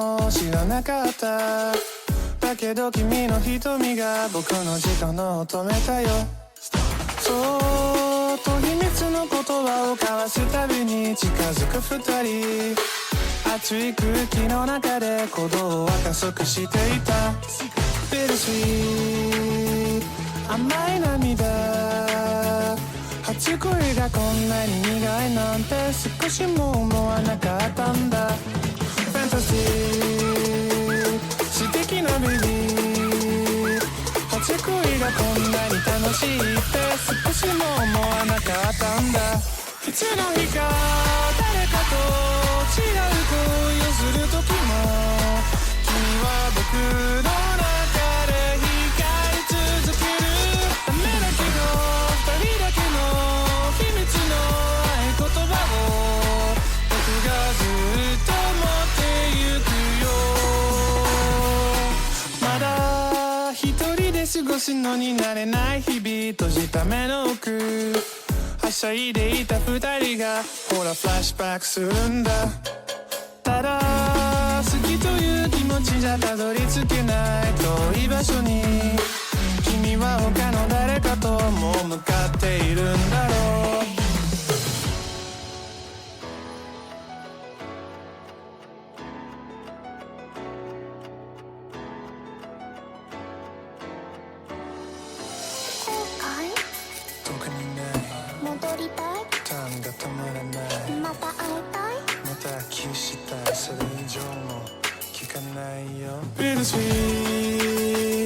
も知らなかった。だけど君の瞳が僕の時間を止めたよ。そーっと秘密の言葉を交わすたびに近づく二人。熱い空気の中で鼓動を加速していた。ビルスイート甘い涙。初恋がこんなに苦いなんて少しも思わなかったんだ。ファンタジー素敵なベビー。初恋がこんなに楽しいって少しも思わなかったんだ。いつの日か誰かと違う恋をする時も君は僕の中で光り続ける。ダメだけど二人だけの秘密の合言葉を僕がずっと持ってゆくよ。まだ一人で過ごすのに慣れない日々。閉じた目の奥はしゃいでいた二人がほらフラッシュバックするんだ。ただ好きという気持ちじゃたどり着けない遠い場所に君は他の誰かともう向かっているんだろう。それ以上も聞かないよ。ビルスイ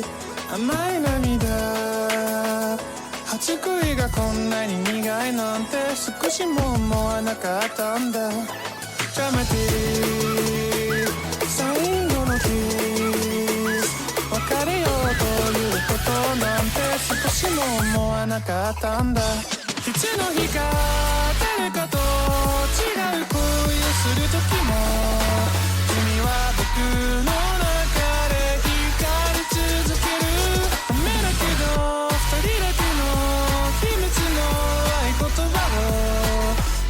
ート甘い涙。初恋がこんなに苦いなんて少しも思わなかったんだ。ジャマティー最後のキス別れようということなんて少しも思わなかったんだ。いつの日か誰かと違う恋をする時も君は僕の中で光り続ける。ダメだけど二人だけの秘密の合言葉を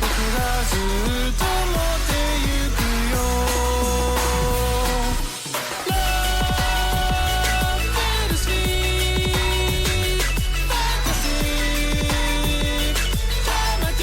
僕がずっと持ってゆくよ。Love bittersweet fantasy dramatic。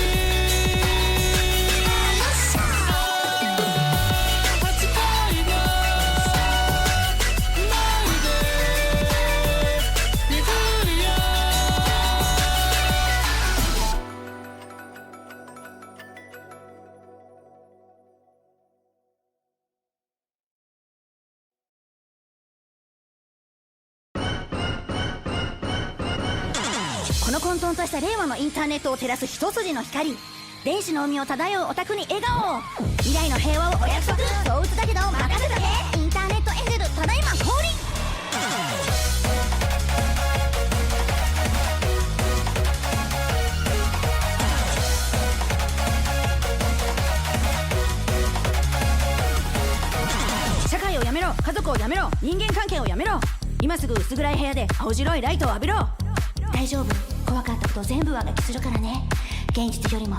この混沌とした令和のインターネットを照らす一筋の光。電子の海を漂うオタクに笑顔を。未来の平和をお約束。そう打つだけど任せとけ。インターネットエンジェルただいま降臨。社会をやめろ、家族をやめろ、人間関係をやめろ。今すぐ薄暗い部屋で青白いライトを浴びろ。大丈夫、怖かったこと全部上書きするからね。現実よりも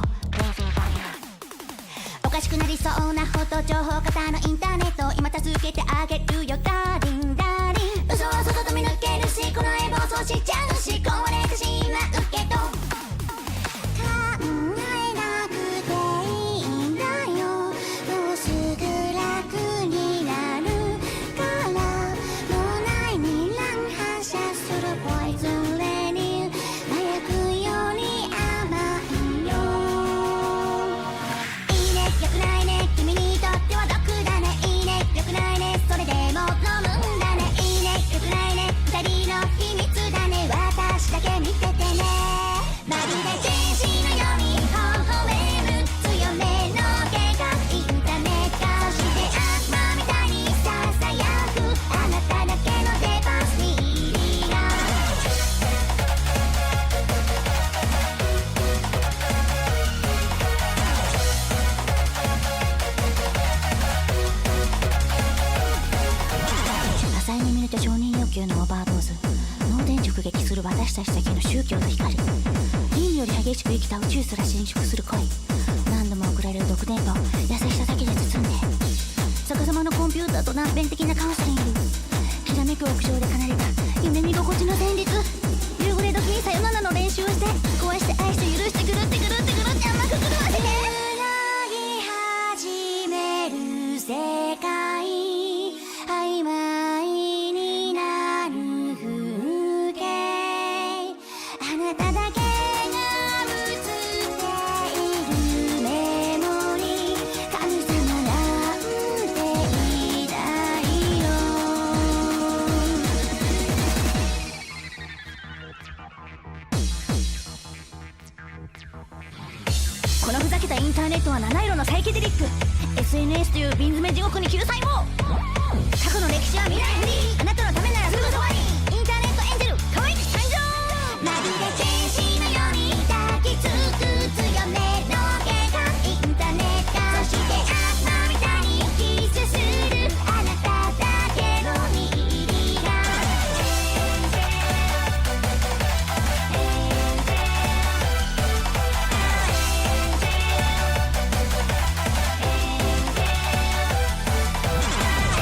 おかしくなりそうなほど情報型のインターネットを今助けてあげるよダーリンダーリン。嘘は外と見抜けるしこの絵暴走しちゃうし壊れてしまうけど考えなくていいんだよ。もうすぐ楽になるからもうないに乱反射するポイズンレディー麻薬より甘いよ。いいねよくないね君にとっては毒だね。いいねよくないねそれでも飲むんだね。いいねよくないね二人の秘密だね。私だけ見ててね。まるで天使のように微笑む強めの計画。インターネットして悪魔みたいにささやくあなただけのデバースに入りが浅い耳と承認欲求のオーバードーズ。脳電直撃する私たちだけの宗教と光。輪より激しく生きた宇宙すら侵食する恋。何度も送られる毒電波を優しさだけで包んで逆さまのコンピューターと断片的なカウンセリング、ひらめく屋上で奏でた夢見心地の旋律、夕暮れ時にさよならの練習をして、壊して愛して許してぐるってぐるってぐるって甘く狂わせて繋ぎ始める世界、曖昧になる風景、あなただけが映っているメモリー、神様なんていないよ。このふざけたインターネットは七色のサイケデリック、 SNS という瓶詰め地獄に救済を。過去の歴史は未来フリー、あなたのためならすぐそばに。インターネットエンジェル可愛き参上、まるで天使のように抱きつく強めの警官、インターネット、そして悪魔みたいにキスするあなただけの握りがエ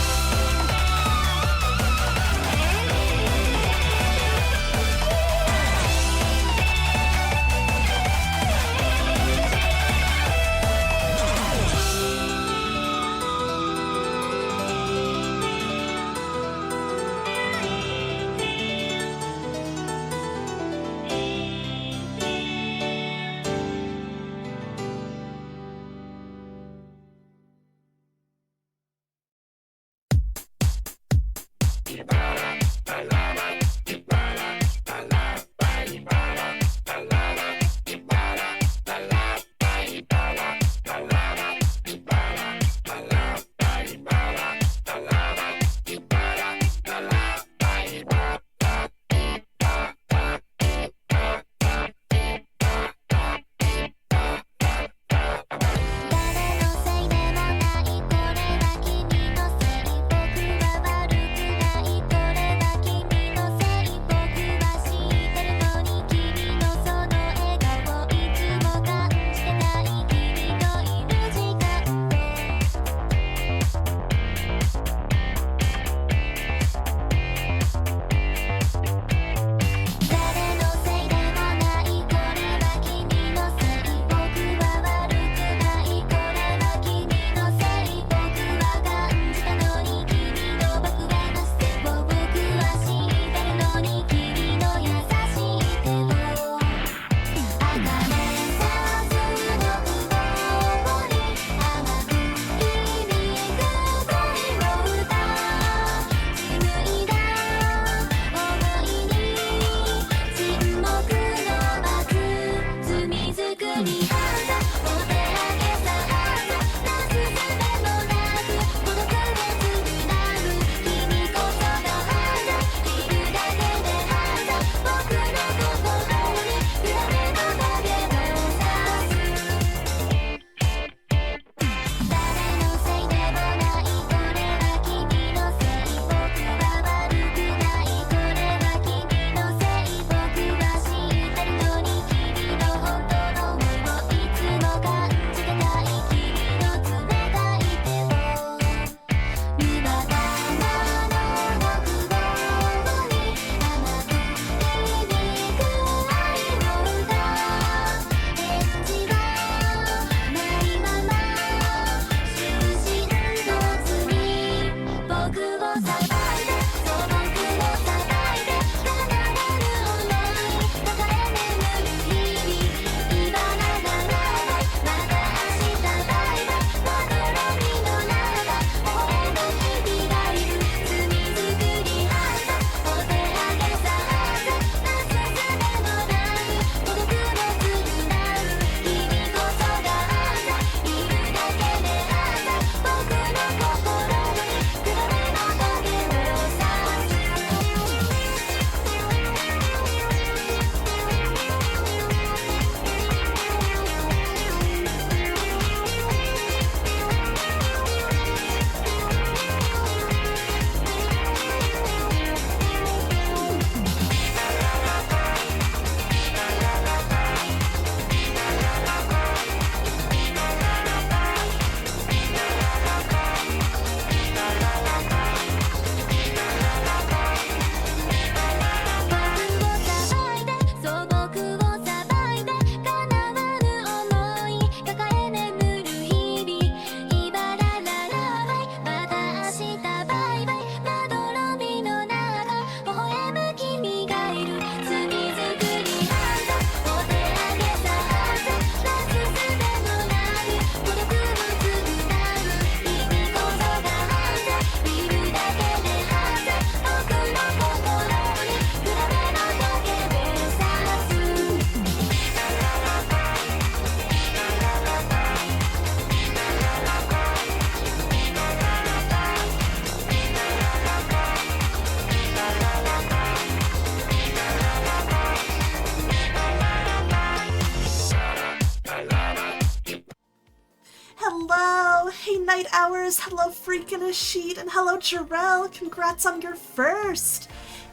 Hours, hello Freakin' a Sheet, and hello Jarrell, congrats on your first!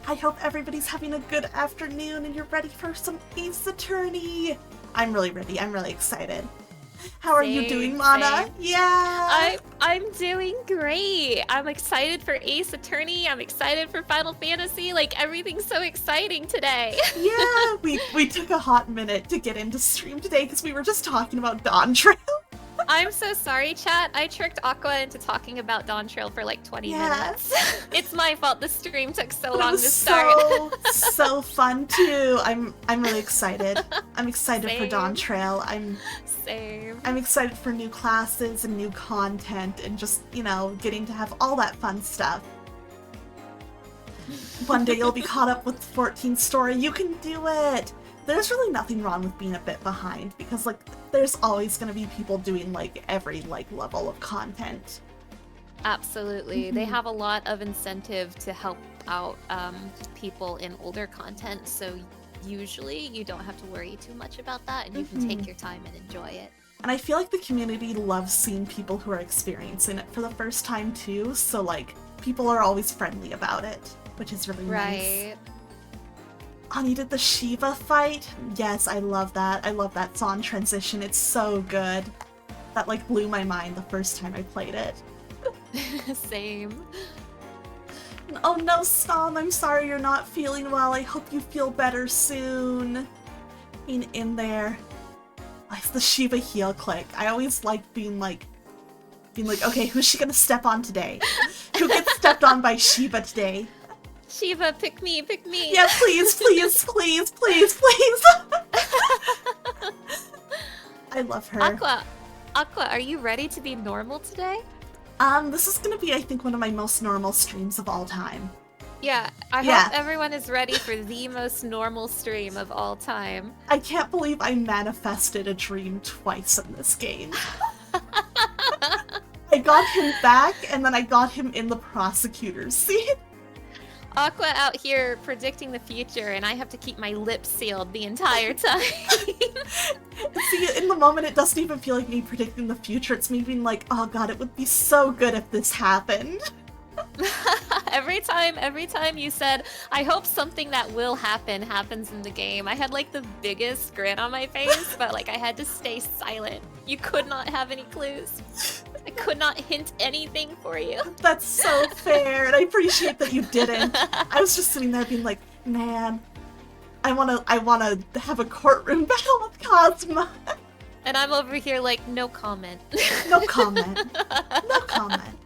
I hope everybody's having a good afternoon and you're ready for some Ace Attorney! I'm really ready, I'm really excited. How are you doing, Mana? Same. Yeah! I'm doing great. I'm excited for Ace Attorney. I'm excited for Final Fantasy. Like, everything's so exciting today. Yeah, we took a hot minute to get into stream today because we were just talking about Dawn Trail. I'm so sorry, chat. I tricked Aqua into talking about Dawn Trail for like 20 minutes. It's my fault the stream took so long to start. So fun too. I'm really excited. I'm excited for Dawn Trail. Same. I'm excited for new classes and new content and just, you know, getting to have all that fun stuff. One day you'll be caught up with 14th story. You can do it! There's really nothing wrong with being a bit behind because, like, there's always going to be people doing, like, every, like, level of content. Absolutely. They have a lot of incentive to help out people in older content, so usually you don't have to worry too much about that and you can take your time and enjoy it. And I feel like the community loves seeing people who are experiencing it for the first time too, so, like, people are always friendly about it, which is really nice. Ani did the Shiva fight? Yes, I love that. I love that song transition. It's so good. That, like, blew my mind the first time I played it. Same. Oh no, Stom, I'm sorry you're not feeling well. I hope you feel better soon. Being in there. It's the Shiva heel click. I always like being like, okay, who's she gonna step on today? Who gets stepped on by Shiva today? Shiva, pick me, pick me. Yeah, please, please, please, please, please. I love her. Aqua, are you ready to be normal today? This is gonna be, I think, one of my most normal streams of all time. Yeah, I hope everyone is ready for the most normal stream of all time. I can't believe I manifested a dream twice in this game. I got him back, and then I got him in the prosecutor's seat. Aqua out here predicting the future, and I have to keep my lips sealed the entire time. See, in the moment, it doesn't even feel like me predicting the future. It's me being like, oh god, it would be so good if this happened. Every time you said, I hope something that will happen happens in the game, I had like the biggest grin on my face, but like I had to stay silent. You could not have any clues. I could not hint anything for you. That's so fair, and I appreciate that you didn't. I was just sitting there being like, man, I wanna have a courtroom battle with Cosma. And I'm over here like, no comment. No comment. No comment.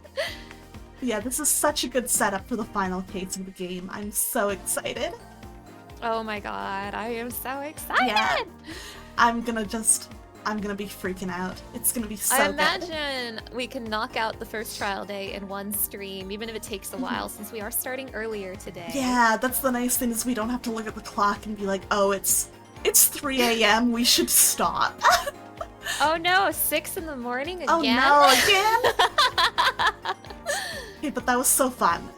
Yeah, this is such a good setup for the final case of the game. I'm so excited. Oh my god, I am so excited! Yeah. I'm gonna be freaking out. It's gonna be so good. I imagine we can knock out the first trial day in one stream, even if it takes a while, since we are starting earlier today. Yeah, that's the nice thing is we don't have to look at the clock and be like, oh, it's 3 a.m., we should stop. Oh no, 6 in the morning again? Oh no, again? Okay, but that was so fun.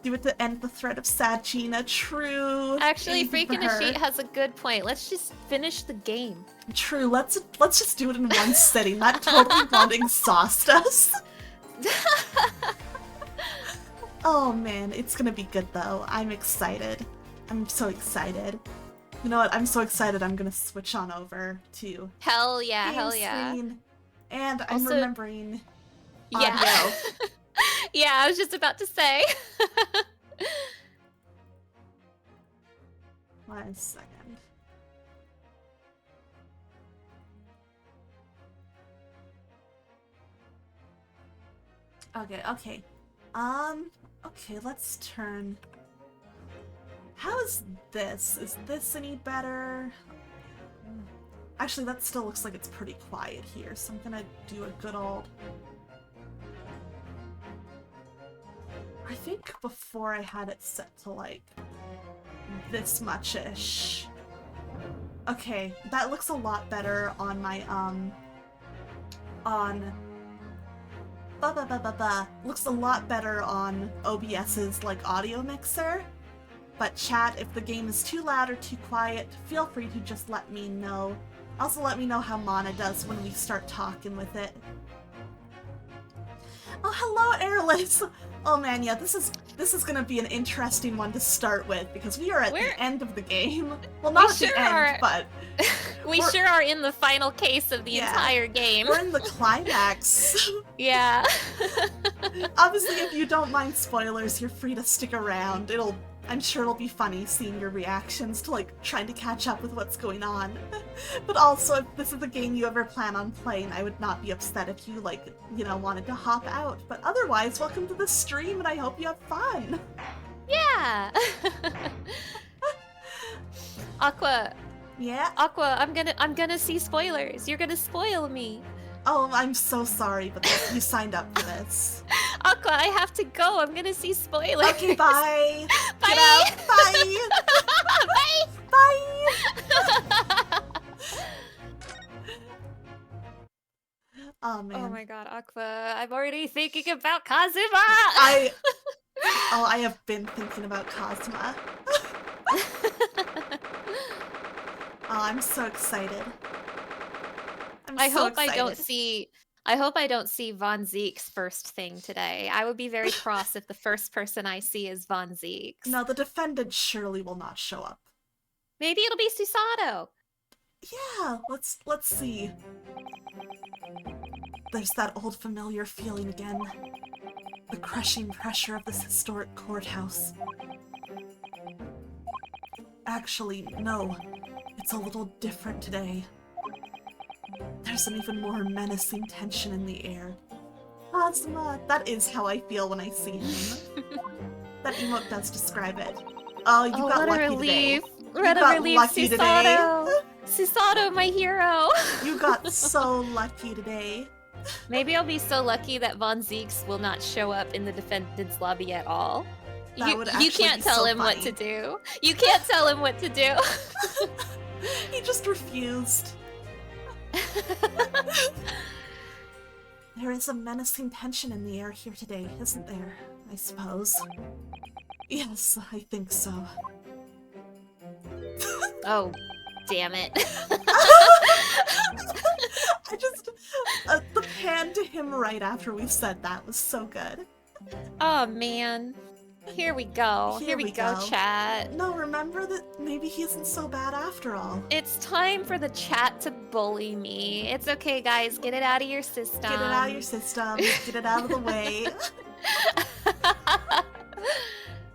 Do it to end the threat of Sad Gina. True. Actually, Freakin' a Sheet has a good point. Let's just finish the game. True. Let's just do it in one sitting. That totally won't exhaust us. Oh man, it's gonna be good though. I'm excited. I'm so excited. You know what? I'm so excited. I'm gonna switch on over to hell yeah, game hell yeah. screen. And I'm Also, remembering yeah. audio. Yeah, I was just about to say. 1 second. Okay. Okay, let's turn. How is this? Is this any better? Actually, that still looks like it's pretty quiet here, so I'm gonna do a good old... I think before I had it set to, like, this much-ish. Okay, that looks a lot better on my, looks a lot better on OBS's, like, audio mixer. But chat, if the game is too loud or too quiet, feel free to just let me know Also, let me know how Mana does when we start talking with it. Oh, hello, Airless! Oh man, yeah, this is gonna be an interesting one to start with, because we are at the end of the game. Well, not at the end, but... we sure are in the final case of the entire game. We're in the climax. Yeah. Obviously, if you don't mind spoilers, you're free to stick around. I'm sure it'll be funny seeing your reactions to, like, trying to catch up with what's going on. But also, if this is a game you ever plan on playing, I would not be upset if you, like, you know, wanted to hop out. But otherwise, welcome to the stream, and I hope you have fun! Yeah! Aqua! Yeah? Aqua, I'm gonna see spoilers. You're gonna spoil me. Oh, I'm so sorry, but you signed up for this. Aqua, I have to go. I'm gonna see spoilers. Okay, bye! Bye! Get out! Bye! Bye! Bye! Oh, man. Oh my god, Aqua, I'm already thinking about Kazuma! I have been thinking about Kazuma. Oh, I'm so excited. I hope I don't see Von Zieks' first thing today. I would be very cross if the first person I see is Von Zieks. No, the defendant surely will not show up. Maybe it'll be Susato. Yeah, let's see. There's that old familiar feeling again. The crushing pressure of this historic courthouse. Actually, no. It's a little different today. There's an even more menacing tension in the air. Kazuma, that is how I feel when I see him. That emote does describe it. Oh, you got lucky today. What a relief, Susato! Susato, my hero! You got so lucky today. Maybe I'll be so lucky that Von Zieks will not show up in the defendant's lobby at all. You can't tell him what to do. You can't tell him what to do. He just refused. There is a menacing tension in the air here today, isn't there? I suppose. Yes, I think so. Oh, damn it. I just... the pan to him right after we said that was so good. Oh, man. Here we go. Here we go, chat. No, remember that maybe he isn't so bad after all. It's time for the chat to bully me. It's okay, guys. Get it out of your system. Get it out of your system. Get it out of the way.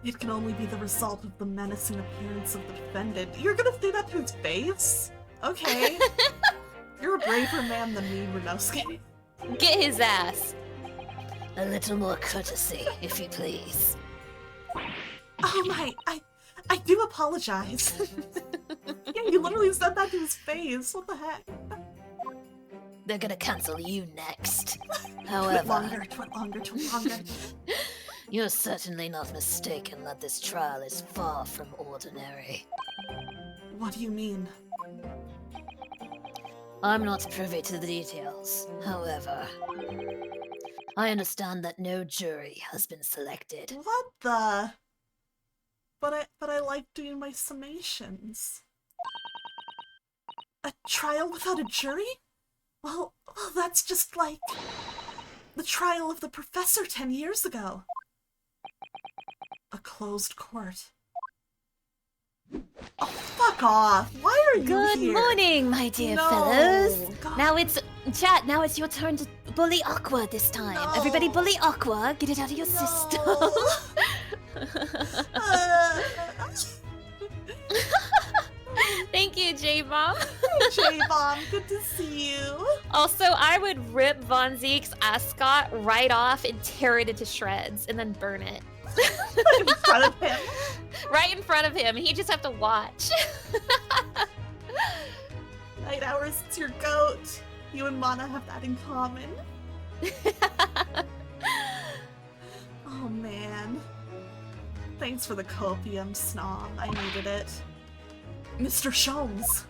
It can only be the result of the menacing appearance of the defendant. You're gonna say that to his face? Okay. You're a braver man than me, Renosuke. Get his ass. A little more courtesy, if you please. Oh my, I do apologize. Yeah, you literally said that to his face. What the heck? They're gonna cancel you next. Twit However, longer, twit longer, twit longer. you're certainly not mistaken that this trial is far from ordinary. What do you mean? I'm not privy to the details. However, I understand that no jury has been selected. What the? But I like doing my summations. A trial without a jury? Well, that's just like the trial of the professor 10 years ago. A closed court. Oh, fuck off! Why are you Good here? morning, my dear No, fellows. God. Now it's chat. Now it's your turn to bully Aqua this time. No. Everybody, bully Aqua. Get it out of your system. Thank you, J-Bomb. J-Bomb, good to see you. Also, I would rip Von Zieks' ascot right off and tear it into shreds and then burn it. In front of him. Right in front of him. He'd just have to watch. Night Hours, it's your goat. You and Mana have that in common. Oh man. Thanks for the copium, Snom. I needed it. Mr. Sholmes.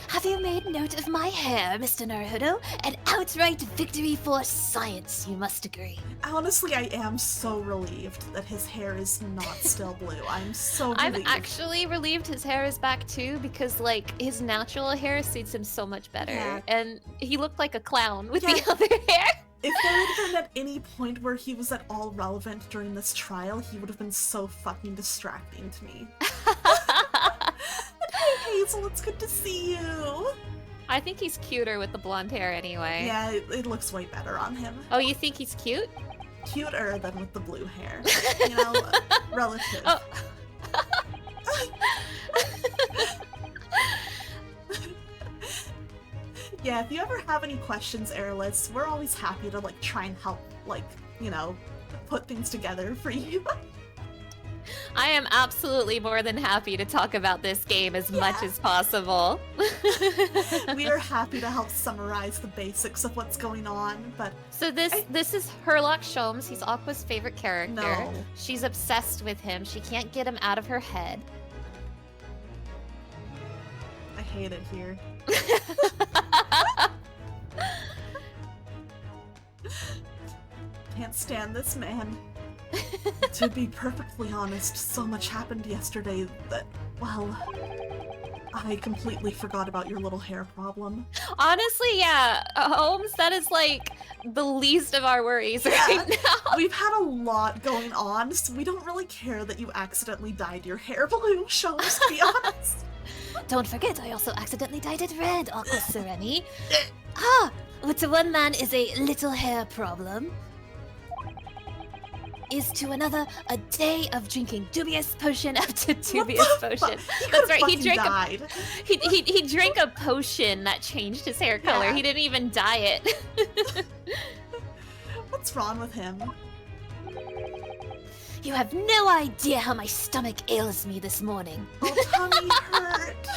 Have you made note of my hair, Mr. Naruhodo? And out outright victory for science, you must agree. Honestly, I am so relieved that his hair is not still blue. I'm so relieved. I'm actually relieved his hair is back too, because like his natural hair suits him so much better. Yeah. And he looked like a clown with Yeah. the other hair. If there had been at any point where he was at all relevant during this trial, he would have been so fucking distracting to me. Hey Hazel, it's good to see you. I think he's cuter with the blonde hair anyway. Yeah, it looks way better on him. Oh, you think he's cute? Cuter than with the blue hair. You know, relative. Oh. Yeah, if you ever have any questions, Airless, we're always happy to like try and help, like, you know, put things together for you. I am absolutely more than happy to talk about this game as much as possible. We are happy to help summarize the basics of what's going on, but So this is Herlock Sholmes. He's Aqua's favorite character. No. She's obsessed with him. She can't get him out of her head. I hate it here. Can't stand this man. To be perfectly honest, so much happened yesterday that, well, I completely forgot about your little hair problem. Honestly, yeah, Holmes, that is like the least of our worries right now. We've had a lot going on, so we don't really care that you accidentally dyed your hair blue, Sholmes, to be honest. Don't forget, I also accidentally dyed it red, Aqua Sereni. Ah, what to one man is a little hair problem, is to another a day of drinking dubious potion after dubious potion. That's right. He drank died. he drank a potion that changed his hair color. Yeah. He didn't even dye it. What's wrong with him? You have no idea how my stomach ails me this morning. Oh, tummy hurt.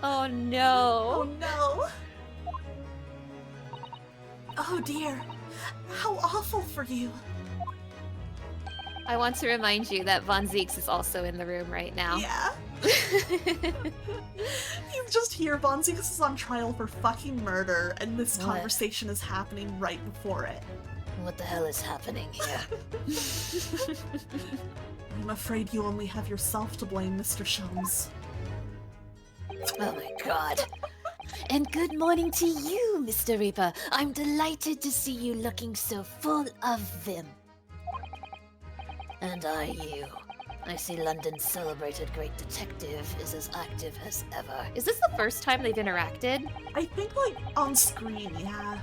Oh no. Oh no. Oh dear. How awful for you. I want to remind you that Von Zieks is also in the room right now. Yeah. You just hear Von Zieks is on trial for fucking murder, and this What? conversation is happening right before it. What the hell is happening here? I'm afraid you only have yourself to blame, Mr. Sholmes. Oh my god. And good morning to you, Mr. Reaper. I'm delighted to see you looking so full of vim. And are you? I see London's celebrated great detective is as active as ever. Is this the first time they've interacted? I think, like, on screen, yeah.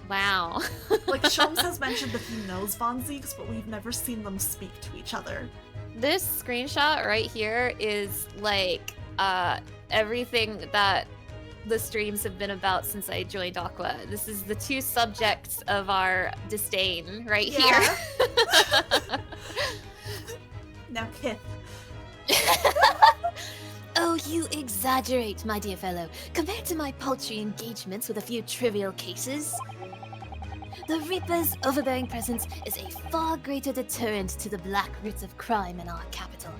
Wow. Like, Sholmes has mentioned that he knows Von Zieks, but we've never seen them speak to each other. This screenshot right here is like everything that the streams have been about since I joined Aqua. This is the two subjects of our disdain right Yeah. here. Now, Kith. Oh, you exaggerate, my dear fellow. Compared to my paltry engagements with a few trivial cases, the Reaper's overbearing presence is a far greater deterrent to the black roots of crime in our capital.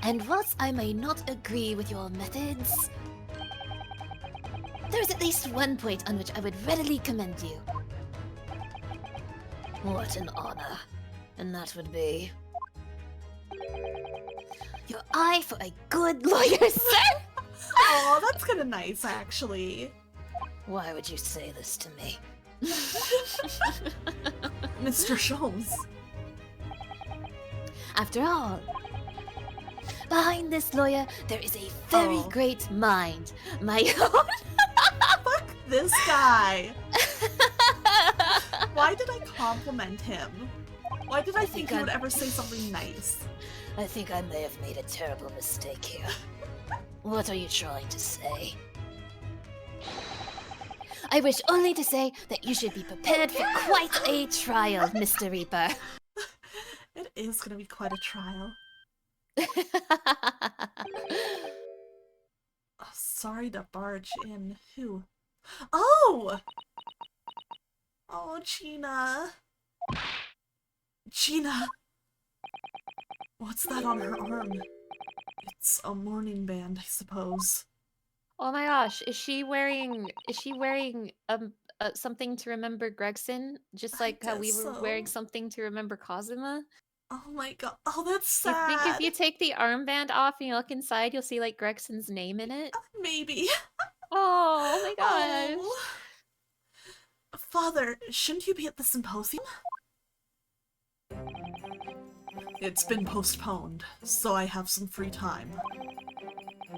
And whilst I may not agree with your methods, there is at least one point on which I would readily commend you. What an honor. And that would be your eye for a good lawyer, sir! Oh, that's kind of nice, actually. Why would you say this to me? Mr. Sholmes. After all, behind this lawyer, there is a very Oh. great mind. My own. Fuck this guy. Why did I compliment him? Why did I think he would ever say something nice? I think I may have made a terrible mistake here. What are you trying to say? I wish only to say that you should be prepared for quite a trial, Mr. Reaper. It is gonna be quite a trial. Oh, sorry to barge in. Who? Oh! Oh, Gina. Gina! What's that on her arm? It's a mourning band, I suppose. Oh my gosh, is she wearing something to remember Gregson? Just I like how we guess were wearing so. something to remember Kazuma? Oh my god. Oh, that's You think if sad. you take the armband off and you look inside, you'll see like Gregson's name in it? Maybe. Oh my gosh. Oh. Father, shouldn't you be at the symposium? It's been postponed, so I have some free time.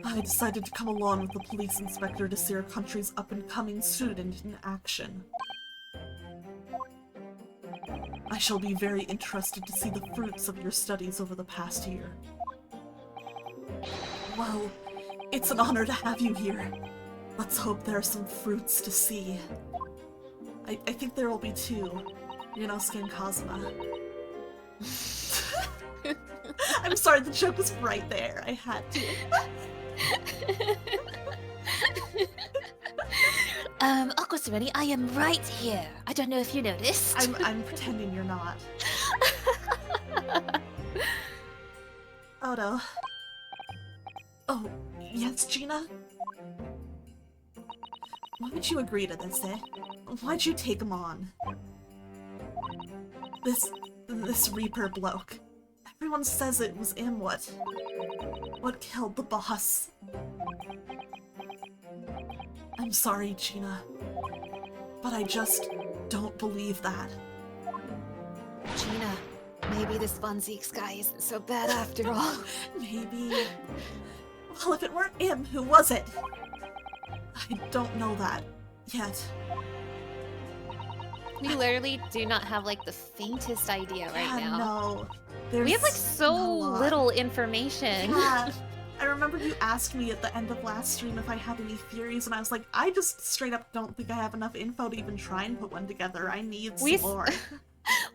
I decided to come along with the police inspector to see our country's up-and-coming student in action. I shall be very interested to see the fruits of your studies over the past year. Well, it's an honor to have you here. Let's hope there are some fruits to see. I think there will be two. Ryunosuke and Kazuma. I'm sorry, the joke was right there. I had to. Aqua Serenity, I am right here. I don't know if you noticed. I'm pretending you're not. Odo. Oh, yes, Gina? Why would you agree to this, eh? Why'd you take him on? This Reaper bloke. Everyone says it was him what killed the boss. I'm sorry, Gina, but I just don't believe that. Gina, maybe this Von Zieks guy isn't so bad after all. Maybe. Well, if it weren't him, who was it? I don't know that yet. We literally do not have like the faintest idea right now. No. We have like There's so not a lot. little information. Yeah. I remember you asked me at the end of last stream if I had any theories, and I was like, I just straight up don't think I have enough info to even try and put one together. I need some more.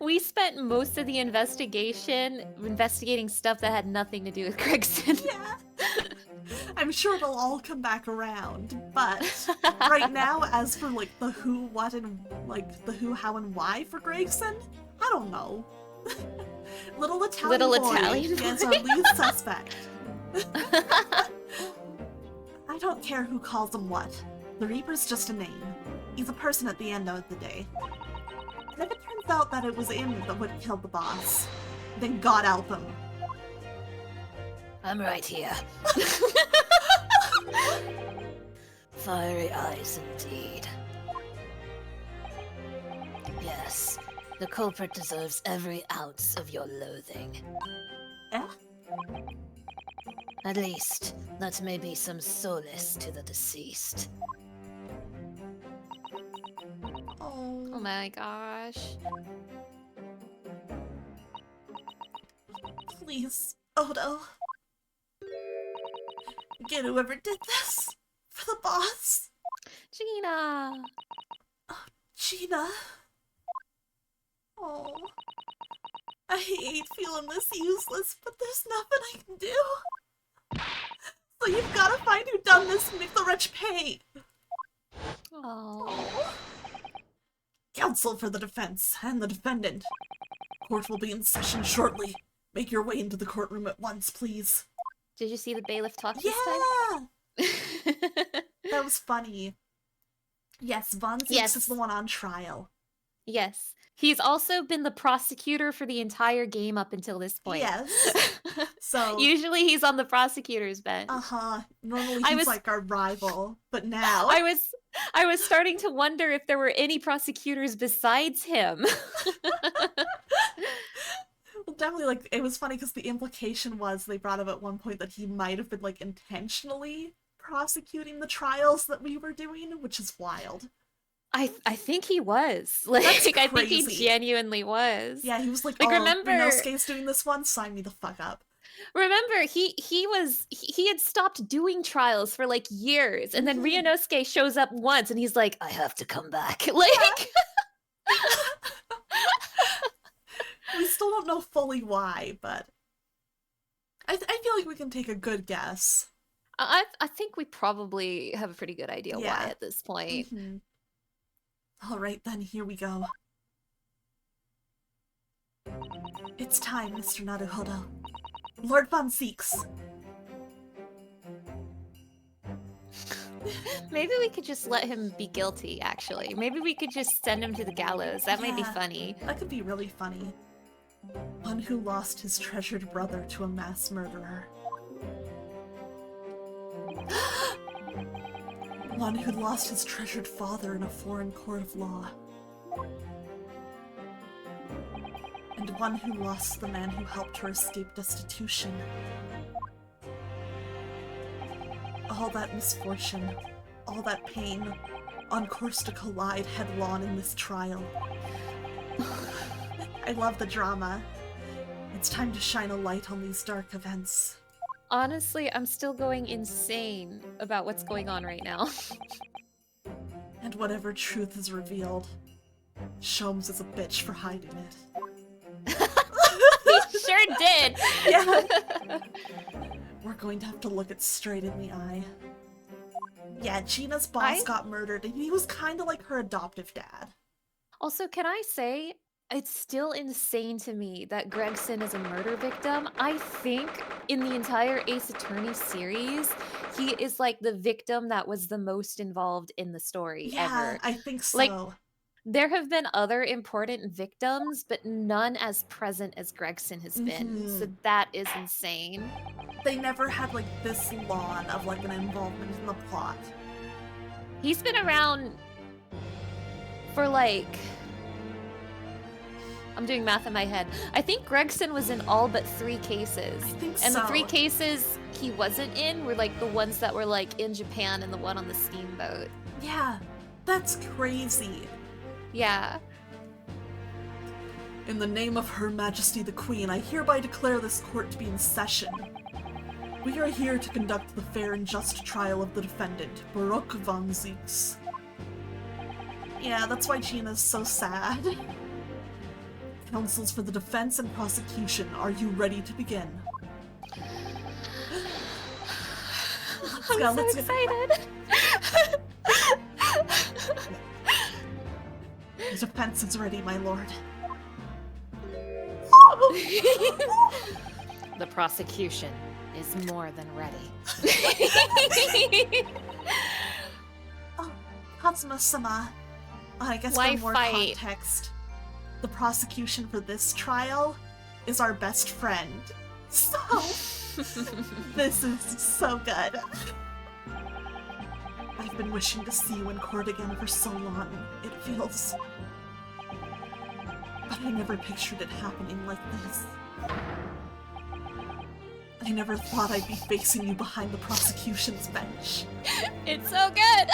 We spent most of the investigation investigating stuff that had nothing to do with Gregson. Yeah. I'm sure it'll all come back around, but right now, as for like the who, what, and like the who, how, and why for Gregson, I don't know. Little Italian boy is our lead suspect. I don't care who calls him what. The Reaper's just a name. He's a person at the end of the day. And if it turns out that it was him that would kill the boss, then God help him. I'm right here. Fiery eyes indeed. Yes, the culprit deserves every ounce of your loathing. Eh? At least, that may be some solace to the deceased. Oh. Oh my gosh. Please, Odo. Get whoever did this for the boss. Gina! Gina. Oh. I hate feeling this useless, but there's nothing I can do. So you've gotta find who done this and make the wretch pay. Oh. Counsel for the defense and the defendant. Court will be in session shortly. Make your way into the courtroom at once, please. Did you see the bailiff talk Yeah! this time? That was funny. Yes, Von Zieks is the one on trial. Yes. He's also been the prosecutor for the entire game up until this point. Yes. So usually he's on the prosecutor's bench. Normally he's like our rival, but now I was starting to wonder if there were any prosecutors besides him. Well, definitely, like, it was funny because the implication was they brought up at one point that he might have been like intentionally prosecuting the trials that we were doing, which is wild. I think he was. Like, I think he genuinely was. Yeah, he was like, remember Ryunosuke's doing this one, sign me the fuck up. Remember, he had stopped doing trials for like years, and then Ryunosuke shows up once, and he's like, "I have to come back." Like, we still don't know fully why, but I feel like we can take a good guess. I think we probably have a pretty good idea why at this point. All right, then, here we go. It's time, Mr. Naruhodo. Lord Von Zieks. Maybe we could just let him be guilty, actually. Maybe we could just send him to the gallows. That might be Yeah. funny. That could be really funny. One who lost his treasured brother to a mass murderer. One who lost his treasured father in a foreign court of law. And one who lost the man who helped her escape destitution. All that misfortune, all that pain, on course to collide headlong in this trial. I love the drama. It's time to shine a light on these dark events. Honestly, I'm still going insane about what's going on right now. And whatever truth is revealed, Sholmes is a bitch for hiding it. He sure did! Yeah. We're going to have to look it straight in the eye. Yeah, Gina's boss got murdered, and he was kind of like her adoptive dad. Also, can I say, it's still insane to me that Gregson is a murder victim. I think in the entire Ace Attorney series, he is like the victim that was the most involved in the story ever. I think so. Like, there have been other important victims, but none as present as Gregson has been. So that is insane. They never had like this long of like an involvement in the plot. He's been around for like... I'm doing math in my head. I think Gregson was in all but 3 cases. I think and so. the 3 cases he wasn't in were like the ones that were like in Japan and the one on the steamboat. Yeah, that's crazy. Yeah. In the name of Her Majesty the Queen, I hereby declare this court to be in session. We are here to conduct the fair and just trial of the defendant, Baruch von Zieks. Yeah, that's why Gina's so sad. Counsels for the defense and prosecution, are you ready to begin? I'm so excited! The defense is ready, my lord. The prosecution is more than ready. Oh, Kazuma-sama. I guess Why for more fight? context, the prosecution for this trial is our best friend. So, this is so good. I've been wishing to see you in court again for so long, it feels. But I never pictured it happening like this. I never thought I'd be facing you behind the prosecution's bench. It's so good!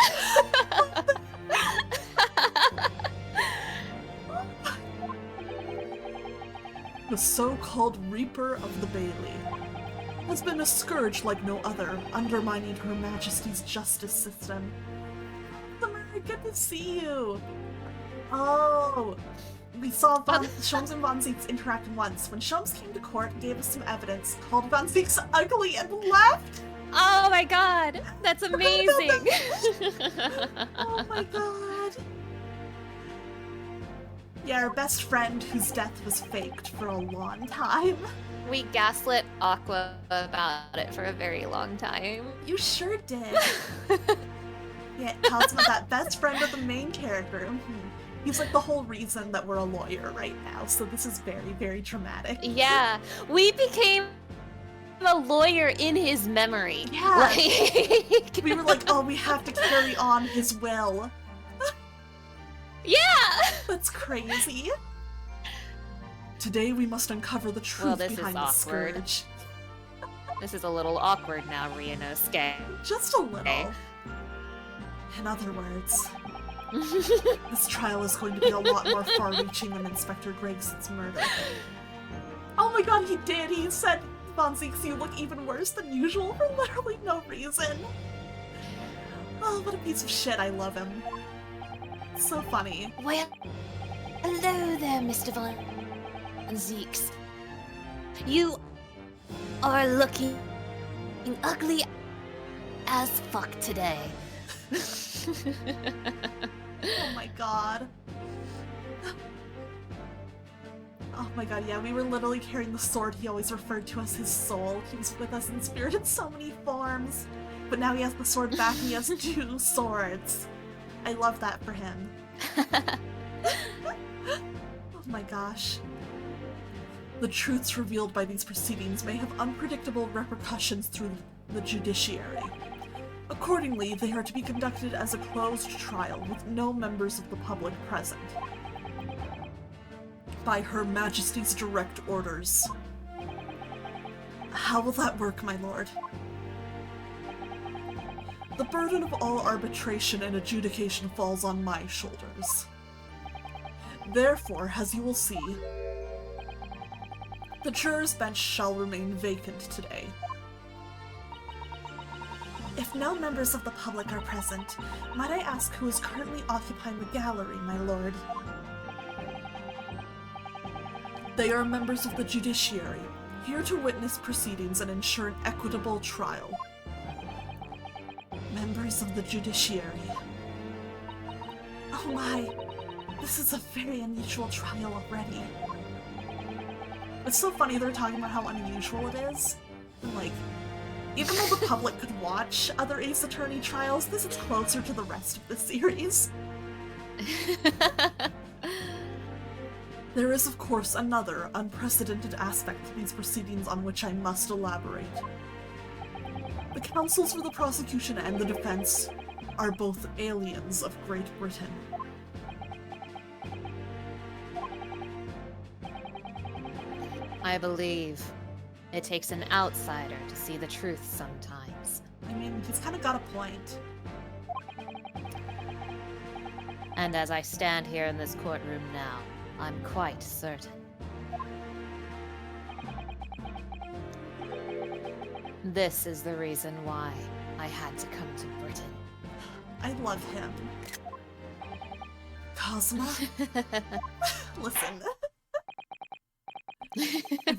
The so-called Reaper of the Bailey has been a scourge like no other, undermining Her Majesty's justice system. Summer, good to see you! Oh, we saw Sholmes and Von Zieks interact once. When Sholmes came to court and gave us some evidence, called Von Zieks ugly and left! Oh my god! That's amazing! Oh my god! Yeah, our best friend whose death was faked for a long time. We gaslit Aqua about it for a very long time. You sure did. Yeah, Kazuma, that best friend of the main character. He's like the whole reason that we're a lawyer right now, so this is very, very traumatic. Yeah, we became a lawyer in his memory. Yeah. Like... We were like, oh, we have to carry on his will. Yeah! That's crazy. Today we must uncover the truth this is behind the awkward. scourge. This is a little awkward now, Ryunosuke. Just a little. Okay. In other words, this trial is going to be a lot more far-reaching than Inspector Gregson's murder. Oh my god, he did! He said, Von Zieks, you look even worse than usual for literally no reason. Oh, what a piece of shit, I love him. So funny. Well, hello there, Mr. Von Zieks. You are looking ugly as fuck today. Oh my god. Oh my god, yeah, we were literally carrying the sword he always referred to as his soul. He was with us in spirit in so many forms. But now he has the sword back and he has 2 swords. I love that for him. Oh my gosh. The truths revealed by these proceedings may have unpredictable repercussions through the judiciary. Accordingly, they are to be conducted as a closed trial with no members of the public present. By Her Majesty's direct orders. How will that work, my lord? The burden of all arbitration and adjudication falls on my shoulders. Therefore, as you will see, the jurors' bench shall remain vacant today. If no members of the public are present, might I ask who is currently occupying the gallery, my lord? They are members of the judiciary, here to witness proceedings and ensure an equitable trial. Members of the judiciary. Oh my, this is a very unusual trial already. It's so funny they're talking about how unusual it is. And like, even though the public could watch other Ace Attorney trials, this is closer to the rest of the series. There is, of course, another unprecedented aspect to these proceedings on which I must elaborate. The counsels for the prosecution and the defense are both aliens of Great Britain. I believe it takes an outsider to see the truth sometimes. I mean, he's kind of got a point. And as I stand here in this courtroom now, I'm quite certain. This is the reason why I had to come to Britain. I love him. Cosma? Listen.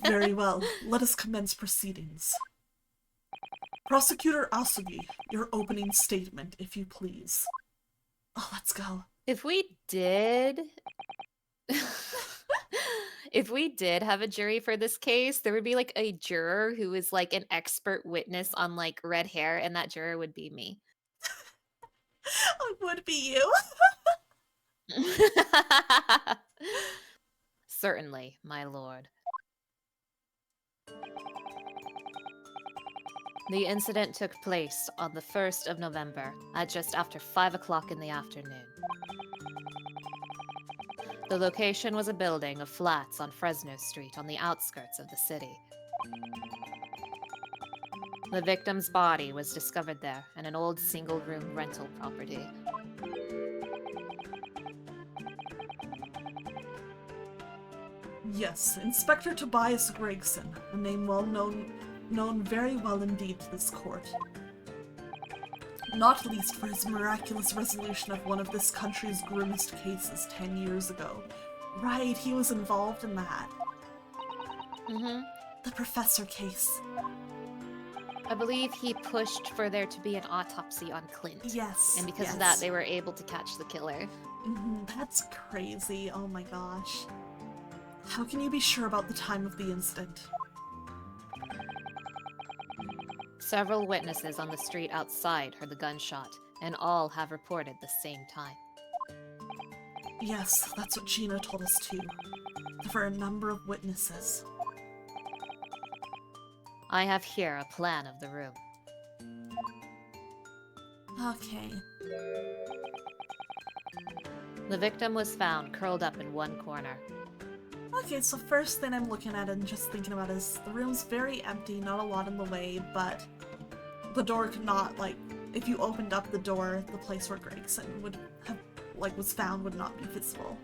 Very well. Let us commence proceedings. Prosecutor Asugi, your opening statement, if you please. Oh, let's go. If we did... If we did have a jury for this case, there would be like a juror who is like an expert witness on like red hair, and that juror would be me. It would be you. Certainly, my lord. The incident took place on the 1st of November at just after 5 o'clock in the afternoon. The location was a building of flats on Fresno Street on the outskirts of the city. The victim's body was discovered there in an old single-room rental property. Yes, Inspector Tobias Gregson, a name known very well indeed to this court. Not least for his miraculous resolution of one of this country's grimmest cases 10 years ago. Right, he was involved in that. Mm-hmm. The professor case. I believe he pushed for there to be an autopsy on Clint. Yes. And because of that, they were able to catch the killer. That's crazy. Oh my gosh. How can you be sure about the time of the incident? Several witnesses on the street outside heard the gunshot, and all have reported the same time. Yes, that's what Gina told us too. There were a number of witnesses. I have here a plan of the room. Okay. The victim was found curled up in one corner. Okay, so first thing I'm looking at and just thinking about is the room's very empty, not a lot in the way, but the door could not, like, if you opened up the door, the place where Gregson would have, like, was found would not be visible.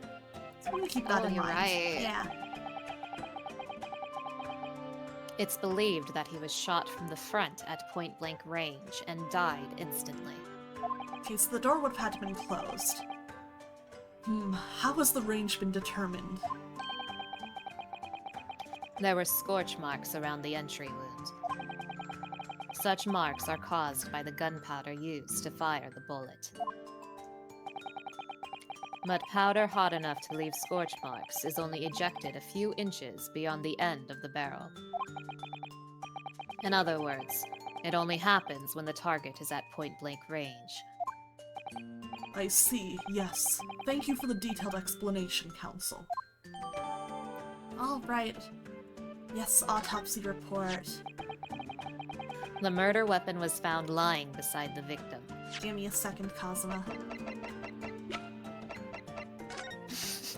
So I'm gonna keep that in you're mind. right. Yeah. It's believed that he was shot from the front at point-blank range and died instantly. Okay, so the door would have had to been closed. How has the range been determined? There were scorch marks around the entry wound. Such marks are caused by the gunpowder used to fire the bullet. Mud powder hot enough to leave scorch marks is only ejected a few inches beyond the end of the barrel. In other words, it only happens when the target is at point-blank range. I see, yes. Thank you for the detailed explanation, Counsel. Alright. Yes, autopsy report. The murder weapon was found lying beside the victim. Give me a second, Kazuma.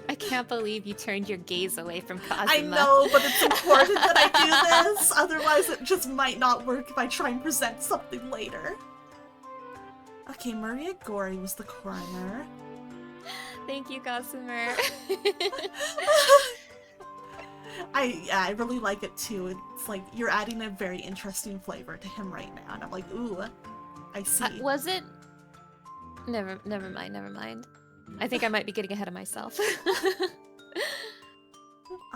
I can't believe you turned your gaze away from Kazuma. I know, but it's important that I do this, otherwise it just might not work if I try and present something later. Okay, Maria Gori was the coroner. Thank you, Gossamer. I really like it too. It's like you're adding a very interesting flavor to him right now, and I'm like, ooh, I see. Was it? Never mind. I think I might be getting ahead of myself.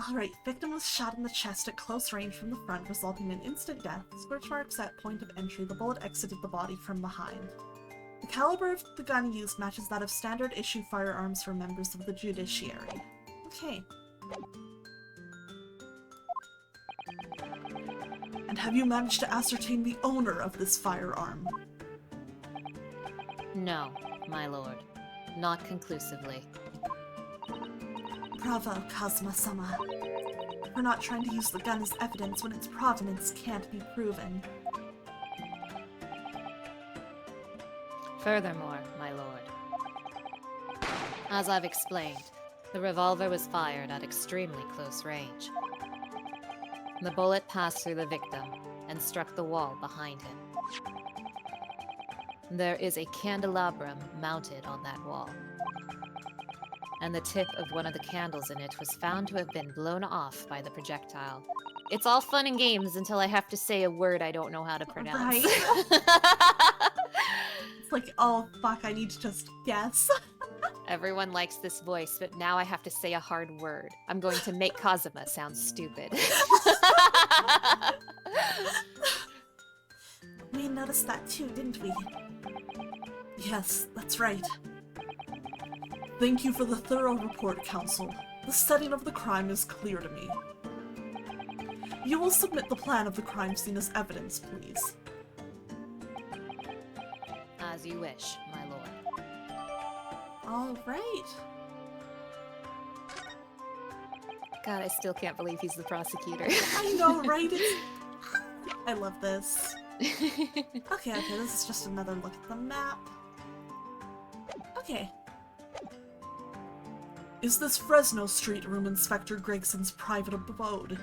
Alright, victim was shot in the chest at close range from the front, resulting in instant death. Scorch marks at point of entry. The bullet exited the body from behind. The caliber of the gun used matches that of standard issue firearms for members of the judiciary. Okay. And have you managed to ascertain the owner of this firearm? No, my lord. Not conclusively. Bravo, Kazuma-sama. We're not trying to use the gun as evidence when its provenance can't be proven. Furthermore, my lord. As I've explained, the revolver was fired at extremely close range. The bullet passed through the victim and struck the wall behind him. There is a candelabrum mounted on that wall, and the tip of one of the candles in it was found to have been blown off by the projectile. It's all fun and games until I have to say a word I don't know how to pronounce. Right. It's like, oh fuck, I need to just guess. Everyone likes this voice, but now I have to say a hard word. I'm going to make Kazuma sound stupid. We noticed that too, didn't we? Yes, that's right. Thank you for the thorough report, Counsel. The setting of the crime is clear to me. You will submit the plan of the crime scene as evidence, please. As you wish, my lord. Alright. God, I still can't believe he's the prosecutor. I know, right? I love this. Okay, this is just another look at the map. Okay. Is this Fresno Street room Inspector Gregson's private abode?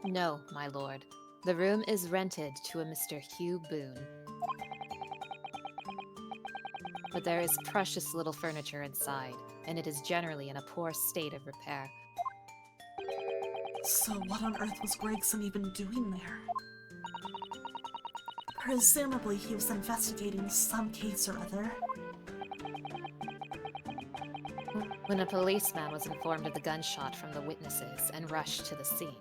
No, my lord. The room is rented to a Mr. Hugh Boone. But there is precious little furniture inside, and it is generally in a poor state of repair. So what on earth was Gregson even doing there? Presumably he was investigating some case or other. When a policeman was informed of the gunshot from the witnesses and rushed to the scene,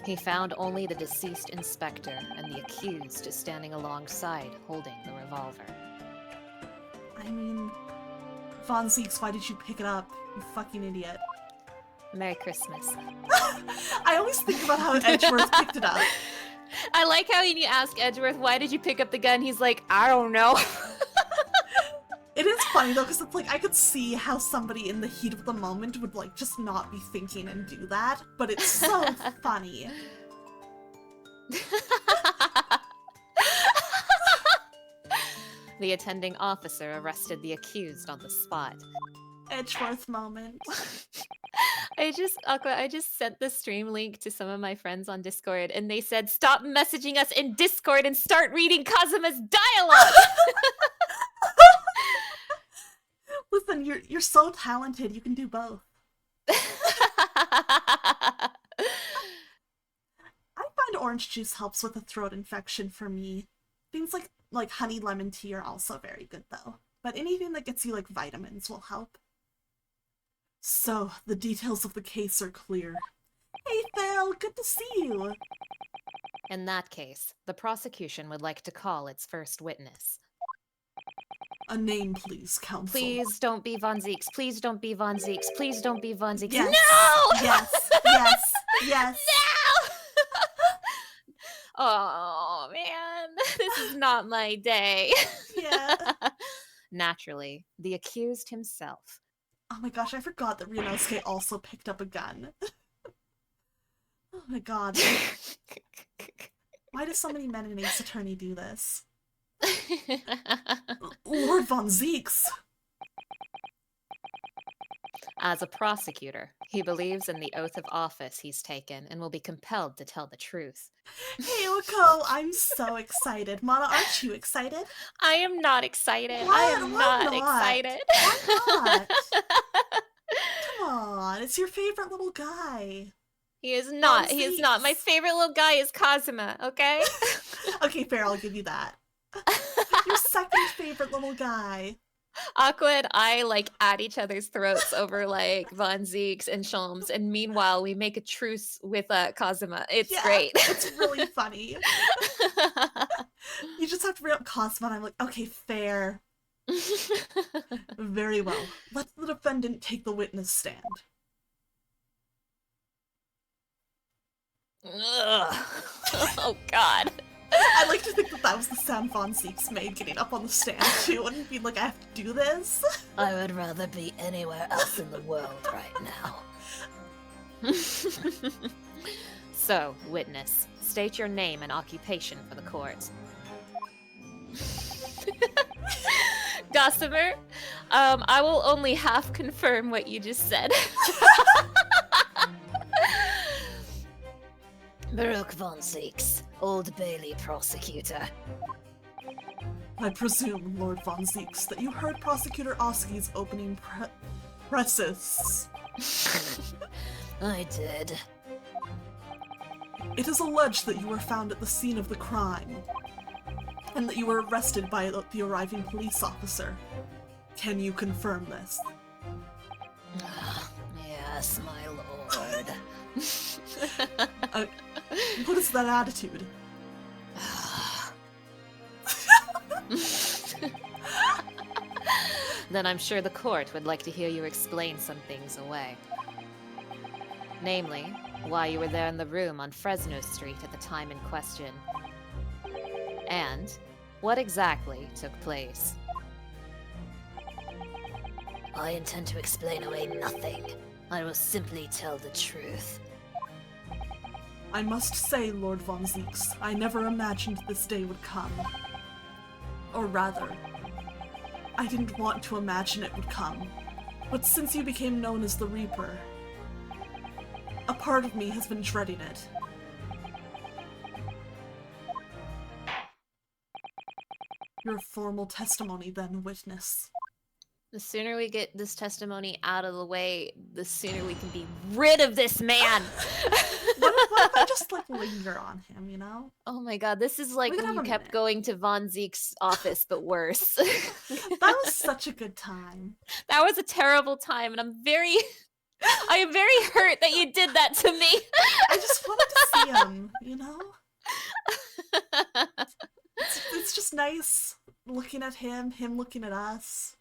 he found only the deceased inspector and the accused standing alongside, holding the revolver. I mean, Von Zieks, why did you pick it up, you fucking idiot? Merry Christmas. I always think about how Edgeworth picked it up. I like how when you ask Edgeworth, why did you pick up the gun, he's like, I don't know. It is funny though, because it's like, I could see how somebody in the heat of the moment would like just not be thinking and do that, but it's so funny. The attending officer arrested the accused on the spot. Edgeworth moment. I just sent the stream link to some of my friends on Discord, and they said, stop messaging us in Discord and start reading Kazuma's dialogue! Listen, you're so talented, you can do both. I find orange juice helps with a throat infection for me. Things like honey lemon tea are also very good though. But anything that gets you like vitamins will help. So, the details of the case are clear. Hey Phil, good to see you! In that case, the prosecution would like to call its first witness. A name, please, counsel. Please don't be Von Zieks. Please don't be Von Zieks. Please don't be Von Zieks. Yes. No! Yes. Yes. Yes. No! Oh, man. This is not my day. Yeah. Naturally, the accused himself. Oh my gosh, I forgot that Ryunosuke also picked up a gun. Oh my god. Why do so many men in Ace Attorney do this? Lord Von Zieks! As a prosecutor, he believes in the oath of office he's taken and will be compelled to tell the truth. Hey, Uko, I'm so excited. Mana, aren't you excited? I am not excited. What? I am Why not not? excited. Why not? Come on, it's your favorite little guy. He is not. Von He is not. My Zieks. favorite little guy is Kazuma, okay? Okay, fair, I'll give you that. Your second favorite little guy. Aqua and I like at each other's throats over like Von Zieks and Sholmes, and meanwhile we make a truce with Kazuma. It's Yeah, great. It's really funny. You just have to bring up Cosmo, and I'm like, okay, fair. Very well. Let the defendant take the witness stand. Ugh. Oh God. I like to think that that was the sound Von Zieks made getting up on the stand too, and be like, I have to do this. I would rather be anywhere else in the world right now. So, witness, state your name and occupation for the court. Gossamer, I will only half confirm what you just said. Baruch Von Zieks, Old Bailey prosecutor. I presume, Lord Von Zieks, that you heard Prosecutor Oski's opening presses. I did. It is alleged that you were found at the scene of the crime, and that you were arrested by the arriving police officer. Can you confirm this? Yes, my lord. What is that attitude? Then I'm sure the court would like to hear you explain some things away. Namely, why you were there in the room on Fresno Street at the time in question. And what exactly took place. I intend to explain away nothing. I will simply tell the truth. I must say, Lord Von Zieks, I never imagined this day would come. Or rather, I didn't want to imagine it would come. But since you became known as the Reaper, a part of me has been dreading it. Your formal testimony, then, witness. The sooner we get this testimony out of the way, the sooner we can be rid of this man! What if I just, like, linger on him, you know? Oh my god, this is like We could when you have a kept minute. going to Von Zieks' office, but worse. That was such a good time. That was a terrible time, and I am very hurt that you did that to me. I just wanted to see him, you know? It's just nice looking at him looking at us.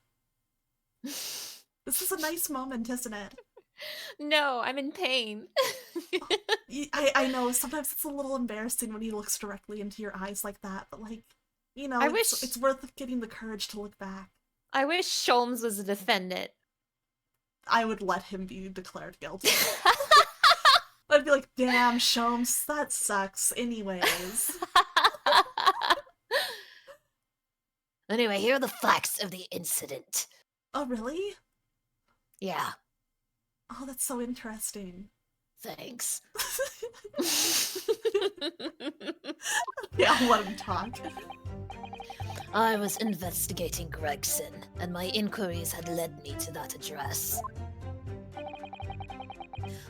This is a nice moment, isn't it? No, I'm in pain. I know, sometimes it's a little embarrassing when he looks directly into your eyes like that, but like, you know, I it's worth getting the courage to look back. I wish Sholmes was a defendant. I would let him be declared guilty. I'd be like, damn, Sholmes, that sucks. Anyways. Anyway, here are the facts of the incident. Oh, really? Yeah, Oh, that's so interesting. thanks. Yeah, I'll let him talk. I was investigating Gregson, and my inquiries had led me to that address.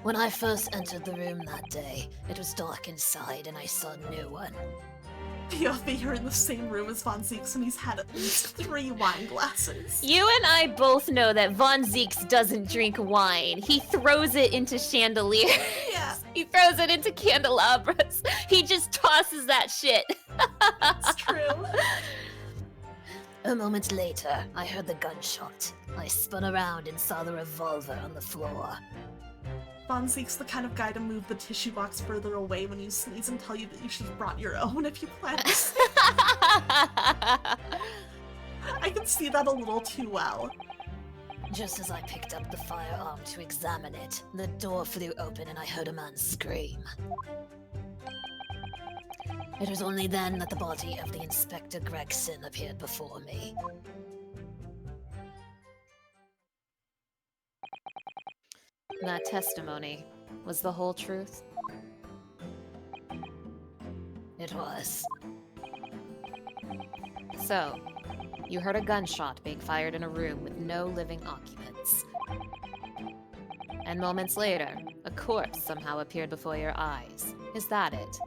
When I first entered the room that day, it was dark inside and I saw no one. POV, you're in the same room as Von Zieks and he's had at least 3 wine glasses. You and I both know that Von Zieks doesn't drink wine. He throws it into chandeliers. Yeah. He throws it into candelabras. He just tosses that shit. It's true. A moment later, I heard the gunshot. I spun around and saw the revolver on the floor. Von Zieks the kind of guy to move the tissue box further away when you sneeze and tell you that you should have brought your own if you plan to sneeze. I can see that a little too well. Just as I picked up the firearm to examine it, the door flew open and I heard a man scream. It was only then that the body of the Inspector Gregson appeared before me. That testimony was the whole truth. It was. So, you heard a gunshot being fired in a room with no living occupants. And moments later, a corpse somehow appeared before your eyes. Is that it?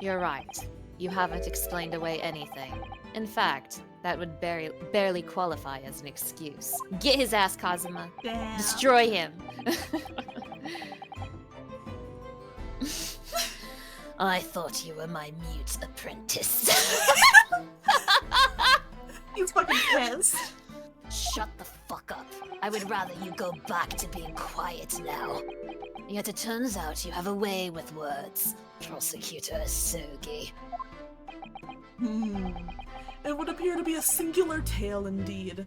You're right. You haven't explained away anything. In fact, that would barely qualify as an excuse. Get his ass, Kazuma. Damn. Destroy him. I thought you were my mute apprentice. He's fucking pissed. Shut the fuck up. I would rather you go back to being quiet now. Yet it turns out you have a way with words, Prosecutor Asogi. It would appear to be a singular tale indeed.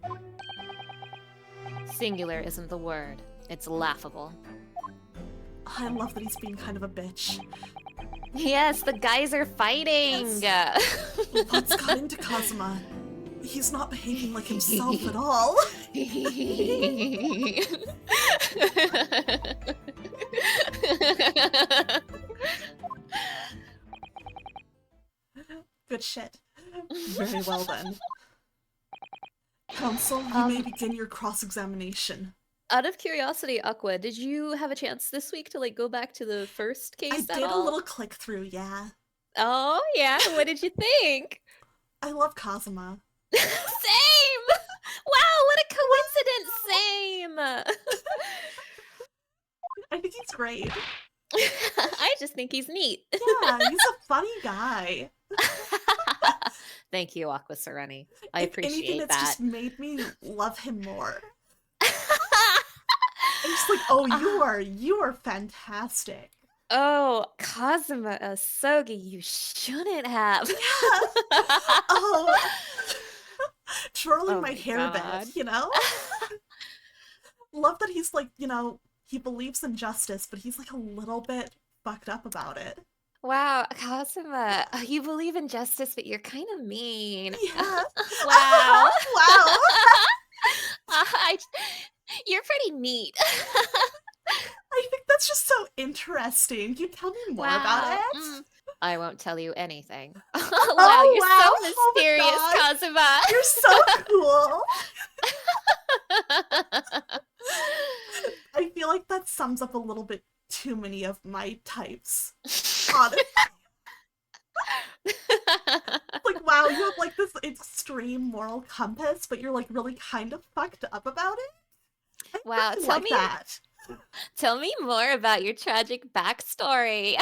Singular isn't the word. It's laughable. I love that he's being kind of a bitch. Yes, the guys are fighting! What's got into Kazuma? He's not behaving like himself at all. Good shit. Very well then. Counsel, you may begin your cross-examination. Out of curiosity, Aqua, did you have a chance this week to go back to the first case I at did all? a little click through, yeah. Oh, yeah? What did you think? I love Kazuma. Same! Wow, what a coincidence! Same! I think he's great. I just think he's neat. Yeah, he's a funny guy. Thank you, Aqua Sereni. I If anything, appreciate it's that. just made me love him more. I'm just like, oh, you are fantastic. Oh, Kazuma Asogi, you shouldn't have. Oh, twirling Oh my my hair God. bit, you know? Love that he's like, he believes in justice, but he's like a little bit fucked up about it. Wow, Kazuma, you believe in justice, but you're kind of mean. Yeah. Wow. Wow. You're pretty neat. I think that's just so interesting. Can you tell me more about it? I won't tell you anything. Oh, wow, you're wow. so Oh my mysterious, God. Kazuma. You're so cool. I feel like that sums up a little bit too many of my types. Honestly. Like, wow, you have like this extreme moral compass, but you're like really kind of fucked up about it. I Wow, really tell like me- that. Tell me more about your tragic backstory.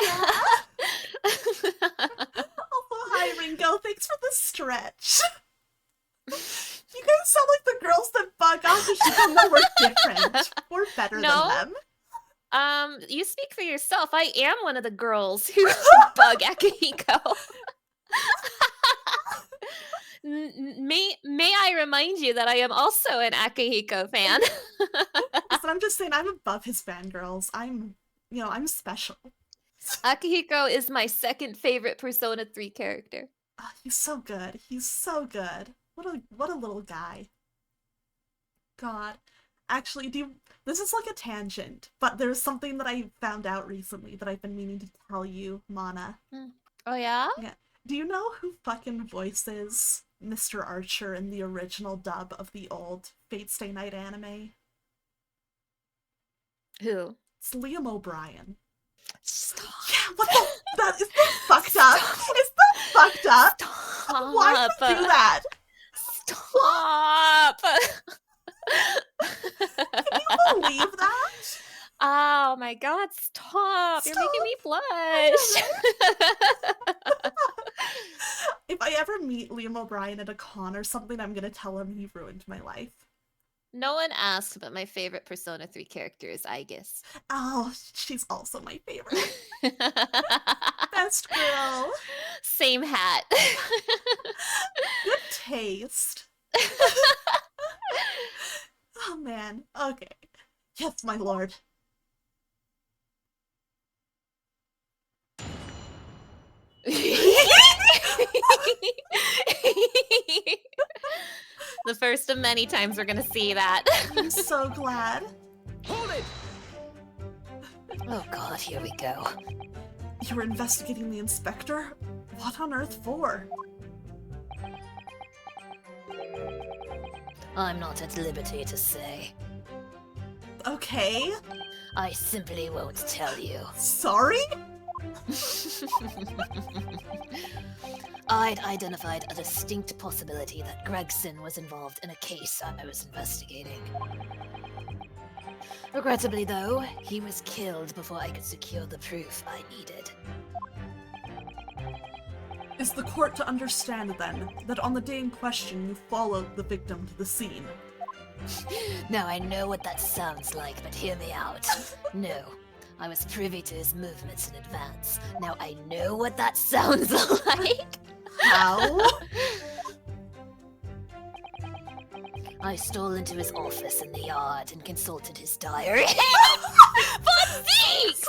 Also, hi Ringo, thanks for the stretch. You guys sound like the girls that bug off and you don't know we're different. We're better No. than them. You speak for yourself. I am one of the girls who bug Akihiko. May I remind you that I am also an Akihiko fan. Listen, I'm just saying I'm above his fangirls. I'm special. Akihiko is my second favorite Persona 3 character. Oh, he's so good. He's so good. What a little guy. God. Actually, this is like a tangent, but there's something that I found out recently that I've been meaning to tell you, Mana. Oh yeah? Yeah. Do you know who fucking voices Mr. Archer in the original dub of the old Fate Stay Night anime? Who? It's Liam O'Brien. Stop. Yeah, what the? Is that fucked up? Is that fucked up? Stop. Why would you do that? Stop. Can you believe that? Oh my god, stop! You're making me blush! If I ever meet Liam O'Brien at a con or something, I'm gonna tell him he ruined my life. No one asked, but my favorite Persona 3 character is Aegis. Oh, she's also my favorite. Best girl. Same hat. Good taste. Oh man. Okay. Yes, my lord. The first of many times we're gonna see that. I'm so glad. Hold it! Oh god, here we go. You were investigating the inspector? What on earth for? I'm not at liberty to say. Okay. I simply won't tell you. Sorry? I'd identified a distinct possibility that Gregson was involved in a case I was investigating. Regrettably, though, he was killed before I could secure the proof I needed. Is the court to understand, then, that on the day in question you followed the victim to the scene? Now I know what that sounds like, but hear me out. No, I was privy to his movements in advance. Now I know what that sounds like. How? I stole into his office in the yard and consulted his diary. But Zieks!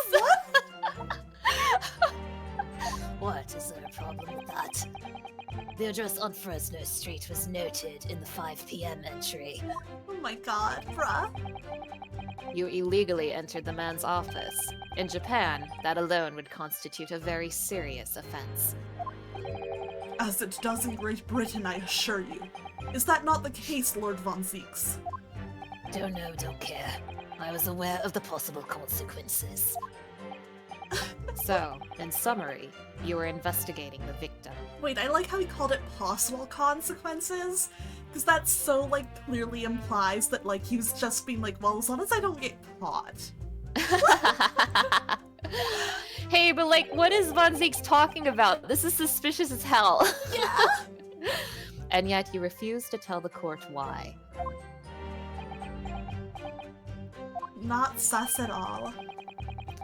What? Is there a problem with that? The address on Fresno Street was noted in the 5 p.m. entry. Oh my god, bruh. You illegally entered the man's office. In Japan, that alone would constitute a very serious offense. As it does in Great Britain, I assure you. Is that not the case, Lord von Zieks? Don't know, don't care. I was aware of the possible consequences. So, in summary, you were investigating the victim. Wait, I like how he called it possible consequences, because that so, like, clearly implies that, like, he was just being like, well, as long as I don't get caught. Hey, but like, what is Von Zieks talking about? This is suspicious as hell. Yeah. And yet you refuse to tell the court why. Not sus at all.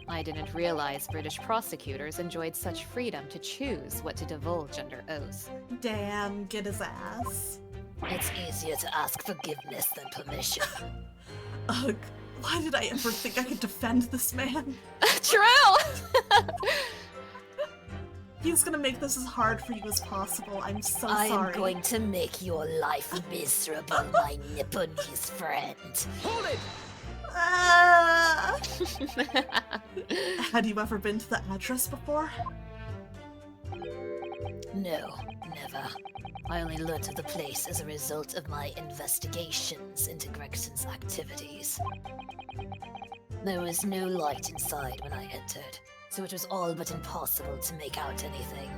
I didn't realize British prosecutors enjoyed such freedom to choose what to divulge under oath. Damn, get his ass. It's easier to ask forgiveness than permission. Ugh, why did I ever think I could defend this man? True! He's gonna make this as hard for you as possible. I'm so I sorry. am going to make your life miserable, my Nipponese friend. Hold it! Had you ever been to the address before? No, never. I only learned of the place as a result of my investigations into Gregson's activities. There was no light inside when I entered, so it was all but impossible to make out anything.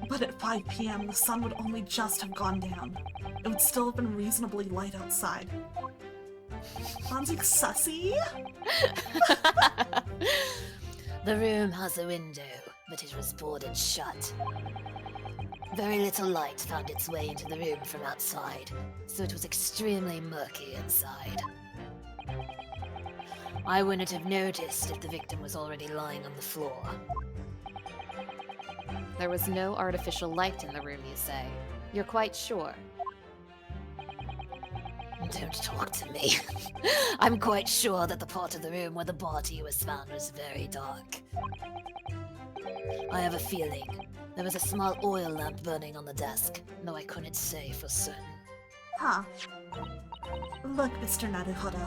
But at 5 p.m., the sun would only just have gone down. It would still have been reasonably light outside. Von Zieks sussy? The room has a window, but it was boarded shut. Very little light found its way into the room from outside, so it was extremely murky inside. I wouldn't have noticed if the victim was already lying on the floor. There was no artificial light in the room, you say. You're quite sure? Don't talk to me. I'm quite sure that the part of the room where the body was found was very dark. I have a feeling there was a small oil lamp burning on the desk, though I couldn't say for certain. Huh. Look, Mr. Naruhodo.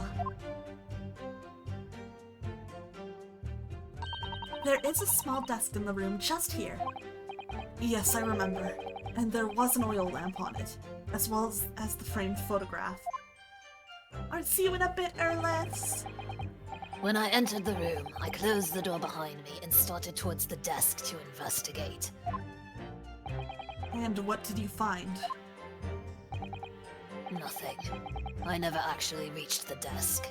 There is a small desk in the room just here. Yes, I remember. And there was an oil lamp on it, as well as the framed photograph. I'll see you in a bit, Erles. When I entered the room, I closed the door behind me and started towards the desk to investigate. And what did you find? Nothing. I never actually reached the desk.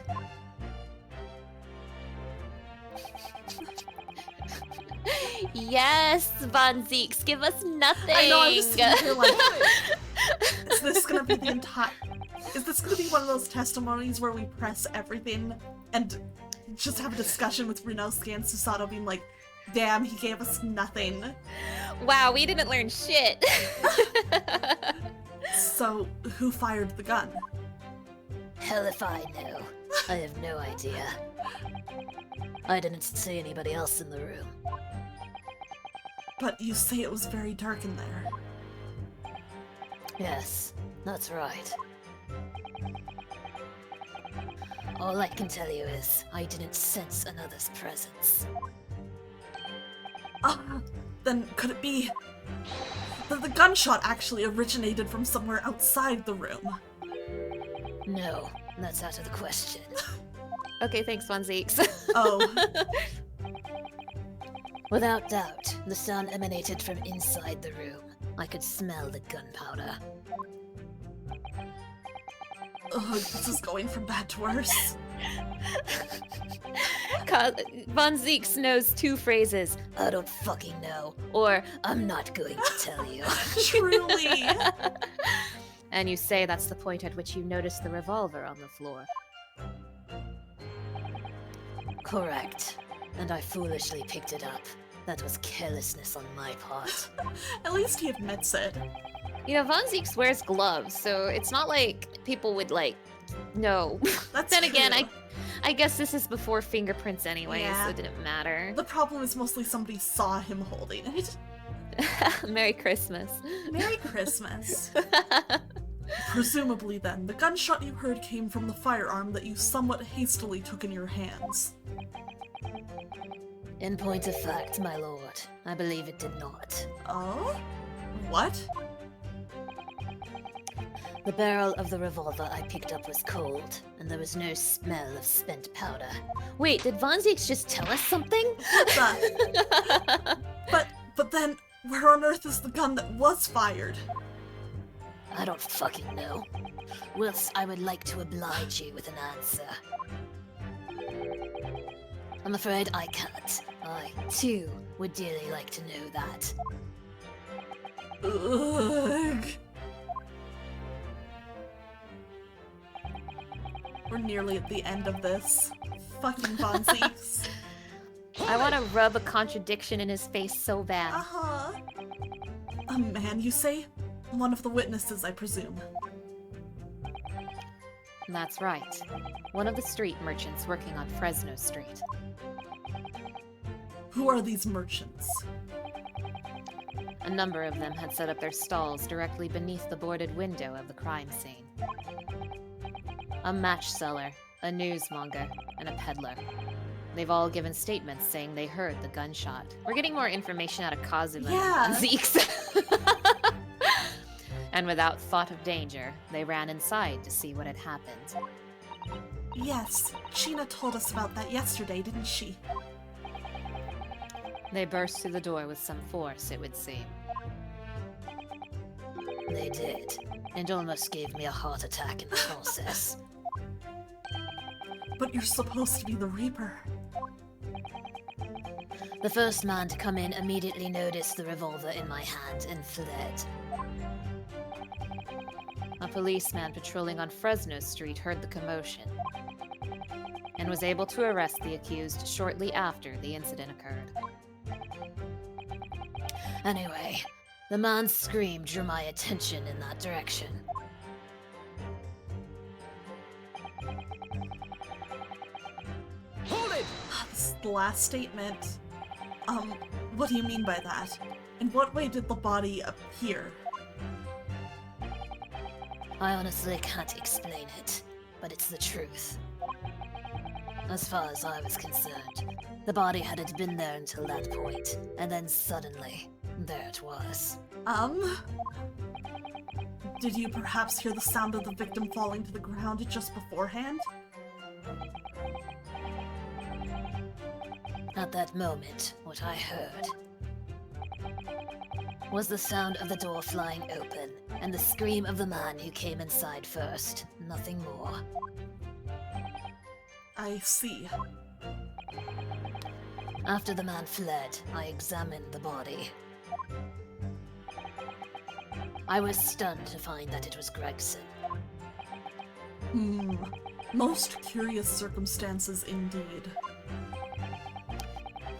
Yes, Von Zieks, give us nothing. I know, I'm just sitting here like, is this gonna be the entire... Is this gonna be one of those testimonies where we press everything and just have a discussion with Runosuke and Susato being like, damn, he gave us nothing. Wow, we didn't learn shit. So, who fired the gun? Hell if I know. I have no idea. I didn't see anybody else in the room. But you say it was very dark in there. Yes, that's right. All I can tell you is, I didn't sense another's presence. Then could it be that the gunshot actually originated from somewhere outside the room? No, that's out of the question. Okay, thanks, Von Zieks. Oh, Without doubt, the sound emanated from inside the room. I could smell the gunpowder. ugh, this is going from bad to worse. Von Zieks knows two phrases. I don't fucking know. Or, I'm not going to tell you. Truly. and you say that's the point at which you notice the revolver on the floor. Correct. And I foolishly picked it up. That was carelessness on my part. At least he admits it. You know, Von Zieks wears gloves, so it's not like people would, like, know. That's Then again, true. I guess this is before fingerprints anyway, Yeah. so it didn't matter. The problem is mostly somebody saw him holding it. Merry Christmas. Merry Christmas. Presumably then, the gunshot you heard came from the firearm that you somewhat hastily took in your hands. In point of fact, my lord, I believe it did not. Oh? What? The barrel of the revolver I picked up was cold, and there was no smell of spent powder. Wait, did Von Zieks just tell us something? But then, where on earth is the gun that was fired? I don't fucking know. Whilst I would like to oblige you with an answer. I'm afraid I can't. I, too, would dearly like to know that. Ugh. We're nearly at the end of this. Fucking Von Zieks. I want to rub a contradiction in his face so bad. Uh-huh. A man, you say? One of the witnesses, I presume. That's right. One of the street merchants working on Fresno Street. Who are these merchants? A number of them had set up their stalls directly beneath the boarded window of the crime scene. A match seller, a newsmonger, and a peddler. They've all given statements saying they heard the gunshot. We're getting more information out of Kazuma Yeah. than Zieks. And without thought of danger, they ran inside to see what had happened. Yes, Sheena told us about that yesterday, didn't she? They burst through the door with some force, it would seem. They did, and almost gave me a heart attack in the process. But you're supposed to be the Reaper. The first man to come in immediately noticed the revolver in my hand and fled. A policeman patrolling on Fresno Street heard the commotion and was able to arrest the accused shortly after the incident occurred. Anyway, the man's scream drew my attention in that direction. This is the last statement. What do you mean by that? In what way did the body appear? I honestly can't explain it, but it's the truth. As far as I was concerned, the body hadn't been there until that point, and then suddenly, there it was. Did you perhaps hear the sound of the victim falling to the ground just beforehand? At that moment, what I heard was the sound of the door flying open, and the scream of the man who came inside first. Nothing more. I see. After the man fled, I examined the body. I was stunned to find that it was Gregson. Most curious circumstances indeed.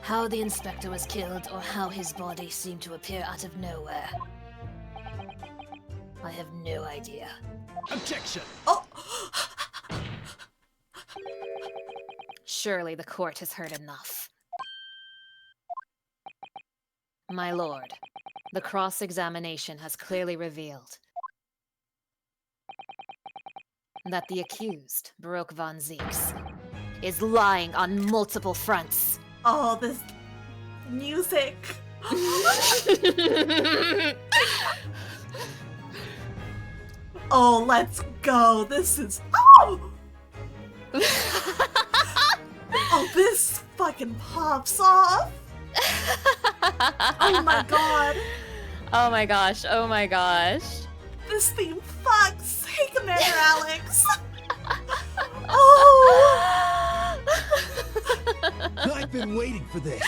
How the inspector was killed or how his body seemed to appear out of nowhere, I have no idea. Objection! Oh! Surely the court has heard enough. My lord, the cross-examination has clearly revealed that the accused, Baroque von Zieks, is lying on multiple fronts. Oh, this music. Oh, let's go. This is... Oh! Oh, this fucking pops off. Oh my god. Oh my gosh, oh my gosh. This theme fucks. Hey, Commander Alex. Oh. I've been waiting for this.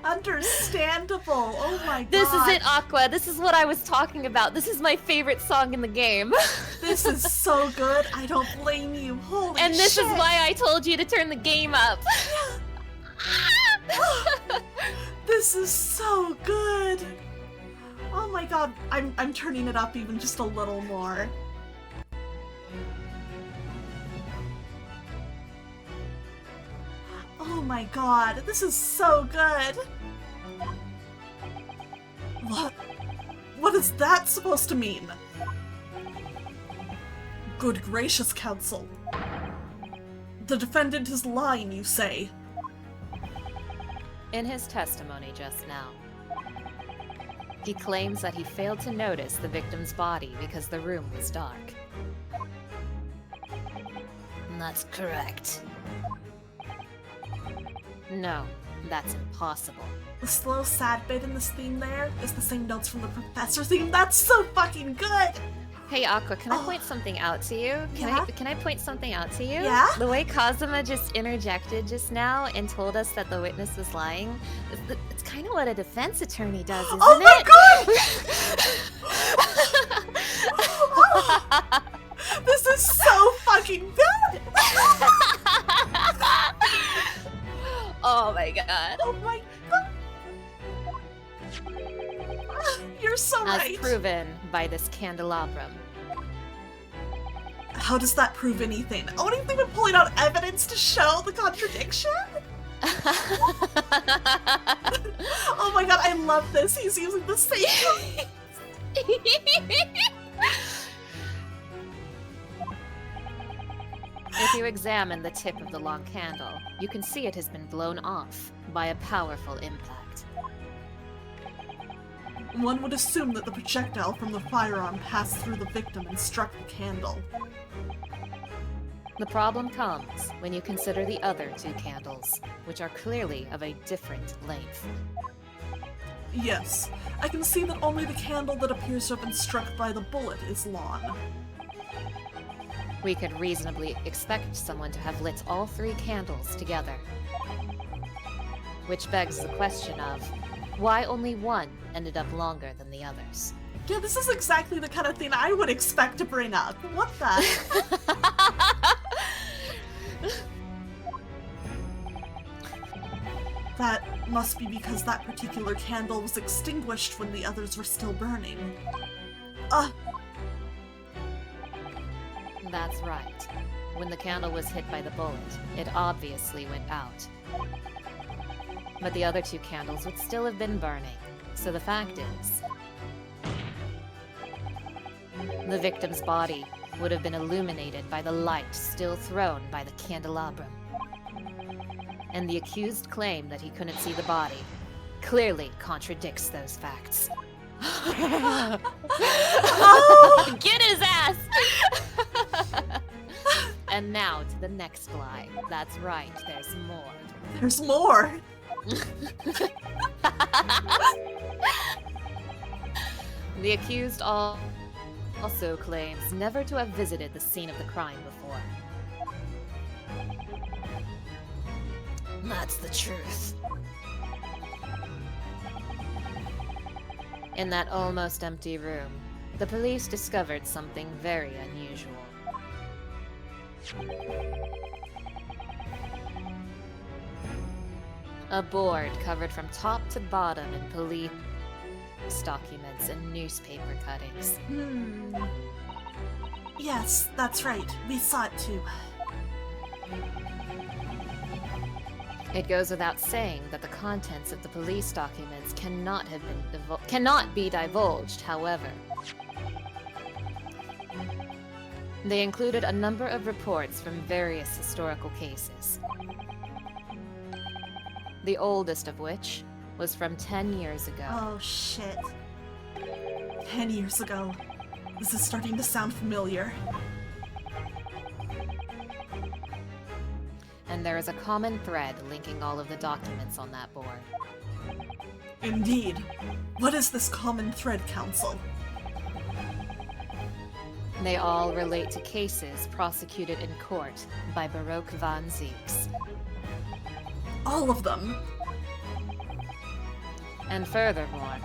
Understandable. Oh my god. This is it, Aqua. This is what I was talking about. This is my favorite song in the game. This is so good. I don't blame you. Holy shit. And this is why I told you to turn the game up. This is so good. Oh my god. I'm turning it up even just a little more. Oh my god. This is so good. What is that supposed to mean? Good gracious, counsel. The defendant is lying, you say? In his testimony just now, he claims that he failed to notice the victim's body because the room was dark. That's correct. No, that's impossible. The slow, sad bit in this theme there is the same notes from the professor theme. That's so fucking good! Hey Aqua, can I point something out to you? Yeah? Can I point something out to you? Yeah? The way Kazuma just interjected just now and told us that the witness was lying, it's kind of what a defense attorney does, isn't Oh my it? god! This is so fucking good! Oh my god. Oh my god! You're so As right. proven by this candelabrum. How does that prove anything? Oh, what do you think of pulling out evidence to show the contradiction? Oh my god, I love this. He's using the same. If you examine the tip of the long candle, you can see it has been blown off by a powerful impact. One would assume that the projectile from the firearm passed through the victim and struck the candle. The problem comes when you consider the other two candles, which are clearly of a different length. Yes, I can see that only the candle that appears to have been struck by the bullet is long. We could reasonably expect someone to have lit all three candles together. Which begs the question of, why only one ended up longer than the others? Yeah, this is exactly the kind of thing I would expect to bring up. What the? That must be because that particular candle was extinguished when the others were still burning. That's right. When the candle was hit by the bullet, it obviously went out. But the other two candles would still have been burning, so the fact is, the victim's body would have been illuminated by the light still thrown by the candelabrum. And the accused claim that he couldn't see the body clearly contradicts those facts. Get his ass! And now to the next lie. That's right, there's more. There's more! The accused also claims never to have visited the scene of the crime before. That's the truth. In that almost empty room, the police discovered something very unusual. A board covered from top to bottom in police documents and newspaper cuttings. Yes, that's right. We saw it too. It goes without saying that the contents of the police documents cannot be divulged, however. They included a number of reports from various historical cases. The oldest of which was from 10 years ago. Oh shit. 10 years ago. This is starting to sound familiar. And there is a common thread linking all of the documents on that board. Indeed. What is this common thread, Council? They all relate to cases prosecuted in court by Baroque van Zieks. All of them? And furthermore,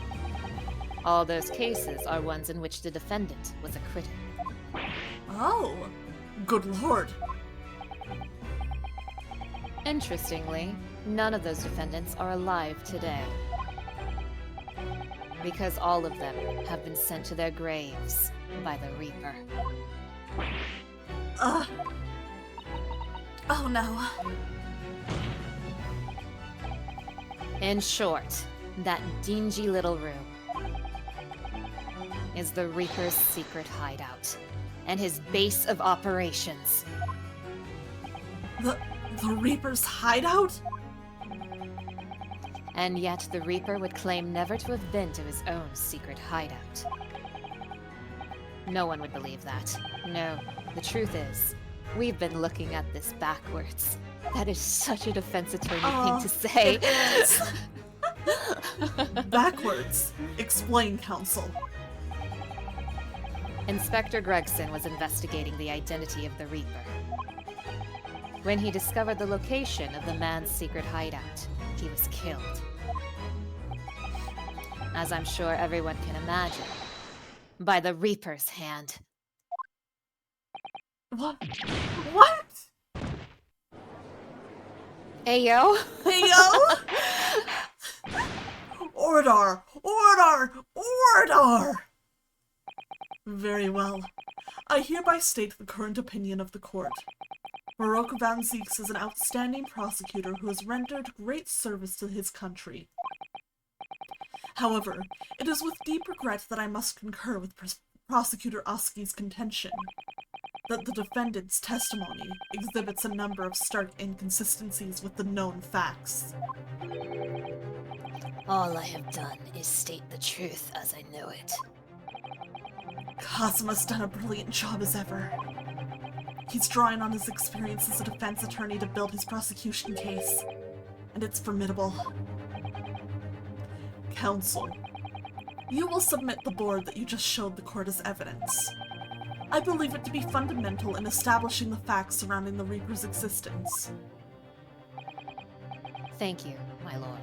all those cases are ones in which the defendant was a critic. Oh, good lord. Interestingly, none of those defendants are alive today. Because all of them have been sent to their graves by the Reaper. Oh no. In short, that dingy little room is the Reaper's secret hideout and his base of operations. The Reaper's hideout? And yet the Reaper would claim never to have been to his own secret hideout. No one would believe that. No, the truth is, we've been looking at this backwards. That is such a defense attorney thing to say. It is. Backwards. Explain, Counsel. Inspector Gregson was investigating the identity of the Reaper. When he discovered the location of the man's secret hideout, he was killed. As I'm sure everyone can imagine, by the Reaper's hand. What? What? Ayo? Heyo? Order! Order! Order! Very well. I hereby state the current opinion of the court. Baroque van Zieks is an outstanding prosecutor who has rendered great service to his country. However, it is with deep regret that I must concur with Prosecutor Oski's contention that the defendant's testimony exhibits a number of stark inconsistencies with the known facts. All I have done is state the truth as I know it. Cosmo's done a brilliant job as ever. He's drawing on his experience as a defense attorney to build his prosecution case, and it's formidable. Counsel, you will submit the board that you just showed the court as evidence. I believe it to be fundamental in establishing the facts surrounding the Reaper's existence. Thank you, my lord.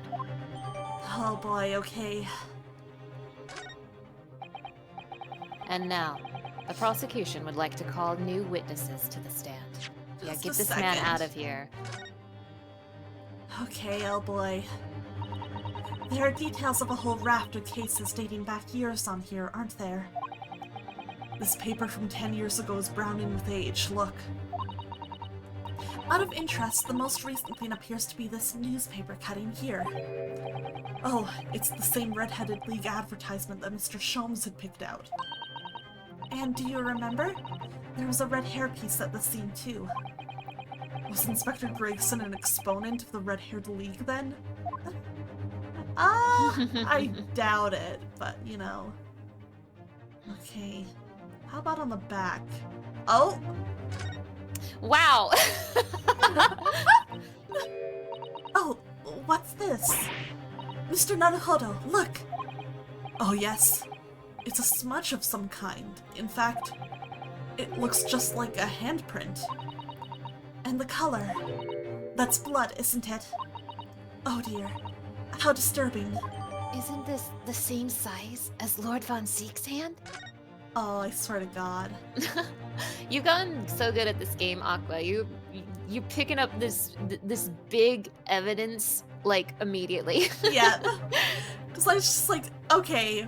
Oh boy, okay. And now, the prosecution would like to call new witnesses to the stand. Yeah, Just get a this man second. out of here. Okay, oh boy. There are details of a whole raft of cases dating back years on here, aren't there? This paper from 10 years ago is browning with age, look. Out of interest, the most recent thing appears to be this newspaper cutting here. Oh, it's the same Red-Headed League advertisement that Mr. Sholmes had picked out. And do you remember? There was a red hairpiece at the scene too. Was Inspector Gregson an exponent of the Red-Haired League then? I doubt it, but you know. Okay, how about on the back? Oh! Wow! Oh, what's this? Mr. Naruhodo, look! Oh yes, it's a smudge of some kind. In fact, it looks just like a handprint. And the color. That's blood, isn't it? Oh dear. How disturbing. Isn't this the same size as Lord Von Zieks' hand? Oh, I swear to God. You've gotten so good at this game, Aqua. You picking up this big evidence like immediately. Yeah. Because I was just like, okay,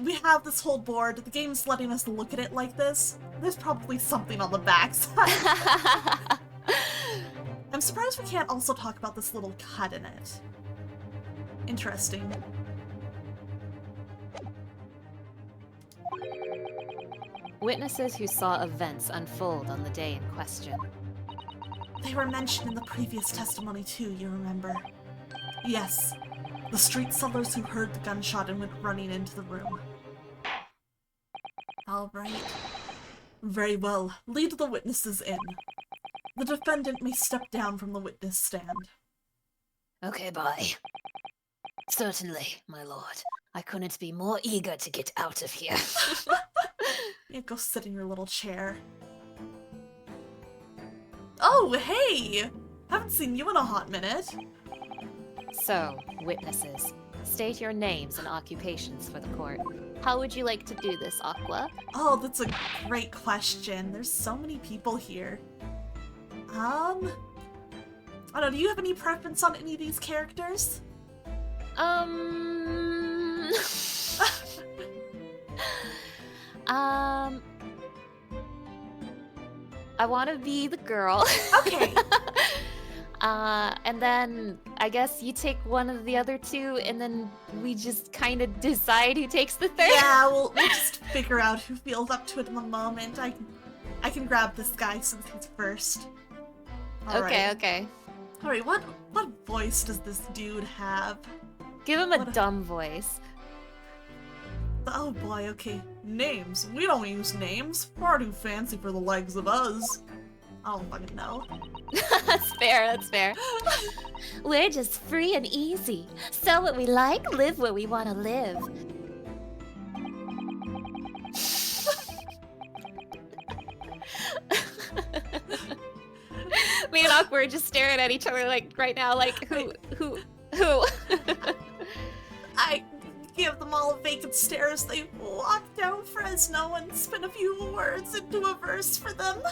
we have this whole board. The game's letting us look at it like this. There's probably something on the backside. I'm surprised we can't also talk about this little cut in it. Interesting. Witnesses who saw events unfold on the day in question. They were mentioned in the previous testimony too, you remember? Yes, the street sellers who heard the gunshot and went running into the room. All right. Very well. Lead the witnesses in. The defendant may step down from the witness stand. Okay, bye. Certainly, my lord. I couldn't be more eager to get out of here. Yeah, go sit in your little chair. Oh, hey! Haven't seen you in a hot minute. So, witnesses, state your names and occupations for the court. How would you like to do this, Aqua? Oh, that's a great question. There's so many people here. I don't know, do you have any preference on any of these characters? I want to be the girl. Okay. And then I guess you take one of the other two, and then we just kind of decide who takes the third. Yeah, we'll just figure out who feels up to it in the moment. I can grab this guy since he's first. Okay, okay. Alright, what voice does this dude have? Give him a dumb voice. Oh boy, okay. Names. We don't use names. Far too fancy for the likes of us. I don't fucking know. That's fair, that's fair. We're just free and easy. Sell what we like, live where we want to live. Me and Aqua are just staring at each other like right now, like who? I give them all a vacant stare as they walk down Fresno and spin a few words into a verse for them.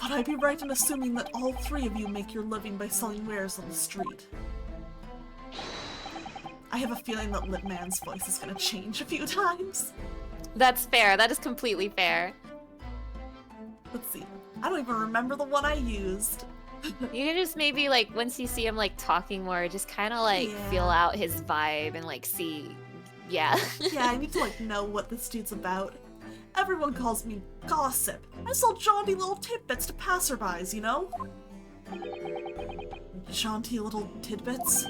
Would I be right in assuming that all three of you make your living by selling wares on the street? I have a feeling that Lit Man's voice is gonna change a few times. That's fair. That is completely fair. Let's see. I don't even remember the one I used. You can just maybe like once you see him like talking more, just kind of like feel out his vibe and like see, yeah. Yeah, I need to like know what this dude's about. Everyone calls me gossip. I sell jaunty little tidbits to passerbys, you know? Jaunty little tidbits?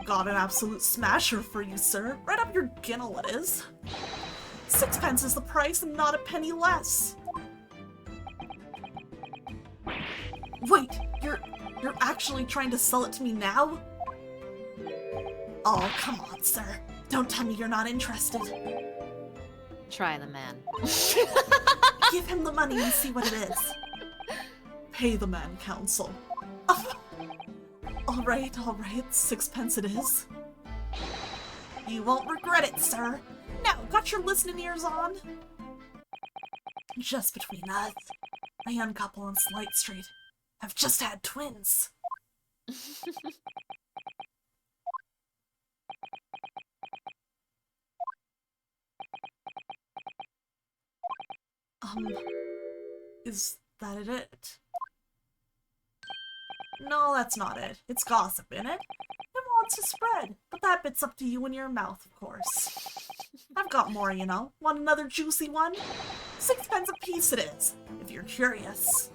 Got an absolute smasher for you, sir. Right up your ginnel it is. 6 is the price and not a penny less. Wait, you're actually trying to sell it to me now? Oh, come on, sir. Don't tell me you're not interested. Try the man. Give him the money and see what it is. Pay the man, counsel. Alright, 6 it is. You won't regret it, sir. Now, got your listening ears on? Just between us, a young couple on Slight Street have just had twins. Is that it? No, that's not it. It's gossip, innit? It wants to spread, but that bit's up to you and your mouth, of course. I've got more, you know. Want another juicy one? 6 a piece it is, if you're curious.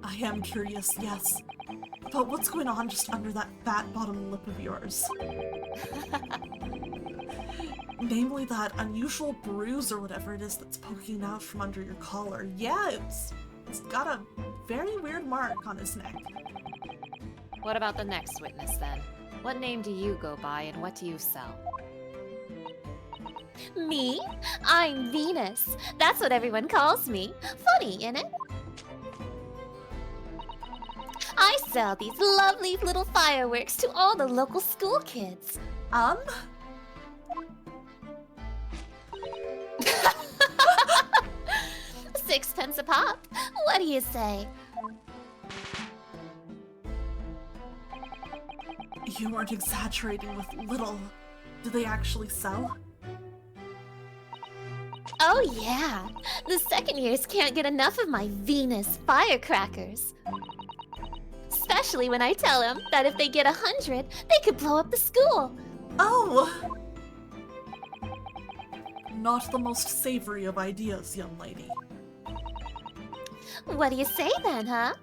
I am curious, yes. But what's going on just under that fat bottom lip of yours? Namely that unusual bruise or whatever it is that's poking out from under your collar. Yeah, it's got a very weird mark on his neck. What about the next witness then? What name do you go by and what do you sell? Me? I'm Venus. That's what everyone calls me. Funny, innit? I sell these lovely little fireworks to all the local school kids. 6 pence a pop. What do you say? You weren't exaggerating with little. Do they actually sell? Oh yeah, the second years can't get enough of my Venus firecrackers. Especially when I tell them that if they get 100, they could blow up the school. Oh! Not the most savory of ideas, young lady. What do you say then, huh?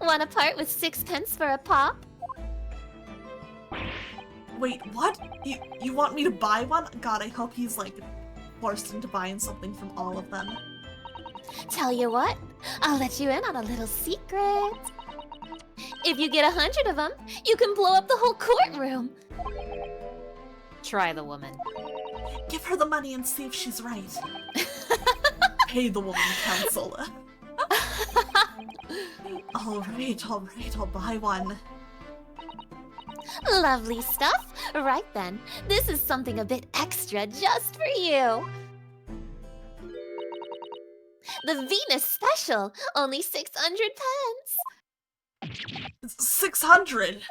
Want to part with 6 pence for a pop? Wait, what? You want me to buy one? God, I hope he's like forced into buying something from all of them. Tell you what, I'll let you in on a little secret. If you get 100 of them, you can blow up the whole courtroom. Try the woman. Give her the money and see if she's right. Pay the woman, counsel. Alright, I'll buy one. Lovely stuff. Right then, this is something a bit extra just for you. The Venus Special, only 600 pence. 600!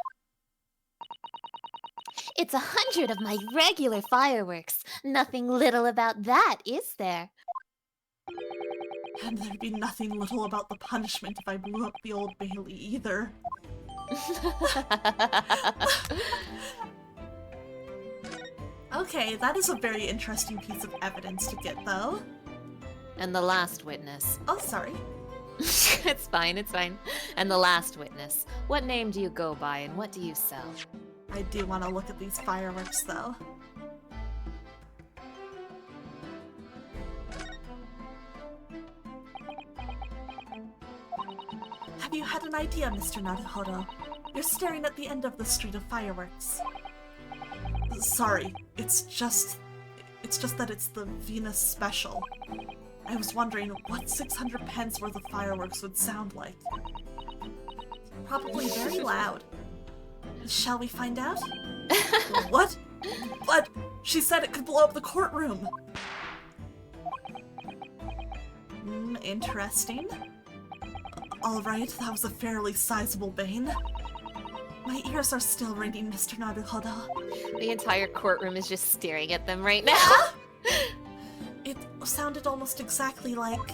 It's 100 of my regular fireworks. Nothing little about that, is there? And there'd be nothing little about the punishment if I blew up the Old Bailey either. Okay, that is a very interesting piece of evidence to get, though. And the last witness. Oh, sorry. It's fine, it's fine. And the last witness. What name do you go by and what do you sell? I do want to look at these fireworks, though. Have you had an idea, Mr. Naruhodo? You're staring at the end of the street of fireworks. Sorry, it's just that it's the Venus Special. I was wondering what 600 pence worth of fireworks would sound like. Probably very loud. Shall we find out? What? But she said it could blow up the courtroom. Interesting. Alright, that was a fairly sizable bane. My ears are still ringing, Mr. Naruhodo. The entire courtroom is just staring at them right now. It sounded almost exactly like...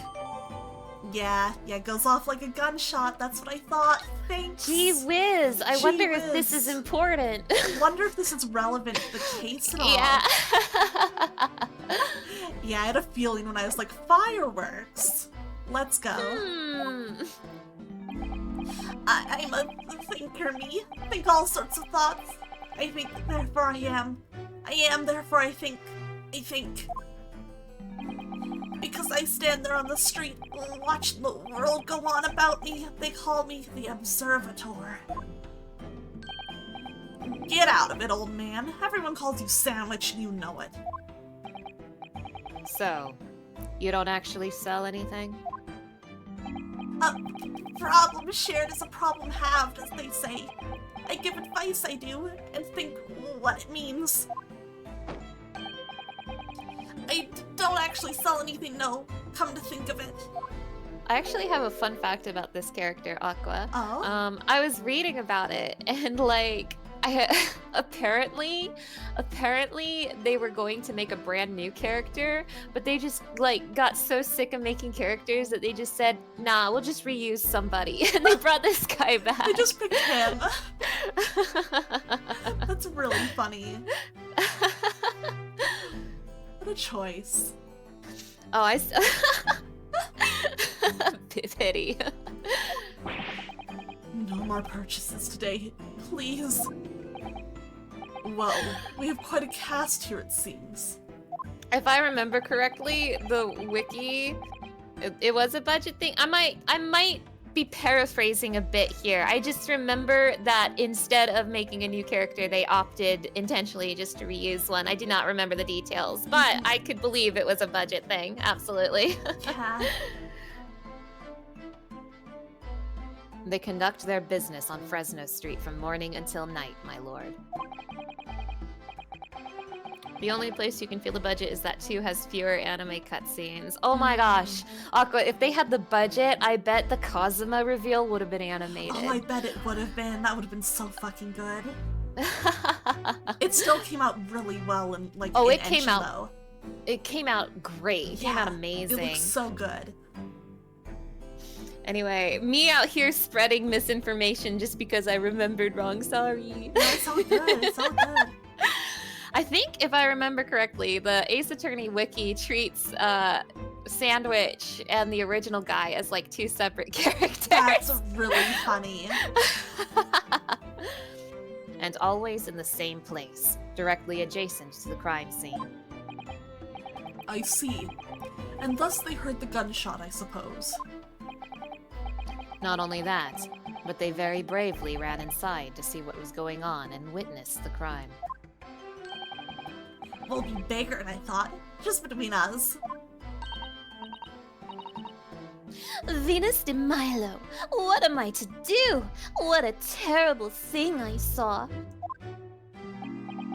Yeah, goes off like a gunshot, that's what I thought. Thanks. Gee whiz, I wonder if this is important. Wonder if this is relevant to the case at all. Yeah. Yeah, I had a feeling when I was like, fireworks. Let's go. I'm a thinker, me. Think all sorts of thoughts. I think, therefore I am. I am, therefore I think. I think. Because I stand there on the street, watch the world go on about me, they call me the Observator. Get out of it, old man. Everyone calls you Sandwich and you know it. So, you don't actually sell anything? Problem shared is a problem halved, as they say. I give advice, I do, and think what it means. I don't actually sell anything, no, come to think of it. I actually have a fun fact about this character, Aqua. Oh? I was reading about it, and like, apparently they were going to make a brand new character, but they just like got so sick of making characters that they just said, nah, we'll just reuse somebody. And they brought this guy back. They just picked him. That's really funny. What a choice. Oh, pity. No more purchases today, please. Well, we have quite a cast here, it seems. If I remember correctly, the wiki, it was a budget thing. I might be paraphrasing a bit here. I just remember that instead of making a new character, they opted intentionally just to reuse one. I do not remember the details, but I could believe it was a budget thing. Absolutely. Yeah. They conduct their business on Fresno Street from morning until night, my lord. The only place you can feel the budget is that 2 has fewer anime cutscenes. Oh my gosh. Aqua, if they had the budget, I bet the Kazuma reveal would have been animated. Oh, I bet it would have been. That would have been so fucking good. It still came out really well and like it in came Enshin, out though. It came out great. It came out amazing. It looks so good. Anyway, me out here spreading misinformation just because I remembered wrong. Sorry. No, it's all good. It's all good. I think, if I remember correctly, the Ace Attorney wiki treats Sandwich and the original guy as like 2 separate characters. That's really funny. And always in the same place, directly adjacent to the crime scene. I see. And thus they heard the gunshot, I suppose. Not only that, but they very bravely ran inside to see what was going on and witnessed the crime. We'll be bigger, I thought. Just between us. Venus de Milo, what am I to do? What a terrible thing I saw.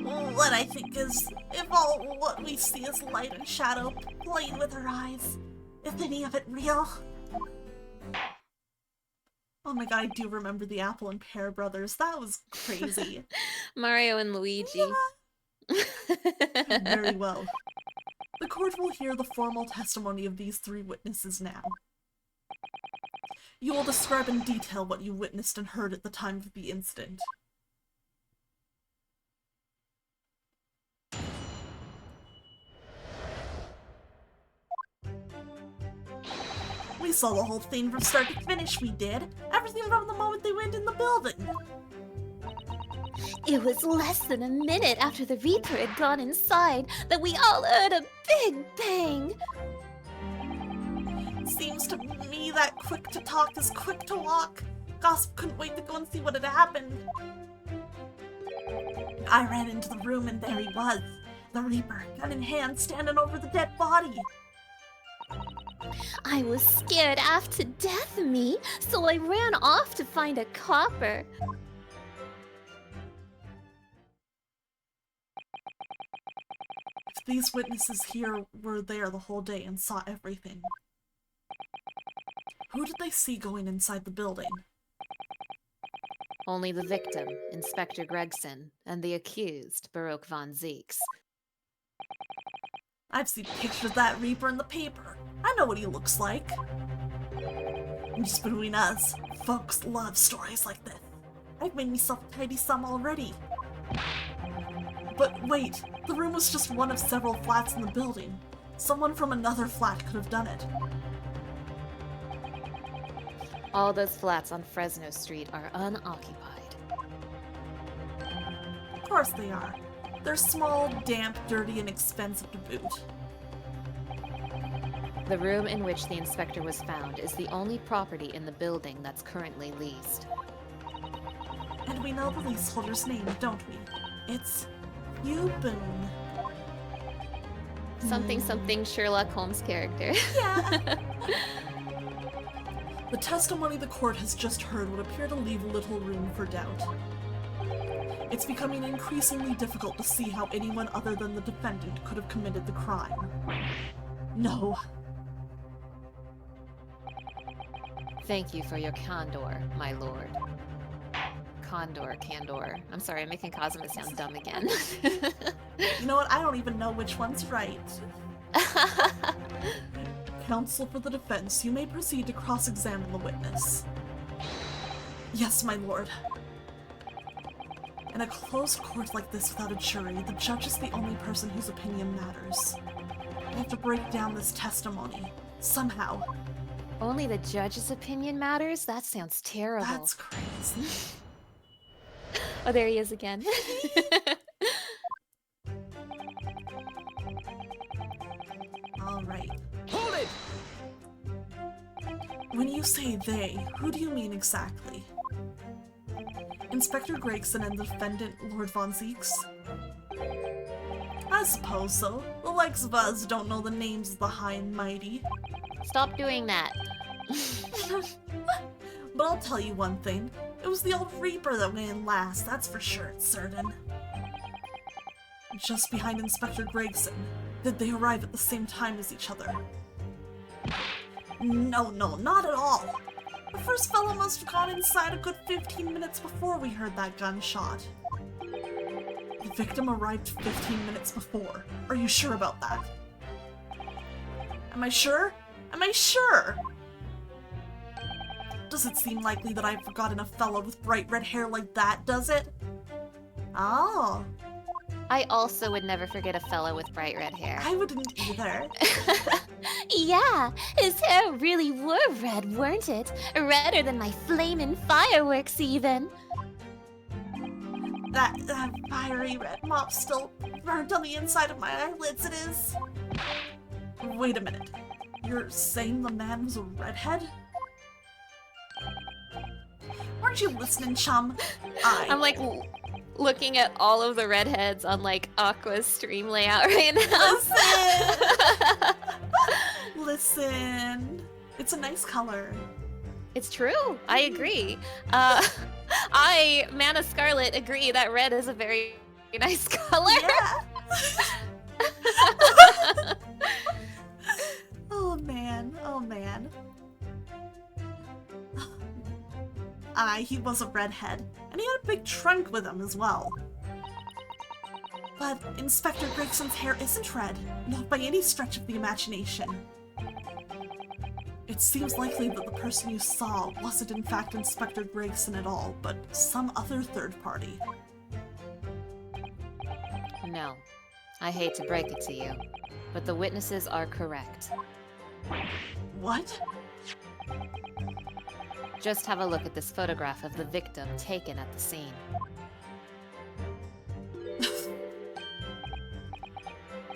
What I think is, if all what we see is light and shadow playing with our eyes, if any of it real. Oh my god, I do remember the Apple and Pear brothers. That was crazy. Mario and Luigi. Very well. The court will hear the formal testimony of these 3 witnesses now. You will describe in detail what you witnessed and heard at the time of the incident. We saw the whole thing from start to finish, we did. Everything from the moment they went in the building. It was less than a minute after the Reaper had gone inside that we all heard a big bang. Seems to me that quick to talk is quick to walk. Gossip couldn't wait to go and see what had happened. I ran into the room and there he was. The Reaper, gun in hand, standing over the dead body. I was scared half to death, me, so I ran off to find a copper. If these witnesses here were there the whole day and saw everything, who did they see going inside the building? Only the victim, Inspector Gregson, and the accused, Baroque von Zieks. I've seen pictures of that Reaper in the paper. I know what he looks like. And just between us, folks love stories like this. I've made myself a tidy sum already. But wait, the room was just one of several flats in the building. Someone from another flat could have done it. All those flats on Fresno Street are unoccupied. Of course they are. They're small, damp, dirty, and expensive to boot. The room in which the inspector was found is the only property in the building that's currently leased. And we know the leaseholder's name, don't we? It's Hugh Boone. Something Sherlock Holmes character. Yeah. The testimony the court has just heard would appear to leave little room for doubt. It's becoming increasingly difficult to see how anyone other than the defendant could have committed the crime. No. Thank you for your candor, my lord. Candor. I'm sorry, I'm making Kazuma sound dumb again. You know what? I don't even know which one's right. Counsel for the defense, you may proceed to cross-examine the witness. Yes, my lord. In a closed court like this without a jury, the judge is the only person whose opinion matters. I have to break down this testimony. Somehow. Only the judge's opinion matters? That sounds terrible. That's crazy. Oh, there he is again. Alright. Hold it! When you say they, who do you mean exactly? Inspector Gregson and the defendant, Lord von Zieks? I suppose so. The likes of us don't know the names of the high and mighty. Stop doing that. But I'll tell you one thing. It was the old Reaper that went in last, that's for sure, it's certain. Just behind Inspector Gregson. Did they arrive at the same time as each other? No, not at all. The first fellow must have gone inside a good 15 minutes before we heard that gunshot. The victim arrived 15 minutes before. Are you sure about that? Am I sure? Am I sure? Does it seem likely that I've forgotten a fellow with bright red hair like that, does it? Oh. I also would never forget a fellow with bright red hair. I wouldn't either. Yeah, his hair really were red, weren't it? Redder than my flamin' fireworks, even. That fiery red mop still burned on the inside of my eyelids, it is. Wait a minute. You're saying the man was a redhead? Weren't you listening, chum? I'm like looking at all of the redheads on like Aqua's stream layout right now. Listen. It's a nice color. It's true. I agree. Mana Scarlet, agree that red is a very nice color. Yeah. Oh man, oh man. He was a redhead, and he had a big trunk with him as well. But Inspector Gregson's hair isn't red, not by any stretch of the imagination. It seems likely that the person you saw wasn't in fact Inspector Gregson at all, but some other third party. No. I hate to break it to you, but the witnesses are correct. What? Just have a look at this photograph of the victim taken at the scene.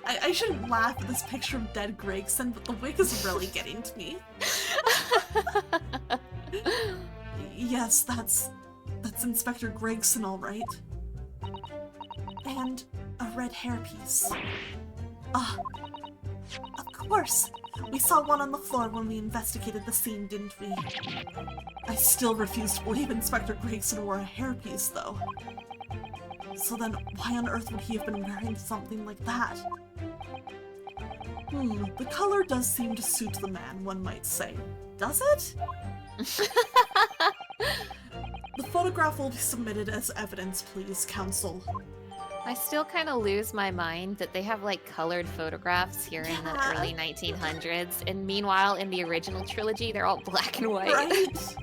I shouldn't laugh at this picture of dead Gregson, but the wig is really getting to me. Yes, that's Inspector Gregson, all right. And a red hairpiece. Of course. We saw one on the floor when we investigated the scene, didn't we? I still refuse to believe Inspector Gregson wore a hairpiece, though. So then, why on earth would he have been wearing something like that? The color does seem to suit the man, one might say. Does it? The photograph will be submitted as evidence, please, counsel. I still kind of lose my mind that they have like colored photographs here in the early 1900s, and meanwhile in the original trilogy they're all black and white. Right?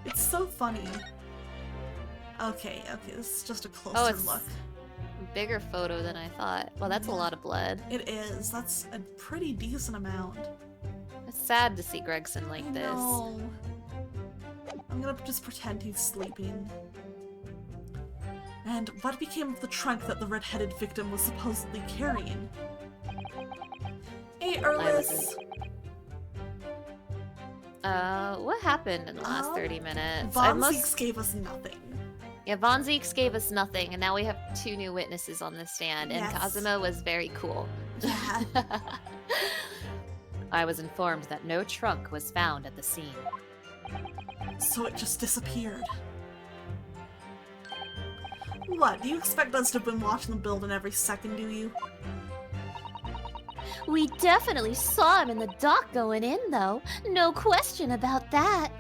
It's so funny. Okay, this is just a closer look. Bigger photo than I thought. Well, that's a lot of blood. It is. That's a pretty decent amount. It's sad to see Gregson like this. No. I'm gonna just pretend he's sleeping. And what became of the trunk that the red-headed victim was supposedly carrying? Hey, Erlis! What happened in the last 30 minutes? Von Zieks gave us nothing. Yeah, Von Zieks gave us nothing, and now we have 2 new witnesses on the stand, and Kazuma was very cool. Yeah. I was informed that no trunk was found at the scene. So it just disappeared. What, do you expect us to have been watching the building every second, do you? We definitely saw him in the dock going in, though. No question about that.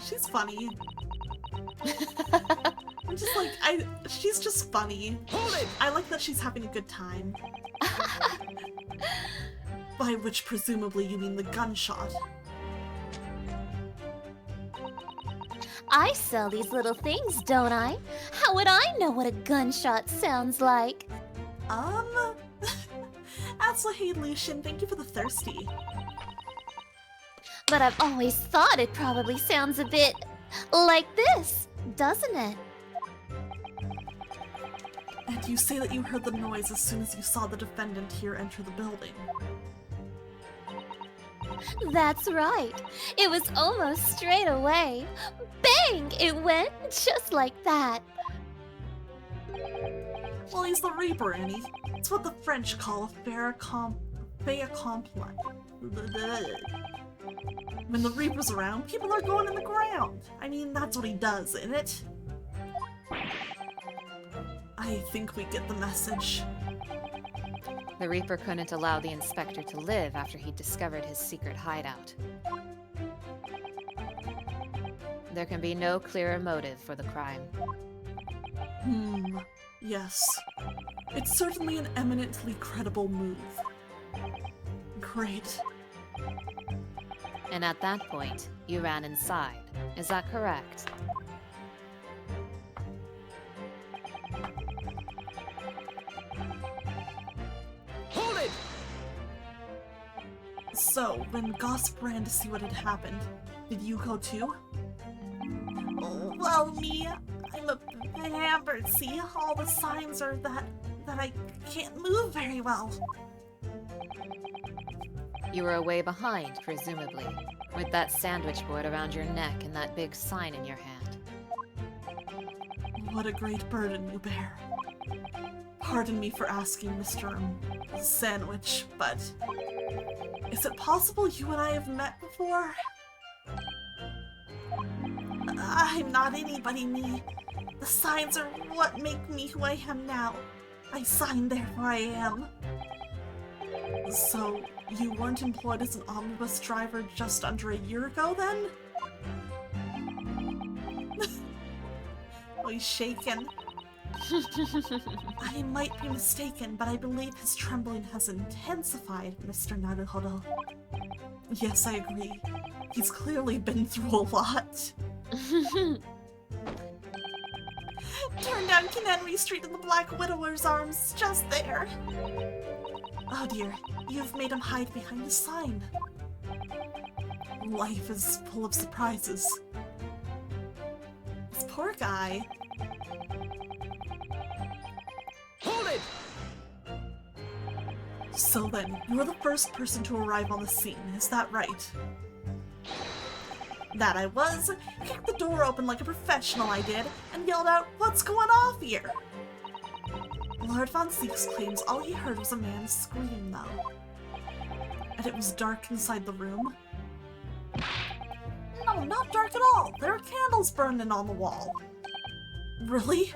She's funny. I'm just like, she's just funny. Hold it! I like that she's having a good time. By which presumably you mean the gunshot. I sell these little things, don't I? How would I know what a gunshot sounds like? Also, hey Lucian, thank you for the thirsty. But I've always thought it probably sounds a bit like this, doesn't it? And you say that you heard the noise as soon as you saw the defendant here enter the building. That's right. It was almost straight away. Bang! It went just like that. Well, he's the Reaper, Annie. It's what the French call a fait accompli. When the Reaper's around, people are going in the ground. I mean, that's what he does, isn't it? I think we get the message. The Reaper couldn't allow the Inspector to live after he discovered his secret hideout. There can be no clearer motive for the crime. Yes. It's certainly an eminently credible move. Great. And at that point, you ran inside. Is that correct? Hold it! So, when Gossip ran to see what had happened, did you go too? Oh, well, me, I'm a bit hampered, see? All the signs are that I can't move very well. You were way behind, presumably, with that sandwich board around your neck and that big sign in your hand. What a great burden you bear. Pardon me for asking, Mr. Sandwich, but is it possible you and I have met before? I'm not anybody, me. The signs are what make me who I am now. I signed, therefore I am. So, you weren't employed as an omnibus driver just under a year ago, then? Oh, he's shaken. I might be mistaken, but I believe his trembling has intensified, Mr. Naruhodo. Yes, I agree. He's clearly been through a lot. Turn down Kinenri Street in the Black Widower's arms, just there. Oh dear, you've made him hide behind a sign. Life is full of surprises. This poor guy. Hold it! So then, you were the first person to arrive on the scene, is that right? That I was, kicked the door open like a professional I did, and yelled out, "What's going off here?" Lord von Zieks claims all he heard was a man's scream, though. And it was dark inside the room. No, not dark at all. There are candles burning on the wall. Really?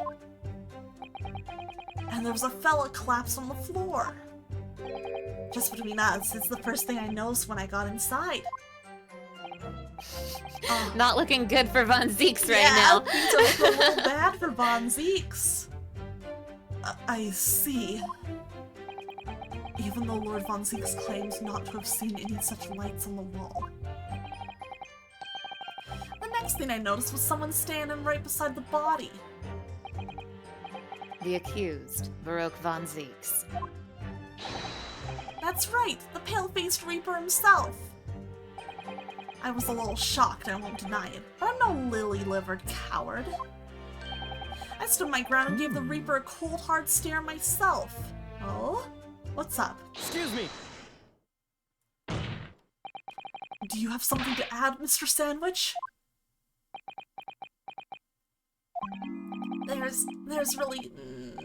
And there was a fella collapsed on the floor. Just between us, it's the first thing I noticed when I got inside. Not looking good for Von Zieks right Yeah, now. things are looking a little bad for Von Zieks. I see. Even though Lord Von Zieks claims not to have seen any such lights on the wall. The next thing I noticed was someone standing right beside the body. The accused, Baroque Von Zieks. That's right, the pale-faced Reaper himself. I was a little shocked, I won't deny it, but I'm no lily-livered coward. I stood my ground and gave the Reaper a cold, hard stare myself. Oh? What's up? Excuse me. Do you have something to add, Mr. Sandwich? There's really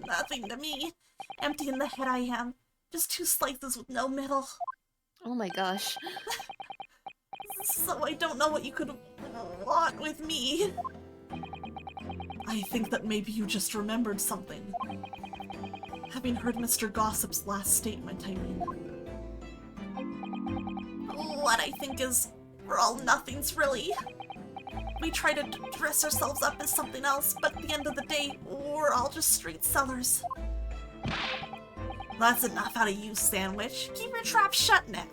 nothing to me. Empty in the head I am. Just two slices with no middle. Oh my gosh. So I don't know what you could want with me. I think that maybe you just remembered something. Having heard Mr. Gossip's last statement, I mean. What I think is, we're all nothings, really. We try to dress ourselves up as something else, but at the end of the day, we're all just street sellers. That's enough out of you, Sandwich. Keep your trap shut now.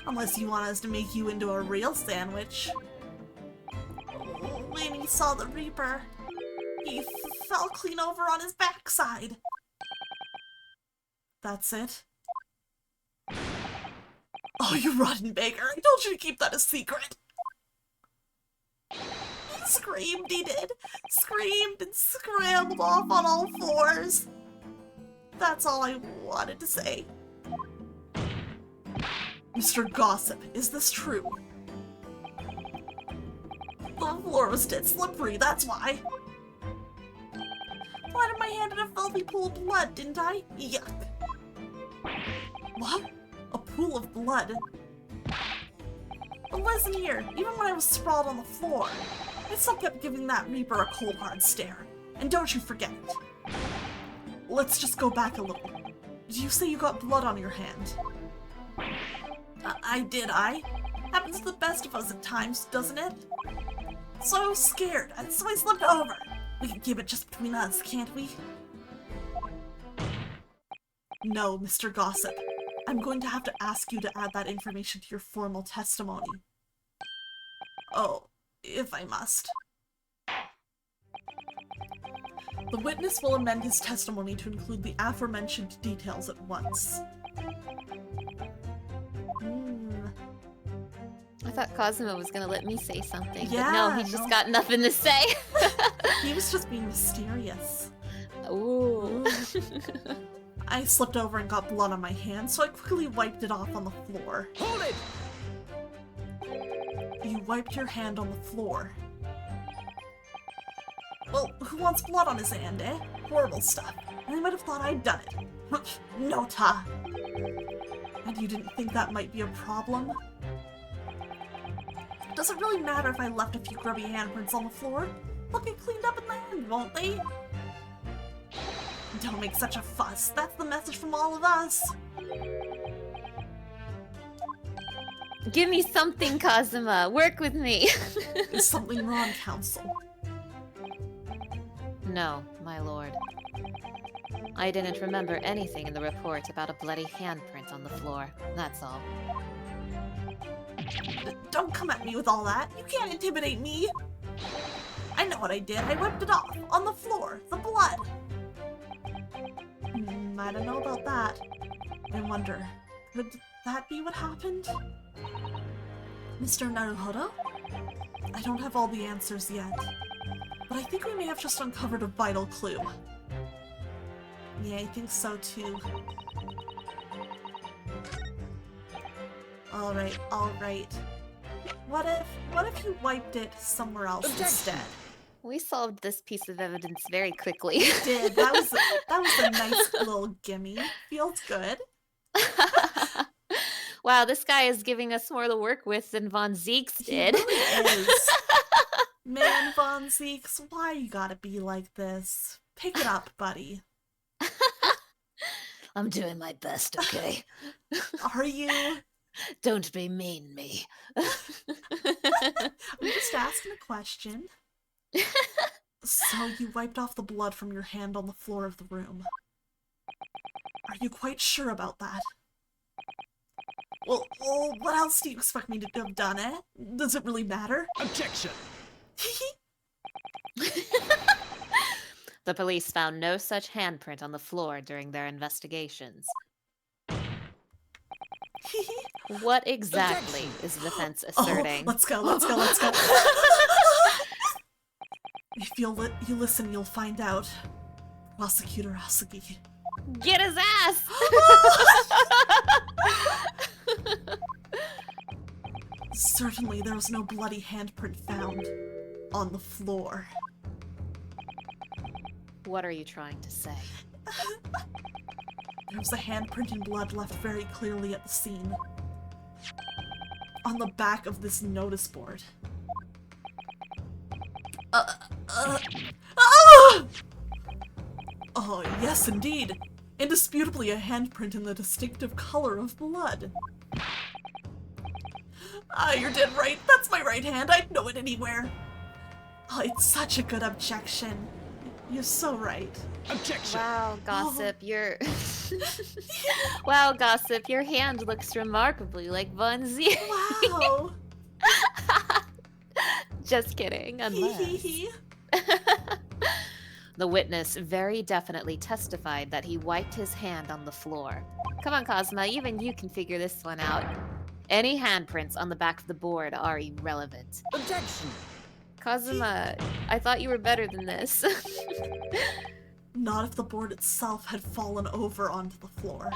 Unless you want us to make you into a real sandwich. When he saw the Reaper, he fell clean over on his backside. That's it? Oh, you rotten beggar. I told you to keep that a secret. He screamed, he did. Screamed and scrambled off on all fours. That's all I wanted to say. Mr. Gossip, is this true? The floor was dead slippery, that's why. Planted my hand in a filthy pool of blood, didn't I? Yuck. What? A pool of blood? But listen here, even when I was sprawled on the floor, I still kept giving that Reaper a cold hard stare. And don't you forget it. Let's just go back a little. Did you say you got blood on your hand? I did. Happens to the best of us at times, doesn't it? So I was scared, so I slipped over. We can keep it just between us, can't we? No, Mr. Gossip. I'm going to have to ask you to add that information to your formal testimony. Oh, if I must. The witness will amend his testimony to include the aforementioned details at once. I thought Cosmo was gonna let me say something, Yeah, but no, he's just got nothing to say. He was just being mysterious. Ooh. I slipped over and got blood on my hand, so I quickly wiped it off on the floor. Hold it! You wiped your hand on the floor. Well, who wants blood on his hand, eh? Horrible stuff. And they might have thought I'd done it. No, ta. And you didn't think that might be a problem? Does it really matter if I left a few grubby handprints on the floor? They'll get cleaned up in the end, won't they? Don't make such a fuss. That's the message from all of us. Give me something, Kazuma. Work with me. Is something wrong, Counsel? No, my lord. I didn't remember anything in the report about a bloody handprint on the floor. That's all. Don't come at me with all that. You can't intimidate me. I know what I did. I wiped it off. On the floor. The blood. I don't know about that. I wonder, could that be what happened? Mr. Naruhodo? I don't have all the answers yet, but I think we may have just uncovered a vital clue. Yeah, I think so too. Alright. What if you wiped it somewhere else instead? We solved this piece of evidence very quickly. We did. That was a nice little gimme. Feels good. Wow, this guy is giving us more to work with than Von Zieks did. He really is. Man, Von Zieks, why you gotta be like this? Pick it up, buddy. I'm doing my best, okay? Are you? Don't be mean me. I'm just asking a question. So you wiped off the blood from your hand on the floor of the room. Are you quite sure about that? Well, what else do you expect me to have done, eh? Does it really matter? Objection! The police found no such handprint on the floor during their investigations. What exactly is the defense asserting? Oh, let's go. If you listen, you'll find out. Prosecutor Asugi. Get his ass! Certainly there was no bloody handprint found on the floor. What are you trying to say? There was a handprint in blood left very clearly at the scene. On the back of this notice board. Oh, yes, indeed. Indisputably a handprint in the distinctive color of blood. Ah, you're dead right. That's my right hand. I'd know it anywhere. Oh, it's such a good objection. You're so right. Objection! Wow, Gossip, Wow, Gossip, your hand looks remarkably like Von Zieks. Wow. Just kidding, unless... The witness very definitely testified that he wiped his hand on the floor. Come on, Cosma, even you can figure this one out. Any handprints on the back of the board are irrelevant. Objection! Kazuma, I thought you were better than this. Not if the board itself had fallen over onto the floor.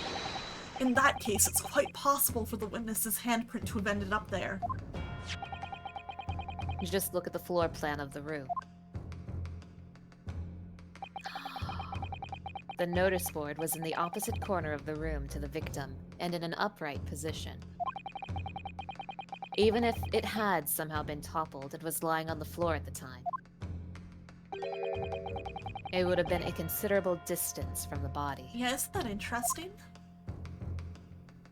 In that case, it's quite possible for the witness's handprint to have ended up there. You just look at the floor plan of the room. The notice board was in the opposite corner of the room to the victim, and in an upright position. Even if it had somehow been toppled, it was lying on the floor at the time. It would have been a considerable distance from the body. Yeah, isn't that interesting?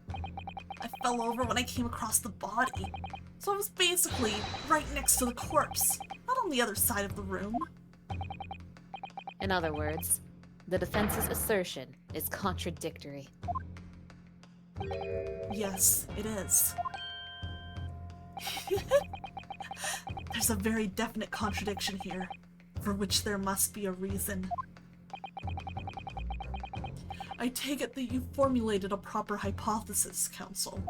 I fell over when I came across the body, so I was basically right next to the corpse, not on the other side of the room. In other words, the defense's assertion is contradictory. Yes, it is. There's a very definite contradiction here, for which there must be a reason. I take it that you formulated a proper hypothesis, Counsel.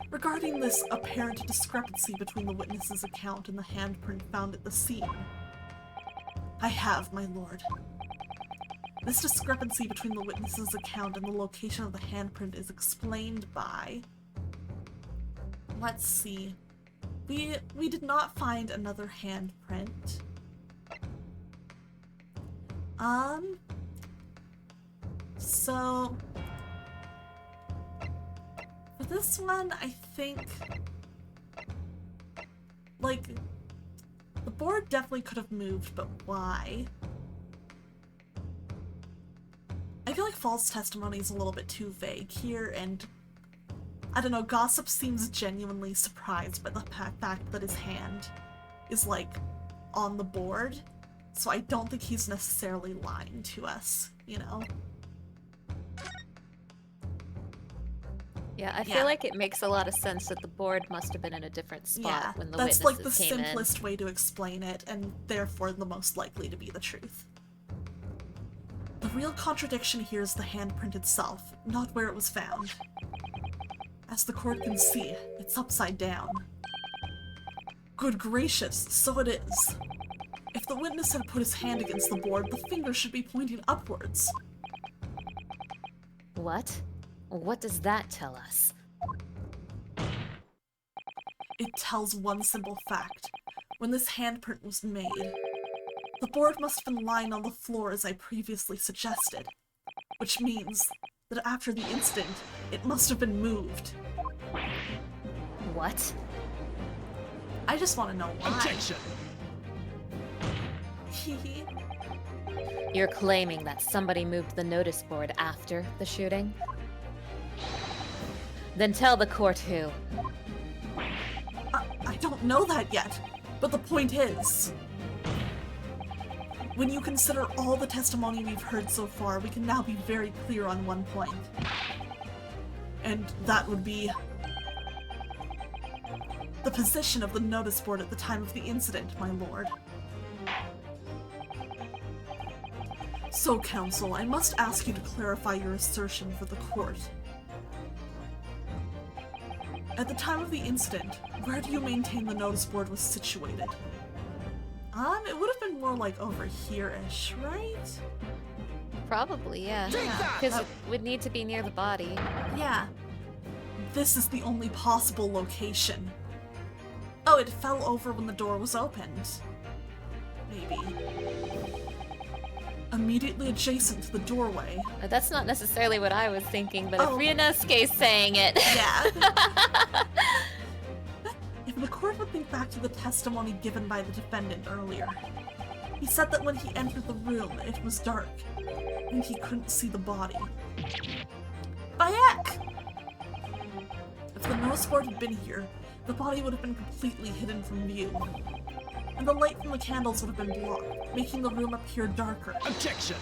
Regarding this apparent discrepancy between the witness's account and the handprint found at the scene. I have, my lord. This discrepancy between the witness's account and the location of the handprint is explained by... Let's see. We did not find another handprint. So... For this one, I think... Like... The board definitely could have moved, but why? I feel like false testimony is a little bit too vague here, and I don't know, Gossip seems genuinely surprised by the fact that his hand is, like, on the board, so I don't think he's necessarily lying to us, you know? Yeah, I feel like it makes a lot of sense that the board must have been in a different spot when the that's witnesses like the came in. simplest way to explain it, and therefore the most likely to be the truth. The real contradiction here is the handprint itself, not where it was found. As the court can see, it's upside down. Good gracious, so it is. If the witness had put his hand against the board, the finger should be pointing upwards. What? What does that tell us? It tells one simple fact. When this handprint was made, the board must have been lying on the floor as I previously suggested, which means that after the incident, it must have been moved. What? I just want to know why. Objection! Hehe. You're claiming that somebody moved the notice board after the shooting? Then tell the court who. I don't know that yet, but the point is, when you consider all the testimony we've heard so far, we can now be very clear on one point. And that would be the position of the notice board at the time of the incident, my lord. So, counsel, I must ask you to clarify your assertion for the court. At the time of the incident, where do you maintain the notice board was situated? It would have been more like over here-ish, right? Probably, yeah. Because it would need to be near the body. Yeah. This is the only possible location. Oh, it fell over when the door was opened. Maybe. Immediately adjacent to the doorway. That's not necessarily what I was thinking, but Oh. if Ryunosuke's saying it... Yeah. If the court would think back to the testimony given by the defendant earlier, he said that when he entered the room, it was dark, and he couldn't see the body. Bayek! If the notice board had been here, the body would have been completely hidden from view, and the light from the candles would have been blocked, making the room appear darker. Objection!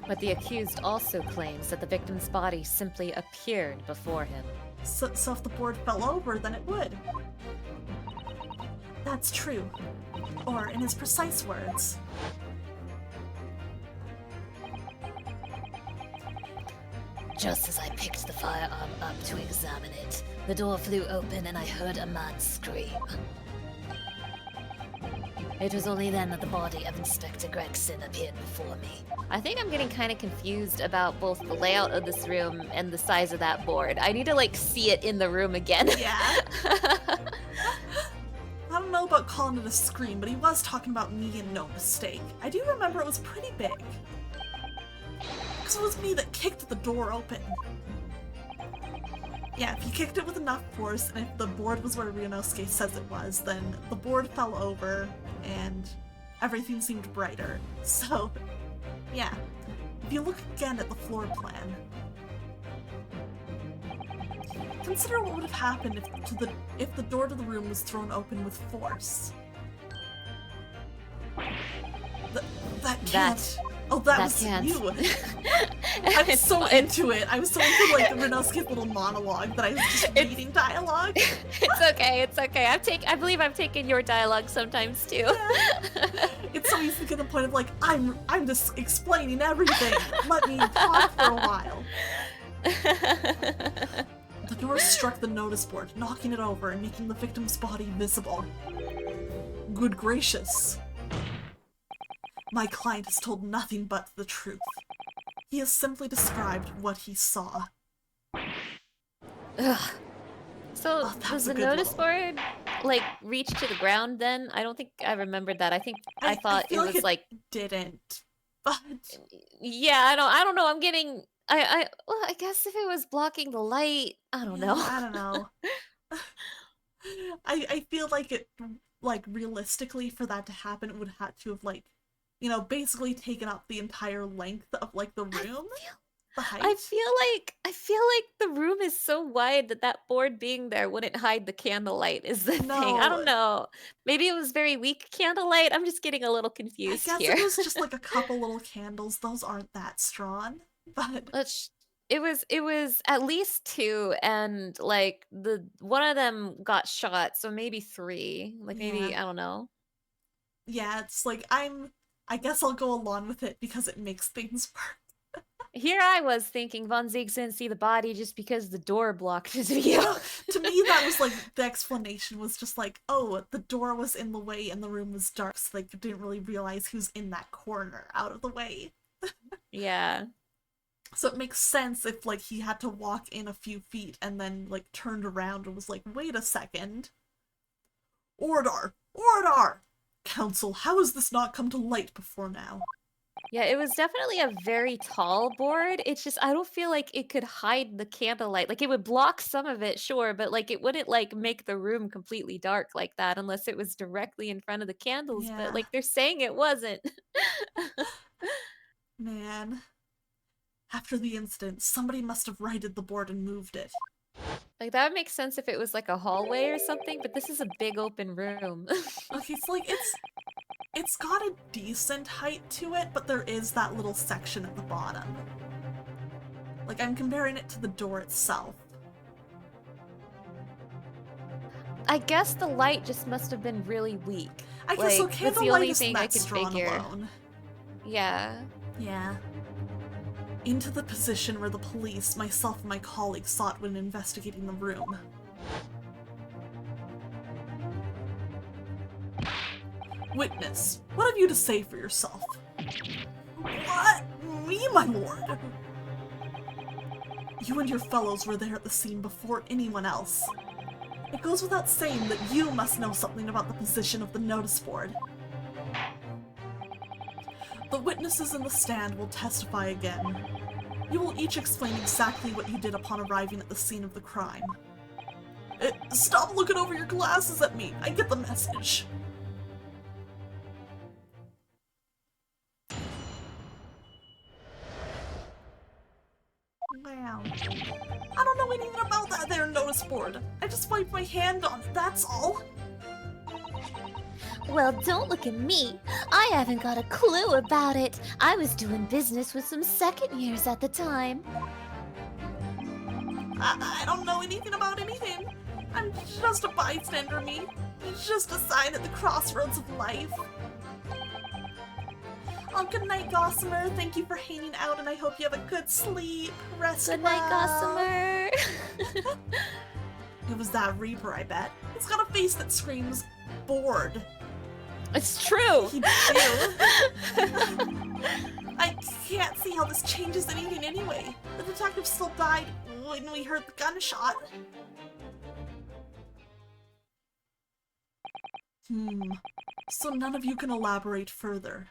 But the accused also claims that the victim's body simply appeared before him. So if the board fell over, then it would. That's true. Or, in his precise words, Just as I picked the firearm up to examine it, the door flew open and I heard a man scream. It was only then that the body of Inspector Gregson appeared before me. I think I'm getting kind of confused about both the layout of this room and the size of that board. I need to, like, see it in the room again. yeah. I don't know about calling it a scream, but he was talking about me and no mistake. I do remember it was pretty big. Because it was me that kicked the door open. Yeah, if you kicked it with enough force, and if the board was where Ryunosuke says it was, then the board fell over, and everything seemed brighter. So, yeah. If you look again at the floor plan, consider what would have happened if the door to the room was thrown open with force. That can't. Oh, that was can't. you. I'm so into it. I was so into like Ryunosuke's little monologue that I was just reading dialogue. It's okay. It's okay. I believe I've taken your dialogue sometimes too. Yeah. It's so easy to get to the point of like I'm just explaining everything. Let me talk for a while. The door struck the notice board, knocking it over and making the victim's body visible. Good gracious. My client has told nothing but the truth. He has simply described what he saw. Ugh. So Oh, that does was a the good notice little- board like reach to the ground then? I don't think I remembered that. I think I thought feel it was like didn't, but yeah, I don't know. I'm getting well, I guess if it was blocking the light, I don't know. I don't know. I feel like it, like, realistically for that to happen, it would have to have, like, you know, basically taken up the entire length of, like, the room. The height. I feel like the room is so wide that that board being there wouldn't hide the candlelight is the thing. I don't know. Maybe it was very weak candlelight. I'm just getting a little I confused guess here. it was just, like, a couple little candles. Those aren't that strong, but... It was at least 2, and like one of them got shot, so maybe 3. Like maybe Yeah. I don't know. Yeah, it's like, I guess I'll go along with it because it makes things work. Here I was thinking Von Zieks didn't see the body just because the door blocked his view. To me, that was like, the explanation was just like, oh, the door was in the way and the room was dark, so they didn't really realize who's in that corner out of the way. Yeah. So it makes sense if, like, he had to walk in a few feet and then, like, turned around and was like, wait a second. Order! Order! Council, how has this not come to light before now? Yeah, it was definitely a very tall board. It's just I don't feel like it could hide the candlelight. Like it would block some of it, sure, but like it wouldn't like make the room completely dark like that unless it was directly in front of the candles, Yeah. but like they're saying it wasn't. Man. After the incident, somebody must have righted the board and moved it. Like that would make sense if it was like a hallway or something, but this is a big open room. Okay, so like it's got a decent height to it, but there is that little section at the bottom. Like I'm comparing it to the door itself. I guess the light just must have been really weak. I guess Like, okay, that's the the light only isn't thing I that could strong figure. alone. Yeah. Yeah. Into the position where the police, myself and my colleagues sought when investigating the room. Witness, what have you to say for yourself? What? Me, my lord? You and your fellows were there at the scene before anyone else. It goes without saying that you must know something about the position of the notice board. The witnesses in the stand will testify again. You will each explain exactly what you did upon arriving at the scene of the crime. Stop looking over your glasses at me! I get the message. Wow. I don't know anything about that there notice board. I just wiped my hand on it, that's all. Well, don't look at me. I haven't got a clue about it. I was doing business with some second years at the time. I don't know anything about anything. I'm just a bystander, me. It's just a sign at the crossroads of life. Oh, good night, Gossamer. Thank you for hanging out, and I hope you have a good sleep. Rest Good well. night, Gossamer. It was that Reaper, I bet. It's got a face that screams bored. It's true. He do. I can't see how this changes anything anyway. The detective still died when we heard the gunshot. So none of you can elaborate further.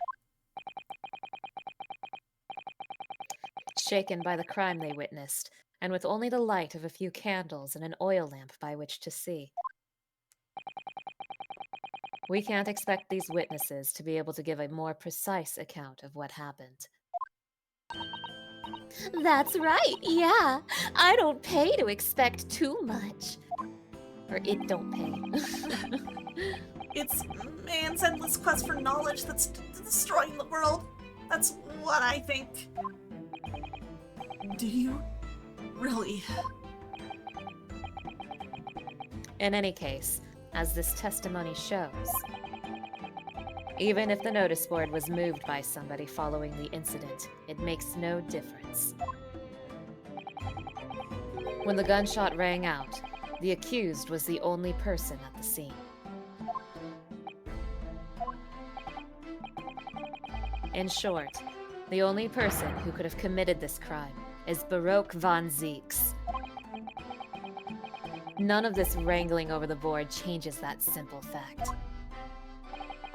Shaken by the crime they witnessed, and with only the light of a few candles and an oil lamp by which to see. We can't expect these witnesses to be able to give a more precise account of what happened. That's right, yeah. I don't pay to expect too much. Or it don't pay. It's man's endless quest for knowledge that's destroying the world. That's what I think. Do you? Really? In any case, as this testimony shows, even if the notice board was moved by somebody following the incident, it makes no difference. When the gunshot rang out, the accused was the only person at the scene. In short, the only person who could have committed this crime is Baroque von Zieks. None of this wrangling over the board changes that simple fact.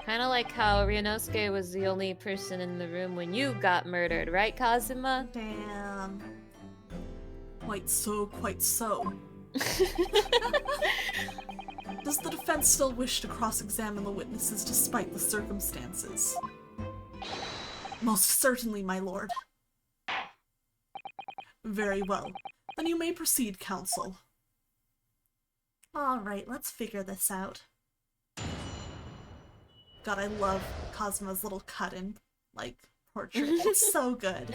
Kinda like how Ryunosuke was the only person in the room when you got murdered, right, Kazuma? Damn. Quite so, quite so. Does the defense still wish to cross-examine the witnesses despite the circumstances? Most certainly, my lord. Very well. Then you may proceed, counsel. Alright, let's figure this out. God, I love Cosmo's little cut-in, like, portrait. It's so good.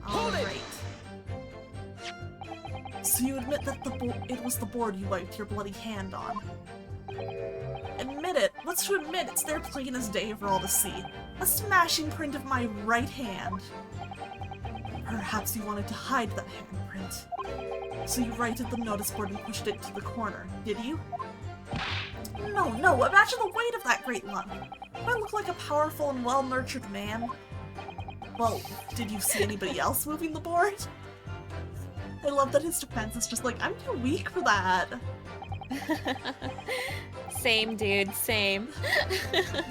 Alright. So you admit that it was the board you wiped your bloody hand on. Admit it. What's to admit? It's there plain as day for all to see. A smashing print of my right hand. Perhaps you wanted to hide that handprint. So you righted the notice board and pushed it to the corner, did you? No, imagine the weight of that great lump. Do I look like a powerful and well-nurtured man? Well, did you see anybody else moving the board? I love that his defense is just like, I'm too weak for that. Same, dude, same.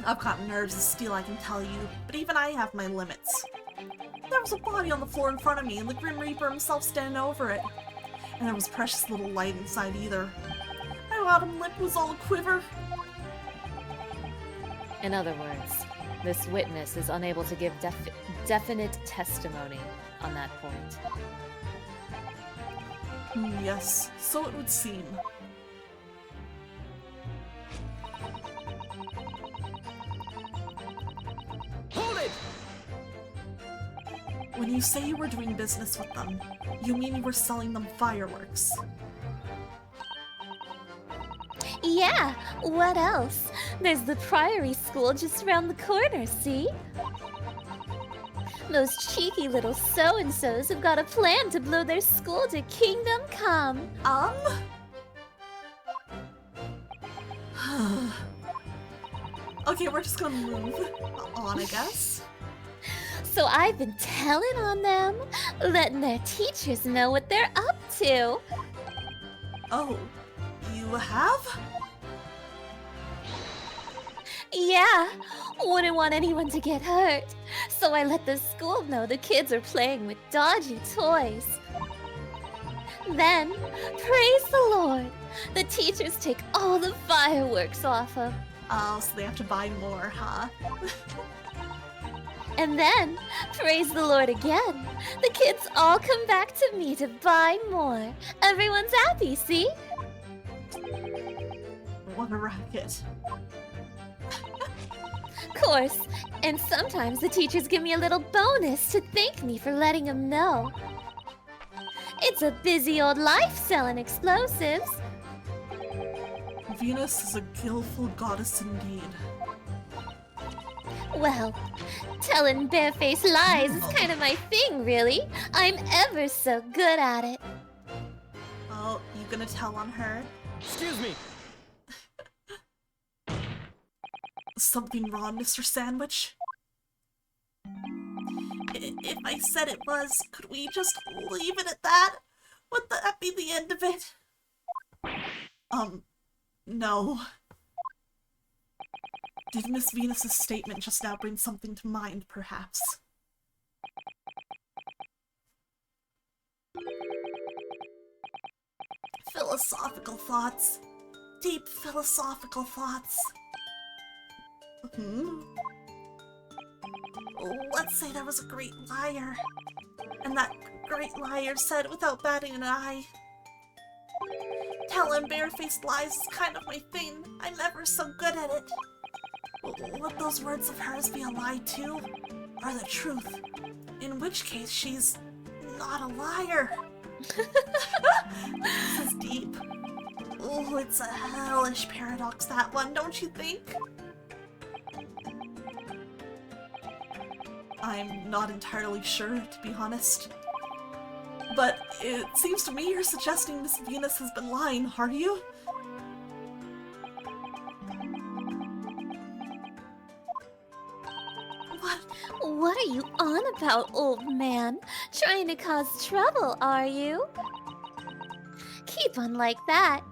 I've got nerves of steel, I can tell you, but even I have my limits. There was a body on the floor in front of me, and the Grim Reaper himself standing over it. And there was precious little light inside either. My bottom lip was all a quiver. In other words, this witness is unable to give definite testimony on that point. Yes, so it would seem. Hold it! When you say you were doing business with them, you mean you were selling them fireworks. Yeah, what else? There's the Priory School just around the corner, see? Those cheeky little so-and-sos have got a plan to blow their school to kingdom come. Okay, we're just gonna move on, I guess. So I've been telling on them, letting their teachers know what they're up to. Oh, you have? Yeah, wouldn't want anyone to get hurt. So I let the school know the kids are playing with dodgy toys. Then, praise the Lord, the teachers take all the fireworks off them. Oh, so they have to buy more, huh? And then, praise the Lord again, the kids all come back to me to buy more. Everyone's happy, see? What a racket. Course, and sometimes the teachers give me a little bonus to thank me for letting them know. It's a busy old life selling explosives. Venus is a skillful goddess indeed. Well, telling barefaced lies is kind of my thing, really. I'm ever so good at it. Oh, you gonna tell on her? Excuse me. Something wrong, Mr. Sandwich? If I said it was, could we just leave it at that? Would that be the end of it? No. Did Miss Venus's statement just now bring something to mind, perhaps? Philosophical thoughts. Deep philosophical thoughts. Let's say there was a great liar. And that great liar said without batting an eye, telling barefaced lies is kind of my thing. I'm ever so good at it. Would those words of hers be a lie too? Or the truth? In which case she's not a liar. This is deep. Oh, it's a hellish paradox, that one, don't you think? I'm not entirely sure, to be honest. But it seems to me you're suggesting Miss Venus has been lying, are you? What are you on about, old man? Trying to cause trouble, are you? Keep on like that,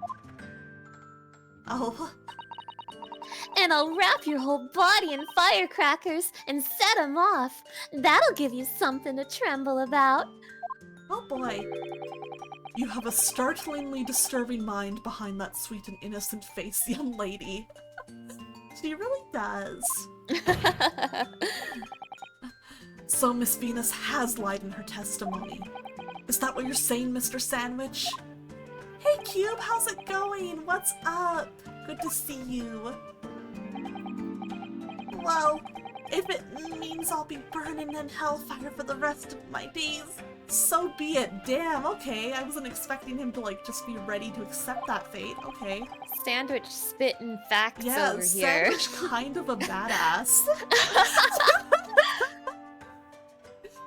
Oh, and I'll wrap your whole body in firecrackers and set 'em off. That'll give you something to tremble about. oh boy. You have a startlingly disturbing mind behind that sweet and innocent face, young lady. She really does. So Miss Venus has lied in her testimony. Is that what you're saying, Mr. Sandwich? Hey Cube, how's it going? What's up? Good to see you. Well, if it means I'll be burning in hellfire for the rest of my days, so be it. Damn, okay. I wasn't expecting him to, like, just be ready to accept that fate. Okay. Sandwich spitting facts Yeah, over here. Sandwich kind of a badass.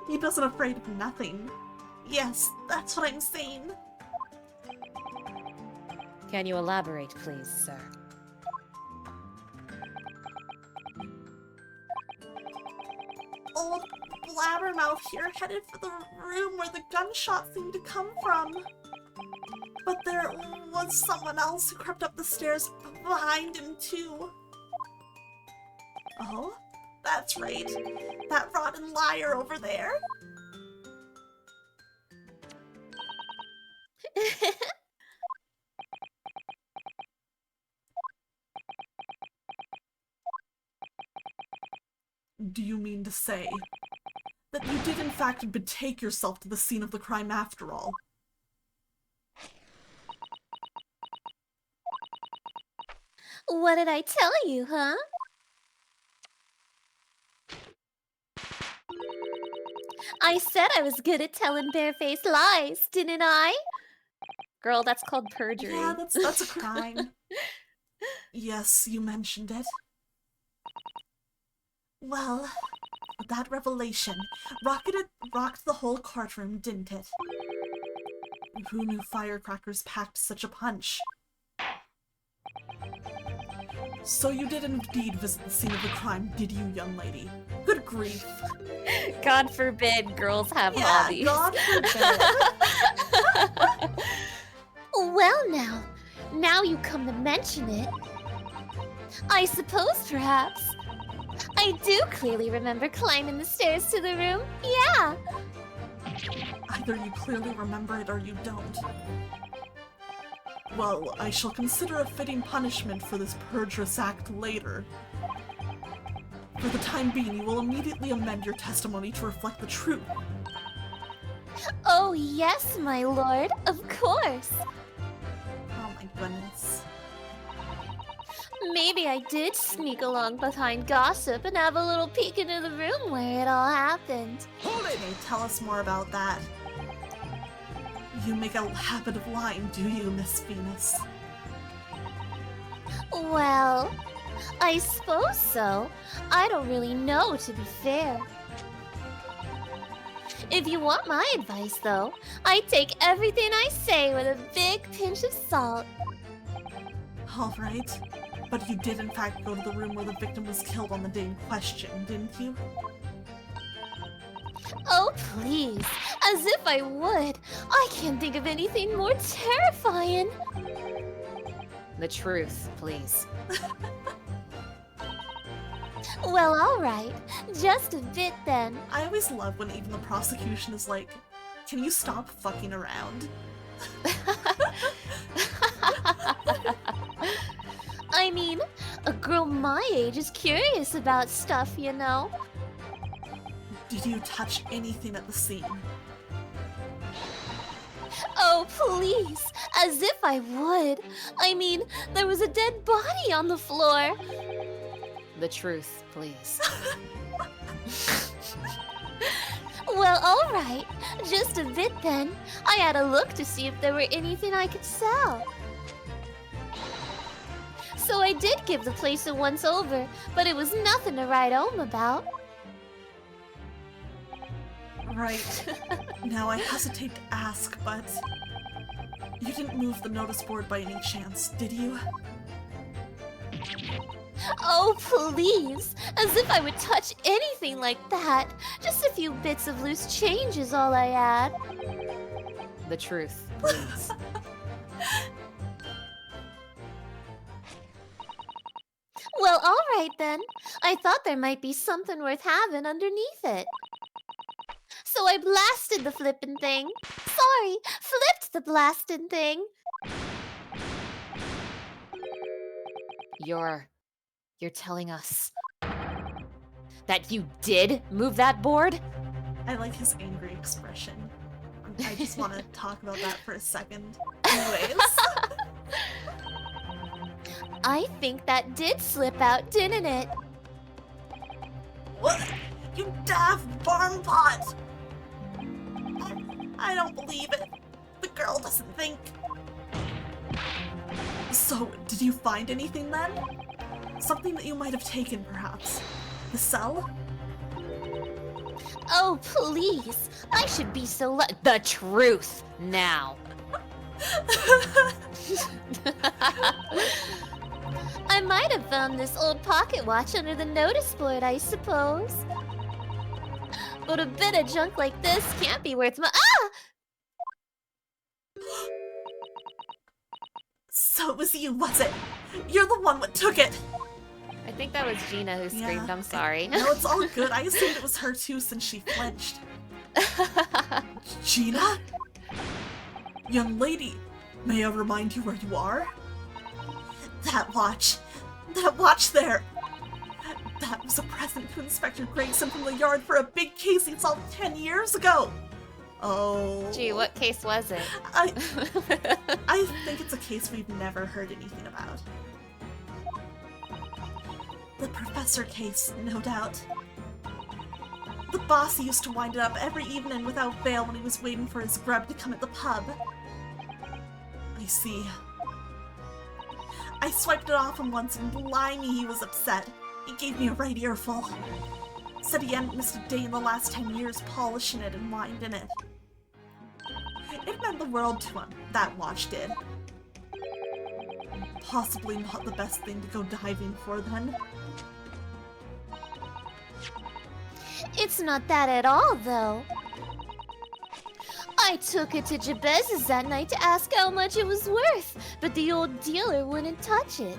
He doesn't afraid of nothing. Yes, that's what I'm saying. Can you elaborate, please, sir? Old Blabbermouth here headed for the room where the gunshot seemed to come from. But there was someone else who crept up the stairs behind him, too. Oh, that's right. That rotten liar over there. Do you mean to say that you did in fact betake yourself to the scene of the crime after all? What did I tell you, huh? I said I was good at telling barefaced lies, didn't I? Girl, that's called perjury. Yeah, that's a crime. Yes, you mentioned it. Well, that revelation rocked the whole courtroom, didn't it? Who knew firecrackers packed such a punch? So you did indeed visit the scene of the crime, did you, young lady? Good grief. God forbid girls have hobbies. God forbid. Well now you come to mention it. I suppose perhaps I do clearly remember climbing the stairs to the room. Yeah. Either you clearly remember it or you don't. Well, I shall consider a fitting punishment for this perjurous act later. For the time being, you will immediately amend your testimony to reflect the truth. Oh yes, my lord, of course. Oh my goodness. Maybe I did sneak along behind gossip and have a little peek into the room where it all happened. Okay, tell us more about that. You make a habit of lying, do you, Miss Venus? Well, I suppose so. I don't really know, to be fair. If you want my advice, though, I take everything I say with a big pinch of salt. Alright. But you did in fact go to the room where the victim was killed on the day in question, didn't you? Oh, please. As if I would. I can't think of anything more terrifying. The truth, please. Well, alright. Just a bit then. I always love when even the prosecution is like, can you stop fucking around? I mean, a girl my age is curious about stuff, you know? Did you touch anything at the scene? Oh, please! As if I would! I mean, there was a dead body on the floor! The truth, please. Well, alright. Just a bit then. I had a look to see if there were anything I could sell. So I did give the place a once over, but it was nothing to write home about. Right. Now I hesitate to ask, but you didn't move the notice board by any chance, did you? Oh, please! As if I would touch anything like that. Just a few bits of loose change is all I had. The truth, please. Well, alright then. I thought there might be something worth having underneath it. So I blasted the flippin' thing. Sorry, flipped the blastin' thing. You're telling us that you did move that board? I like his angry expression. I just want to talk about that for a second. Anyways. I think that did slip out, didn't it? What? You daft barn pot! I don't believe it. The girl doesn't think. So, did you find anything then? Something that you might have taken, perhaps? The cell? Oh, please. I should be so The truth, now. I might have found this old pocket watch under the notice board, I suppose. But a bit of junk like this can't be worth my— Ah! So it was you, was it? You're the one that took it! I think that was Gina who screamed, Yeah. I'm sorry. No, it's all good. I assumed it was her too since she flinched. Gina? Young lady, may I remind you where you are? That watch there! That was a present to Inspector Gregson from the yard for a big case he solved 10 years ago! Oh... Gee, what case was it? I think it's a case we've never heard anything about. The professor case, no doubt. The boss used to wind it up every evening without fail when he was waiting for his grub to come at the pub. I see. I swiped it off him once and blimey he was upset. He gave me a right earful. Said he hadn't missed a day in the last 10 years polishing it and winding it. It meant the world to him, that watch did. Possibly not the best thing to go diving for then. It's not that at all, though. I took it to Jabez's that night to ask how much it was worth, but the old dealer wouldn't touch it.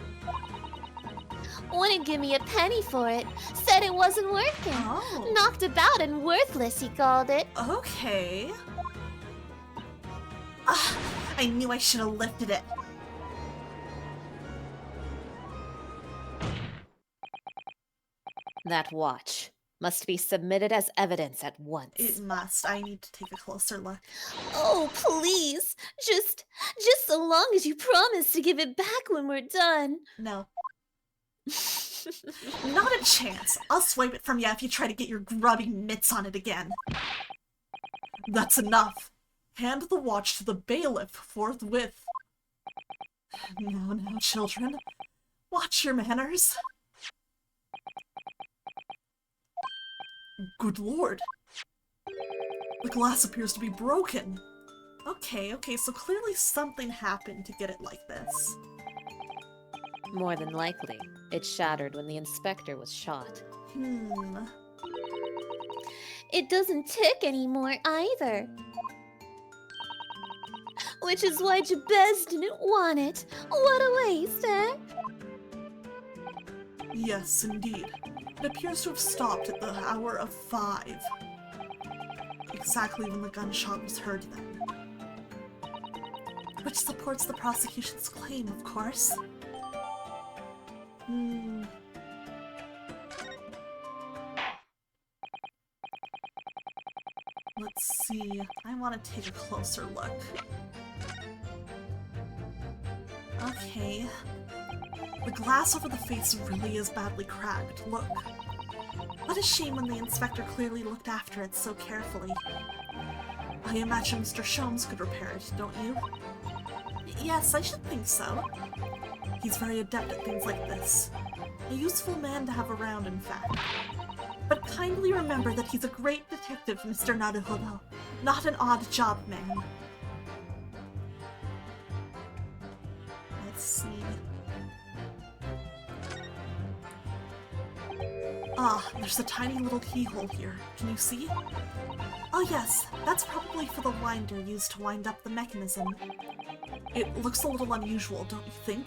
Wouldn't give me a penny for it, said it wasn't working. Oh. Knocked about and worthless, he called it. Okay. Ah, I knew I should have lifted it. That watch must be submitted as evidence at once. It must. I need to take a closer look. Oh, please. Just so long as you promise to give it back when we're done. No. Not a chance. I'll swipe it from you if you try to get your grubby mitts on it again. That's enough. Hand the watch to the bailiff forthwith. Now, children. Watch your manners. Good lord. The glass appears to be broken. Okay, so clearly something happened to get it like this. More than likely, it shattered when the inspector was shot. It doesn't tick anymore either. Which is why Jabez didn't want it. What a waste, eh? Yes, indeed. It appears to have stopped at the hour of 5. Exactly when the gunshot was heard then. Which supports the prosecution's claim, of course. Let's see. I want to take a closer look. Okay. The glass over the face really is badly cracked. Look. What a shame when the inspector clearly looked after it so carefully. I imagine Mr. Sholmes could repair it, don't you? Yes, I should think so. He's very adept at things like this. A useful man to have around, in fact. But kindly remember that he's a great detective, Mr. Naruhodo, not an odd job man. Let's see. Ah, there's a tiny little keyhole here. Can you see? Oh yes, that's probably for the winder used to wind up the mechanism. It looks a little unusual, don't you think?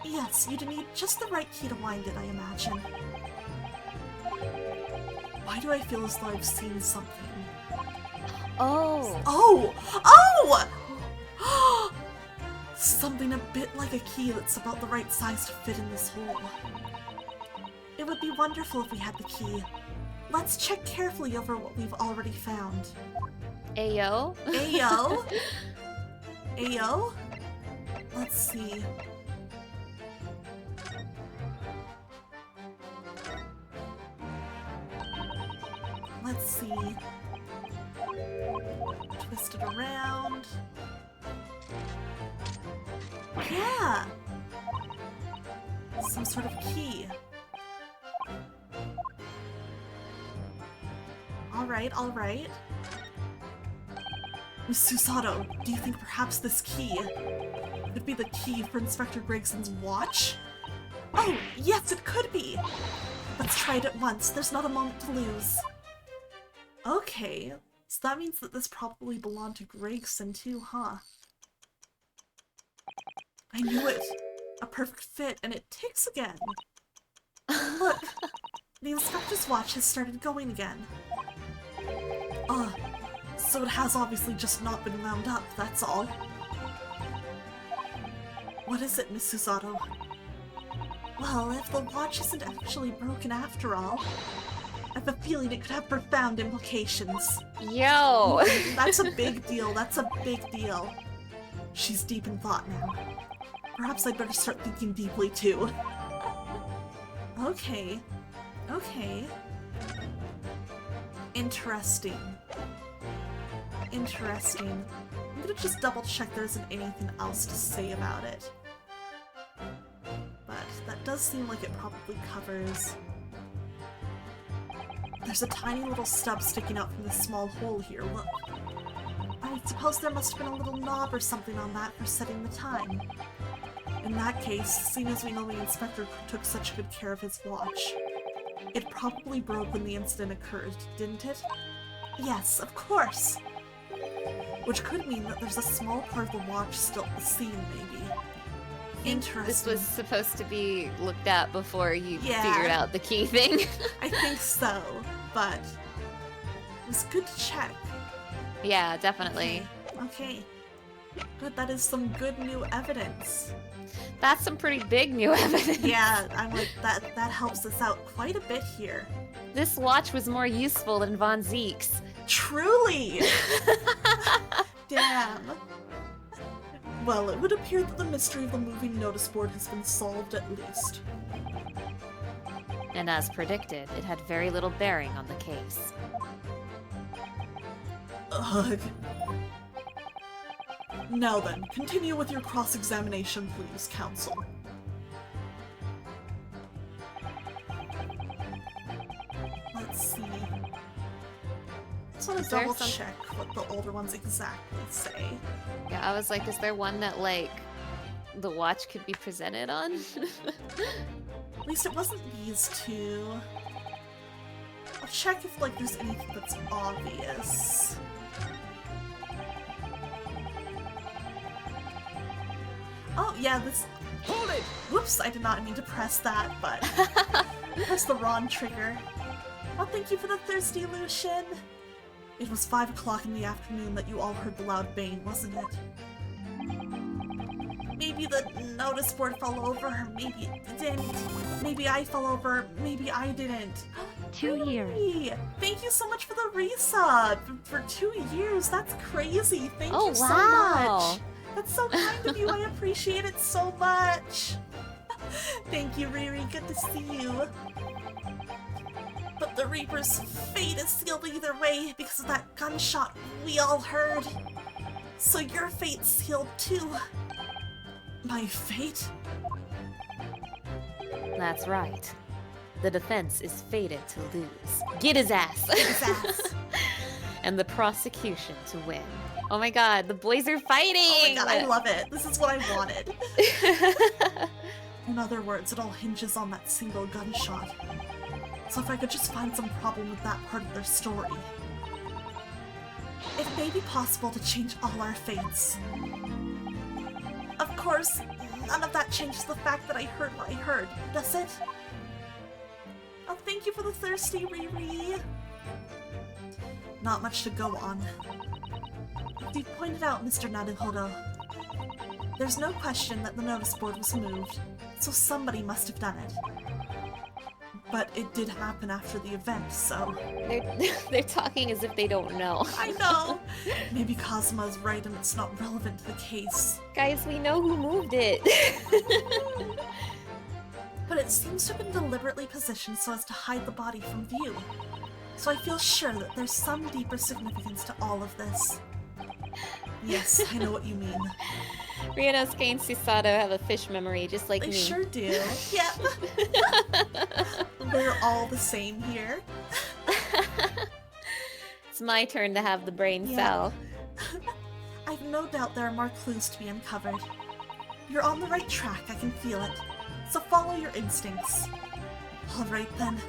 Yes, you'd need just the right key to wind it, I imagine. Why do I feel as though I've seen something? Oh. Oh! Oh! Something a bit like a key that's about the right size to fit in this hole. It would be wonderful if we had the key. Let's check carefully over what we've already found. Ayo? Ayo? Ayo? Let's see. Let's see. Twist it around. Yeah! Some sort of key. Alright, alright. Miss Susato, do you think perhaps this key could be the key for Inspector Gregson's watch? Oh, yes, it could be! Let's try it at once. There's not a moment to lose. Okay, so that means that this probably belonged to Gregson too, huh? I knew it! A perfect fit, and it ticks again! Look! The inspector's watch has started going again. So it has obviously just not been wound up, that's all. What is it, Miss Susato? Well, if the watch isn't actually broken after all, I have a feeling it could have profound implications. Yo! That's a big deal, that's a big deal. She's deep in thought now. Perhaps I'd better start thinking deeply too. Okay. Okay. Interesting. Interesting. I'm gonna just double check there isn't anything else to say about it. But that does seem like it probably covers... There's a tiny little stub sticking out from this small hole here, look. I suppose there must have been a little knob or something on that for setting the time. In that case, seeing as we know the inspector took such good care of his watch, it probably broke when the incident occurred, didn't it? Yes, of course! Which could mean that there's a small part of the watch still at the scene, maybe. Interesting. This was supposed to be looked at before you Yeah. figured out the key thing. I think so, but it was good to check. Yeah, definitely. Okay. Good, that is some good new evidence. That's some pretty big new evidence. Yeah, I'm like, that helps us out quite a bit here. This watch was more useful than Von Zieks. Truly! Damn. Well, it would appear that the mystery of the moving notice board has been solved at least. And as predicted, it had very little bearing on the case. Ugh. Now then, continue with your cross-examination, please, counsel. Let's see. Just want to Is there double some- check what the older ones exactly say. Yeah, I was like, is there one that, like, the watch could be presented on? At least it wasn't these two. I'll check if, like, there's anything that's obvious. Oh, yeah, this... Hold it! Whoops, I did not mean to press that, but... press the wrong trigger. Oh, thank you for the thirsty Lucian. It was 5 o'clock in the afternoon that you all heard the loud bang, wasn't it? Maybe the notice board fell over, or maybe it didn't. Maybe I fell over, maybe I didn't. 2 years. Hey, thank you so much for the resub! For 2 years, that's crazy. Thank Oh, you so wow. much. That's so kind of you, I appreciate it so much. Thank you, Riri, good to see you. But the Reaper's fate is sealed either way because of that gunshot we all heard. So your fate's sealed too. My fate? That's right. The defense is fated to lose. Get his ass! His ass. And the prosecution to win. Oh my god, the boys are fighting! Oh my god, I love it. This is what I wanted. In other words, it all hinges on that single gunshot. So if I could just find some problem with that part of their story. It may be possible to change all our fates. Of course, none of that changes the fact that I heard what I heard, does it? Oh, thank you for the thirsty, Riri. Not much to go on. As you pointed out, Mr. Naruhodo, there's no question that the notice board was moved, so somebody must have done it. But it did happen after the event, so... They're talking as if they don't know. I know! Maybe Cosmo's right and it's not relevant to the case. Guys, we know who moved it. But it seems to have been deliberately positioned so as to hide the body from view. So I feel sure that there's some deeper significance to all of this. Yes, I know what you mean. Ryunosuke and Susato have a fish memory, just like They me. sure do. Yep. We're all the same here. It's my turn to have the brain Yeah. cell. I've no doubt there are more clues to be uncovered. You're on the right track, I can feel it. So follow your instincts. Alright then.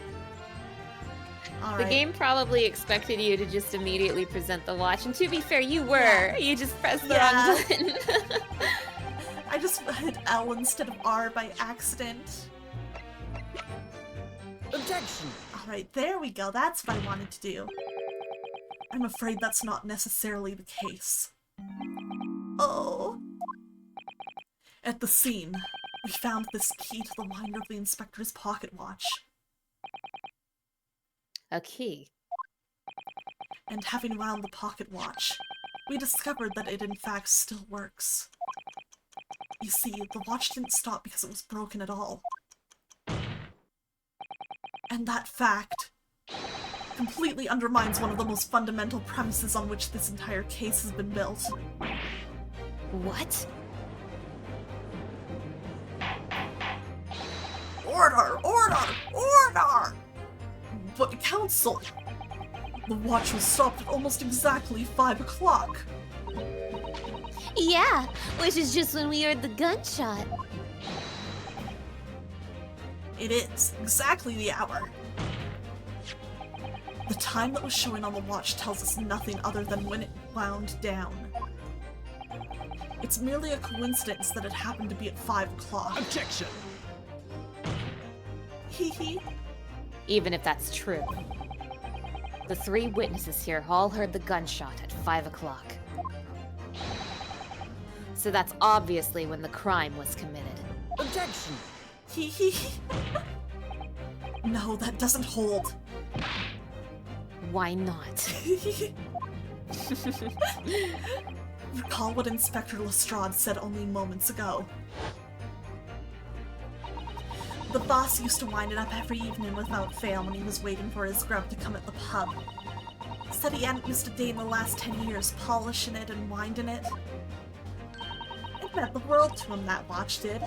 The Alright. game probably expected you to just immediately present the watch, and to be fair, you were. Yeah. You just pressed the Yeah. wrong button. I just hit L instead of R by accident. Objection! Alright, there we go. That's what I wanted to do. I'm afraid that's not necessarily the case. Oh. At the scene, we found this key to the winder of the inspector's pocket watch. A key. And having wound the pocket watch, we discovered that it in fact still works. You see, the watch didn't stop because it was broken at all. And that fact completely undermines one of the most fundamental premises on which this entire case has been built. What? Order! Order! Order! But Council! The watch was stopped at almost exactly 5 o'clock. Yeah, which is just when we heard the gunshot. It is exactly the hour. The time that was showing on the watch tells us nothing other than when it wound down. It's merely a coincidence that it happened to be at 5 o'clock. Objection! Hee hee. Even if that's true. The 3 witnesses here all heard the gunshot at 5 o'clock. So that's obviously when the crime was committed. Objection! Hee hee. No, that doesn't hold. Why not? Recall what Inspector Lestrade said only moments ago. The boss used to wind it up every evening without fail when he was waiting for his grub to come at the pub. Said he hadn't missed a day in the last 10 years polishing it and winding it. It meant the world to him, that watch did.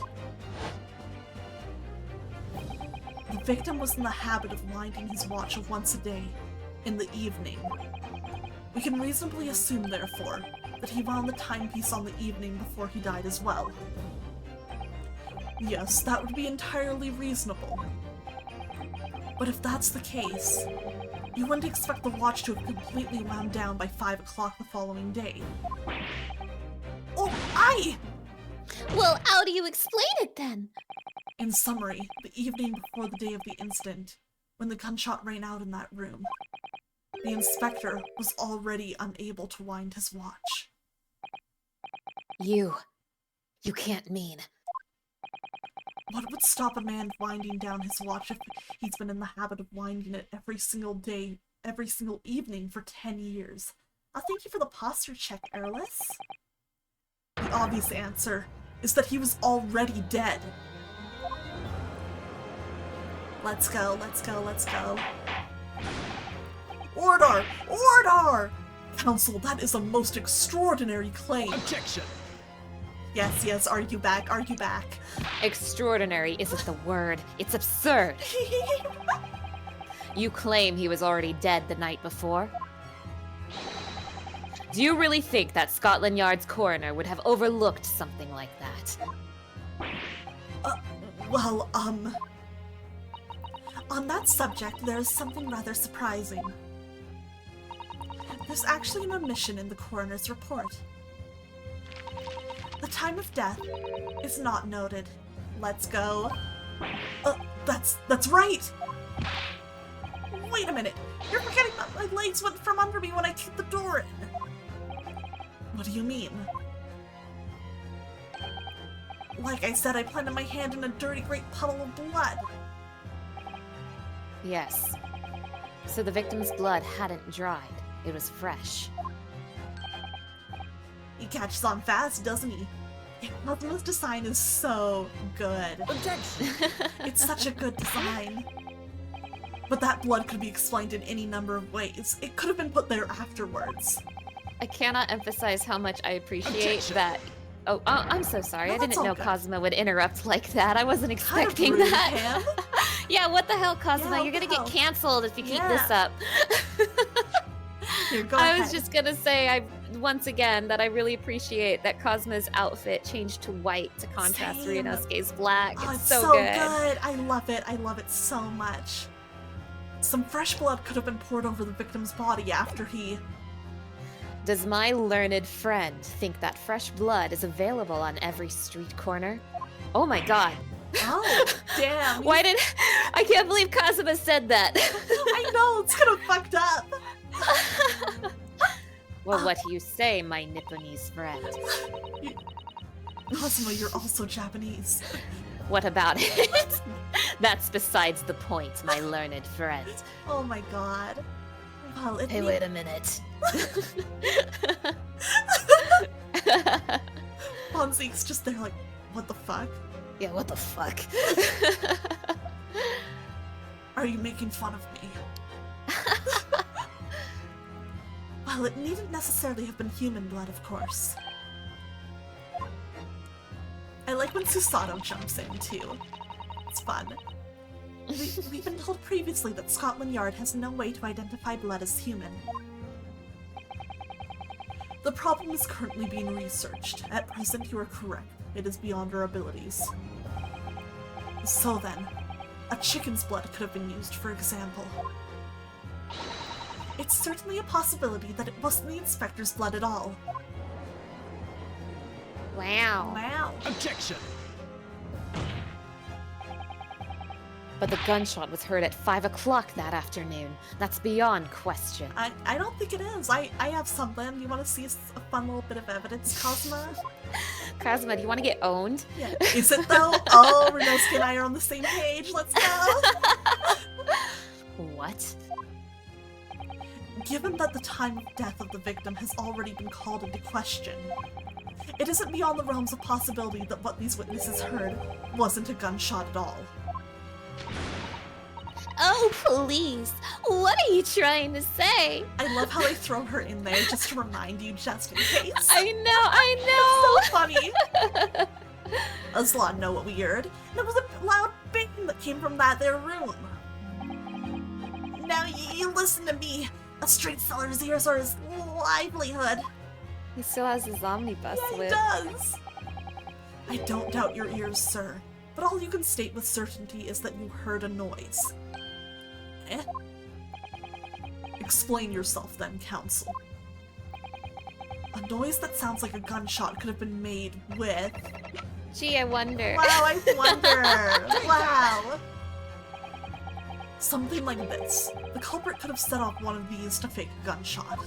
The victim was in the habit of winding his watch once a day, in the evening. We can reasonably assume, therefore, that he wound the timepiece on the evening before he died as well. Yes, that would be entirely reasonable. But if that's the case, you wouldn't expect the watch to have completely wound down by 5 o'clock the following day. Oh, aye! Well, how do you explain it then? In summary, the evening before the day of the incident, when the gunshot rang out in that room, the inspector was already unable to wind his watch. You can't mean. What would stop a man winding down his watch if he's been in the habit of winding it every single day, every single evening for 10 years? Thank you for the posture check, Airless. The obvious answer is that he was already dead. Let's go, let's go, let's go. Order! Order! Counsel, that is a most extraordinary claim. Objection! Yes, yes, argue back, argue back. Extraordinary isn't the word. It's absurd. You claim he was already dead the night before? Do you really think that Scotland Yard's coroner would have overlooked something like that? Well, on that subject, there is something rather surprising. There's actually an omission in the coroner's report. The time of death is not noted. Let's go. That's right! Wait a minute! You're forgetting that my legs went from under me when I kicked the door in! What do you mean? Like I said, I planted my hand in a dirty great puddle of blood. Yes. So the victim's blood hadn't dried. It was fresh. He catches on fast, doesn't he? Cosmo's design is so good. Objection! It's such a good design. But that blood could be explained in any number of ways. It could have been put there afterwards. I cannot emphasize how much I appreciate Objection. that. Oh, I'm so sorry. No, I that's didn't all know good. Cosmo would interrupt like that. I wasn't Kind of expecting rude, that. Pam. Yeah, what the hell, Cosmo? Yeah, You're what gonna the get hell? canceled if you keep Yeah. this up. Here, go I ahead. was just gonna say, once again, that I really appreciate that Cosmo's outfit changed to white to contrast Same. Ryunosuke's black. Oh, It's it's so good. I love it. I love it so much. Some fresh blood could have been poured over the victim's body after he... Does my learned friend think that fresh blood is available on every street corner? Oh my god. Oh, damn. Why did... I can't believe Cosmo said that. I know, it's kind of fucked up. Well, what do you say, my Nipponese friend? Cosmo, you're also Japanese. What about it? That's besides the point, my learned friend. Oh my god. Well, it Hey, need- wait a minute. Zieks just there like, what the fuck? Yeah, what the fuck? Are you making fun of me? Well, it needn't necessarily have been human blood, of course. I like when Susato jumps in, too. It's fun. We've been told previously that Scotland Yard has no way to identify blood as human. The problem is currently being researched. At present, you are correct. It is beyond our abilities. So then, a chicken's blood could have been used, for example. It's certainly a possibility that it wasn't the inspector's blood at all. Wow. Wow. Objection! But the gunshot was heard at 5 o'clock that afternoon. That's beyond question. I don't think it is. I have something. You want to see a fun little bit of evidence, Cosmo? Cosmo, do you want to get owned? Yeah. Is it though? Oh, Ryunosuke and I are on the same page. Let's go. What? Given that the time of death of the victim has already been called into question, it isn't beyond the realms of possibility that what these witnesses heard wasn't a gunshot at all. Oh, please. What are you trying to say? I love how they throw her in there just to remind you, just in case. I So funny. Aslan know what we heard. There was a loud bang that came from that there room. Now you listen to me. A street seller's ears are his livelihood. He still has his omnibus Yeah, he whip. does. I don't doubt your ears, sir. But all you can state with certainty is that you heard a noise. Eh? Explain yourself then, counsel. A noise that sounds like a gunshot could have been made with... Gee, I wonder. Wow, I wonder! Wow! Something like this. The culprit could have set off one of these to fake a gunshot.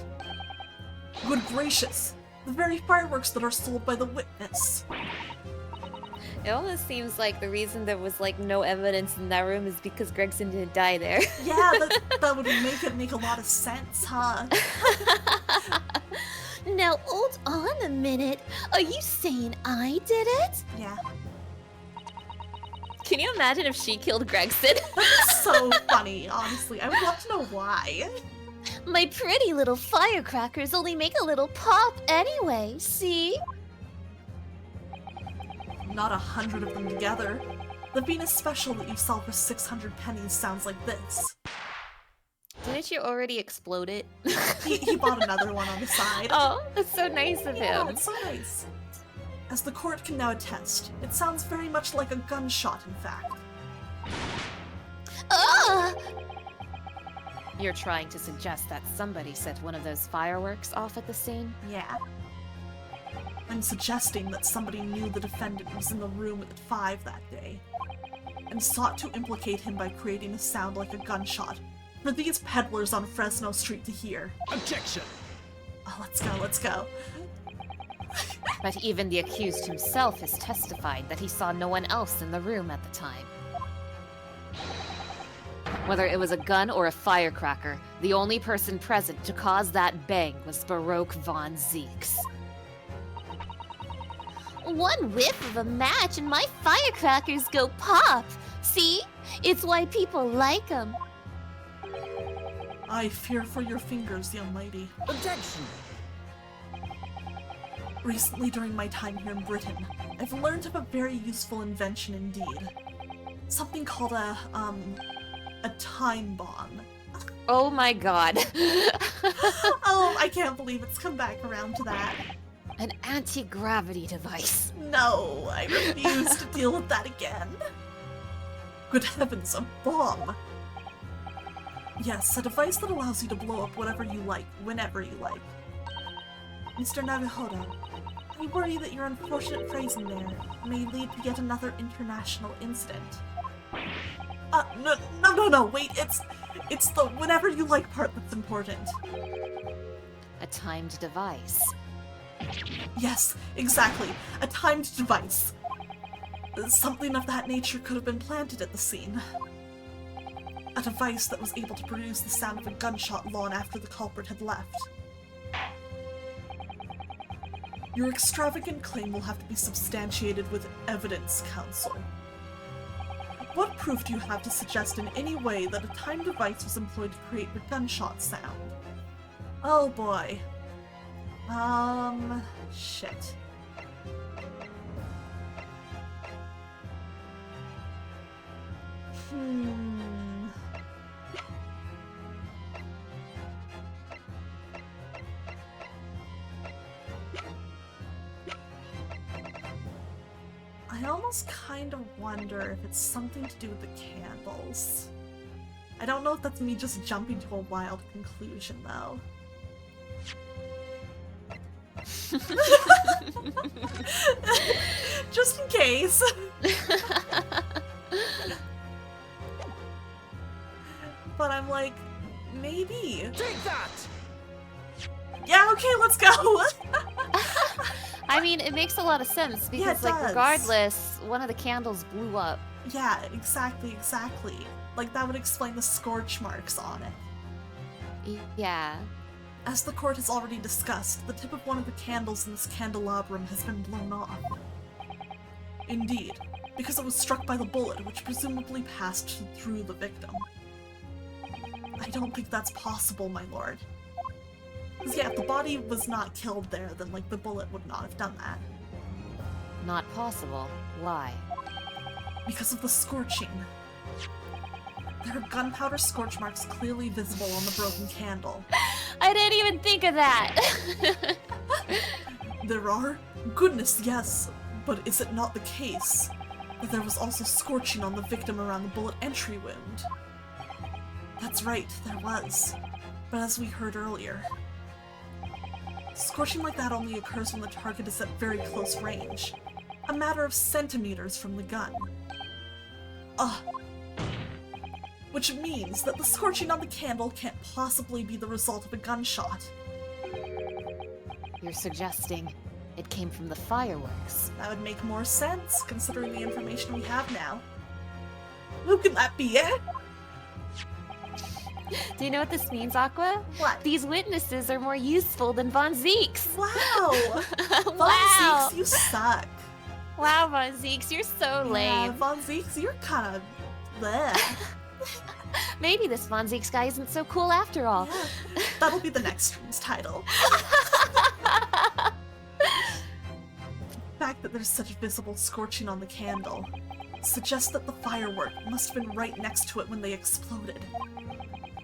Good gracious! The very fireworks that are sold by the witness. It almost seems like the reason there was like no evidence in that room is because Gregson didn't die there. Yeah, that would make a lot of sense, huh? Now hold on a minute. Are you saying I did it? Yeah. Can you imagine if she killed Gregson? So funny, honestly. I would love to know why. My pretty little firecrackers only make a little pop anyway, see? Not 100 of them together. The Venus special that you sell for 600 pennies sounds like this. Didn't you already explode it? He bought another one on the side. Oh, that's so nice of Yeah, him. it's so nice. As the court can now attest, it sounds very much like a gunshot, in fact. Ah! You're trying to suggest that somebody set one of those fireworks off at the scene? Yeah. I'm suggesting that somebody knew the defendant was in the room at 5 that day, and sought to implicate him by creating a sound like a gunshot for these peddlers on Fresno Street to hear. Objection! Oh, let's go. But even the accused himself has testified that he saw no one else in the room at the time. Whether it was a gun or a firecracker, the only person present to cause that bang was Baroque von Zieks. One whiff of a match and my firecrackers go pop. See? It's why people like them. I fear for your fingers, young lady. Objection! Recently, during my time here in Britain, I've learned of a very useful invention indeed. Something called a time bomb. Oh my god. Oh, I can't believe it's come back around to that. An anti-gravity device. No, I refuse to deal with that again. Good heavens, a bomb! Yes, a device that allows you to blow up whatever you like, whenever you like. Mr. Naruhodo, I worry that your unfortunate phrasing there may lead to yet another international incident. No, wait, it's the whenever you like part that's important. A timed device. Yes, exactly, a timed device. Something of that nature could have been planted at the scene. A device that was able to produce the sound of a gunshot long after the culprit had left. Your extravagant claim will have to be substantiated with evidence, counsel. What proof do you have to suggest in any way that a timed device was employed to create the gunshot sound? Oh boy. Shit. I almost kind of wonder if it's something to do with the candles. I don't know if that's me just jumping to a wild conclusion, though. Just in case. But I'm like, maybe. Take that! Yeah, okay, let's go! I mean, it makes a lot of sense because, Yeah, it like, does. regardless, one of the candles blew up. Yeah, exactly. Like, that would explain the scorch marks on it. Yeah. As the court has already discussed, the tip of one of the candles in this candelabrum has been blown off. Indeed, because it was struck by the bullet, which presumably passed through the victim. I don't think that's possible, my lord. Because yeah, if the body was not killed there, then like the bullet would not have done that. Not possible. Why? Because of the scorching. There are gunpowder scorch marks clearly visible on the broken candle. I didn't even think of that. There are? Goodness, yes. But is it not the case that there was also scorching on the victim around the bullet entry wound? That's right, there was. But as we heard earlier, Scorching like that only occurs when the target is at very close range. A matter of centimeters from the gun. Ugh. Which means that the scorching on the candle can't possibly be the result of a gunshot. You're suggesting it came from the fireworks. That would make more sense, considering the information we have now. Who can that be, eh? Do you know what this means, Aqua? What? These witnesses are more useful than Von Zieks. Wow! Von Wow! Zieks, you suck. Wow, Von Zieks, you're so Yeah, lame. Von Zieks, you're kind of... bleh. Maybe this Von Zieks guy isn't so cool after all. Yeah, that'll be the next stream's title. The fact that there's such visible scorching on the candle suggests that the firework must have been right next to it when they exploded.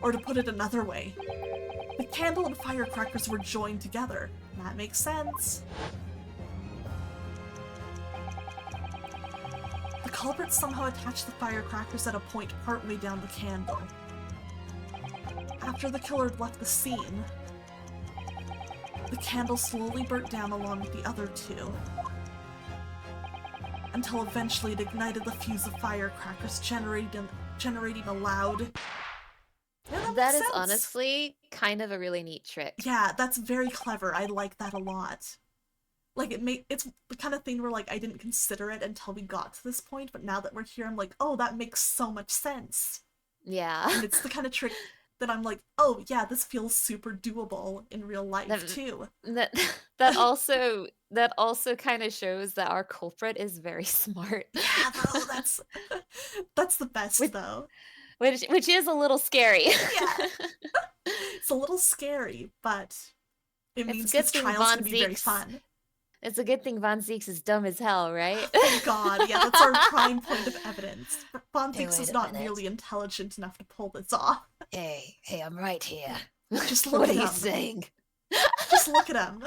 Or to put it another way, the candle and firecrackers were joined together. That makes sense. The culprit somehow attached the firecrackers at a point partway down the candle. After the killer had left the scene, the candle slowly burnt down along with the other two, until eventually it ignited the fuse of firecrackers, generating a loud... Yeah, That makes is sense. honestly kind of a really neat trick. Yeah, that's very clever. I like that a lot. Like, it's the kind of thing where, like, I didn't consider it until we got to this point, but now that we're here, I'm like, oh, that makes so much sense. Yeah. And it's the kind of trick that I'm like, oh, yeah, this feels super doable in real life, too. That also kind of shows that our culprit is very smart. Yeah, though, that's the best, though. Which is a little scary. Yeah. It's a little scary, but it means this trial's gonna be very fun. It's a good thing Von Zieks is dumb as hell, right? Thank God, yeah, that's our prime point of evidence. Von Hey, Zieks wait is a not minute. nearly intelligent enough to pull this off. Hey, I'm right here. Just look What at are you him. saying? Just look at him.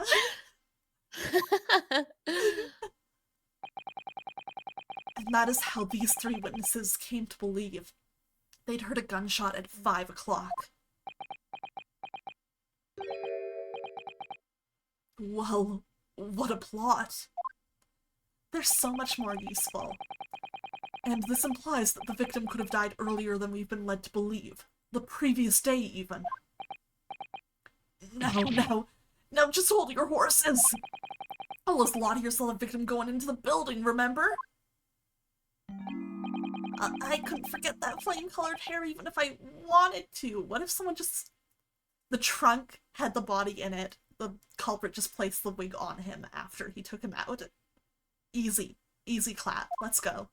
And that is how these three witnesses came to believe they'd heard a gunshot at 5 o'clock. Well, what a plot. They're so much more useful. And this implies that the victim could have died earlier than we've been led to believe. The previous day, even. No, just hold your horses! Unless Lottie saw the victim going into the building, remember? I couldn't forget that flame-colored hair even if I wanted to. What if someone just... The trunk had the body in it. The culprit just placed the wig on him after he took him out. Easy. Easy clap. Let's go.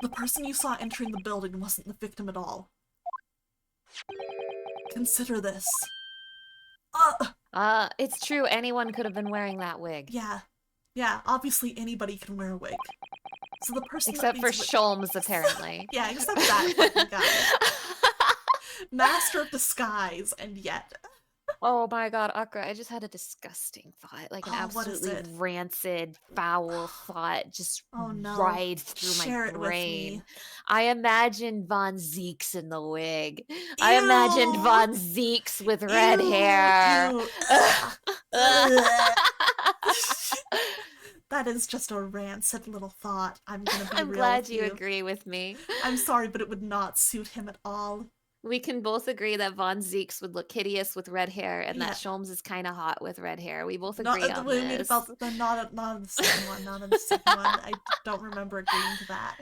The person you saw entering the building wasn't the victim at all. Consider this. It's true, anyone could have been wearing that wig. Yeah, obviously anybody can wear a wig. So the person Except for Sholmes, apparently. Yeah, except that fucking guy. Master of disguise, and yet. Oh my god, Akra, I just had a disgusting thought. Like an what is absolutely it? rancid, foul thought just Oh no. ride through Share my it with brain. me. I imagined Von Zieks in the wig. I imagined Ew. Von Zieks with red Ew, hair. ew. That is just a rancid little thought. I'm gonna be I'm real glad with you agree with me. I'm sorry, but it would not suit him at all. We can both agree that Von Zieks would look hideous with red hair and Yeah. that Sholmes is kind of hot with red hair. We both Not agree the on way we made this. about not in the second one. Not in the second one. I don't remember agreeing to that.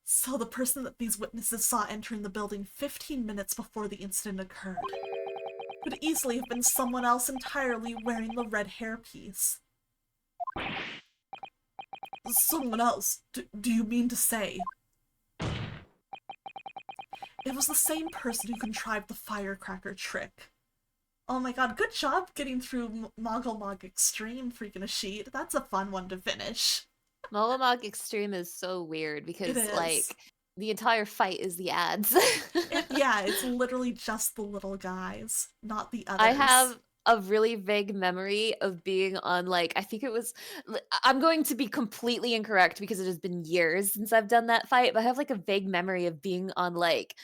So the person that these witnesses saw entering the building 15 minutes before the incident occurred could easily have been someone else entirely wearing the red hairpiece. Someone else? Do you mean to say? It was the same person who contrived the firecracker trick. Oh my god, good job getting through Moggle Mog Extreme, freaking a sheet. That's a fun one to finish. Molamog Extreme is so weird because, is. like, the entire fight is the ads. Yeah, it's literally just the little guys, not the others. a really vague memory of being on like I think it was I'm going to be completely incorrect because it has been years since I've done that fight, but I have like a vague memory of being on like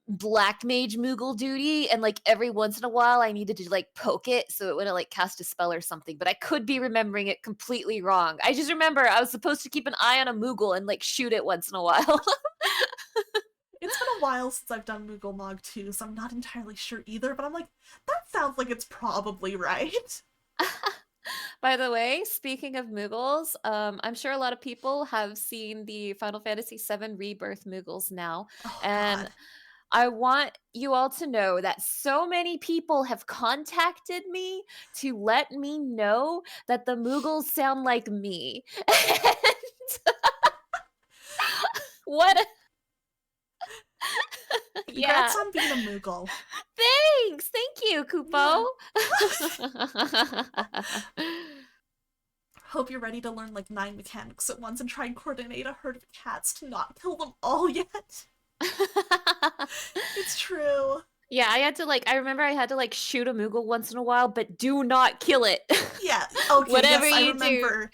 black mage Moogle duty, and like every once in a while I needed to like poke it so it wouldn't like cast a spell or something, but I could be remembering it completely wrong. I just remember I was supposed to keep an eye on a Moogle and like shoot it once in a while. It's been a while since I've done Moogle Mog too, so I'm not entirely sure either, but I'm like, that sounds like it's probably right. By the way, speaking of Moogles, I'm sure a lot of people have seen the Final Fantasy VII Rebirth Moogles now, Oh, and God. I want you all to know that so many people have contacted me to let me know that the Moogles sound like me. And what? Congrats Yeah. on being a Moogle. Thanks. Thank you, Kupo. Hope you're ready to learn like 9 mechanics at once and try and coordinate a herd of cats to not kill them all yet. It's true. Yeah, I remember I had to like shoot a Moogle once in a while, but do not kill it. Yeah, okay, Whatever yes, I you remember.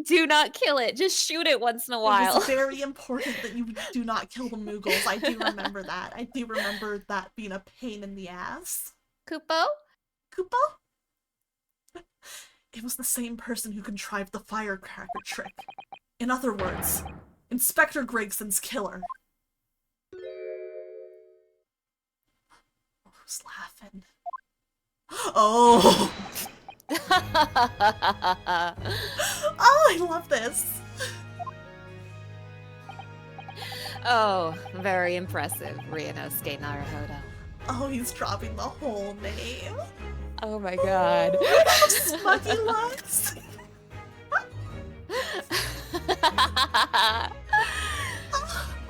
do not kill it. Just shoot it once in a It while. was very important that you do not kill the Moogles. I do remember that. I do remember that being a pain in the ass. Kupo? Kupo? It was the same person who contrived the firecracker trick. In other words, Inspector Gregson's killer. Who's laughing? Oh! Oh, I love this! Oh, very impressive, Ryunosuke Naruhodo. Oh, he's dropping the whole name. Oh my god. How smug he looks!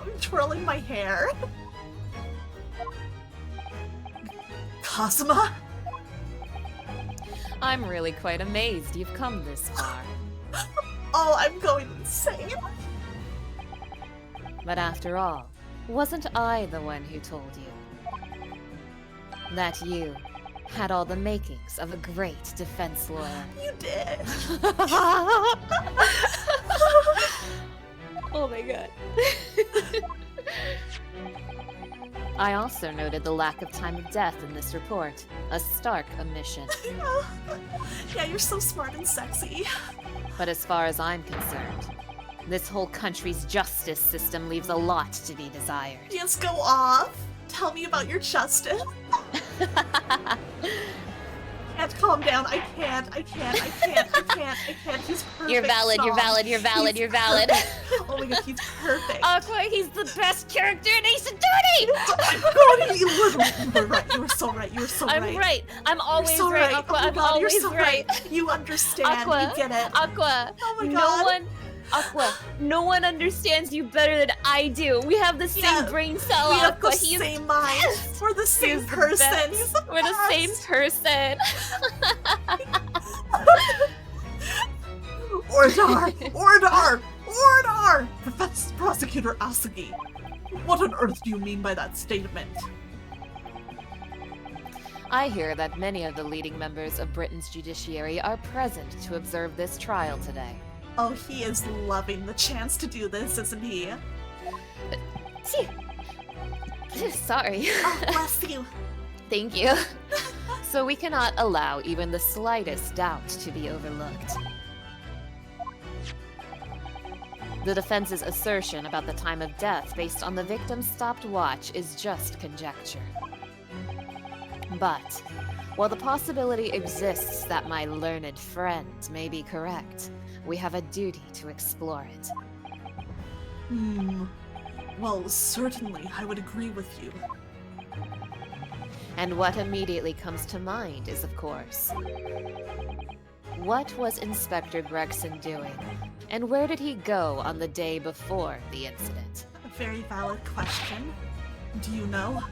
I'm twirling my hair. Kazuma? I'm really quite amazed you've come this far. Oh, I'm going insane. But after all, wasn't I the one who told you that you had all the makings of a great defense lawyer? You did. Oh my god. I also noted the lack of time of death in this report. A stark omission. Yeah, you're so smart and sexy. But as far as I'm concerned, this whole country's justice system leaves a lot to be desired. Yes, go off. Tell me about your justice. I can't calm down. I can't. He's perfect. You're valid, Song. you're valid, you're valid, He's you're valid. perfect. Oh my god, he's perfect. Aqua, he's the best character in Ace Attorney! God, you were right. You were so right. You were so right. I'm right. I'm always You're so right, Aqua. Oh my I'm god, always you're so right. You understand. Aqua, You get it. Aqua, Oh my god. no one understands you better than I do. We have the same Yeah, brain cell, We have Aqua. the same mind. We're the same person. He's the We're the same best. person. Ordar! Professor Prosecutor Asagi. What on earth do you mean by that statement? I hear that many of the leading members of Britain's judiciary are present to observe this trial today. Oh, he is loving the chance to do this, isn't he? Sorry. Oh, bless you. Thank you. So we cannot allow even the slightest doubt to be overlooked. The defense's assertion about the time of death based on the victim's stopped watch is just conjecture. But, while the possibility exists that my learned friend may be correct, we have a duty to explore it. Well, certainly, I would agree with you. And what immediately comes to mind is, of course, what was Inspector Gregson doing? And where did he go on the day before the incident? A very valid question. Do you know?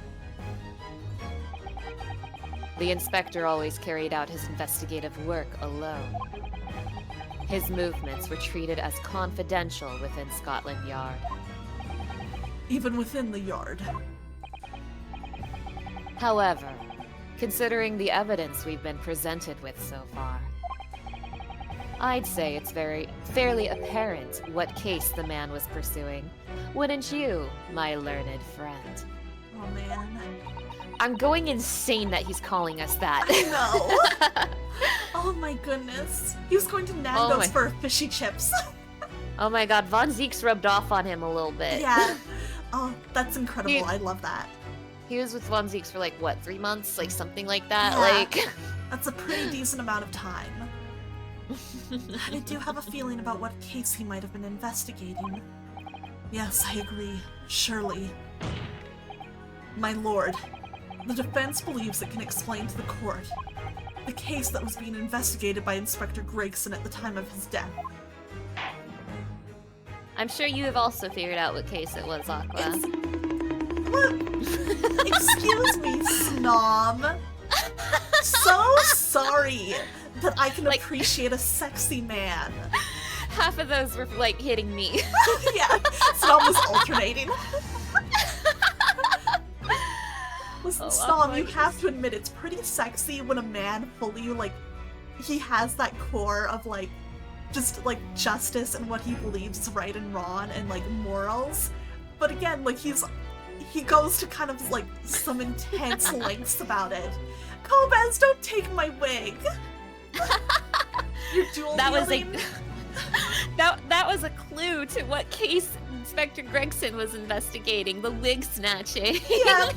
The inspector always carried out his investigative work alone. His movements were treated as confidential within Scotland Yard. Even within the yard. However, considering the evidence we've been presented with so far. I'd say it's fairly apparent what case the man was pursuing. Wouldn't you, my learned friend? Oh man. I'm going insane that he's calling us that. I know. Oh my goodness. He was going to Nando's for fishy chips. Oh my god, Von Zieks rubbed off on him a little bit. Yeah. Oh, that's incredible. I love that. He was with Von Zieks for like, what, 3 months? Like, something like that? Yeah. Like... That's a pretty decent amount of time. I do have a feeling about what case he might have been investigating. Yes, I agree. Surely. My lord, the defense believes it can explain to the court the case that was being investigated by Inspector Gregson at the time of his death. I'm sure you have also figured out what case it was, Aqua. What? Excuse me, Snom. So sorry that I can appreciate a sexy man. Half of those were, like, hitting me. Yeah, Snom was alternating. Listen, Snom, you have to admit it's pretty sexy when a man fully, like, he has that core of, like, just, like, justice and what he believes is right and wrong and, like, morals. But again, like, he goes to kind of, like, some intense lengths about it. Kobes, don't take my wig! You're dual wielding. That was a clue to what case Inspector Gregson was investigating, the wig snatching. Yeah.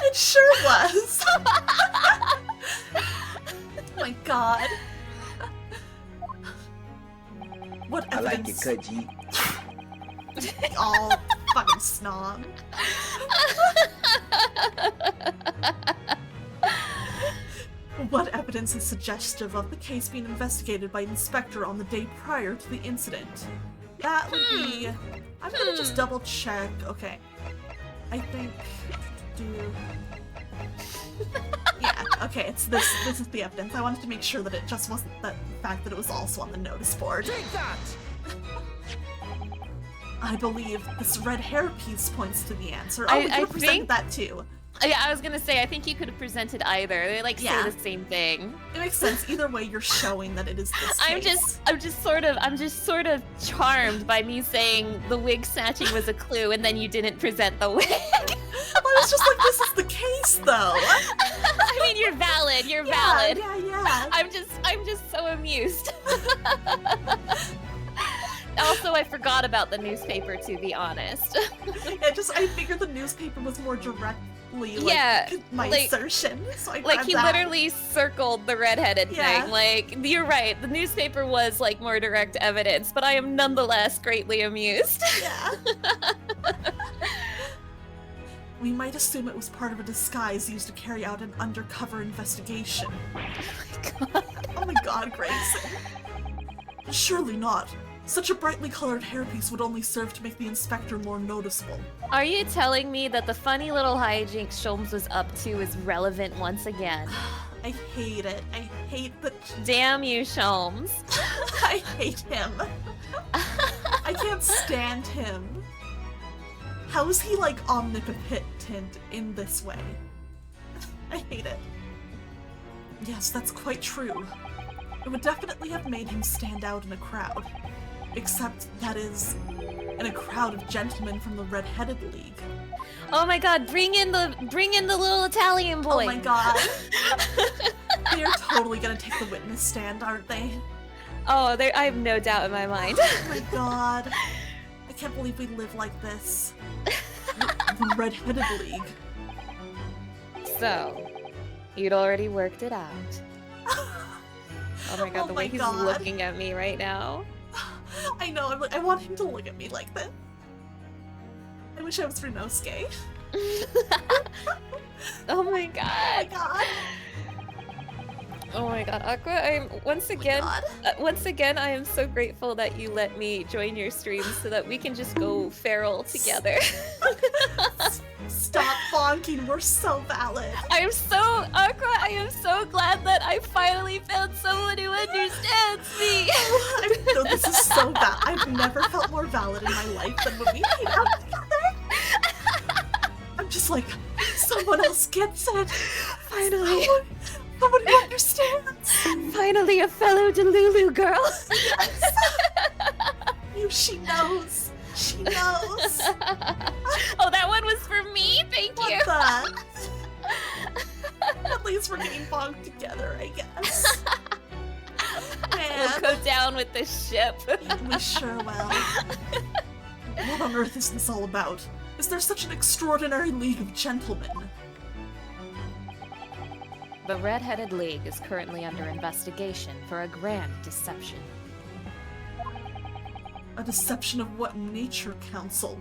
It sure was. Oh my god. What evidence? I like it, Kaji. Oh, fucking snob. What evidence is suggestive of the case being investigated by Inspector on the day prior to the incident? That would be... I'm gonna just double check. Okay. I think... Yeah, okay, it's this is the evidence. I wanted to make sure that it just wasn't the fact that it was also on the notice board. Take that! I believe this red hair piece points to the answer. Oh, we could have presented that too. Yeah, I was gonna say, I think you could have presented either. They like say the same thing. It makes sense. Either way, you're showing that it is this case. I'm just sort of charmed by me saying the wig snatching was a clue, and then you didn't present the wig. I was just like, this is the case, though. I mean, you're valid. You're valid. Yeah. I'm just so amused. Also, I forgot about the newspaper, to be honest. I figured the newspaper was more directly my assertion. So I he literally circled the redheaded thing. Like, you're right, the newspaper was like more direct evidence, but I am nonetheless greatly amused. Yeah. We might assume it was part of a disguise used to carry out an undercover investigation. Oh my god, Grace. Surely not. Such a brightly colored hairpiece would only serve to make the inspector more noticeable. Are you telling me that the funny little hijinks Sholmes was up to is relevant once again? I hate it. I hate that. Damn you, Sholmes. I hate him. I can't stand him. How is he, like, omnipotent in this way? I hate it. Yes, that's quite true. It would definitely have made him stand out in a crowd. Except, that is, in a crowd of gentlemen from the Red-Headed League. Oh my god, bring in the little Italian boy! Oh my god. They are totally gonna take the witness stand, aren't they? Oh, I have no doubt in my mind. Oh my god. I can't believe we live like this. The Red-Headed League. So, you'd already worked it out. Oh my god, the way he's looking at me right now. I know, I want him to look at me like that. I wish I was Renosuke. Oh my god. Oh my god. Oh my god, Aqua, once again, I am so grateful that you let me join your streams so that we can just go feral together. Stop bonking, we're so valid. Aqua, I am so glad that I finally found someone who understands me. No, this is so valid. I've never felt more valid in my life than when we hang out together. I'm just like, so Someone else gets it. Finally. Someone who understands. Finally, a fellow Delulu girl. She knows. She knows. Oh, that one was for me? Thank you. What the? At least we're getting bonked together, I guess. We'll go down with the ship. We sure will. What on earth is this all about? Is there such an extraordinary league of gentlemen? The Red-Headed League is currently under investigation for a grand deception. A deception of what nature, Council?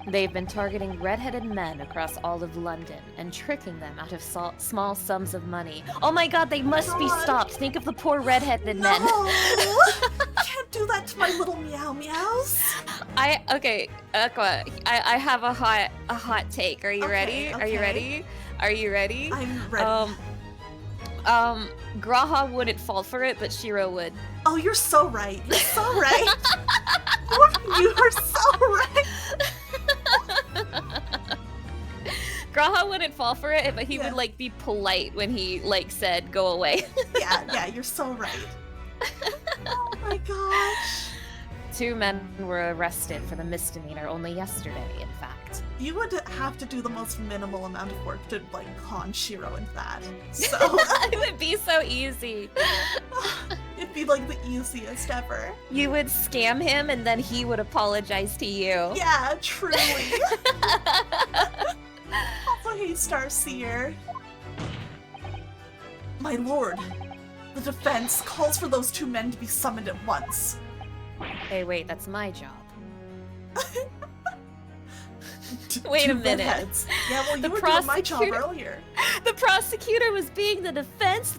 They've been targeting red-headed men across all of London and tricking them out of small sums of money. Oh my god, they must be stopped! Think of the poor red-headed men. Can't do that to my little meow meows. Okay, Aqua, I have a hot take. Are you ready? Are you okay. ready? Are you ready? I'm ready. Graha wouldn't fall for it, but Shiro would. Oh, you're so right. You're so right. You are so right. Graha wouldn't fall for it, but he Yeah. would like be polite when he like said go away. Yeah, you're so right. Oh my gosh. 2 men were arrested for the misdemeanor only yesterday, in fact. You would have to do the most minimal amount of work to like con Shiro into that. So It would be so easy. it'd be like the easiest ever. You would scam him and then he would apologize to you. Yeah, truly. Also, hey, Starseer. My lord, the defense calls for those 2 men to be summoned at once. Hey, wait, that's my job. T- Wait a 2 minute. redheads. Yeah, well, you The were doing my job prosecutor- earlier. The prosecutor was being the defense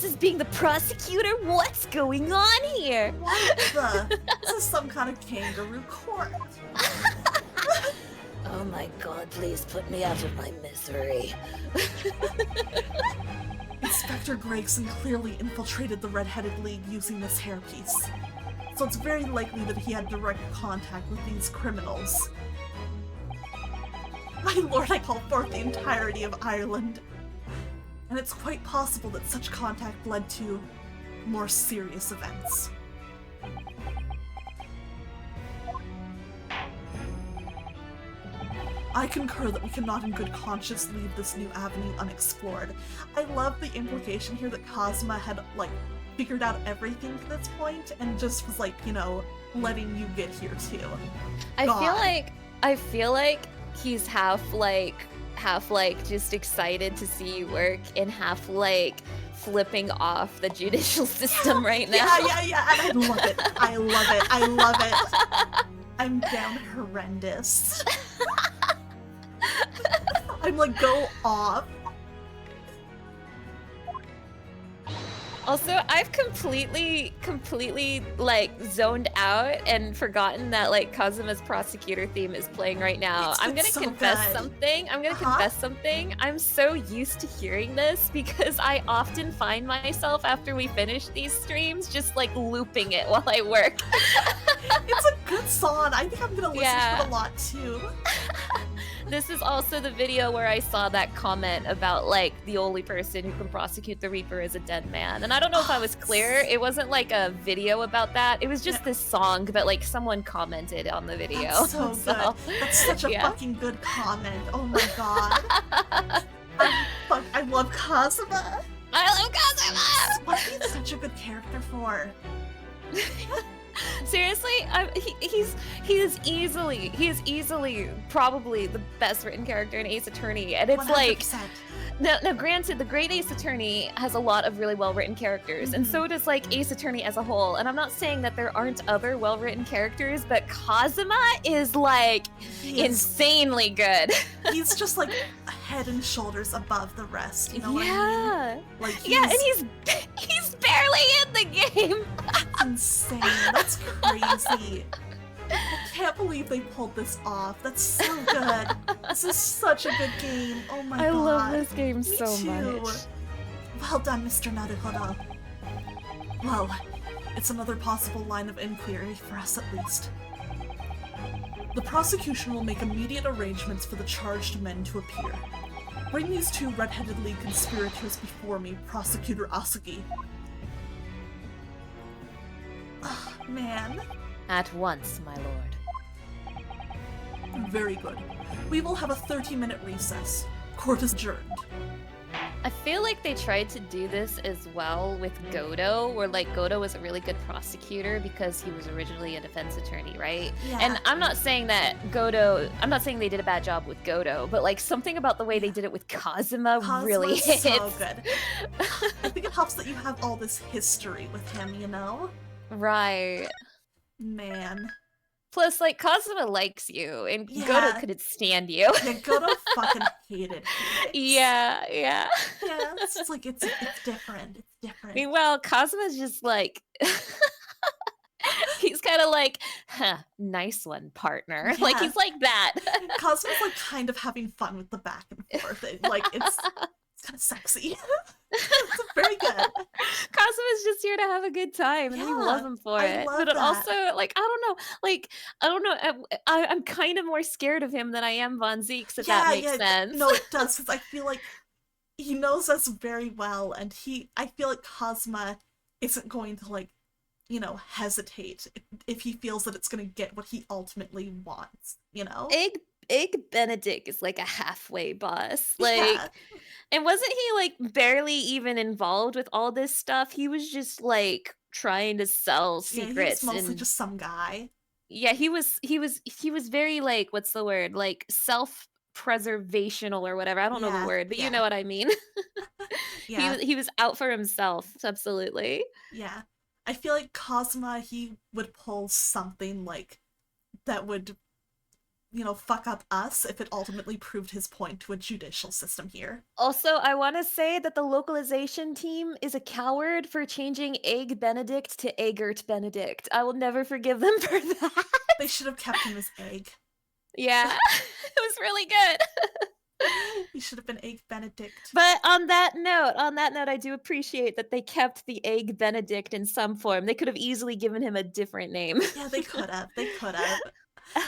is being the prosecutor? What's going on here? What the? This is some kind of kangaroo court. Oh my god, please put me out of my misery. Inspector Gregson clearly infiltrated the Red-Headed League using this hairpiece. So it's very likely that he had direct contact with these criminals. My lord, I call forth the entirety of Ireland. And it's quite possible that such contact led to more serious events. I concur that we cannot in good conscience leave this new avenue unexplored. I love the implication here that Kazuma had, like, figured out everything to this point and just was like, you know, letting you get here too. I God. feel like he's half just excited to see you work and half like flipping off the judicial system right now. Yeah, and I love it. I love it. I'm down horrendous. I'm like, go off. Also, I've completely like zoned out and forgotten that like Kazuma's prosecutor theme is playing right now. It's I'm gonna so confess good. something. I'm so used to hearing this because I often find myself after we finish these streams just like looping it while I work. It's a good song. I think I'm gonna listen to it a lot too. This is also the video where I saw that comment about like the only person who can prosecute the Reaper is a dead man. And I don't know if I was clear. It wasn't like a video about that. It was just this song that like someone commented on the video. That's so good. That's such a fucking good comment. Oh my god. I love Kazuma. I love Kazuma! What is he such a good character for? Seriously, he is easily probably the best written character in Ace Attorney, and it's 100%. like now granted, the Great Ace Attorney has a lot of really well written characters, and so does like Ace Attorney as a whole. And I'm not saying that there aren't other well written characters, but Kazuma is like insanely good. He's just like head and shoulders above the rest. You know what I mean? Like and he's barely in the game. That's insane. That's crazy. I can't believe they pulled this off. That's so good. This is such a good game. Oh my god. I love this game Me so too. much. Well done, Mr. Naruhodo. Well, it's another possible line of inquiry for us at least. The prosecution will make immediate arrangements for the charged men to appear. Bring these 2 red-headed league conspirators before me, Prosecutor Asagi. Ah, man. At once, my lord. Very good. We will have a 30-minute recess. Court is adjourned. I feel like they tried to do this as well with Godo, where like Godo was a really good prosecutor because he was originally a defense attorney, right? Yeah. And I'm not saying that I'm not saying they did a bad job with Godo, but like something about the way they did it with Kazuma really Kazuma's hits. so good. I think it helps that you have all this history with him, you know? Right. Man. Plus, like, Kazuma likes you, and Yeah. Godo couldn't stand you. Yeah, Godo fucking hated Phoenix. Yeah. Yeah, it's just like, it's different. It's different. Meanwhile, Kazuma's just like... he's kind of like, huh, nice one, partner. Like, Yeah. he's like that. Kazuma's like kind of having fun with the back and forth. It's kind of sexy. It's very good. Kazuma's just here to have a good time, and we Yeah, love him for I it. love But it that. also, like, I don't know. I'm kind of more scared of him than I am Von Zieks, if that makes sense. No, it does, because I feel like he knows us very well, and I feel like Kazuma isn't going to, like, you know, hesitate if he feels that it's going to get what he ultimately wants, you know? Egg Benedict is like a halfway boss. Like, Yeah. and wasn't he like barely even involved with all this stuff? He was just like trying to sell secrets. Yeah, he was mostly and just some guy. yeah, he was very like, what's the word? Like self-preservational or whatever. I don't know Yeah, the word, but yeah. you know what I mean. Yeah, He was out for himself, absolutely. yeah. I feel like Kazuma, he would pull something like that would, you know, fuck up us if it ultimately proved his point to a judicial system here. Also, I want to say that the localization team is a coward for changing Egg Benedict to Eggert Benedict. I will never forgive them for that. They should have kept him as Egg. Yeah, it was really good. He should have been Egg Benedict. But on that note, I do appreciate that they kept the Egg Benedict in some form. They could have easily given him a different name. Yeah, they could have.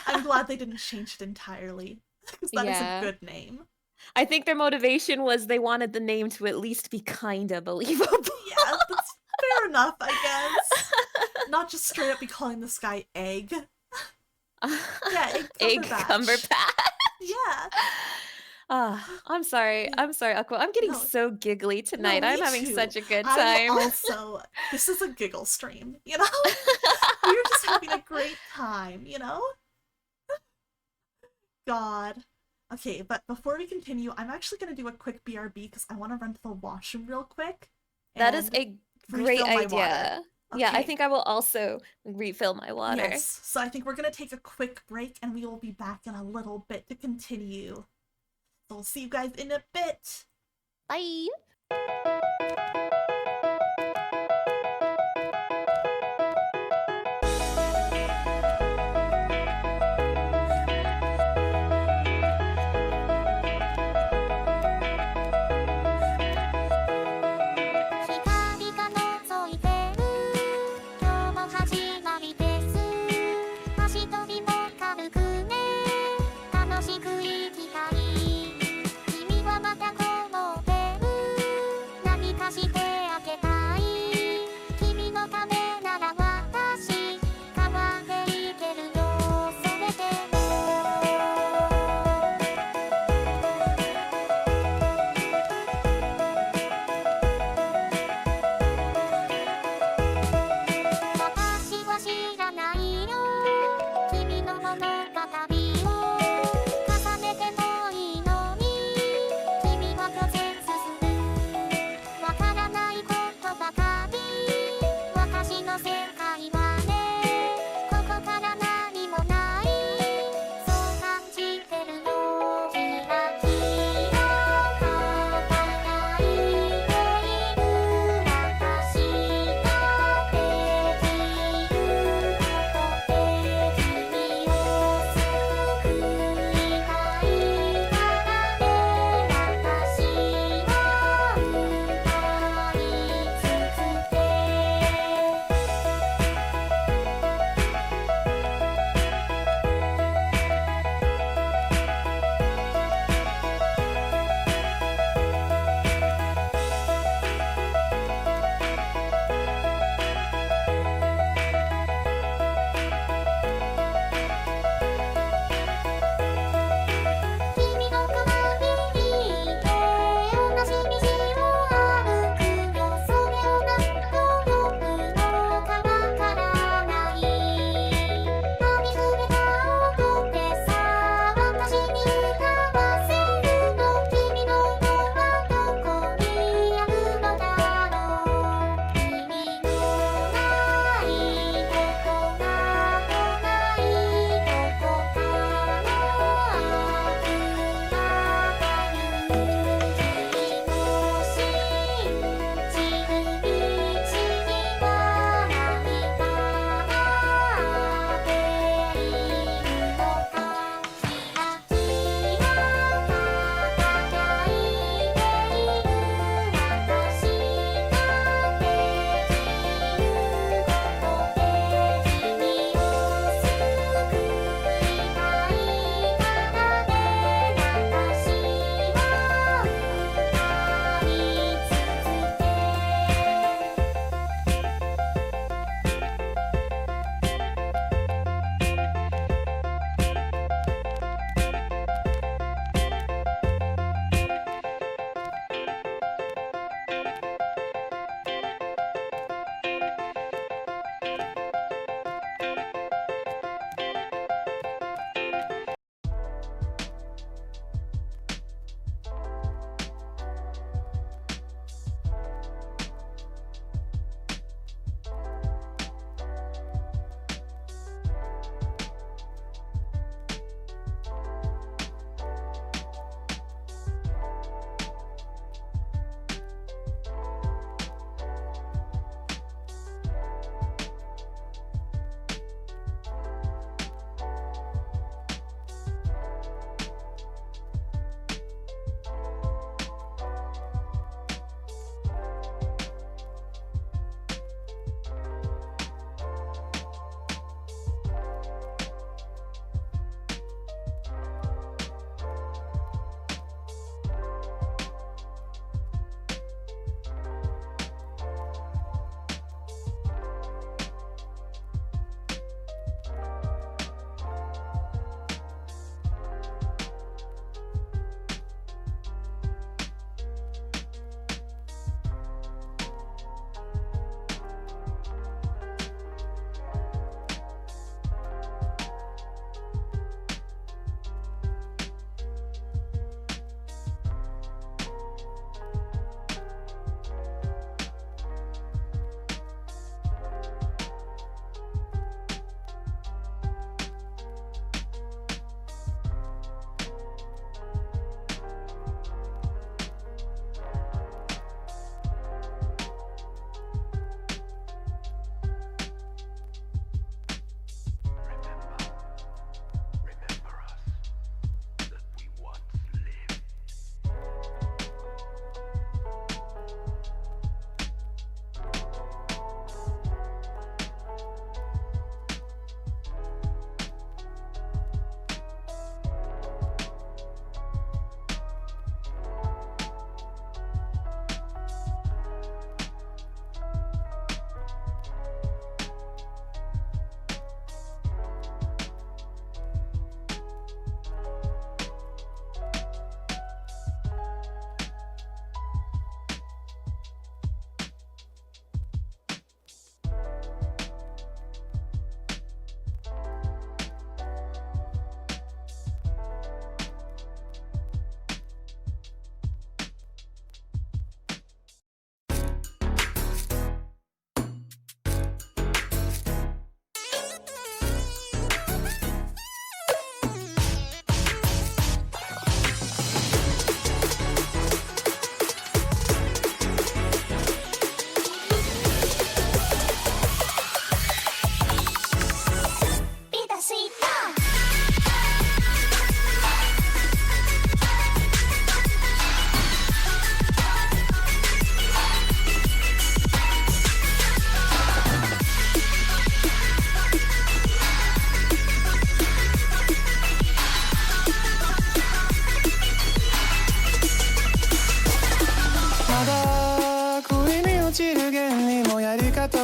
I'm glad they didn't change it entirely, because that is Yeah. a good name. I think their motivation was they wanted the name to at least be kinda believable. Yeah, that's fair enough, I guess. Not just straight up be calling this guy Egg. Yeah, Egg Cumberbatch. Yeah. I'm sorry, Aqua. I'm getting No. so giggly tonight. No, me I'm having too. such a good I'm time. also, this is a giggle stream, you know? We're just having a great time, you know? God. Okay, but before we continue, I'm actually going to do a quick BRB because I want to run to the washroom real quick. That is and a great refill my idea. water. Yeah, I Okay. think I will also refill my water. Yes, so I think we're going to take a quick break and we will be back in a little bit to continue. So we'll see you guys in a bit. Bye.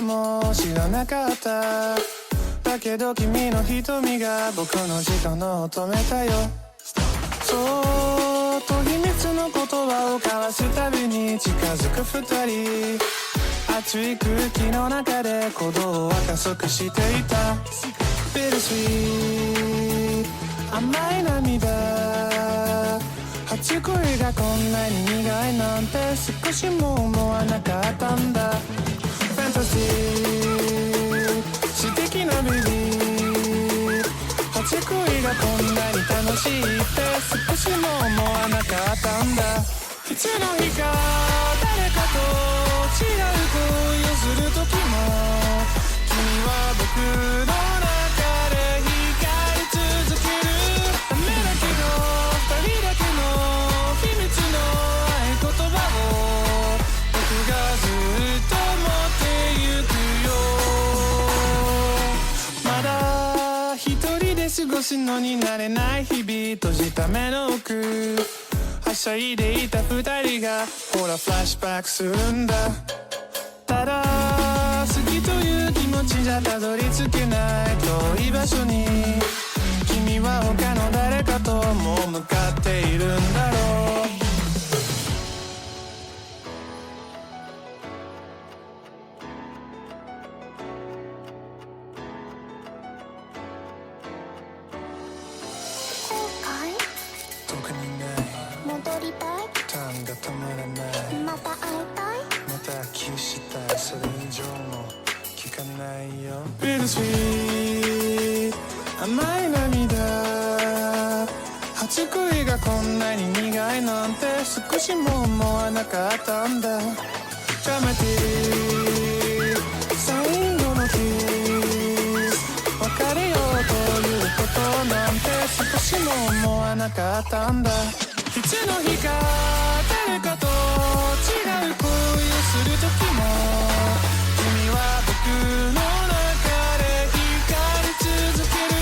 も知らなかった。だけど君の瞳が僕の時間を止めたよ。そーっと秘密の言葉を交わすたびに近づく二人。熱い空気の中で鼓動は加速していた。ビルスイート甘い涙。初恋がこんなに苦いなんて少しも思わなかったんだ。ファンタジー素敵なベビー。初恋がこんなに楽しいって少しも思わなかったんだ。いつの日か誰かと違う恋をする時も君は僕の中で光り続ける。ダメだけど二人だけの秘密の合言葉を僕がずっと持ってゆくよ。まだ一人で過ごすのに慣れない日々。閉じた目の奥はしゃいでいた二人がほらフラッシュバックするんだ。ただ好きという気持ちじゃたどり着けない遠い場所に君は他の誰かともう向かっているんだろう。特にない戻りたいターンが止まらない。また会いたいまたキスしたい。それ以上も聞かないよ。ビルスイート甘い涙。初恋がこんなに苦いなんて少しも思わなかったんだ。ドラマティック最後のキス別れようということなんて少しも思わなかったんだ。いつの日か誰かと違う恋をする時も君は僕の中で光り続ける。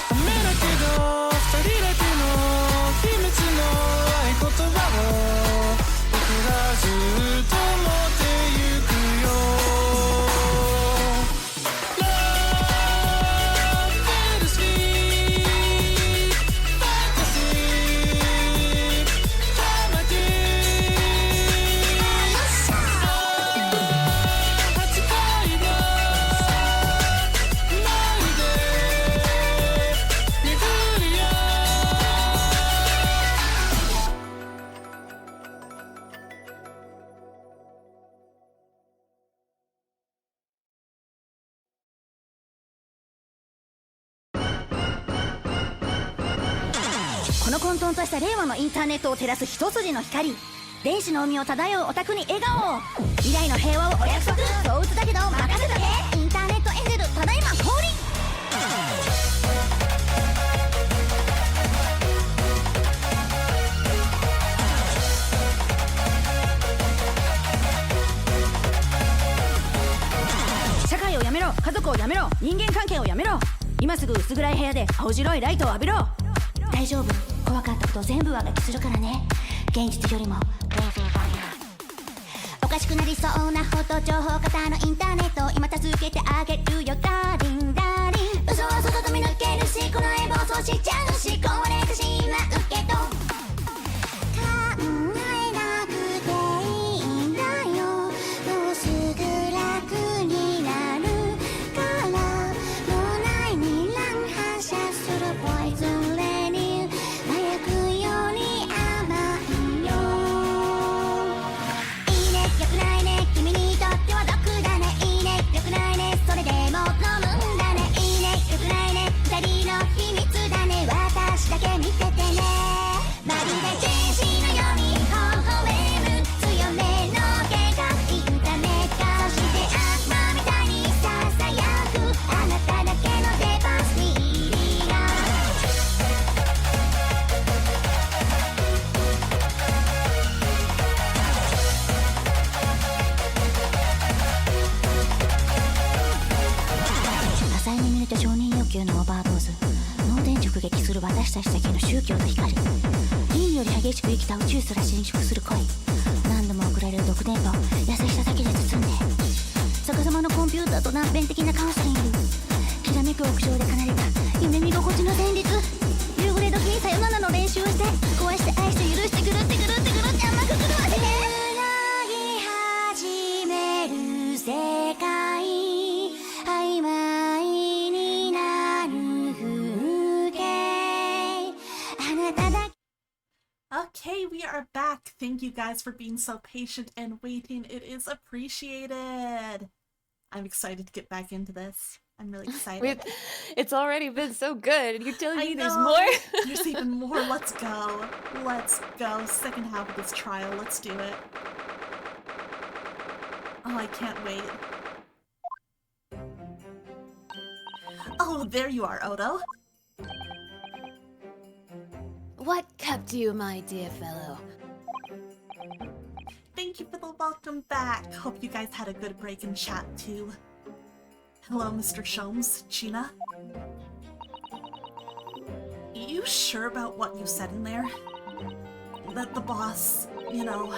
ダメだけど二人だけの秘密の合言葉を僕がずっと持ってゆくよ。Love is sweet fantasy初恋がまるで巡り合この混沌とした令和のインターネットを照らす一筋の光。電子の海を漂うオタクに笑顔を。未来の平和をお約束。そう打つだけど任せとけ。インターネットエンジェルただいま降臨。社会をやめろ、家族をやめろ、人間関係をやめろ。今すぐ薄暗い部屋で青白いライトを浴びろ。大丈夫、怖かったこと全部上書きするからね。現実よりもおかしくなりそうなほど情報型のインターネット今助けてあげるよダーリンダーリン。嘘は外飛び抜けるしこの絵暴走しちゃうし壊れてしまうけど考えなくていいんだよ。もうすぐ楽になるから脳内に乱反射するポイズンレニュー麻薬より甘いよ。いいね良くないね君にとっては毒だね。いいね良くないねそれでも飲むんだね。いいね良くないね二人の秘密だね。私だけ見ててね。まるで天使のように微笑む強めの計画インターネット。そして悪魔みたいにささやくあなただけのデバースに入りよ。多彩に見れた承認欲求のオーバードーズ。脳電直撃する私たちだけの宗教と光。倫理より激しく生きた宇宙すら伸縮する恋。何度も送られる毒電波を優しさだけで包んで。逆さまのコンピューターと断片的なカウンセリングきらめく屋上で奏でた夢見心地の旋律夕暮れ時にさよならの練習をして壊して愛して許してぐるってぐるってぐるって甘く狂わせて繋ぎ始める世界曖昧になる風景あなただけ Okay, we are back. Thank you guys for being so patient and waiting. It is appreciated. I'm excited to get back into this. I'm really excited. It's already been so good, and you're telling me there's know. more? There's even more. Let's go. Let's go. Second half of this trial. Let's do it. Oh, I can't wait. Oh, there you are, Odo. What kept you, my dear fellow? Thank you for the welcome back. Hope you guys had a good break in chat, too. Hello, Mr. Sholmes, Gina. You sure about what you said in there? That the boss, you know,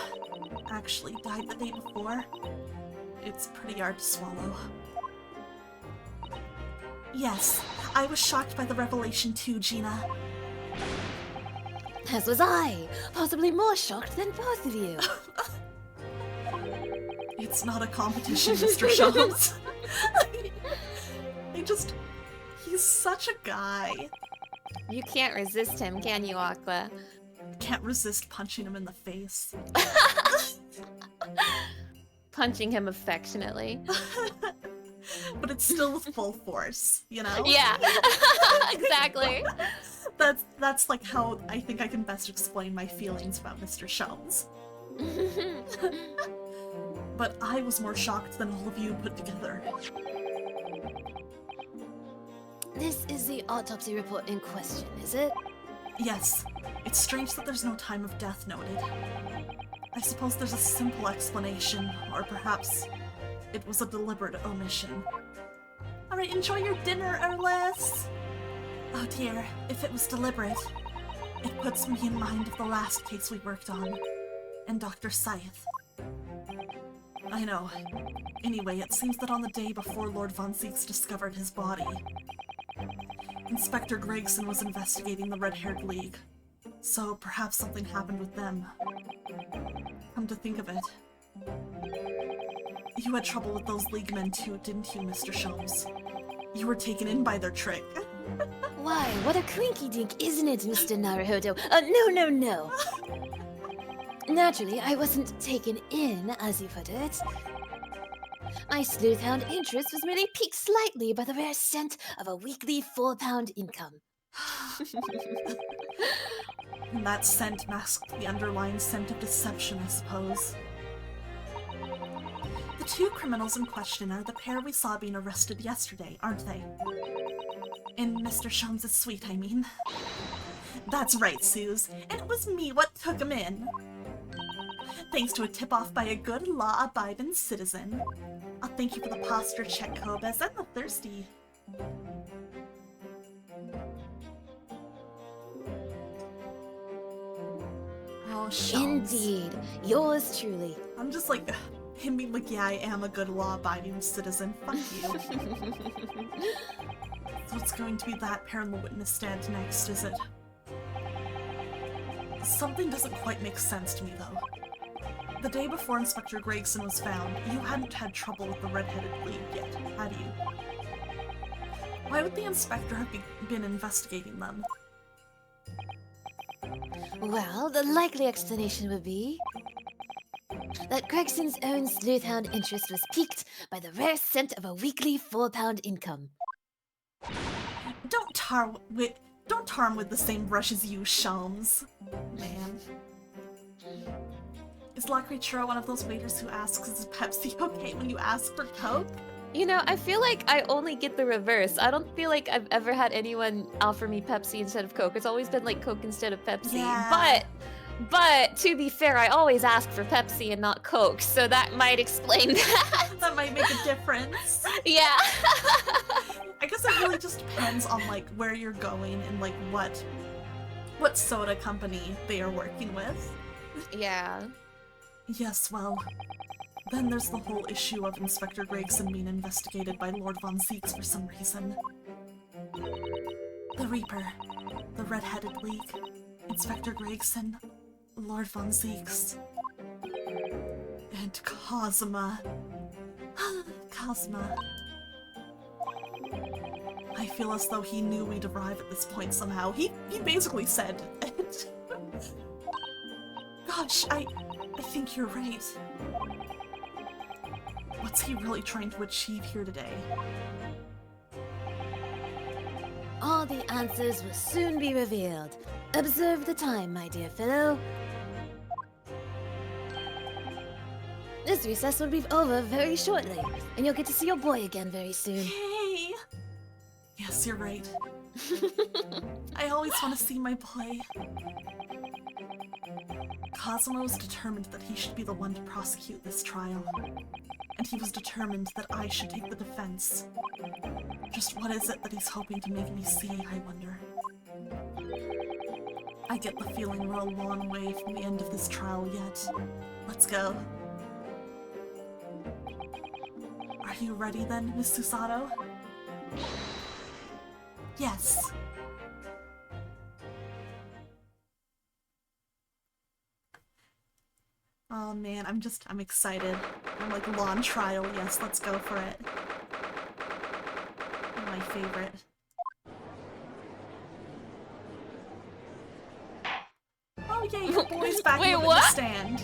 actually died the day before? It's pretty hard to swallow. Yes, I was shocked by the revelation too, Gina. As was I, possibly more shocked than both of you. It's not a competition, Mr. Sholmes. He's such a guy. You can't resist him, can you, Aqua? Can't resist punching him in the face. Punching him affectionately. But it's still with full force, you know? Yeah, exactly. That's like how I think I can best explain my feelings about Mr. Sholmes. But I was more shocked than all of you put together. This is the autopsy report in question, is it? Yes, it's strange that there's no time of death noted. I suppose there's a simple explanation, or perhaps it was a deliberate omission. Alright, enjoy your dinner, Erles! Oh dear, if it was deliberate, it puts me in mind of the last case we worked on, and Dr. Scythe. I know. Anyway, it seems that on the day before Lord Von Zieks discovered his body, Inspector Gregson was investigating the Red-Haired League, so perhaps something happened with them. Come to think of it, you had trouble with those League men too, didn't you, Mr. Sholmes? You were taken in by their trick. Why, what a crinky-dink, isn't it, Mr. Naruhodo? No. Naturally, I wasn't taken in, as you put it. My sleuthhound interest was merely piqued slightly by the rare scent of a weekly £4 income. And that scent masked the underlying scent of deception, I suppose. The two criminals in question are the pair we saw being arrested yesterday, aren't they? In Mr. Sholmes' suite, I mean. That's right, Suze. And it was me what took him in. Thanks to a tip-off by a good law-abiding citizen. I'll thank you for the posture check, Kobes, and the thirsty. Oh, Sholmes. Indeed, yours truly. I'm just like, him being like, yeah, I am a good law-abiding citizen. Fuck you. So it's going to be that pair in the witness stand next, is it? Something doesn't quite make sense to me, though. The day before Inspector Gregson was found, you hadn't had trouble with the Red-Headed League yet, had you? Why would the Inspector have been investigating them? Well, the likely explanation would be that Gregson's own sleuthhound interest was piqued by the rare scent of a weekly £4 income. Don't tar him with the same brush as you, Sholmes. Man. Is La Creatura one of those waiters who asks, is Pepsi okay when you ask for Coke? You know, I feel like I only get the reverse. I don't feel like I've ever had anyone offer me Pepsi instead of Coke. It's always been like Coke instead of Pepsi. Yeah. But to be fair, I always ask for Pepsi and not Coke, so that might explain that. That might make a difference. Yeah. I guess it really just depends on like where you're going and like what soda company they are working with. Yeah. Yes, well, Then there's the whole issue of Inspector Gregson being investigated by Lord von Zieks for some reason. The Reaper, the Red-Headed League, Inspector Gregson, Lord von Zieks, and Cosma. Cosma. I feel as though he knew we'd arrive at this point somehow. He basically said it. Gosh, I think you're right. What's he really trying to achieve here today? All the answers will soon be revealed. Observe the time, my dear fellow. This recess will be over very shortly, and you'll get to see your boy again very soon. Hey! Yes, you're right. I always want to see my boy. Cosmo was determined that he should be the one to prosecute this trial. And he was determined that I should take the defense. Just what is it that he's hoping to make me see, I wonder? I get the feeling we're a long way from the end of this trial yet. Let's go. Are you ready then, Miss Susato? Yes. Oh man, I'm excited. I'm like, lawn trial, yes, let's go for it. My favorite. Oh yay, your boy's back Wait, in the what? stand.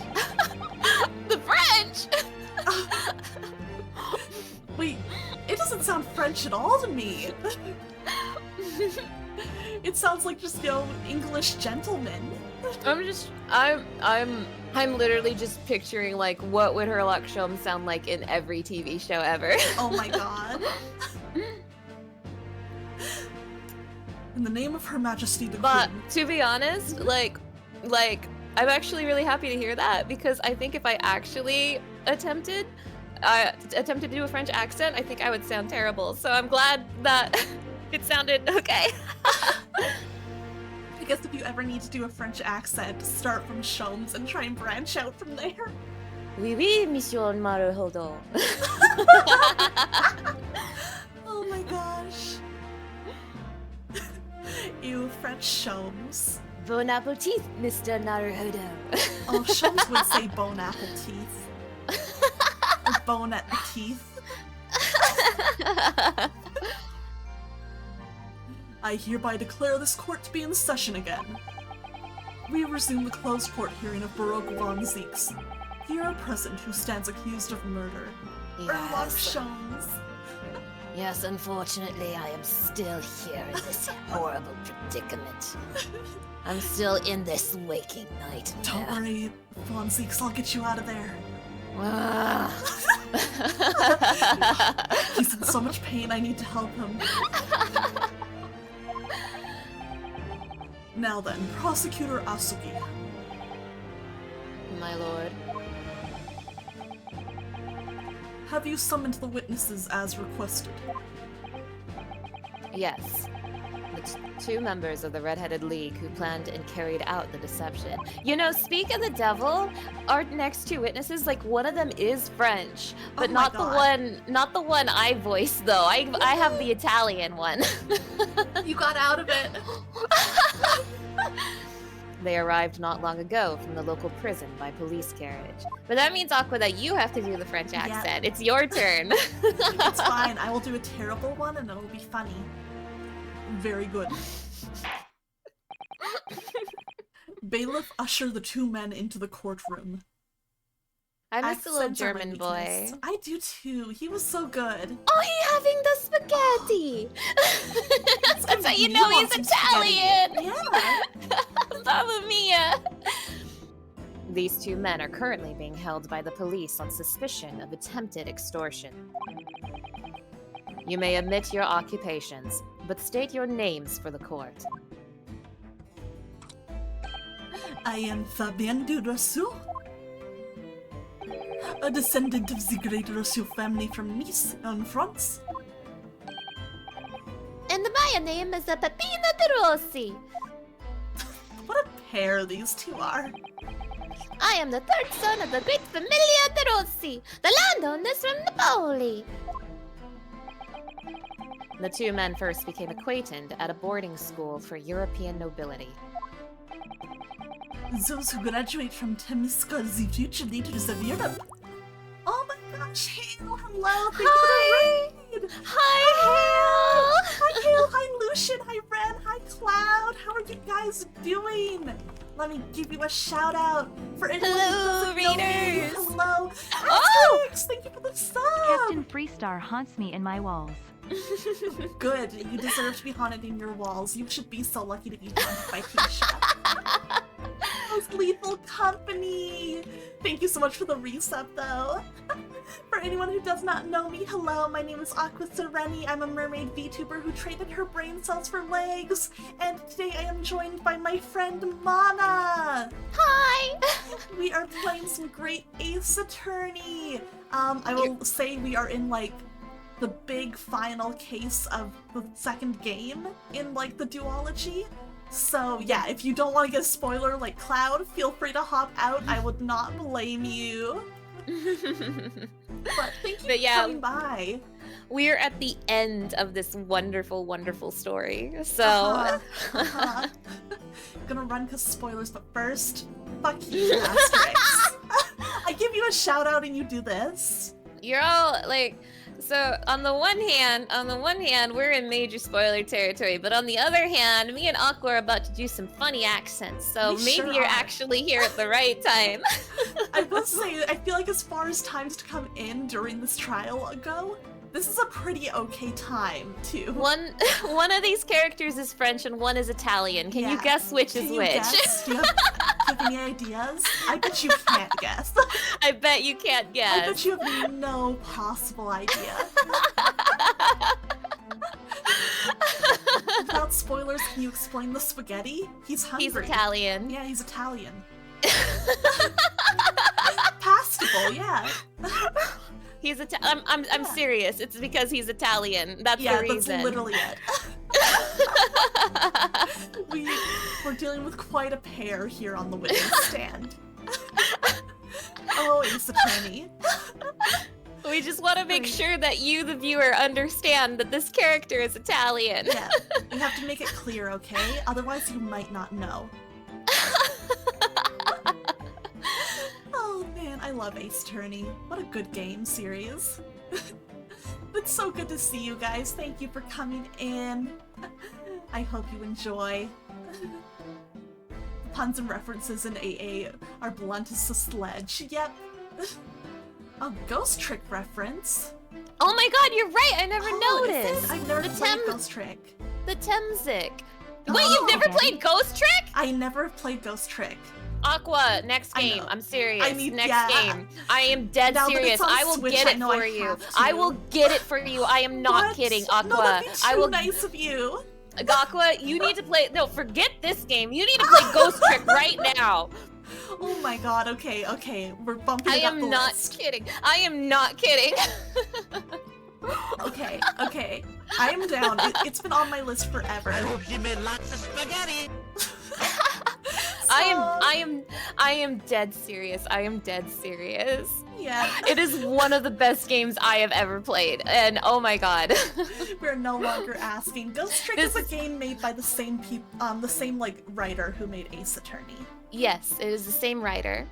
The French! Wait, it doesn't sound French at all to me. It sounds like just, English gentleman. I'm literally just picturing like what would Herlock Sholmes sound like in every TV show ever. Oh my god. In the name of Her Majesty the But Queen. to be honest, like I'm actually really happy to hear that, because I think if I actually attempted to do a French accent, I think I would sound terrible. So I'm glad that it sounded okay. I guess if you ever need to do a French accent, start from Sholmes and try and branch out from there. Oui, oui, Monsieur Maruhodo. Oh my gosh. Ew, French Sholmes. Bon appetit, Mr. Naruhodo. Oh, Sholmes would say bone apple teeth. Or bone at the teeth. I hereby declare this court to be in session again. We resume the closed court hearing of Baroque von Zieks. Here present who stands accused of murder. Herlock Sholmes. Yes, unfortunately, I am still here in this horrible predicament. I'm still in this waking nightmare. Don't worry, von Zieks, I'll get you out of there. He's in so much pain, I need to help him. Now then, Prosecutor Asugi. My lord. Have you summoned the witnesses as requested? Yes. The two members of the Red-Headed League who planned and carried out the deception. You know, speak of the devil, our next two witnesses, like one of them is French, but Oh my not God. not the one I voiced though. I have the Italian one. You got out of it! They arrived not long ago from the local prison by police carriage. But that means, Aqua, that you have to do the French Yeah. accent. It's your turn. It's fine, I will do a terrible one and it'll be funny. Very good. Bailiff, usher the two men into the courtroom. I miss the little Accents are my German boy. weakness. I do too. He was so good. Oh, he having the spaghetti! That's how you He know he's wants some spaghetti. Italian! Yeah. Mamma mia! These two men are currently being held by the police on suspicion of attempted extortion. You may omit your occupations, but state your names for the court. I am Fabien de Rousseau, a descendant of the great Rousseau family from Nice, in France. And my name is Peppino de Rossi. What a pair these two are. I am the third son of the great Familia de Rossi, the landowners from Napoli. The two men first became acquainted at a boarding school for European nobility. Those who graduate from Temska are the future leaders of Europe. Oh my gosh, Hale, hello, thank you for the raid! Hi, Hale! Hi, Hale, hi, Lucian, hi, Ren, hi, Cloud, how are you guys doing? Let me give you a shout out for anyone who doesn't know me. readers! Hello! Oh! Alex, thank you for the sub! Captain Freestar haunts me in my walls. Good, you deserve to be haunted in your walls. You should be so lucky to be haunted by Keisha. How's Lethal Company? Thank you so much for the resub, though. For anyone who does not know me, hello, my name is Aqua Sereni. I'm a mermaid VTuber who traded her brain cells for legs. And today I am joined by my friend Mana. Hi! We are playing some great Ace Attorney. I will say we are in, like, the big final case of the second game in, like, the duology. So, yeah, if you don't want to get a spoiler like Cloud, feel free to hop out. I would not blame you. But thank you for coming by. We're at the end of this wonderful, wonderful story. So, Gonna run because spoilers, but first, fuck you, Asterix. I give you a shout out and you do this. you're all like, so on the one hand, we're in major spoiler territory, but on the other hand, me and Aqua are about to do some funny accents, so We maybe sure you're are. actually here at the right time. I will say, I feel like as far as times to come in during this trial go, this is a pretty okay time, too. One of these characters is French and one is Italian. Can you Yeah. guess which Can is you which? guess? Do you have any ideas? I bet you can't guess. I bet you can't I guess. bet you have no possible idea. Without spoilers, can you explain the spaghetti? He's hungry. He's Italian. Yeah, he's Italian. Pastable, yeah. He's I'm serious. It's because he's Italian. That's Yeah, the reason. that's literally it. We're dealing with quite a pair here on the witness stand. Oh, Ace Attorney. We just want to make sure that you, the viewer, understand that this character is Italian. Yeah, you have to make it clear, okay? Otherwise, you might not know. Oh man, I love Ace Attorney. What a good game series. It's so good to see you guys. Thank you for coming in. I hope you enjoy. Puns and references in AA are blunt as a sledge. Yep. A Ghost Trick reference. Oh my god, you're right! I never Oh, is it? noticed! I've never The played Ghost Trick. The Temzik. Oh. Wait, you've never played Ghost Trick? I never played Ghost Trick. Aqua, next I game. know. I'm serious. I need- next yeah. game. I am dead Now that it's serious. on I will Switch, get I it know for I you. have to. I will get it for you. I am not What? kidding, No, Aqua. that'd be too I will. nice of you. Aqua, you need to play. No, forget this game. You need to play Ghost Trick right now. Oh my god, okay, okay. We're bumping I it up the am not list. kidding. I am not kidding. Okay, okay. I am down. It's been on my list forever. You made lots of spaghetti. I am dead serious. I am dead serious. Yeah, It is one of the best games I have ever played, and oh my god. we're no longer asking. Ghost Trick This is a is- game made by the same like writer who made Ace Attorney. Yes, it is the same writer.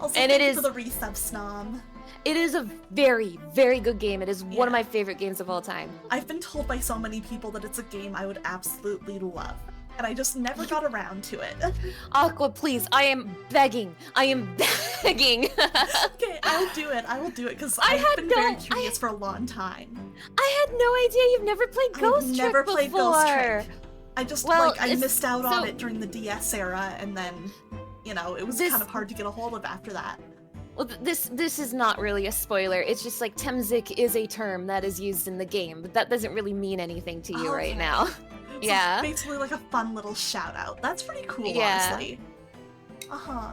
Also, And thank it you is- for the resub snom. It is a very, very good game. It is one of Yeah. my favorite games of all time. I've been told by so many people that it's a game I would absolutely love, and I just never got around to it. Aqua, please, I am begging. I am begging. Okay, I'll do it. I will do it because I I've had been no- very curious for a long time. I had no idea you've never played Ghost I've Trick never before. played Ghost Trick. I just Well, I it's- missed out on so- it during the DS era, and then, you know, it was This- kind of hard to get a hold of after that. Well, this is not really a spoiler. It's just like Temzik is a term that is used in the game, but that doesn't really mean anything to you right Okay. now. So Yeah. it's basically like a fun little shout out. That's pretty cool, Yeah. honestly. Uh-huh.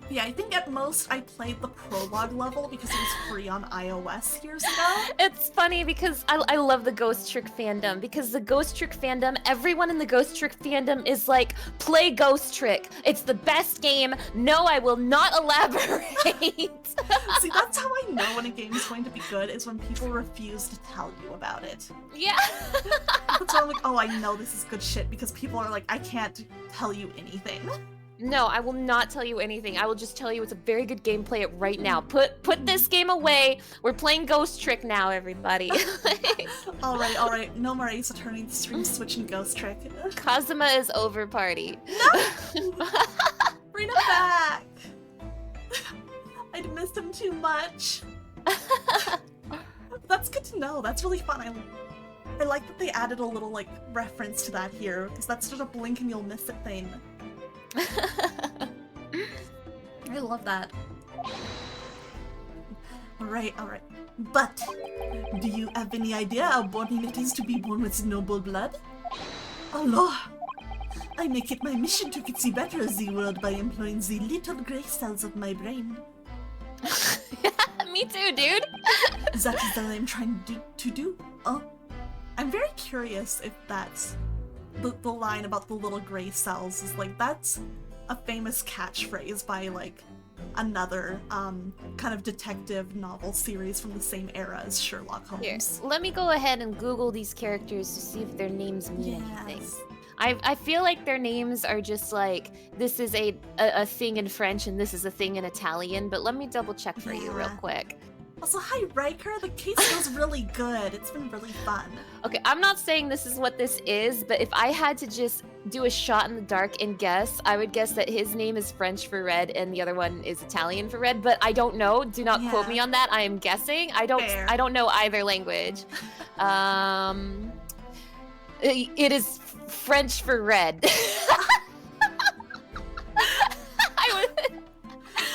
Yeah, I think at most I played the prologue level because it was free on iOS years ago. It's funny because I love the Ghost Trick fandom, because the Ghost Trick fandom, everyone in the Ghost Trick fandom is like, play Ghost Trick. It's the best game. No, I will not elaborate. See, that's how I know when a game is going to be good, is when people refuse to tell you about it. Yeah. That's why I'm like, oh, I know this is good shit, because people are like, I can't tell you anything. No, I will not tell you anything. I will just tell you it's a very good game. Play it right now. Put this game away. We're playing Ghost Trick now, everybody. Alright. No more Ace Attorney, stream switching Ghost Trick. Kazuma is over party. No! Bring him back! I'd missed him too much. That's good to know. That's really fun. I like that they added a little, like, reference to that here, because that's just a blink and you'll miss it thing. I love that. Alright. But, do you have any idea how boring it is to be born with noble blood? Allah! I make it my mission to see better the world by employing the little grey cells of my brain. Me too, dude. That is what I'm trying to do. Oh. I'm very curious if that's the line about the little gray cells is like, that's a famous catchphrase by like another kind of detective novel series from the same era as Sherlock Holmes. Here, let me go ahead and Google these characters to see if their names mean anything. I feel like their names are just like, this is a thing in French and this is a thing in Italian, but let me double check for you real quick. Also, hi Riker, the case was really good. It's been really fun. Okay, I'm not saying this is what this is, but if I had to just do a shot in the dark and guess, I would guess that his name is French for red and the other one is Italian for red, but I don't know. Do not quote me on that. I am guessing. I don't know either language. It is French for red.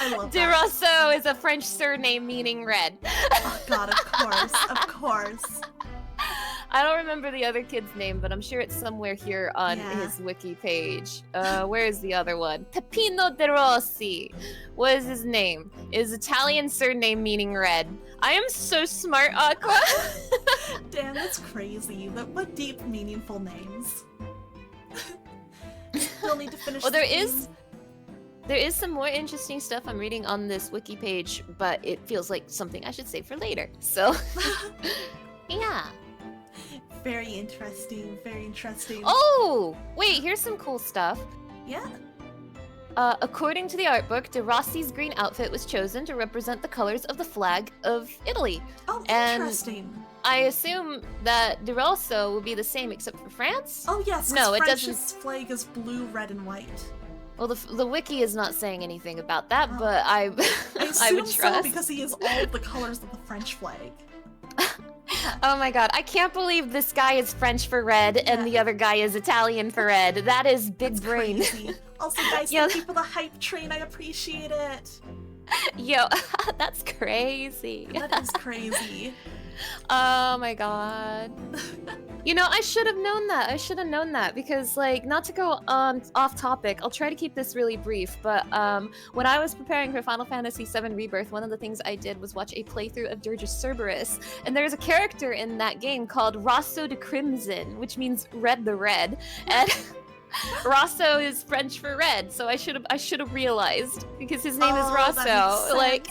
I love De Rousseau is a French surname meaning red. Oh god, of course. I don't remember the other kid's name, but I'm sure it's somewhere here on his wiki page. Where is the other one? Peppino De Rossi. What is his name? Is Italian surname meaning red. I am so smart, Aqua. Damn, that's crazy. What deep, meaningful names. Still need to finish. Well, there is some more interesting stuff I'm reading on this wiki page, but it feels like something I should save for later. So, yeah. Very interesting. Oh! Wait, here's some cool stuff. Yeah? According to the art book, De Rossi's green outfit was chosen to represent the colors of the flag of Italy. Oh, and interesting. I assume that De Rosso will be the same except for France? Oh, yes, no, it France's doesn't. flag is blue, red, and white. Well, the wiki is not saying anything about that, but I would trust. So, because he is all of the colors of the French flag. Oh my god, I can't believe this guy is French for red and the other guy is Italian for red. That is big brain. Crazy. Also, guys, thank you for the hype train. I appreciate it. Yo, that's crazy. That is crazy. Oh my god. You know, I should have known that. Because, like, not to go off topic, I'll try to keep this really brief, but when I was preparing for Final Fantasy VII Rebirth, one of the things I did was watch a playthrough of Dirge of Cerberus, and there's a character in that game called Rosso de Crimson, which means red the red, and Rosso is French for red, so I should have realized, because his name is Rosso. Like,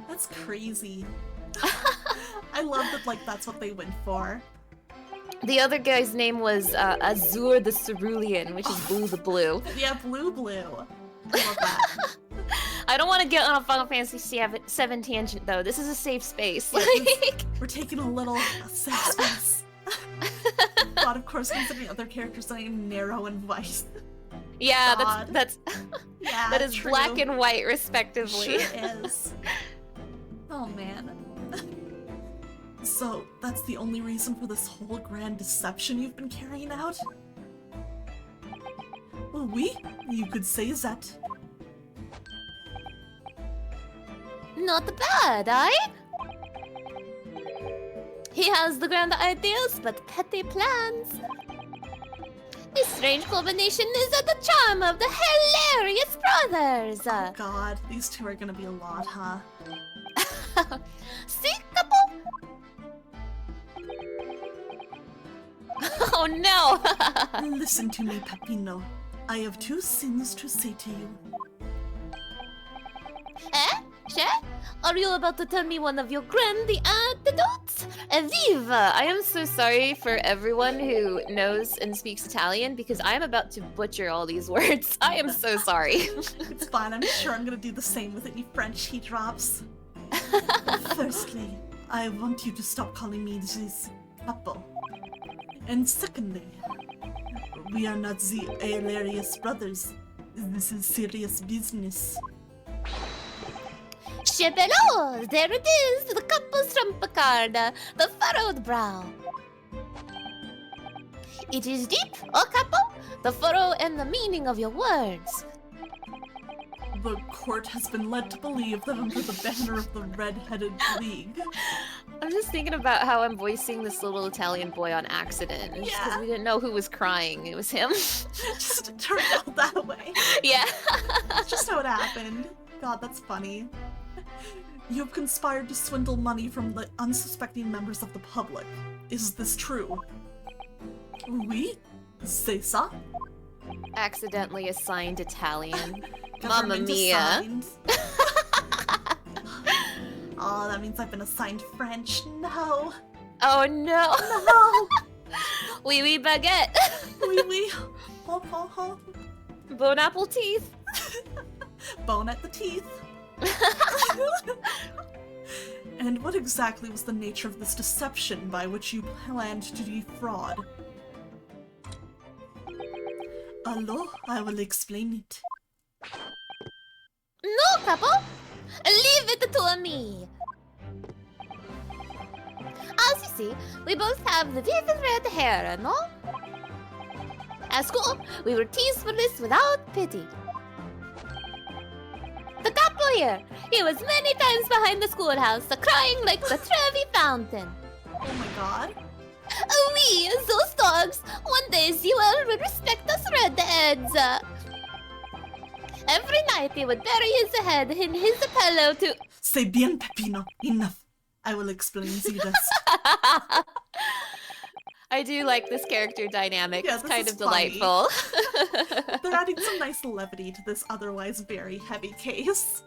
that's crazy. I love that, like, that's what they went for. The other guy's name was Azur the Cerulean, which is Blue the Blue. Yeah, Blue. I love that. I don't want to get on a Final Fantasy VII tangent, though. This is a safe space. Yeah, Like... We're taking a little safe space. God, of course, considering other characters' name Nero and Weiss. Yeah, God. that's yeah, that is true. black and white, respectively. Sure is. Oh man. So, that's the only reason for this whole grand deception you've been carrying out? Well, you could say that. Not bad, eh? He has the grand ideas, but petty plans. This strange combination is the charm of the hilarious brothers. Oh god, these two are gonna be a lot, huh? See, couple? Oh no! Listen to me, Peppino. I have two things to say to you. Eh? Che? Are you about to tell me one of your grand antidotes? Viva! I am so sorry for everyone who knows and speaks Italian because I am about to butcher all these words. I am so sorry. It's fine, I'm sure I'm gonna do the same with any French he drops. Firstly, I want you to stop calling me this couple. And secondly, we are not the hilarious brothers. This is serious business. Chepelo! There it is! The couples from Picard, the furrowed brow. It is deep, oh couple, the furrow and the meaning of your words. The court has been led to believe that under the banner of the Red-Headed League. I'm just thinking about how I'm voicing this little Italian boy on accident. Just because Yeah. we didn't know who was crying. It was him. Just turned out that way. Yeah. That's just how it happened. God, that's funny. You have conspired to swindle money from the unsuspecting members of the public. Is this true? Oui, c'est ça. Accidentally assigned Italian. Mamma Government mia. assigned. Oh, that means I've been assigned French. No. Oh no. No. Oui, oui, baguette. Oui, oui. Ho, ho, ho. Bone apple teeth. Bone at the teeth. And what exactly was the nature of this deception by which you planned to defraud? Hello, I will explain it. No, couple! Leave it to me! As you see, we both have the deepest red hair, no? At school, we were teased for this without pity. The couple here, he was many times behind the schoolhouse, crying like the Trevi fountain. Oh my god. We, those dogs, one day you will respect us redheads. Every night he would bury his head in his pillow to... C'est bien, Peppino. Enough. I will explain the rest. I do like this character dynamic. Yeah, It's this kind is of funny. delightful. They're adding some nice levity to this otherwise very heavy case.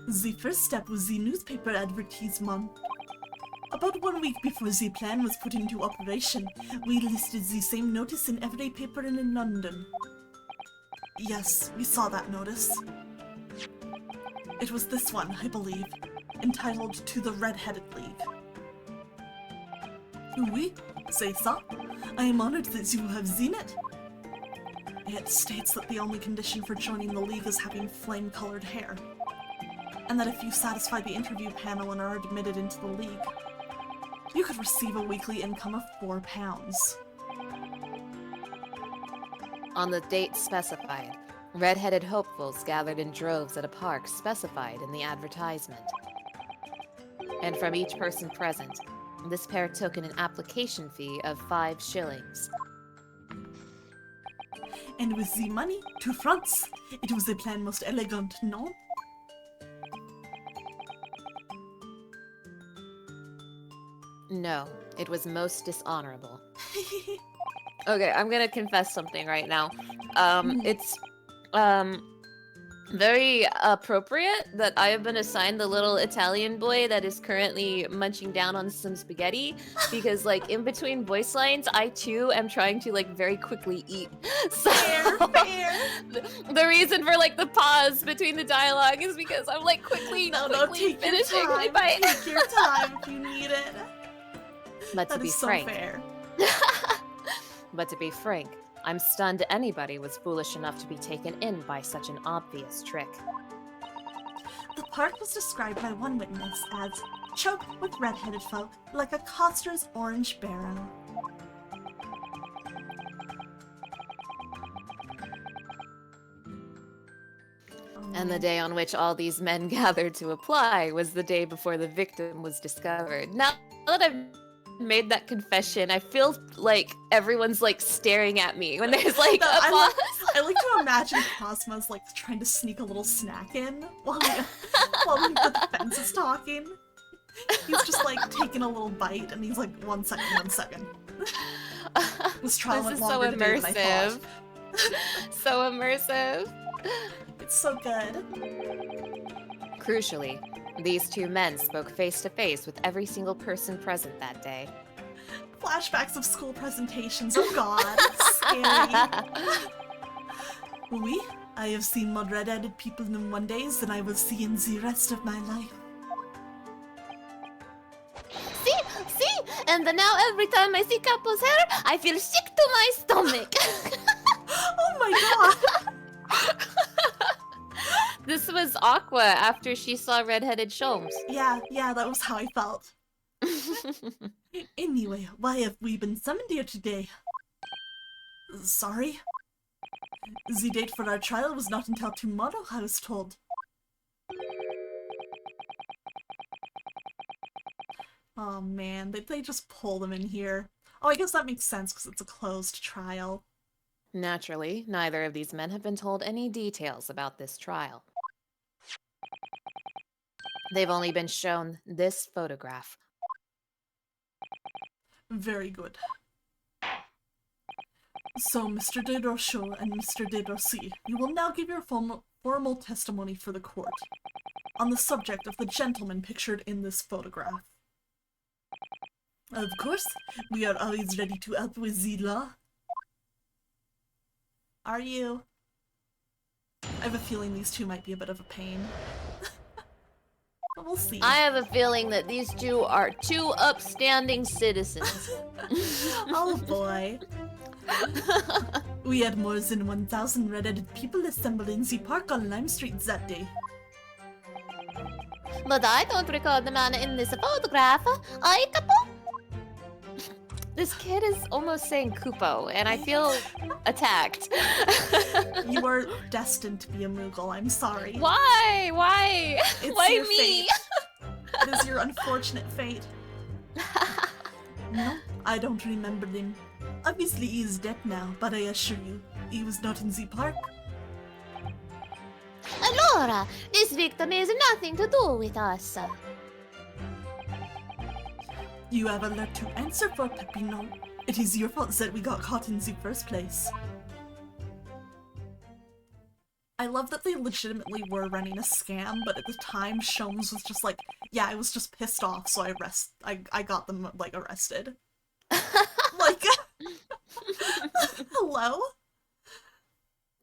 The first step was the newspaper advertisement. About 1 week before the plan was put into operation, we listed the same notice in every paper in London. Yes, we saw that notice. It was this one, I believe, entitled To the Red-Headed League. Oui, c'est ça. I am honored that you have seen it. It states that the only condition for joining the league is having flame-colored hair, and that if you satisfy the interview panel and are admitted into the league, you could receive a weekly income of £4. On the date specified, red-headed hopefuls gathered in droves at a park specified in the advertisement. And from each person present, this pair took in an application fee of 5 shillings. And with the money, to France. It was a plan most elegant, no? No, it was most dishonorable. Okay, I'm gonna confess something right now. It's very appropriate that I have been assigned the little Italian boy that is currently munching down on some spaghetti, because like in between voice lines, I too am trying to like very quickly eat. So Fair. the reason for like the pause between the dialogue is because I'm like quickly No, quickly take your finishing my time. bite. Take your time if you need it. But to That be is so frank, fair. But to be frank, I'm stunned anybody was foolish enough to be taken in by such an obvious trick. The park was described by one witness as choked with red-headed folk, like a coster's orange barrow. And the day on which all these men gathered to apply was the day before the victim was discovered. Now that I've made that confession, I feel like everyone's like staring at me when there's like No, a pause. I like to imagine Cosmo's like trying to sneak a little snack in while the defense is talking. He's just like taking a little bite and he's like, 1 second. This trial This went is so longer today than I immersive. thought. So immersive. It's so good. Crucially, these two men spoke face to face with every single person present that day. Flashbacks of school presentations. Oh god, it's scary. Oui, I have seen more red-headed people in one days than I will see in the rest of my life. See? And now every time I see Capo's hair, I feel sick to my stomach. Oh my god! This was Aqua after she saw redheaded Sholmes. Yeah, that was how I felt. Anyway, why have we been summoned here today? Sorry? The date for our trial was not until tomorrow, I was told. Oh man, they just pull them in here. Oh, I guess that makes sense because it's a closed trial. Naturally, neither of these men have been told any details about this trial. They've only been shown this photograph. Very good. So, Mr. de Rochelle and Mr. de Rossi, you will now give your formal testimony for the court on the subject of the gentleman pictured in this photograph. Of course, we are always ready to help with the law. Are you? I have a feeling these two might be a bit of a pain. But we'll see. I have a feeling that these two are two upstanding citizens. Oh boy. We had more than 1,000 red-headed people assembled in the park on Lime Street that day. But I don't recall the man in this photograph. I Capo? This kid is almost saying Kupo, and I feel attacked. You are destined to be a Moogle, I'm sorry. Why? Why? It's Why your me? fate. It is your unfortunate fate. No, I don't remember him. Obviously he is dead now, but I assure you, he was not in the park. Allora, this victim has nothing to do with us. You have a lot to answer for, Pepino. It is your fault that we got caught in the first place. I love that they legitimately were running a scam, but at the time, Sholmes was just like, yeah, I was just pissed off, so I got them, like, arrested. Like, hello?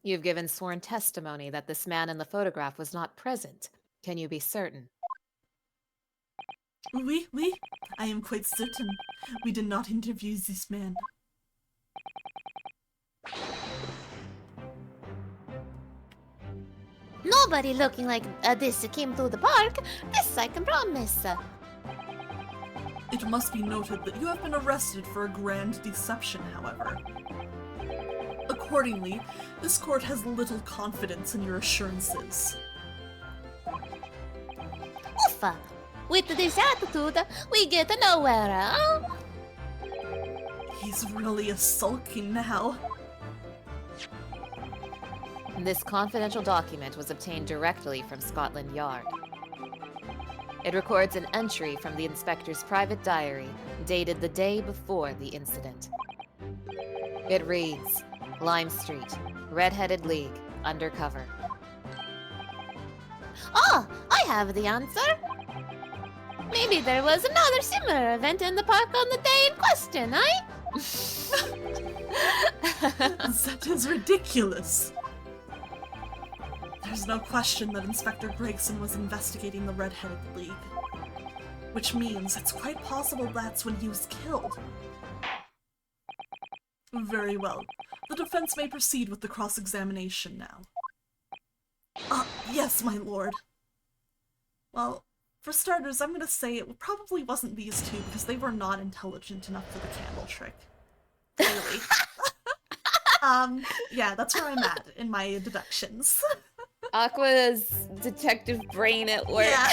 You've given sworn testimony that this man in the photograph was not present. Can you be certain? Oui, I am quite certain. We did not interview this man. Nobody looking like this came to the park. This I can promise. It must be noted that you have been arrested for a grand deception, however. Accordingly, this court has little confidence in your assurances. Uffa! With this attitude, we get nowhere, huh? He's really a sulking now. This confidential document was obtained directly from Scotland Yard. It records an entry from the inspector's private diary, dated the day before the incident. It reads, Lime Street, Red-Headed League, undercover. Oh, I have the answer. Maybe there was another similar event in the park on the day in question, eh? That is ridiculous. There's no question that Inspector Gregson was investigating the Red-Headed League. Which means it's quite possible that's when he was killed. Very well. The defense may proceed with the cross-examination now. Yes, my lord. Well, for starters, I'm gonna say it probably wasn't these two because they were not intelligent enough for the candle trick. Clearly. Yeah, that's where I'm at in my deductions. Aqua's detective brain at work. Yeah.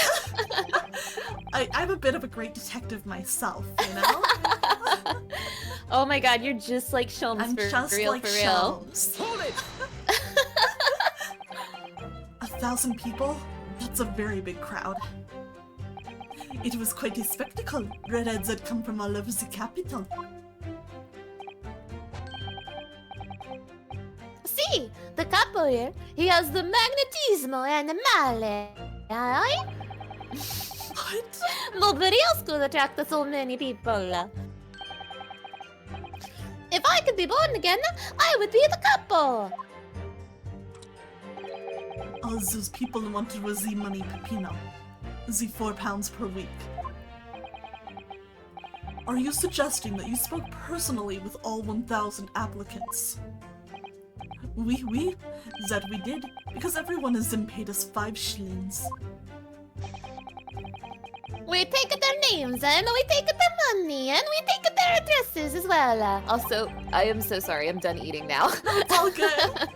I'm a bit of a great detective myself, you know? Oh my god, you're just like Shums I'm for just real, like for real. Shums. Hold it! 1,000 people? That's a very big crowd. It was quite a spectacle. Redheads had come from all over the capital. See, the capo here, he has the magnetismo animale. Aye? What? Nobody else could attract so many people. If I could be born again, I would be the capo. All those people wanted was the money, Peppino. The £4 per week. Are you suggesting that you spoke personally with all 1,000 applicants? Oui, that we did, because everyone has been paid us 5 shillings. We take their names, and we take their money, and we take their addresses as well. Also, I am so sorry. I'm done eating now. It's all good.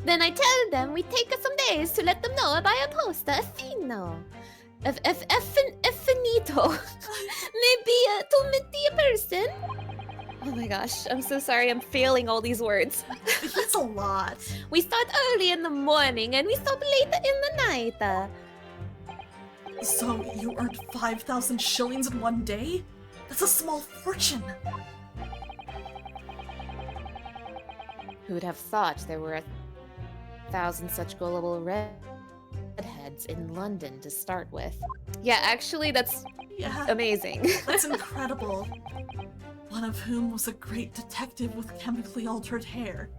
Then I tell them we take some days to let them know by a post, a fino. Finito. Maybe to meet the person. Oh my gosh, I'm so sorry. I'm failing all these words. It's a lot. We start early in the morning and we stop late in the night. So you earned 5,000 shillings in one day? That's a small fortune. Who would have thought there were 1,000 such gullible redheads in London to start with? Yeah, actually, that's Yeah, amazing. that's incredible. One of whom was a great detective with chemically altered hair.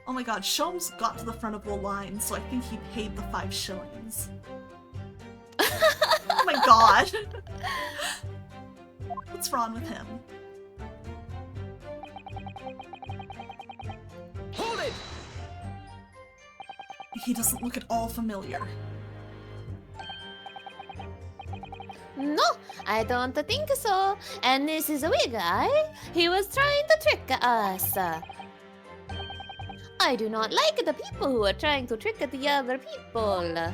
Oh my god, Sholmes got to the front of the line, so I think he paid the 5 shillings. Oh my god! What's wrong with him? Hold it! He doesn't look at all familiar. No, I don't think so. And this is a wee guy. He was trying to trick us. I do not like the people who are trying to trick the other people.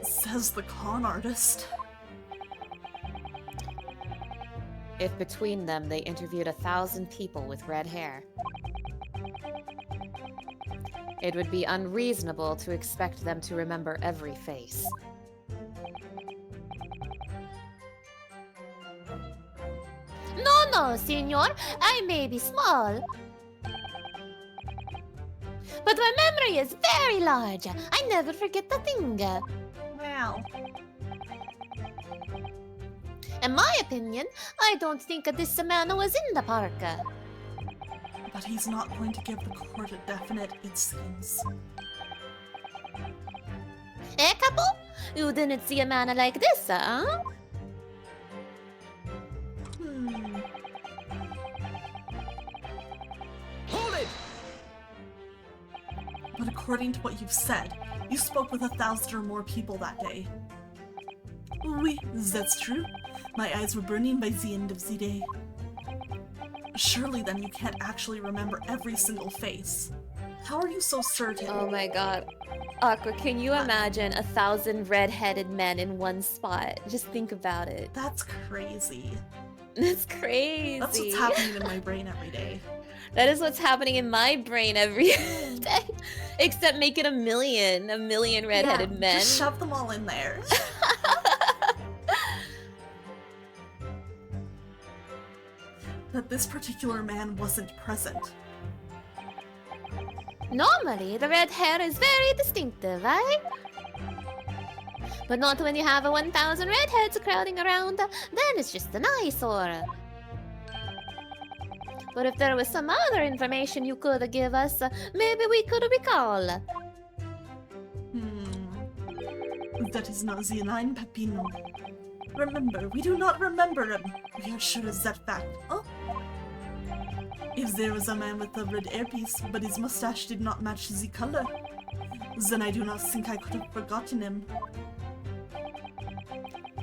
Says the con artist. If between them they interviewed 1,000 people with red hair, it would be unreasonable to expect them to remember every face. No, senor. I may be small, but my memory is very large. I never forget a thing. Wow. In my opinion, I don't think this man was in the park. But he's not going to give the court a definite it seems. Eh, Capo? You didn't see a man like this, huh? Hold it! But according to what you've said, you spoke with 1,000 or more people that day. Oui, that's true. My eyes were burning by the end of the day. Surely then you can't actually remember every single face. How are you so certain? Oh my god. Aqua, can you imagine 1,000 red-headed men in one spot? Just think about it. That's crazy. That's crazy. That's what's happening in my brain every day. That is what's happening in my brain every day. Except make it a million red-headed Yeah, men. just shove them all in there. But this particular man wasn't present. Normally, the red hair is very distinctive, right? But not when you have 1,000 redheads crowding around, then it's just an eyesore. But if there was some other information you could give us, maybe we could recall. That is not the line, Peppino. Remember, we do not remember him. We are sure of that fact. Oh. If there was a man with a red earpiece, but his mustache did not match the color, then I do not think I could have forgotten him.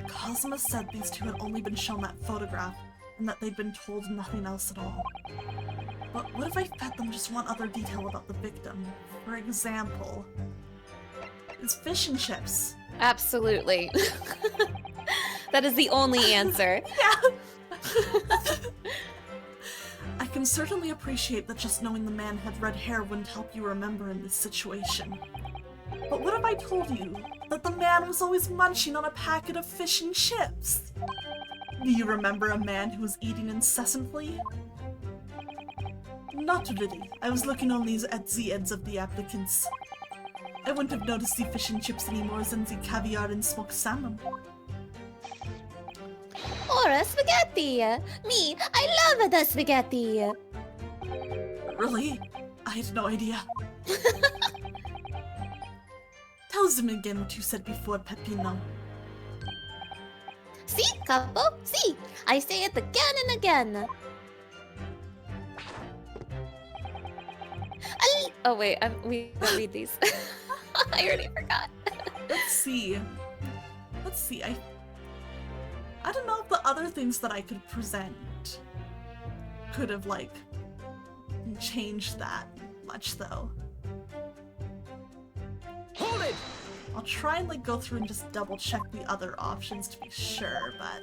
Cosma said these two had only been shown that photograph, and that they'd been told nothing else at all. But what if I fed them just one other detail about the victim? For example, his fish and chips. Absolutely. That is the only answer. Yeah. I can certainly appreciate that just knowing the man had red hair wouldn't help you remember in this situation. But what if I told you that the man was always munching on a packet of fish and chips? Do you remember a man who was eating incessantly? Not really. I was looking only at the ends of the applicants. I wouldn't have noticed the fish and chips anymore than the caviar and smoked salmon. Or spaghetti. Me, I love the spaghetti. Really? I had no idea. Tell them again what you said before, Peppino. See, Capo? See, I say it again and again. Oh wait, we don't read these. I already forgot. Let's see. I don't know if the other things that I could present could have, like, changed that much, though. Hold it! I'll try and, like, go through and just double-check the other options to be sure, but...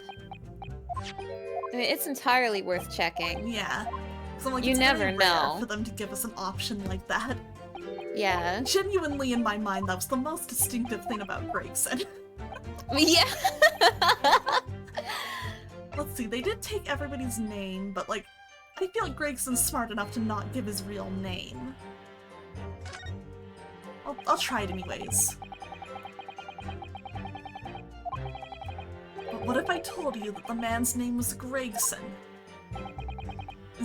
I mean, it's entirely worth checking. yeah. So, like, You it's never really rare know. for them to give us an option like that. Yeah. Genuinely, in my mind, that was the most distinctive thing about Gregson. Yeah. Let's see, they did take everybody's name, but, like, I feel like Gregson's smart enough to not give his real name. I'll try it anyways. But what if I told you that the man's name was Gregson?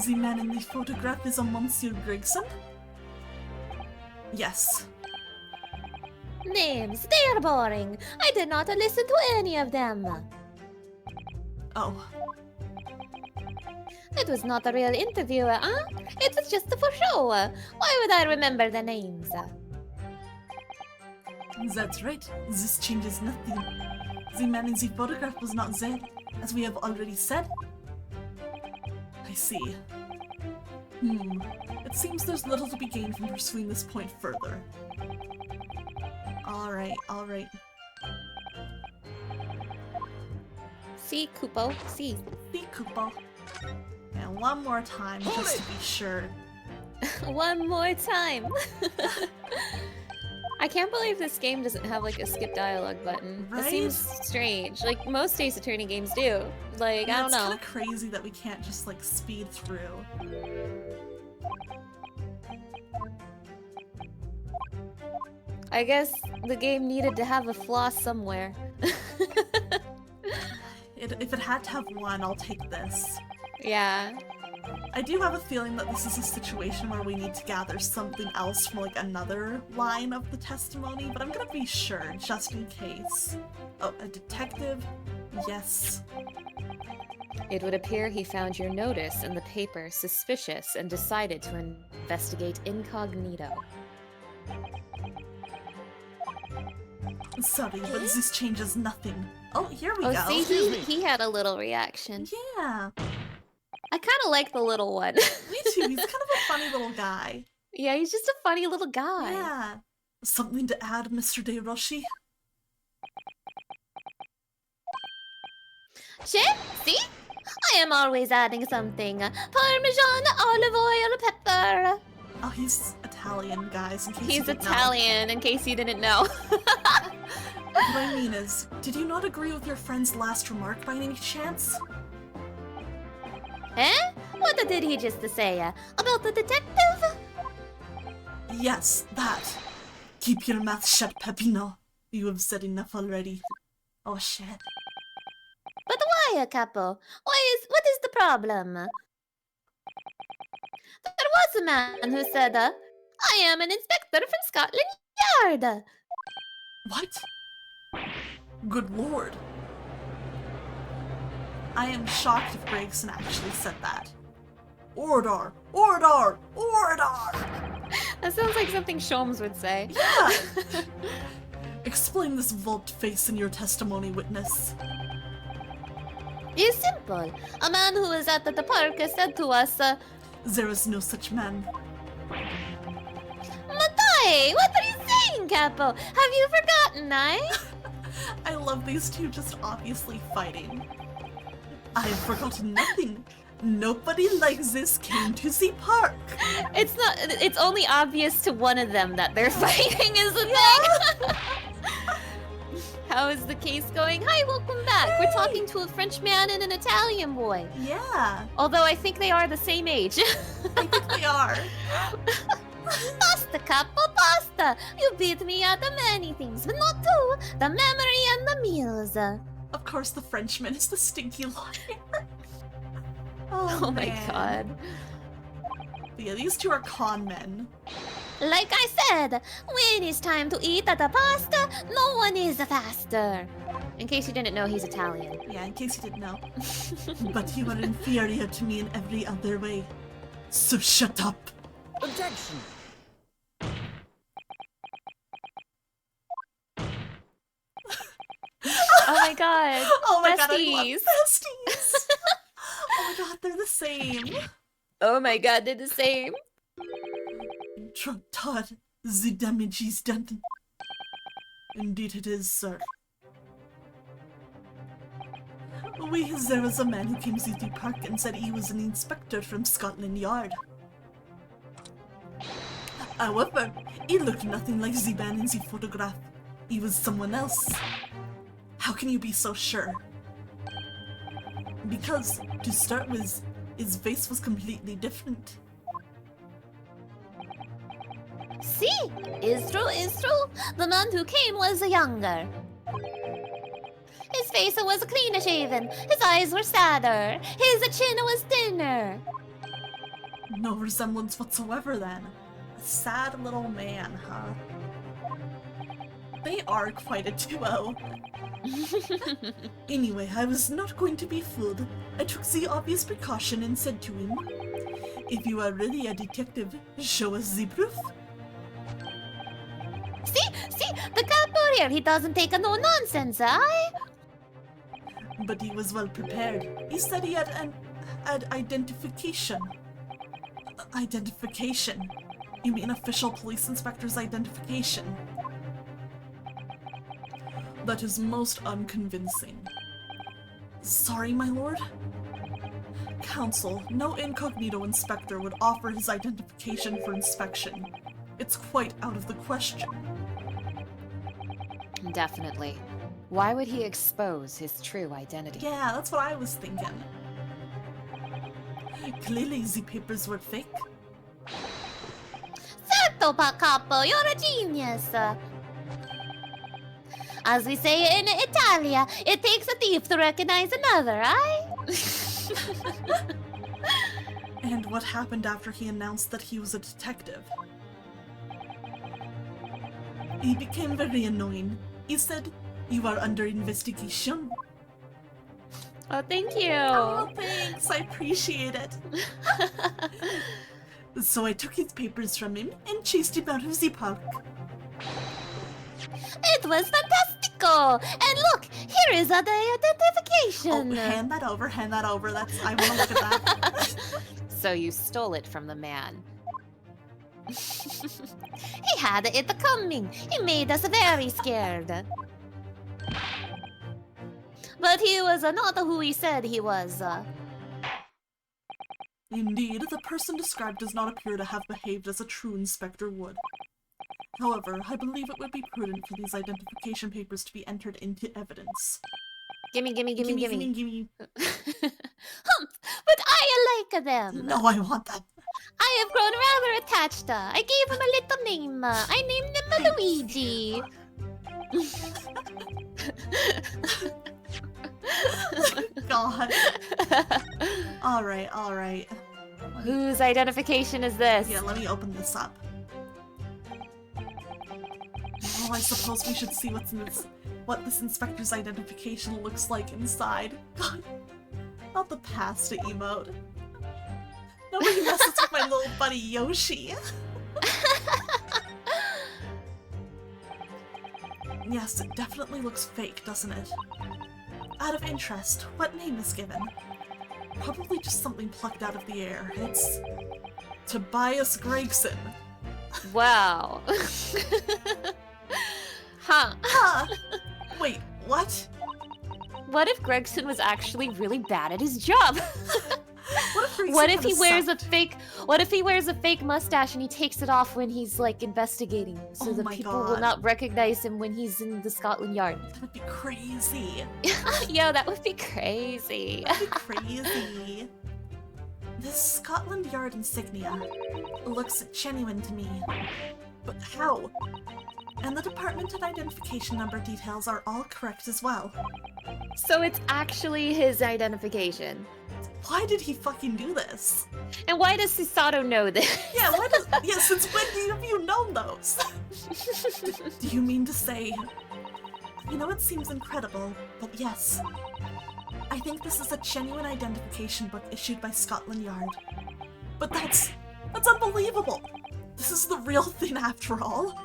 The man in the photograph is a Monsieur Gregson? Yes. Names, they are boring. I did not listen to any of them. Oh. It was not a real interview, huh? It was just for show. Why would I remember the names? That's right. This changes nothing. The man in the photograph was not there, as we have already said. I see. It seems there's little to be gained from pursuing this point further. Alright. See, Kupo. See. See, Koopa. And one more time, just to be sure. One more time. I can't believe this game doesn't have like a skip dialogue button. It seems strange. Like most Ace Attorney games do. Like, I don't know. It's kind of crazy that we can't just like speed through. I guess the game needed to have a flaw somewhere. If it had to have one, I'll take this. Yeah. I do have a feeling that this is a situation where we need to gather something else from like another line of the testimony, but I'm gonna be sure, just in case. Oh, a detective? Yes. It would appear he found your notice in the paper suspicious and decided to investigate incognito. Sorry, but this changes nothing. Oh, here we go. Oh, see, he had a little reaction. Yeah. I kind of like the little one. Me too, he's kind of a funny little guy. Yeah, he's just a funny little guy. Yeah. Something to add, Mr. De Roshi? Che, see? I am always adding something. Parmesan, olive oil, pepper. Oh, he's Italian, guys, in case you He's didn't know. Italian, in case you didn't know. What I mean is, did you not agree with your friend's last remark by any chance? Eh? What did he just say? About the detective? Yes, that. Keep your mouth shut, Peppino. You have said enough already. Oh shit. But why, Capo? What is the problem? There was a man who said, I am an inspector from Scotland Yard. What? Good lord. I am shocked if Gregson actually said that. Ordar! Ordar! Ordar! That sounds like something Sholmes would say. Yeah! Explain this volte-face in your testimony, witness. It's simple. A man who was at the park said to us, There is no such man. Matai, what are you saying, Capo? Have you forgotten, I love these two just obviously fighting. I have forgotten nothing. Nobody like this came to the park. It's not. It's only obvious to one of them that they're fighting is the thing. How is the case going? Hi, welcome back. We're talking to a French man and an Italian boy. Yeah, Although I think they are the same age. I think they are. Pasta, capo, pasta! You beat me at the many things, but not two. The memory and the meals. Of course, the Frenchman is the stinky lawyer. Oh my man. god. But yeah, these two are con men. Like I said, when it's time to eat the pasta, no one is faster. In case you didn't know, he's Italian. Yeah, in case you didn't know. But you are inferior to me in every other way. So shut up. Objection. Oh my god. Oh my god, I love Besties. besties. Oh my god, they're the same. Oh my god, they're the same. Drunk Todd, the damage is done. Indeed it is, sir. There was a man who came to the park and said he was an inspector from Scotland Yard. However, he looked nothing like the man in the photograph. He was someone else. How can you be so sure? Because, to start with, his face was completely different. See, it's true, it's true. The man who came was younger. His face was cleaner shaven, his eyes were sadder, his chin was thinner. No resemblance whatsoever then. A sad little man, huh? They are quite a duo. Anyway, I was not going to be fooled. I took the obvious precaution and said to him, "If you are really a detective, show us the proof." See, the capo here, he doesn't take no nonsense, eh? But he was well prepared. He said he had identification. Identification? You mean official police inspector's identification? That is most unconvincing. Sorry, my lord? Counsel, no incognito inspector would offer his identification for inspection. It's quite out of the question. Definitely. Why would he expose his true identity? Yeah, that's what I was thinking. Clearly the papers were fake. Certo, pa capo, you're a genius. As we say in Italia, it takes a thief to recognize another, eh? And what happened after he announced that he was a detective? He became very annoying. He said, "You are under investigation." Oh, thank you. Oh, thanks. I appreciate it. So I took his papers from him and chased him out of the park. It was fantastico! And look, here is the Oh, identification. hand that over, hand that over. I want to look at that. So you stole it from the man. He had it coming. He made us very scared. But he was not who he said he was. Indeed, the person described does not appear to have behaved as a true inspector would. However, I believe it would be prudent for these identification papers to be entered into evidence. Gimme. Gimme. Humph! But I like them. No, I want that. I have grown rather attached. I gave him a little name. I named him Luigi. God. Alright. Whose identification is this? Yeah, let me open this up. Oh, I suppose we should see what this inspector's identification looks like inside. God, not the pasta emote. Nobody messes with my little buddy Yoshi. Yes, it definitely looks fake, doesn't it? Out of interest, what name is given? Probably just something plucked out of the air. It's Tobias Gregson. Wow. Huh. Huh? Wait, what? What if Gregson was actually really bad at his job? What if he wears a fake? What if he wears a fake mustache and he takes it off when he's like investigating, so that people will not recognize him when he's in the Scotland Yard? That'd be crazy. Yo, that would be crazy. That'd be crazy. This Scotland Yard insignia looks genuine to me. But how? And the department and identification number details are all correct as well. So it's actually his identification. Why did he fucking do this? And why does Susato know this? Yeah, since when have you known those? Do you mean to say... You know, it seems incredible, but yes. I think this is a genuine identification book issued by Scotland Yard. But that's unbelievable! This is the real thing after all.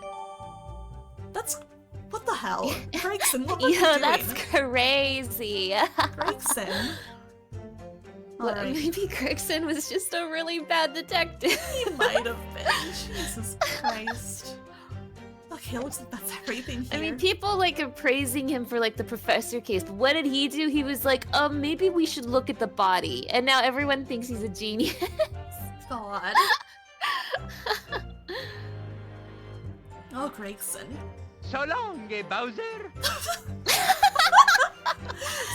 What the hell? Gregson, what were you doing? That's crazy. Gregson? Well, maybe Gregson was just a really bad detective. He might have been. Jesus Christ. Okay, looks like that's everything here. I mean, people like are praising him for like the professor case, but what did he do? He was like, maybe we should look at the body. And now everyone thinks he's a genius. God. Oh, Gregson. So long, Bowser.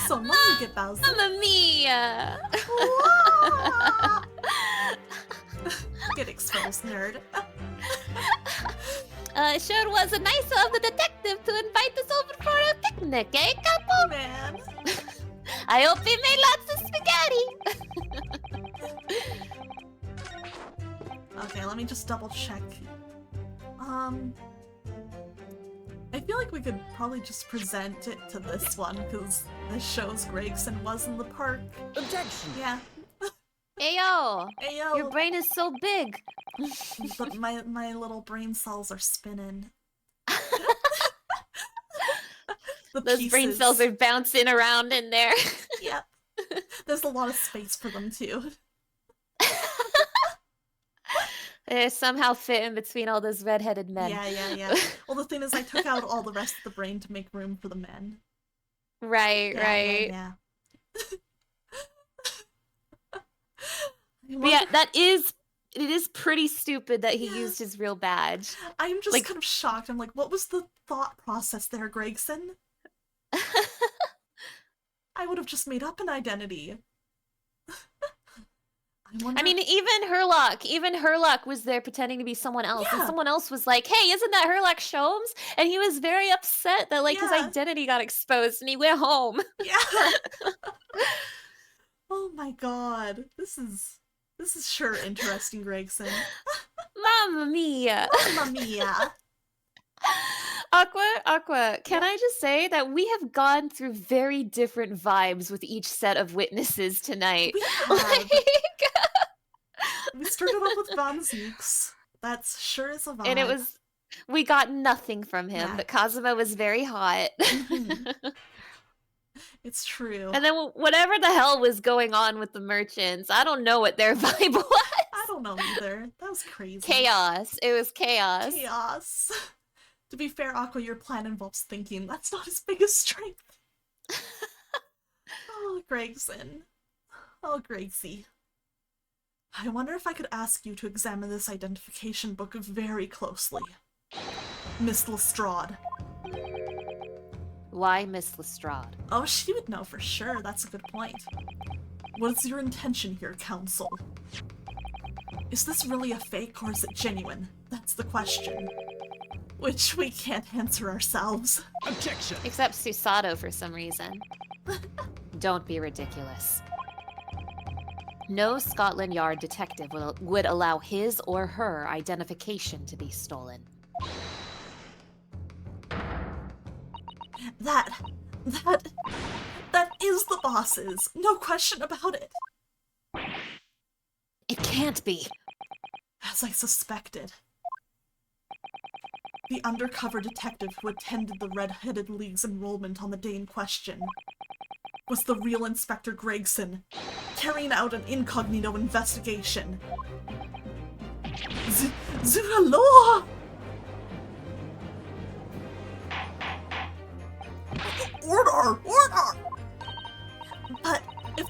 So long, Bowser. Mamma mia! Get exposed, nerd. Sure was nice of the detective to invite us over for a picnic, eh, couple? Man. I hope he made lots of spaghetti. Okay, let me just double check. I feel like we could probably just present it to this one, because this shows Gregson was in the park. Objection. Yeah. Ayo! Ayo! Your brain is so big! But my little brain cells are spinning. Those brain cells are bouncing around in there. Yep. There's a lot of space for them, too. They somehow fit in between all those red-headed men. Yeah. Well, the thing is, I took out all the rest of the brain to make room for the men. Right. Yeah. But yeah, it is pretty stupid that he used his real badge. I'm just kind of shocked. I'm like, what was the thought process there, Gregson? I would have just made up an identity. I mean, even Herlock was there pretending to be someone else, and someone else was like, "Hey, isn't that Herlock Sholmes?" And he was very upset that his identity got exposed, and he went home. Yeah. Oh my god, this is sure interesting, Gregson. Mamma mia! Mamma mia! Aqua, can I just say that we have gone through very different vibes with each set of witnesses tonight. We started off with Von Zieks. That's sure is a vibe. And we got nothing from him, but Kazuma was very hot. It's true. And then whatever the hell was going on with the merchants, I don't know what their vibe was. I don't know either. That was crazy. Chaos. It was chaos. Chaos. To be fair, Aqua, your plan involves thinking. That's not his biggest strength. Oh, Gregson. Oh, Gregsy. I wonder if I could ask you to examine this identification book very closely. Miss Lestrade. Why Miss Lestrade? Oh, she would know for sure. That's a good point. What is your intention here, Counsel? Is this really a fake or is it genuine? That's the question. Which we can't answer ourselves. Objection! Except Susato for some reason. Don't be ridiculous. No Scotland Yard detective would allow his or her identification to be stolen. That is the boss's. No question about it. It can't be. As I suspected. The undercover detective who attended the Red-Headed League's enrollment on the day in question was the real Inspector Gregson, carrying out an incognito investigation. Zuralor! Order! Order!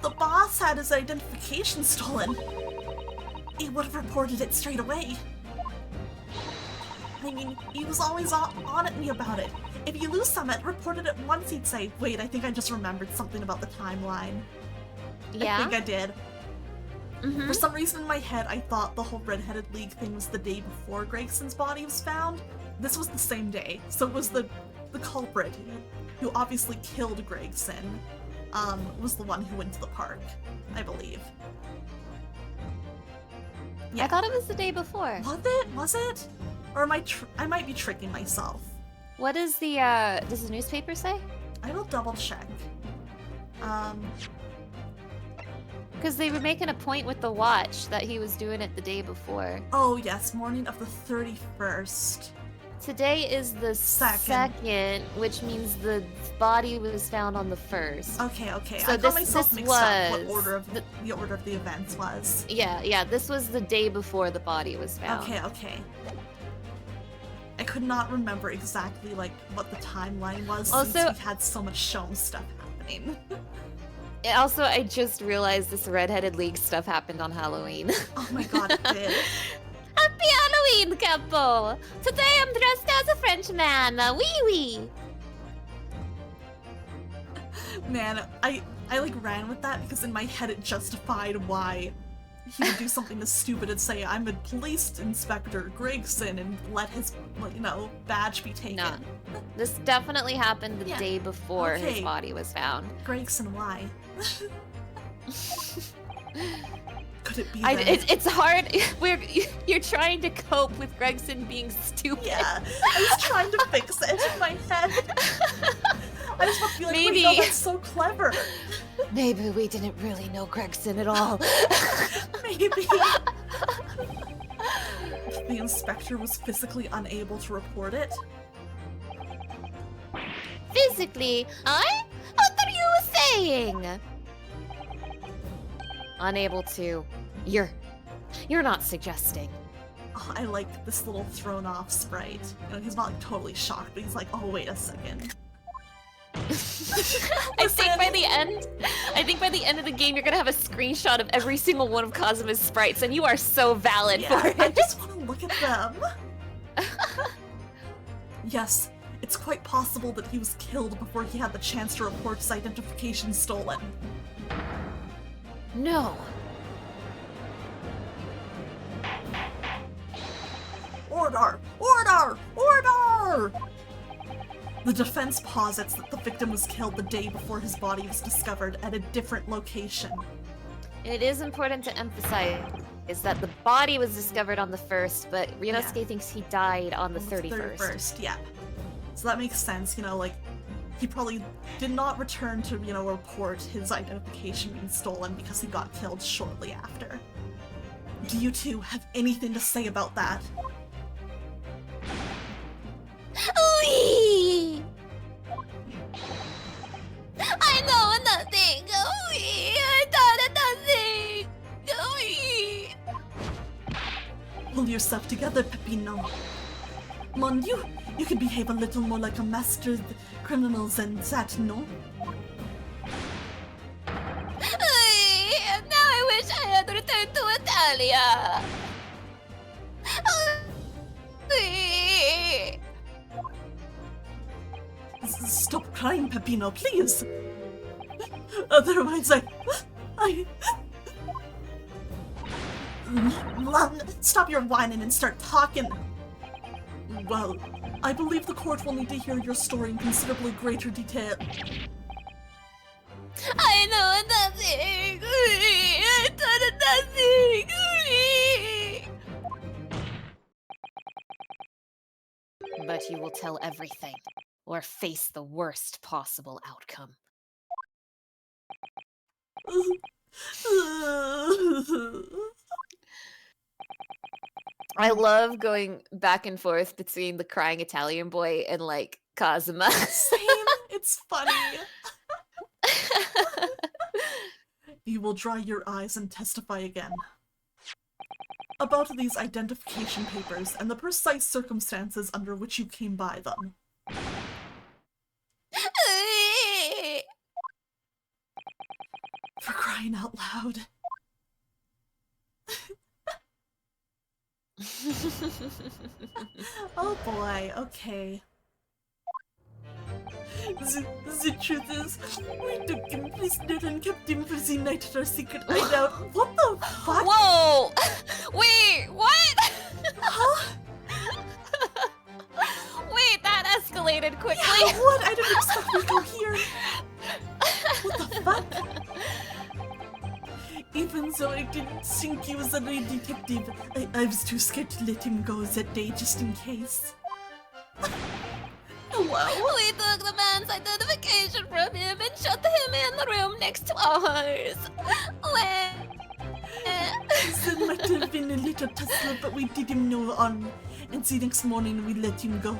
the boss had his identification stolen, he would have reported it straight away. I mean, he was always on at me about it. If you lose Summit, reported it once, he'd say, wait, I think I just remembered something about the timeline. Yeah? I think I did. For some reason in my head, I thought the whole Red-Headed League thing was the day before Gregson's body was found. This was the same day, so it was the culprit who obviously killed Gregson, was the one who went to the park, I believe. I thought it was the day before. Was it? Or am I might be tricking myself. What does the newspaper say? I will double check. Because they were making a point with the watch that he was doing it the day before. Oh yes, morning of the 31st. Today is the second, which means the body was found on the 1st. Okay. So I got myself mixed up what was order of the order of the events was. Yeah, this was the day before the body was found. Okay. I could not remember exactly like what the timeline was Also- since we had so much Shome stuff happening. Also, I just realized this Red-Headed League stuff happened on Halloween. Oh my god, it did. Happy Halloween, couple! Today I'm dressed as a Frenchman, wee. Man, I like ran with that because in my head it justified why he would do something as stupid as say, I'm a police inspector, Gregson, and let his, badge be taken. No. This definitely happened the Yeah. day before Okay. his body was found. Gregson, why? Could it be I, that? it's hard. You're trying to cope with Gregson being stupid. Yeah, I was trying to fix it in my head. I just want to be like, Maybe. wait, no, that's so clever. Maybe we didn't really know Gregson at all. Maybe. If the inspector was physically unable to report it. Physically, what are you saying? Unable to. You're not suggesting. Oh, I like this little thrown off sprite. He's not like totally shocked, but he's like, oh, wait a second. I think by the end of the game, you're gonna have a screenshot of every single one of Kazuma's sprites, and you are so valid Yeah, for it. I just want to look at them. Yes, it's quite possible that he was killed before he had the chance to report his identification stolen. No. Order! Order! Order! The defense posits that the victim was killed the day before his body was discovered at a different location. It is important to emphasize is that the body was discovered on the 1st, but Ryunosuke thinks he died on the 31st. Yeah. So that makes sense, he probably did not return to, report his identification being stolen because he got killed shortly after. Do you two have anything to say about that? Wee! I know nothing. Wee! I thought nothing. Wee! Pull yourself together, Peppino. Mon, you could behave a little more like a master criminal than that, no? Wee! Now I wish I had returned to Italia. Wee! Stop crying, Peppino, please! Otherwise, Lon, stop your whining and start talking! Well, I believe the court will need to hear your story in considerably greater detail. I know nothing. I thought nothing. But you will tell everything, or face the worst possible outcome. I love going back and forth between the crying Italian boy and like Kazuma. Same, it's funny. You will dry your eyes and testify again. About these identification papers and the precise circumstances under which you came by them. For crying crying out loud. Oh boy, okay. The truth is, we took him prisoner and kept him for the night at our secret hideout. What the fuck? Whoa! Wait, what? Huh? Wait, that escalated quickly. Yeah, what? I didn't expect we go here. What the fuck? Even though I didn't think he was a real detective, I was too scared to let him go that day just in case. Hello? We took the man's identification from him and shut him in the room next to ours. There might have been a little tussle, but we did him no harm. And the next morning we let him go.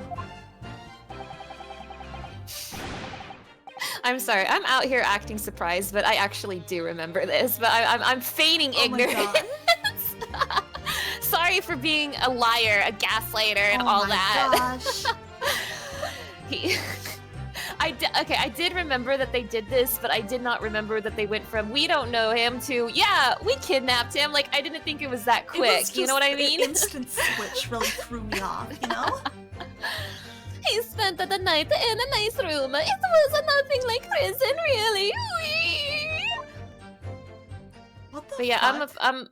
I'm sorry, I'm out here acting surprised, but I actually do remember this. But I'm feigning ignorance. Sorry for being a liar, a gaslighter, and all that. Gosh. I did remember that they did this, but I did not remember that they went from "we don't know him" to "yeah, we kidnapped him." Like, I didn't think it was that quick. You know what I mean? An instant switch really threw me off. You know? He spent the night in a nice room. It was nothing like prison, really. What the But yeah, fuck?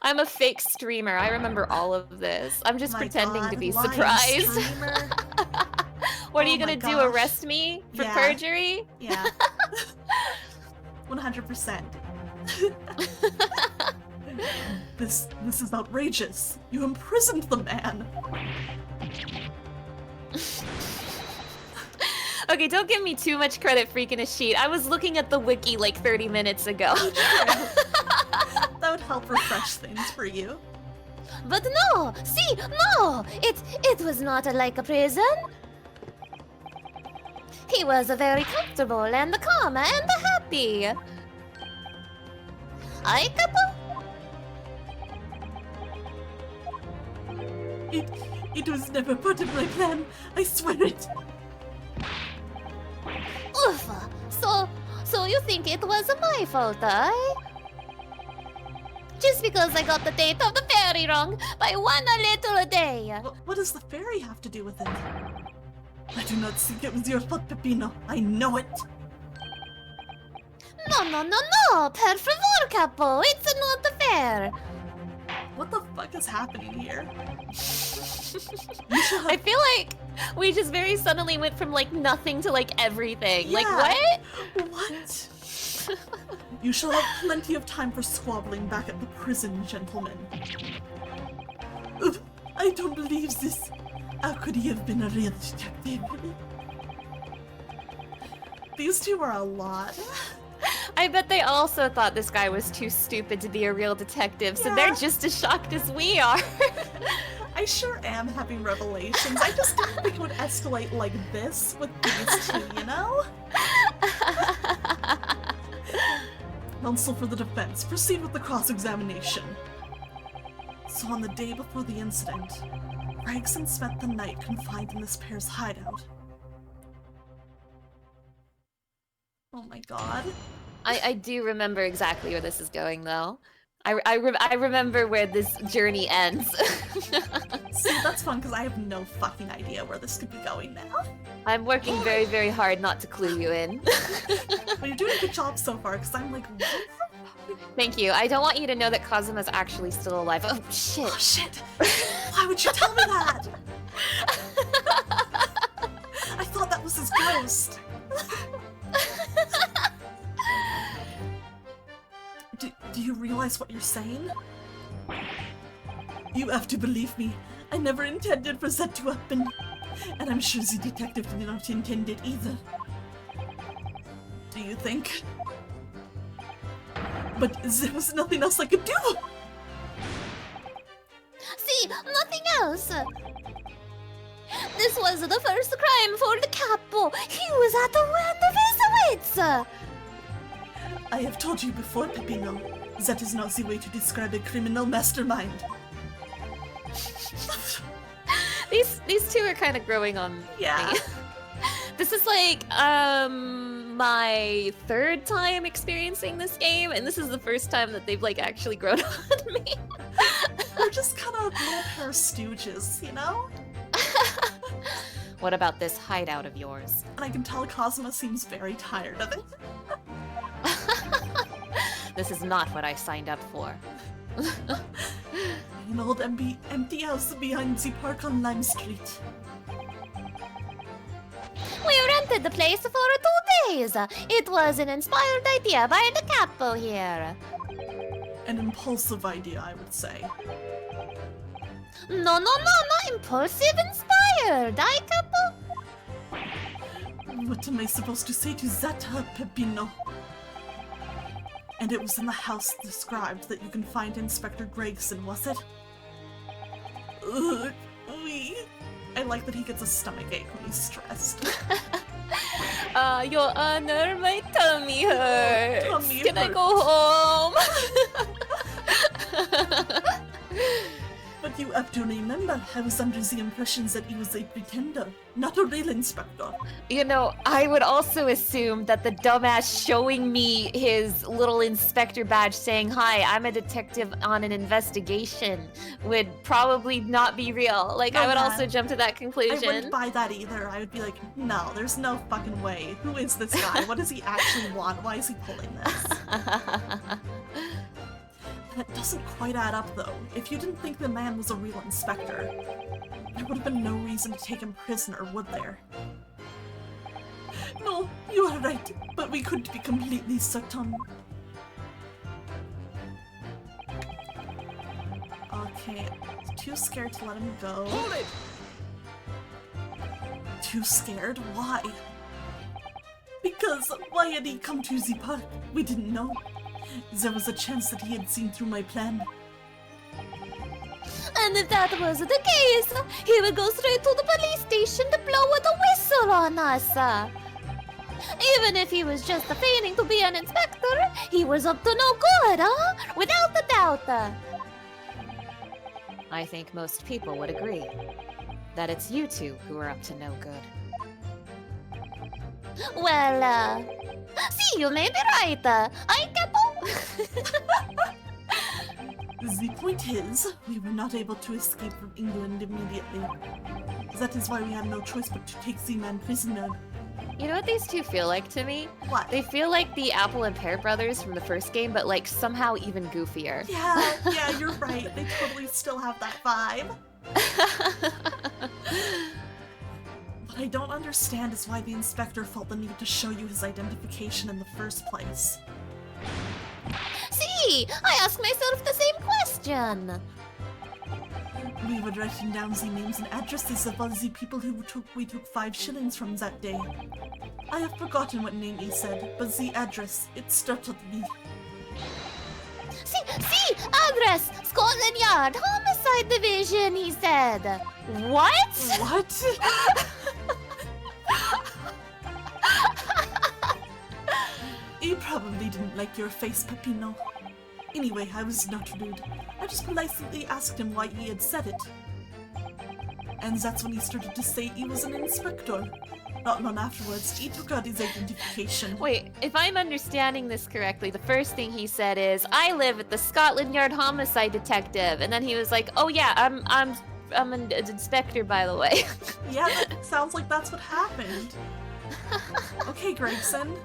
I'm a fake streamer. I remember all of this. I'm just My pretending to God, be lying surprised. streamer. What are Oh you my gonna do? gosh. Arrest me for Yeah. perjury? Yeah. 100%. This is outrageous. You imprisoned the man. Okay, don't give me too much credit freaking a sheet. I was looking at the wiki like 30 minutes ago. That would help refresh things for you. But no, see, no, it was not like a prison. He was very comfortable and calm and happy. I couple. It was never part of my plan. I swear it. Oof. So you think it was my fault, eh? Just because I got the date of the fairy wrong by one little day. What does the fairy have to do with it? I do not think it was your fault, Peppino. I know it. No, per favor, capo. It's not fair. What the fuck is happening here? I feel like we just very suddenly went from like nothing to like everything. Like Yeah. what? What? You shall have plenty of time for squabbling back at the prison, gentlemen. Ugh, I don't believe this. How could he have been a real detective? These two are a lot. I bet they also thought this guy was too stupid to be a real detective, so they're Yeah. just as shocked as we are. I sure am having revelations. I just didn't think it would escalate like this with these two, you know? Counsel for the defense, proceed with the cross-examination. So on the day before the incident, Gregson spent the night confined in this pair's hideout. Oh my god. I do remember exactly where this is going, though. I remember where this journey ends. See, that's fun because I have no fucking idea where this could be going now. I'm working very, very hard not to clue you in. But you're doing a good job so far because I'm like, what? Thank you. I don't want you to know that Kazuma's actually still alive. Oh, shit. Oh shit! Why would you tell me that? I thought that was his ghost. Do you realize what you're saying? You have to believe me. I never intended for that to happen. And I'm sure the detective did not intend it either. Do you think? But there was nothing else I could do! See, nothing else. This was the first crime for the capo. He was at the end of his wits. I have told you before, Peppino. That is not the way to describe a criminal mastermind. These two are kind of growing on Yeah. me. This is like, my third time experiencing this game, and this is the first time that they've like actually grown on me. We're just kind of little pair of stooges, you know? What about this hideout of yours? And I can tell Cosmo seems very tired of it. This is not what I signed up for. An old empty house behind the park on Lime Street. We rented the place for 2 days. It was an inspired idea by the capo here. An impulsive idea, I would say. No, not impulsive, inspired. I capo. What am I supposed to say to that, Peppino? And it was in the house described that you can find Inspector Gregson, was it? Ugh, I like that he gets a stomachache when he's stressed. Your Honor, my tummy hurts. Tummy Can I hurts. go home? But you have to remember, I was under the impression that he was a pretender, not a real inspector. You know, I would also assume that the dumbass showing me his little inspector badge saying, "Hi, I'm a detective on an investigation," would probably not be real. Like, I would Yeah. also jump to that I conclusion. wouldn't buy that either. I would be like, no, there's no fucking way. Who is this guy? What does he actually want? Why is he pulling this? That doesn't quite add up, though. If you didn't think the man was a real inspector, there would have been no reason to take him prisoner, would there? No, you are right, but we couldn't be completely certain. Okay, too scared to let him go. Hold it! Too scared? Why? Because why had he come to the park? We didn't know. There was a chance that he had seen through my plan. And if that was the case, he would go straight to the police station to blow the whistle on us. Even if he was just feigning to be an inspector, he was up to no good, huh? Without a doubt. I think most people would agree that it's you two who are up to no good. Well, see, you may be right. I capo. The point is, we were not able to escape from England immediately. That is why we had no choice but to take the man prisoner. You know what these two feel like to me? What? They feel like the Apple and Pear brothers from the first game, but like somehow even goofier. Yeah, you're right. They totally still have that vibe. What I don't understand is why the inspector felt the need to show you his identification in the first place. See, I ask myself the same question. We were writing down the names and addresses of all the people who we took 5 shillings from that day. I have forgotten what name he said, but the address, it startled me. See, address, Scotland Yard, Homicide Division, he said. What? What? He probably didn't like your face, Peppino. Anyway, I was not rude. I just politely asked him why he had said it. And that's when he started to say he was an inspector. Not long afterwards, he took out his identification. Wait, if I'm understanding this correctly, the first thing he said is, "I live at the Scotland Yard homicide detective," and then he was like, "Oh yeah, I'm an inspector, by the way." Yeah, that sounds like that's what happened. Okay, Gregson.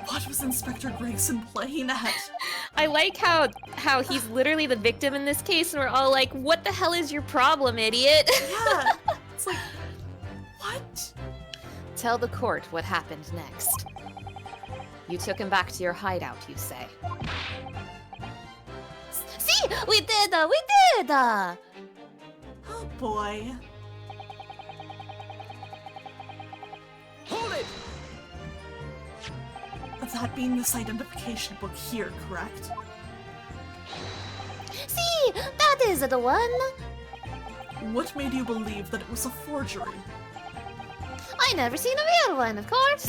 What was Inspector Gregson playing at? I like how he's literally the victim in this case, and we're all like, "What the hell is your problem, idiot?" Yeah, it's like, what? Tell the court what happened next. You took him back to your hideout, you say. See, we did. Oh boy. Hold it! That being this identification book here, correct? See, that is the one. What made you believe that it was a forgery? I never seen a real one, of course.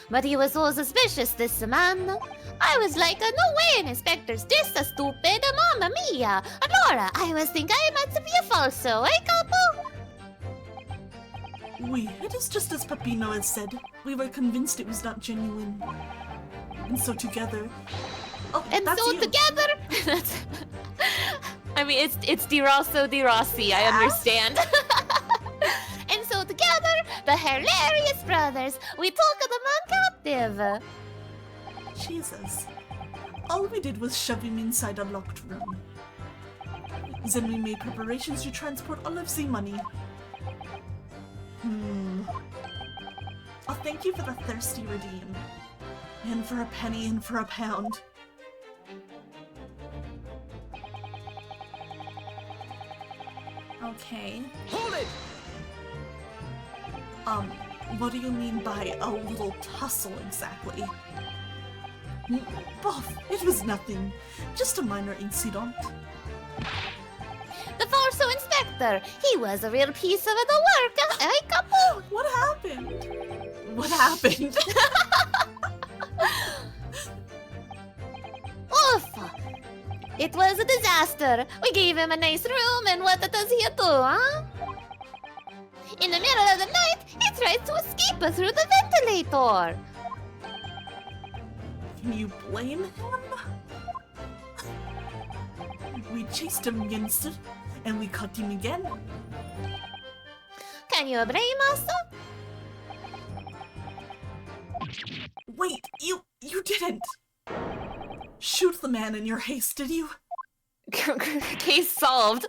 But he was so suspicious, this man. I was like, no way, an inspector's this a stupid, mamma mia. Allora, I was thinking I must be a falso, eh, capo? It is just as Peppino has said. We were convinced it was not genuine. And so together... Oh, And that's so you. together, that's, I mean, it's Di Rosso Di Rossi. I understand. And so together, the hilarious brothers, we took them on captive. Jesus. All we did was shove him inside a locked room. Then we made preparations to transport all of the money. Oh, thank you for the thirsty redeem. And for a penny and for a pound. Okay. Hold it! What do you mean by a little tussle exactly? Buff, it was nothing. Just a minor incident. The Forso Inspector, he was a real piece of the work, eh, couple? What happened? What happened? Oof! It was a disaster. We gave him a nice room, and what does he do, huh? In the middle of the night, he tries to escape through the ventilator. Can you blame him? We chased him against it, and we caught him again. Can you blame us? Wait, you didn't! Shoot the man in your haste, did you? Case solved.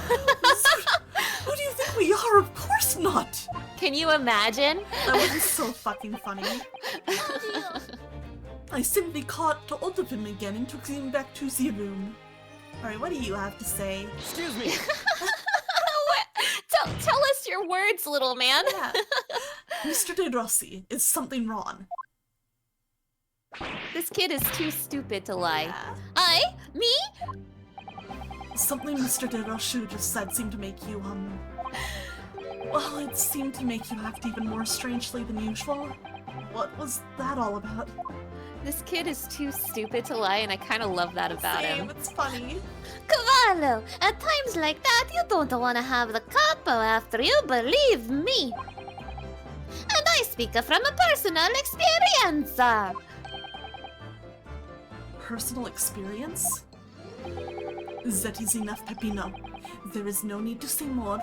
Who do you think we are? Of course not! Can you imagine? That would be so fucking funny. I simply caught hold of him again and took him back to the room. Alright, what do you have to say? Excuse me. Tell us your words, little man. Yeah. Mr. De Rossi, is something wrong? This kid is too stupid to lie. Yeah. Me? Something Mr. De Rossi just said seemed to make you, well, it seemed to make you act even more strangely than usual. What was that all about? This kid is too stupid to lie, and I kind of love that about Same, him. it's funny. Cavallo, at times like that, you don't want to have the capo after you, believe me. And I speak from a personal experience. Personal experience? That is enough, Peppino. There is no need to say more.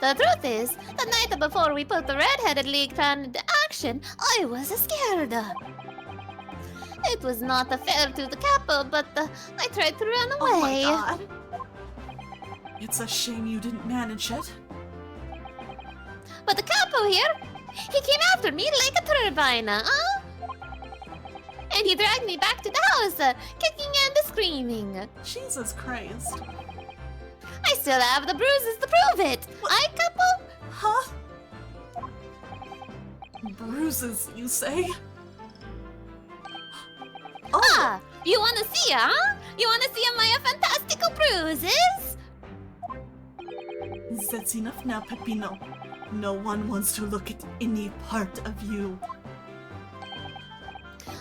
The truth is, the night before we put the Red-Headed League plan into action, I was scared. It was not fair to the capo, but I tried to run away. Oh my god. It's a shame you didn't manage it. But the capo here, he came after me like a turbine, huh? And he dragged me back to the house, kicking and screaming. Jesus Christ. I still have the bruises to prove it. I couple? Huh? Bruises, you say? Oh, Ah, you wanna see, huh? You wanna see my fantastical bruises? that's enough now, Peppino. No one wants to look at any part of you.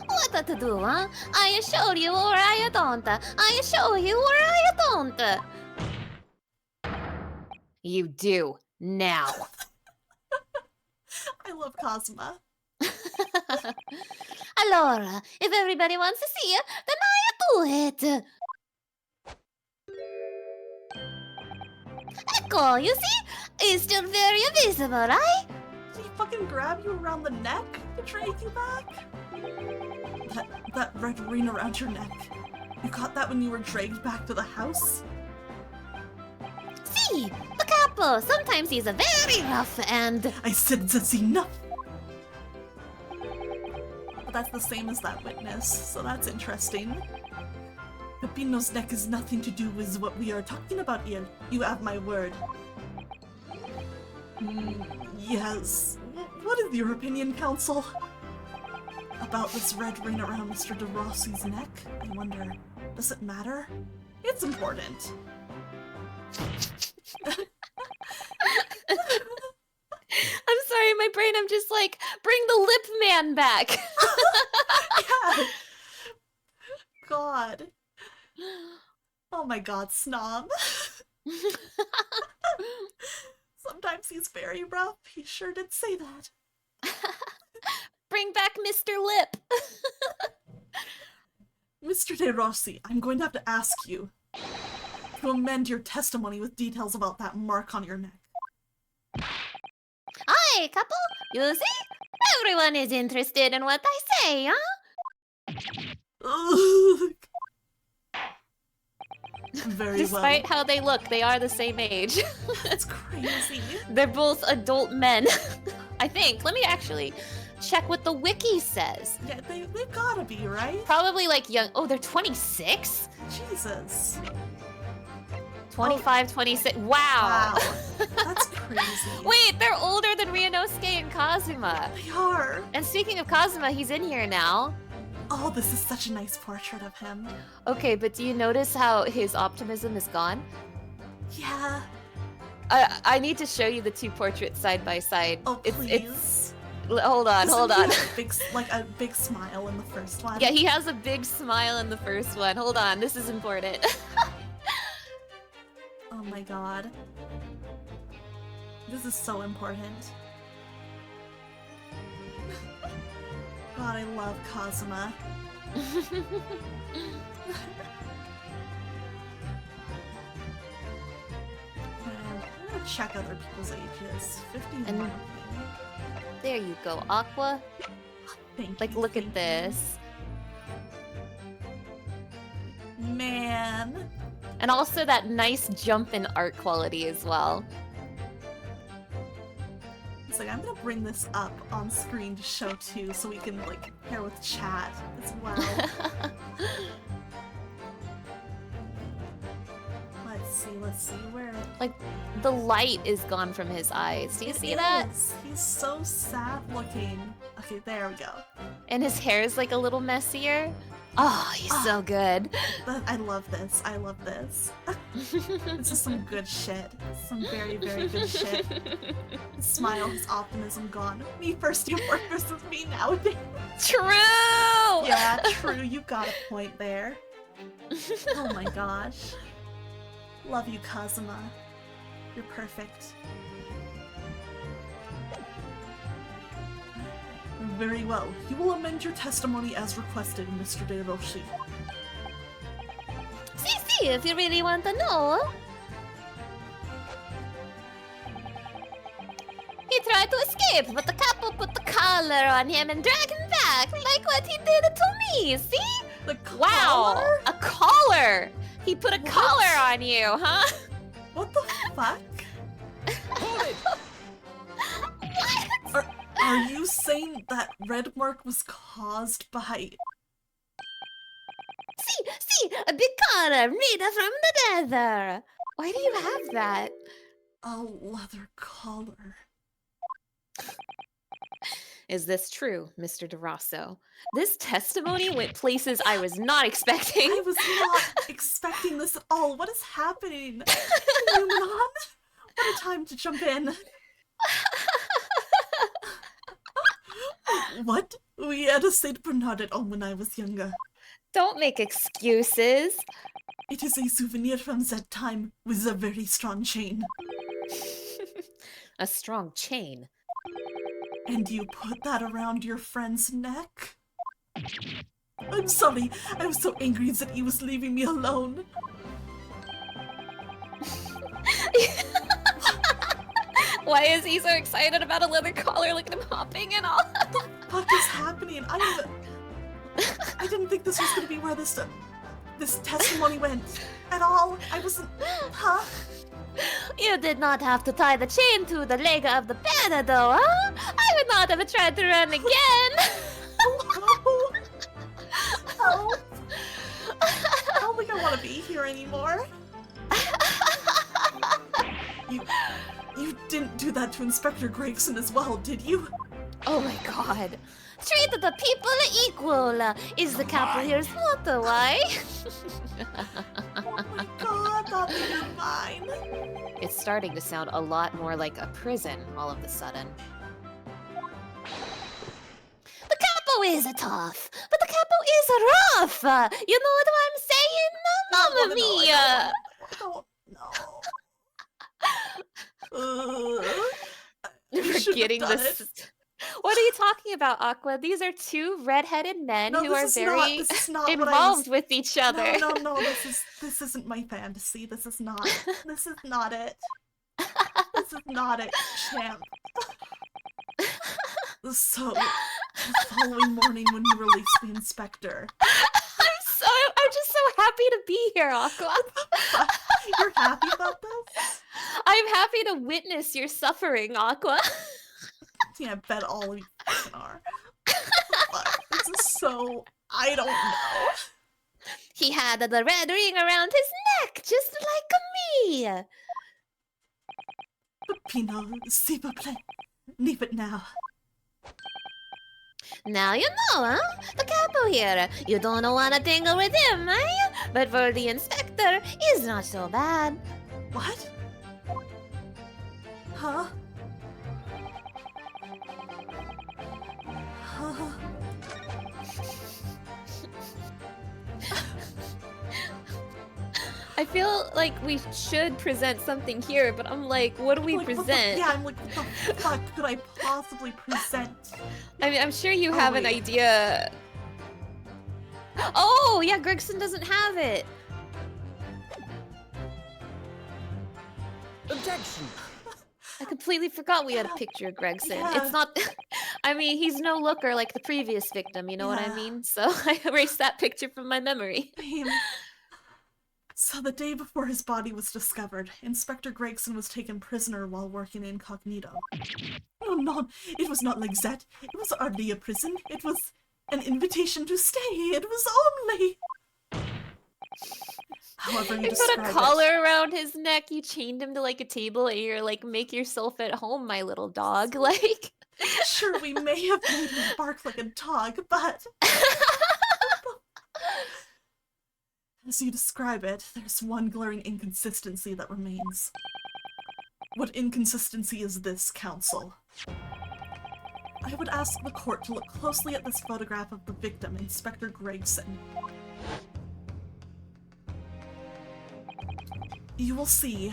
What to do, huh? I show you or I don't. I show you or I don't. You do, now. I love Cosma. Allora, if everybody wants to see it, then I do it. Ecco, you see? It's still very visible, right? Did he fucking grab you around the neck to drag you back? That red ring around your neck. You got that when you were dragged back to the house? See, the capo, sometimes he's very rough and... I said that's enough! But that's the same as that witness, so that's interesting. Peppino's neck has nothing to do with what we are talking about here. You have my word. Yes. What is your opinion, Council? About this red ring around Mr. De Rossi's neck? I wonder, does it matter? It's important. I'm sorry, my brain, I'm just like, bring the lip man back. Yeah. God. Oh my god, snob. Sometimes he's very rough. He sure did say that. Bring back Mr. Lip. Mr. De Rossi, I'm going to have to ask you to amend your testimony with details about that mark on your neck. Hi, couple. You see? Everyone is interested in what I say, huh? Ugh. Very Despite well. how they look, they are the same age. That's crazy. They're both adult men. I think. Let me actually check what the wiki says. Yeah, they've gotta be, right? Probably like young. Oh, they're 26? Jesus. 25, 26. Wow. Wow. That's crazy. Wait, they're older than Ryunosuke and Kazuma. They are. And speaking of Kazuma, he's in here now. Oh, this is such a nice portrait of him. Okay, but do you notice how his optimism is gone? Yeah. I need to show you the two portraits side by side. Oh, please. Hold on, hold on. Like a big smile in the first one. Yeah, he has a big smile in the first one. Hold on, this is important. Oh my god. This is so important. God, I love Kazuma. And I'm gonna check other people's ages. 51. And- There you go, Aqua. Thank Like, you, look thank at this. you. Man. And also that nice jump in art quality as well. It's like, I'm gonna bring this up on screen to show too, so we can, like, compare with chat as well. Let's see, where... Like, the light is gone from his eyes. Do you see that? is. He's so sad looking. Okay, there we go. And his hair is like a little messier. Oh, he's so good. I love this. I love this. This is some good shit. Some very, very good shit. His smile, his optimism gone. Me first, you work versus me nowadays. True! Yeah, true. You got a point there. Oh my gosh. Love you, Kazuma. You're perfect. Very well. You will amend your testimony as requested, Mr. De Roshi. See, if you really want to know. He tried to escape, but the couple put the collar on him and dragged him back, like what he did to me, see? The collar? Wow! A collar! He put a collar on you, huh? What the fuck? Hold it! Are you saying that red mark was caused by... See, a big collar made from the leather. Why do you have that? a leather collar? Is this true, Mr. DeRosso? This testimony went places I was not expecting. I was not expecting this at all. What is happening? Numenon? What a time to jump in. What? We had a Saint Bernard at home when I was younger. Don't make excuses. It is a souvenir from that time with a very strong chain. A strong chain. And you put that around your friend's neck? I'm sorry, I was so angry that he was leaving me alone. Why is he so excited about a leather collar? Look at him hopping and all. What the fuck is happening? I didn't think this was gonna be where this testimony went at all. I wasn't. Huh? You did not have to tie the chain to the leg of the bed, though, huh? I would not have tried to run again. Hello? Help. I don't think I want to be here anymore. You didn't do that to Inspector Gregson as well, did you? Oh my god. Treat the people equal. Is the couple here's motto, why? Oh my god, that would be mine. It's starting to sound a lot more like a prison all of a sudden. The couple is tough, but the couple is rough. You know what I'm saying? Mamma mia. I don't know. shouldn't Forgetting have done this. it. What are you talking about, Aqua? These are two red-headed men No, who are this very is not what I was... involved with each other. No, this isn't my fantasy. This is not it. This is not it, champ. So, the following morning when you released the inspector... I'm just so happy to be here, Aqua. You're happy about this? I'm happy to witness your suffering, Aqua. Yeah, I bet all of you fucking are. But this is so... I don't know. He had the red ring around his neck, just like me. Pino, s'il vous plaît. Leave it now. Now you know, huh? The capo here. You don't want to tangle with him, eh? But for the inspector, he's not so bad. What? Huh? Huh? I feel like we should present something here, but I'm like, what do we Like, present? yeah, I'm like, what the fuck could I possibly present? I mean, I'm sure you Oh, have an wait. idea. Oh, yeah, Gregson doesn't have it. Objection. I completely forgot we had a picture of Gregson. Yeah. It's not... I mean, he's no looker like the previous victim, you know what I Yeah. mean? So I erased that picture from my memory. Damn. So the day before his body was discovered, Inspector Gregson was taken prisoner while working incognito. No, it was not like that. It was hardly a prison. It was an invitation to stay. It was only... However you You describe put a it. collar around his neck, you chained him to like a table, and you're like, make yourself at home, my little dog. Like... Sure, we may have made him bark like a dog, but... As you describe it, there's one glaring inconsistency that remains. What inconsistency is this, Counsel? I would ask the court to look closely at this photograph of the victim, Inspector Gregson. You will see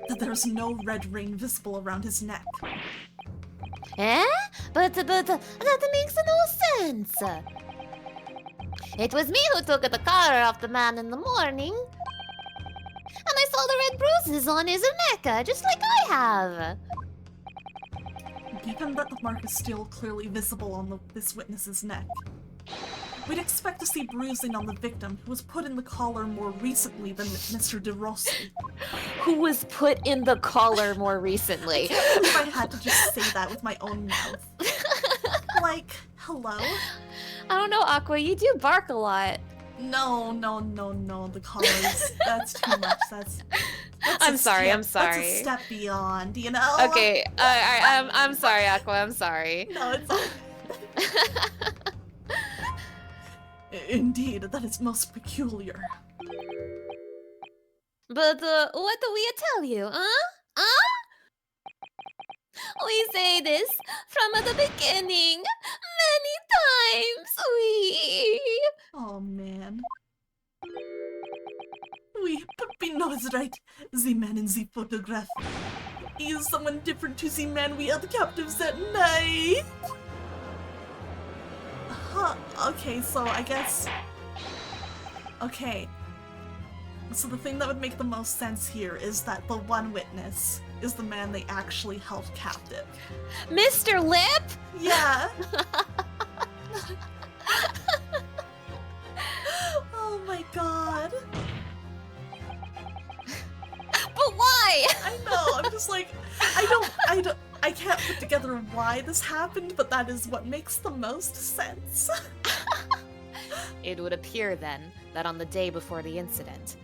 that there's no red ring visible around his neck. Eh? But that makes no sense. It was me who took the collar off the man in the morning. And I saw the red bruises on his neck, just like I have. Given that the mark is still clearly visible on this witness's neck, we'd expect to see bruising on the victim, who was put in the collar more recently than Mr. De Rossi. Who was put in the collar more recently? If I had to just say that with my own mouth. Like, hello? I don't know, Aqua, you do bark a lot. No, the collars, that's too much, that's I'm sorry. That's a step beyond, you know? Okay, I'm sorry, Aqua, I'm sorry. No, it's all Indeed, that is most peculiar. But what do we tell you, huh? We say this from the beginning, many times. Oh man. Pino is right. The man in the photograph. He is someone different to the man we held captives that night. Huh, okay, so I guess... Okay. So the thing that would make the most sense here is that the one witness is the man they actually held captive. Mr. Lip? Yeah. Oh my god. But why? I know, I'm just like, I can't put together why this happened, but that is what makes the most sense. It would appear then that on the day before the incident,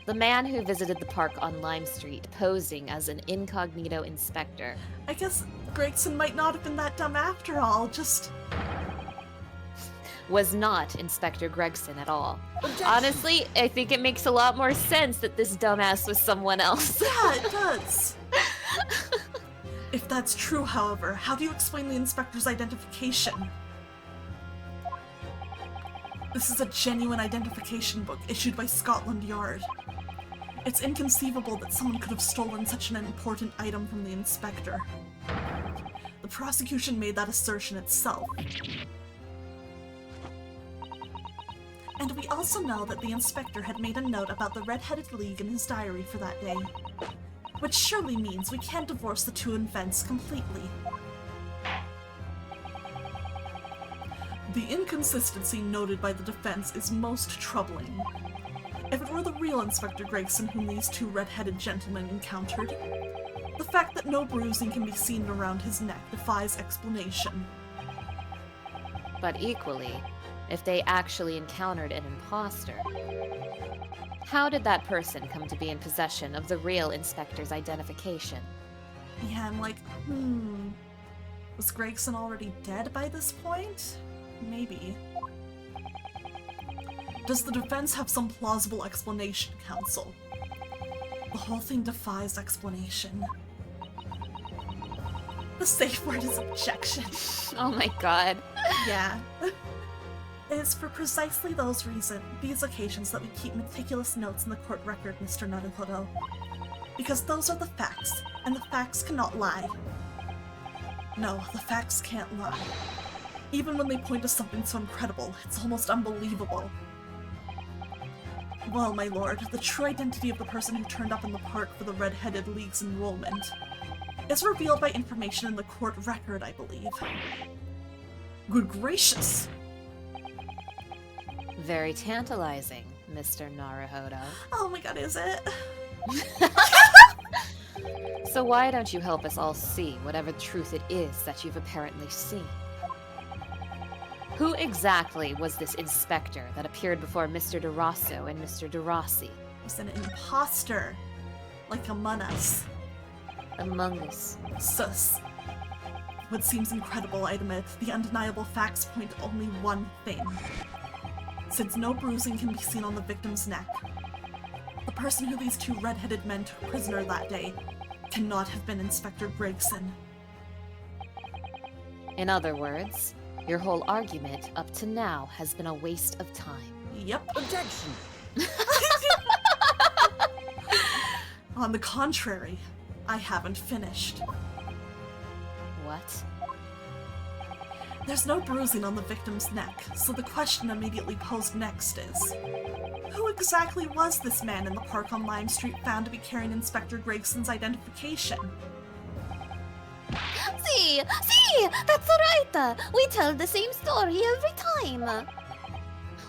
the man who visited the park on Lime Street posing as an incognito inspector I guess Gregson might not have been that dumb after all, just... was not Inspector Gregson at all. Objection. Honestly, I think it makes a lot more sense that this dumbass was someone else. Yeah, it does. If that's true, however, how do you explain the inspector's identification? This is a genuine identification book issued by Scotland Yard. It's inconceivable that someone could have stolen such an important item from the inspector. The prosecution made that assertion itself. And we also know that the inspector had made a note about the Red-Headed League in his diary for that day. Which surely means we can't divorce the two events completely. The inconsistency noted by the defense is most troubling. If it were the real Inspector Gregson whom these two red-headed gentlemen encountered, the fact that no bruising can be seen around his neck defies explanation. But equally, if they actually encountered an imposter, how did that person come to be in possession of the real inspector's identification? Yeah, I'm like, was Gregson already dead by this point? Maybe. Does the defense have some plausible explanation, counsel? The whole thing defies explanation. The safe word is objection. Oh my god. Yeah. It is for precisely these occasions that we keep meticulous notes in the court record, Mr. Naruhodo. Because those are the facts, and the facts cannot lie. No, the facts can't lie. Even when they point to something so incredible, it's almost unbelievable. Well, my lord, the true identity of the person who turned up in the park for the Red-Headed League's enrollment is revealed by information in the court record, I believe. Good gracious! Very tantalizing, Mr. Naruhodo. Oh my god, is it? So why don't you help us all see whatever truth it is that you've apparently seen? Who exactly was this inspector that appeared before Mr. DeRosso and Mr. DeRossi? He's an imposter. Like Among Us. Among Us. Sus. What seems incredible, I admit, the undeniable facts point to only one thing. Since no bruising can be seen on the victim's neck, the person who these two red-headed men took prisoner that day cannot have been Inspector Gregson. In other words, your whole argument up to now has been a waste of time. Yep. Objection! On the contrary, I haven't finished. What? There's no bruising on the victim's neck, so the question immediately posed next is, who exactly was this man in the park on Lime Street found to be carrying Inspector Gregson's identification? See, that's right. We tell the same story every time.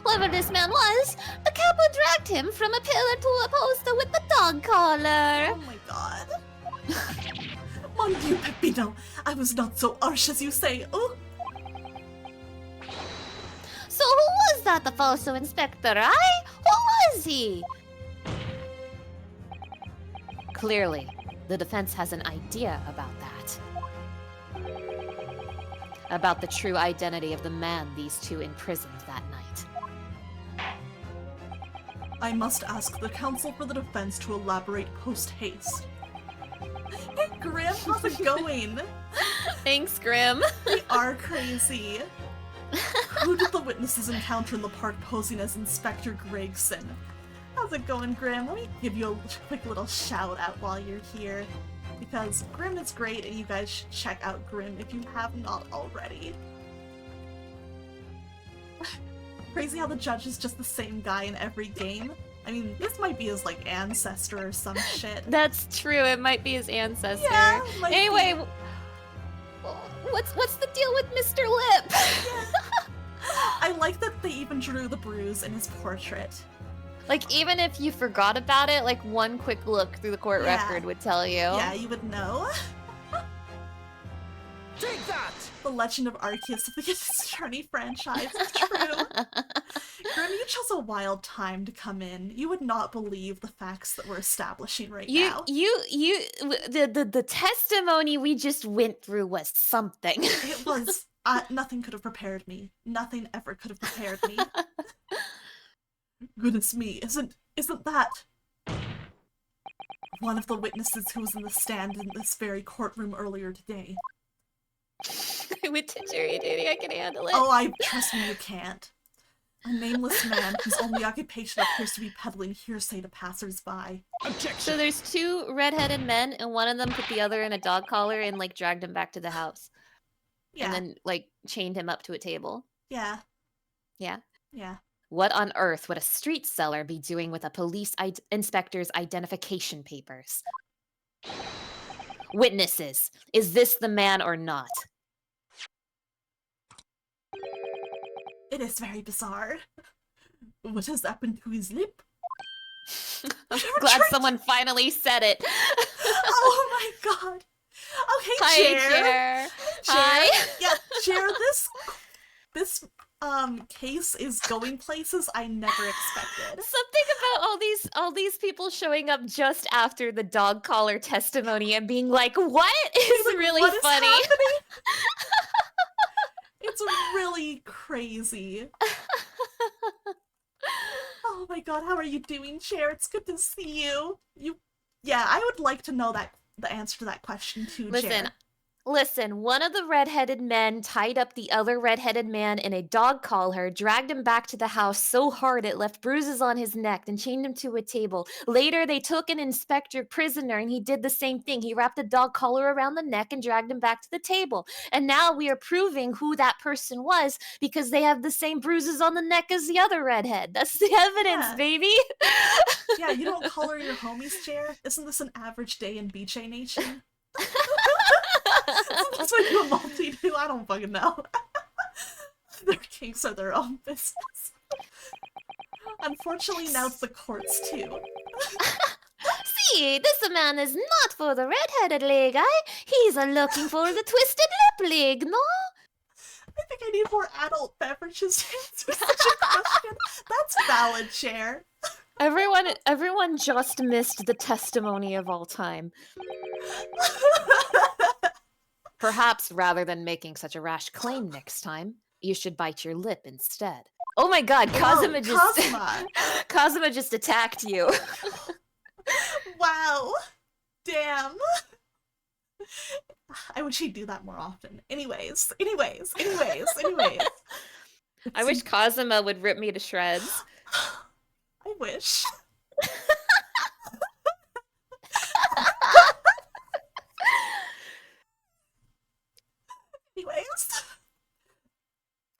Whoever this man was, the capo dragged him from a pillar to a poster with the dog collar. Oh my god. Mon Dieu, Peppino, I was not so harsh as you say. Oh. So who was that, the falso inspector, eh? Who was he? Clearly, the defense has an idea about that. About the true identity of the man these two imprisoned that night. I must ask the counsel for the defense to elaborate post-haste. Hey Grim, how's it going? Thanks, Grim. We are crazy. Who did the witnesses encounter in the park posing as Inspector Gregson? How's it going, Grim? Let me give you a quick little shout out while you're here. Because Grim is great and you guys should check out Grim if you have not already. Crazy how the judge is just the same guy in every game. I mean, this might be his, like, ancestor or some shit. That's true, it might be his ancestor. Yeah, might anyway, be. what's the deal with Mr. Lip? I like that they even drew the bruise in his portrait. Like, even if you forgot about it, like, one quick look through the court Yeah. record would tell you. Yeah, you would know. Take that! The Legend of Arceus of the Ace Attorney franchise. It's true. Grim, you chose a wild time to come in. You would not believe the facts that we're establishing right now. The testimony we just went through was something. It was, nothing could have prepared me. Nothing ever could have prepared me. Goodness me, isn't that one of the witnesses who was in the stand in this very courtroom earlier today? With jury duty, I can handle it. Oh, trust me, you can't. A nameless man whose only occupation appears to be peddling hearsay to passersby. So there's two redheaded men, and one of them put the other in a dog collar and like dragged him back to the house. Yeah. And then like chained him up to a table. Yeah. Yeah. Yeah. What on earth would a street seller be doing with a police inspector's identification papers? Witnesses, is this the man or not? It is very bizarre. What has happened to his lip? I'm glad someone finally said it. Oh my god. Okay, Hi, Jer. Hi. Yeah, Jer, this case is going places I never expected. Something about all these people showing up just after the dog collar testimony and being like, "What is Like, really what is funny?" happening? It's really crazy. Oh my god, how are you doing, Cher? It's good to see you. Yeah, I would like to know the answer to that question too, Cher. Listen, one of the redheaded men tied up the other redheaded man in a dog collar, dragged him back to the house so hard it left bruises on his neck, and chained him to a table. Later, they took an inspector prisoner, and he did the same thing. He wrapped a dog collar around the neck and dragged him back to the table. And now we are proving who that person was because they have the same bruises on the neck as the other redhead. That's the evidence, Yeah. baby. Yeah, you don't color your homies, Cher? Isn't this an average day in BJ Nation? That's what you multi-do? I don't fucking know. Their kinks are their own business. Unfortunately, now it's the courts too. See, this man is not for the red-headed leg, He's looking for the twisted lip leg, no? I think I need more adult beverages to answer such a question. That's valid, Cher. Everyone just missed the testimony of all time. Perhaps rather than making such a rash claim next time, you should bite your lip instead. Oh my god, Kazuma Kazuma just attacked you. Wow. Damn. I wish he'd do that more often. Anyways. I wish Kazuma would rip me to shreds. I wish. Anyways.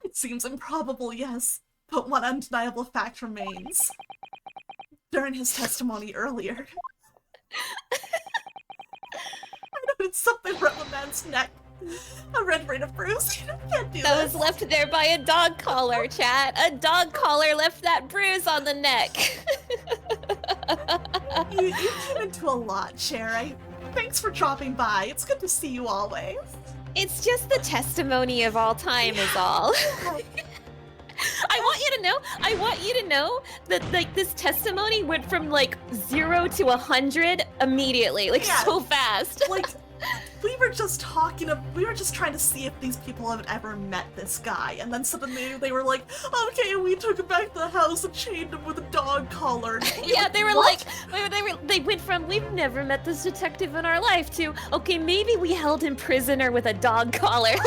It seems improbable, yes, but one undeniable fact remains. During his testimony earlier, I noticed something around the man's neck. A red ring of bruise. You can't do That this. was left there by a dog collar, chat. A dog collar left that bruise on the neck. You came into a lot, Cher. Thanks for dropping by. It's good to see you always. It's just the testimony of all time is all. I want you to know that like this testimony went from like 0 to 100 immediately, like so fast. Like, we were just trying to see if these people have ever met this guy, and then suddenly they were like, okay, we took him back to the house and chained him with a dog collar. Yeah, they were what? they went from we've never met this detective in our life to okay, maybe we held him prisoner with a dog collar.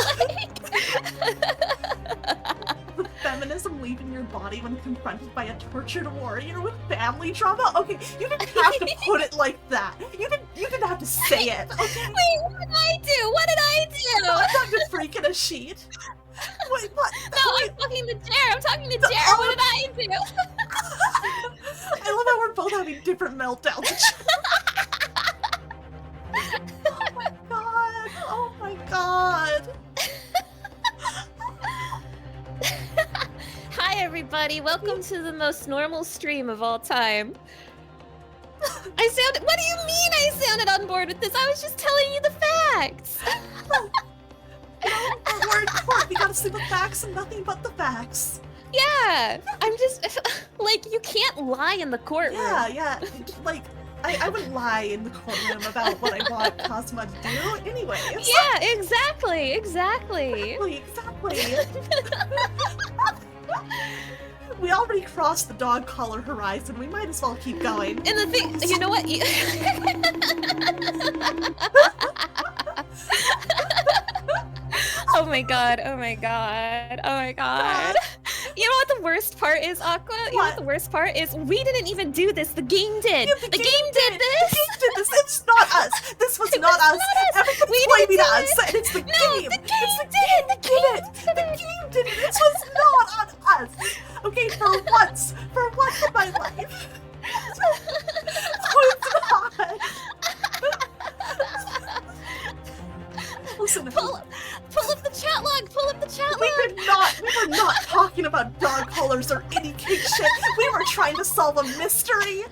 The feminism leaving your body when confronted by a tortured warrior with family trauma? Okay, you didn't have to put it like that. You didn't have to say it, okay? Wait, what did I do? What did I do? No, I'm not a freak in a sheet. Wait, what? No, I'm talking to Jer. I'm talking to Jer. What did I do? I love how we're both having different meltdowns. Oh my god. Oh my god. Hi, everybody. Welcome to the most normal stream of all time. What do you mean I sounded on board with this? I was just telling you the facts. We're in court. We gotta see the facts and nothing but the facts. Yeah, I'm just like you can't lie in the courtroom. Yeah. Like, I wouldn't lie in the courtroom about what I want Cosmo to do anyways. Yeah, exactly. Exactly. We already crossed the dog collar horizon. We might as well keep going. And the thing, you know what? Oh my god. You know what the worst part is, Aqua? You know what the worst part is? We didn't even do this. The game did. Yeah, the game did this. The game did this. It's not us. This was not us. Everything's blaming us. And it's the game. The game It's the game that did it. The game did it. This was not on us. Okay, for once in my life. No, it's not. Listen, Pull up the chat log. Pull up the chat log. we were not talking about dog collars or any cake shit. We were trying to solve a mystery.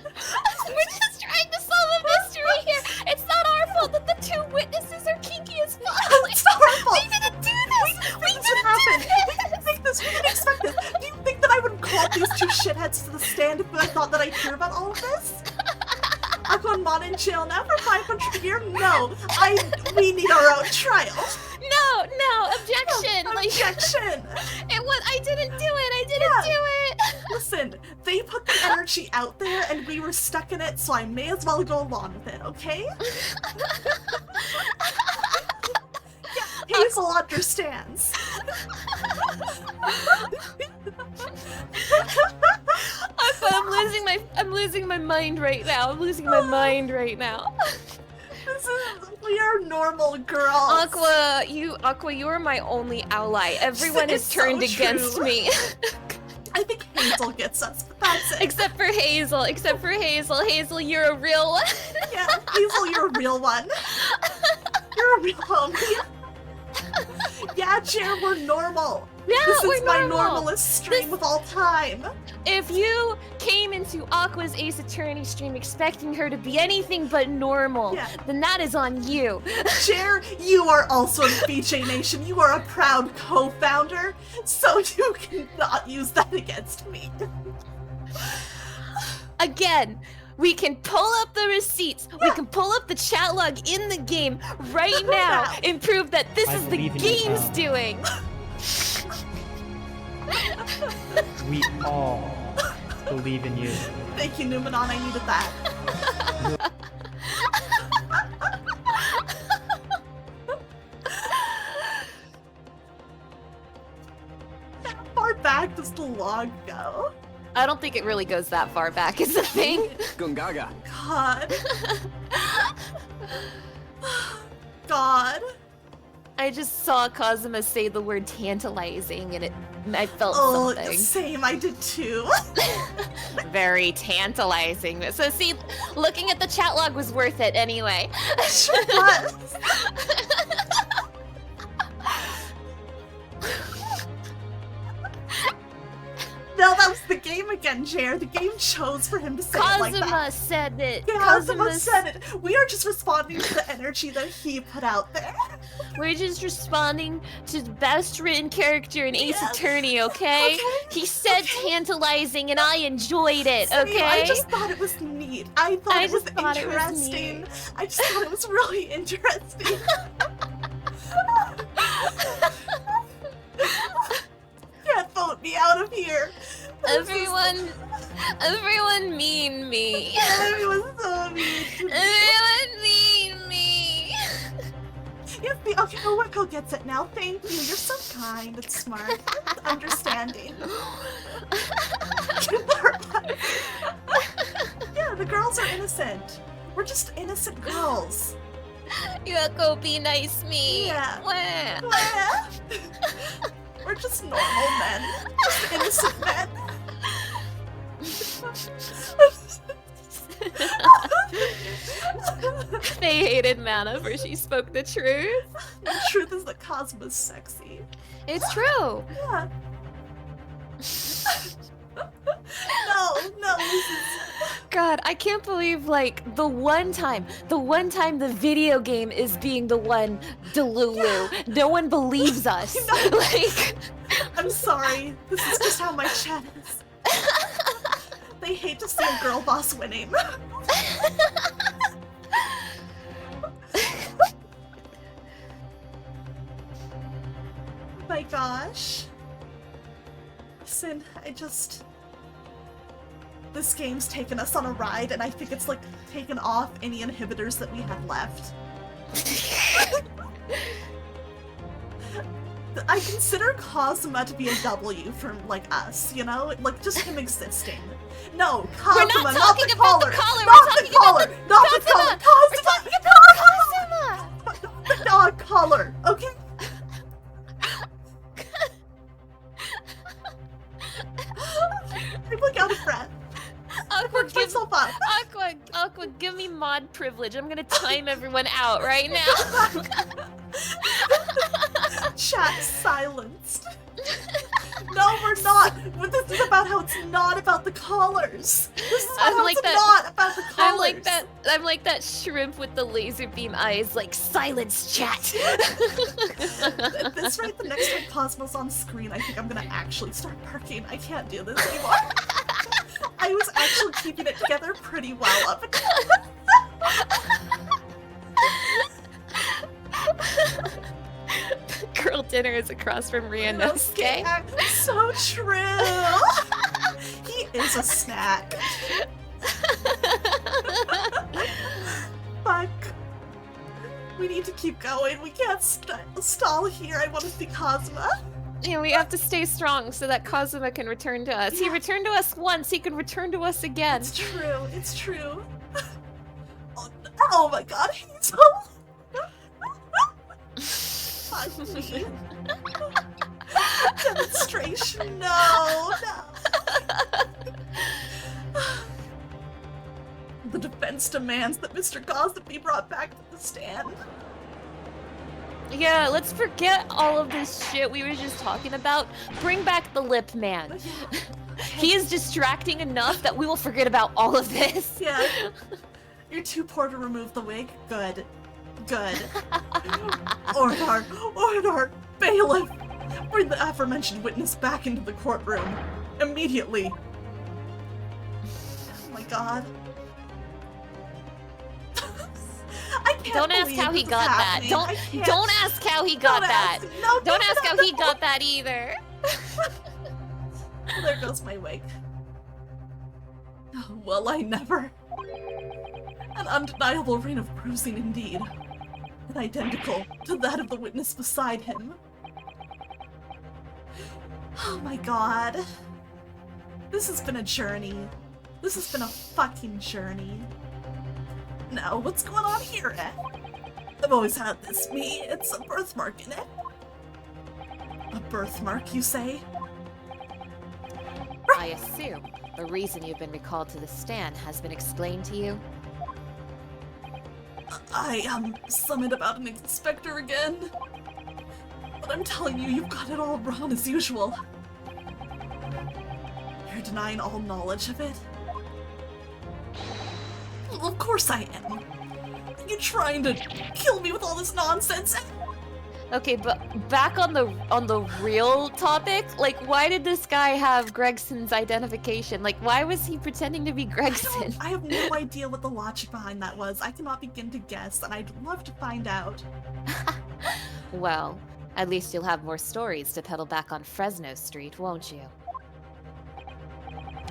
We're just trying to solve a mystery here. It's not our fault that the two witnesses are kinky as fuck. It's not our fault. We didn't do this. We This would didn't happen. do We didn't think this. We didn't expect this. Do you think that I would call these two shitheads to the stand if I thought that I'd hear about all of this? Aqua and Mon in jail now for 500 a year? No. We need our own trial. No, objection. Objection. It was. I didn't do it. I didn't do it. Listen, they put the energy out there and we were stuck in it, so I may as well go along with it, okay? Yeah, Hazel understands. Aqua, I'm losing my mind right now. I'm losing my mind right now. We are normal girls. Aqua, you are my only ally. Everyone It's is turned so against true. me. I think Hazel gets us, but that's it. Except for Hazel. Hazel, you're a real one. Yeah, Hazel, you're a real one. You're a real homie. Yeah, Jer, we're normal. Yeah, this we're is my normal. normalest stream of all time. If you came into Aqua's Ace Attorney stream expecting her to be anything but normal, Yeah. then that is on you. Jer, you are also in BJ Nation. You are a proud co-founder, so you cannot use that against me. Again, we can pull up the receipts. We can pull up the chat log in the game right now and prove that this is the believe in you, game's pal. doing. We all believe in you. Thank you, Numenon. I needed that. How far back does the log go? I don't think it really goes that far back, is the thing. Gungaga. God. God. I just saw Kazuma say the word tantalizing and I felt Oh, something. same. I did too. Very tantalizing. So see, looking at the chat log was worth it anyway. Sure was. No, that was the game again, Jer. The game chose for him to say it like Kazuma that. said it. Yeah, Kazuma said it. We are just responding to the energy that he put out there. We're just responding to the best written character in Ace Yes. Attorney, okay? He said tantalizing and I enjoyed it, Same, okay? I just thought it was neat. I thought I it was just thought it was interesting. neat. I just thought it was really interesting. Can't vote me out of here. Everyone mean me. Everyone's so mean to me. Everyone mean me. Yes, okay, Oweko gets it now. Thank you. You're so kind and smart. And understanding. Yeah, the girls are innocent. We're just innocent girls. Yuko, be nice me. Yeah. Wah. We're just normal men. Just innocent men. They hated Mana for she spoke the truth. The truth is that Cosmo's sexy. It's true. Yeah. No, this is... God, I can't believe like the one time the video game is being the one Delulu. No one believes us. No. Like I'm sorry. This is just how my chat is. They hate to see a girl boss winning. My gosh. Listen, this game's taken us on a ride, and I think it's like taken off any inhibitors that we had left. I consider Kazuma to be a W from, like, us, you know? Like, just him existing. No, Kazuma, We're not not talking the about collar! the collar, Not we're the talking about collar! the- Not the collar! Kazuma! Kazuma! Not the dog collar, okay? I'm like out of breath. I Aqua, worked myself up. Aqua, give me mod privilege. I'm gonna time everyone out right now. Chat silenced. No, we're not. But this is about how it's not about the collars. This is I'm how like it's that- not about the collars. I'm like that shrimp with the laser beam eyes, like silence chat. At this rate, the next time Cosmo's on screen, I think I'm gonna actually start barking. I can't do this anymore. I was actually keeping it together pretty well up until Girl dinner is across from Ryanosuke. So true. He is a snack. Fuck. We need to keep going. We can't stall here. I want to see Cosma. Yeah, we have to stay strong so that Kazuma can return to us. He Yeah. returned to us once, he can return to us again. It's true. It's true. Oh my god, Hazel. Fuck me. Demonstration. No. The defense demands that Mr. Gossip be brought back to the stand. Yeah, let's forget all of this shit we were just talking about. Bring back the lip man. He is distracting enough that we will forget about all of this. Yeah. You're too poor to remove the wig? Good. Good. Order, bailiff! Bring the aforementioned witness back into the courtroom. Immediately. Oh my god. I can't Don't ask believe how he this is got that. happening. I can't- Don't ask how he got Don't that. ask- no, Don't no, ask no, how no. he got that either. There goes my wig. Oh, well, I never. An undeniable reign of bruising indeed. And identical to that of the witness beside him. Oh my god. This has been a journey. This has been a fucking journey. Now, what's going on here, eh? I've always had this me. It's a birthmark in it. A birthmark, you say? I assume the reason you've been recalled to the stand has been explained to you. I summoned about an inspector again. But I'm telling you, you've got it all wrong as usual. You're denying all knowledge of it? Well, of course I am. Are you trying to kill me with all this nonsense? Okay, but back on the real topic, like, why did this guy have Gregson's identification? Like, why was he pretending to be Gregson? I have no idea what the logic behind that was. I cannot begin to guess, and I'd love to find out. Well, at least you'll have more stories to peddle back on Fresno Street, won't you?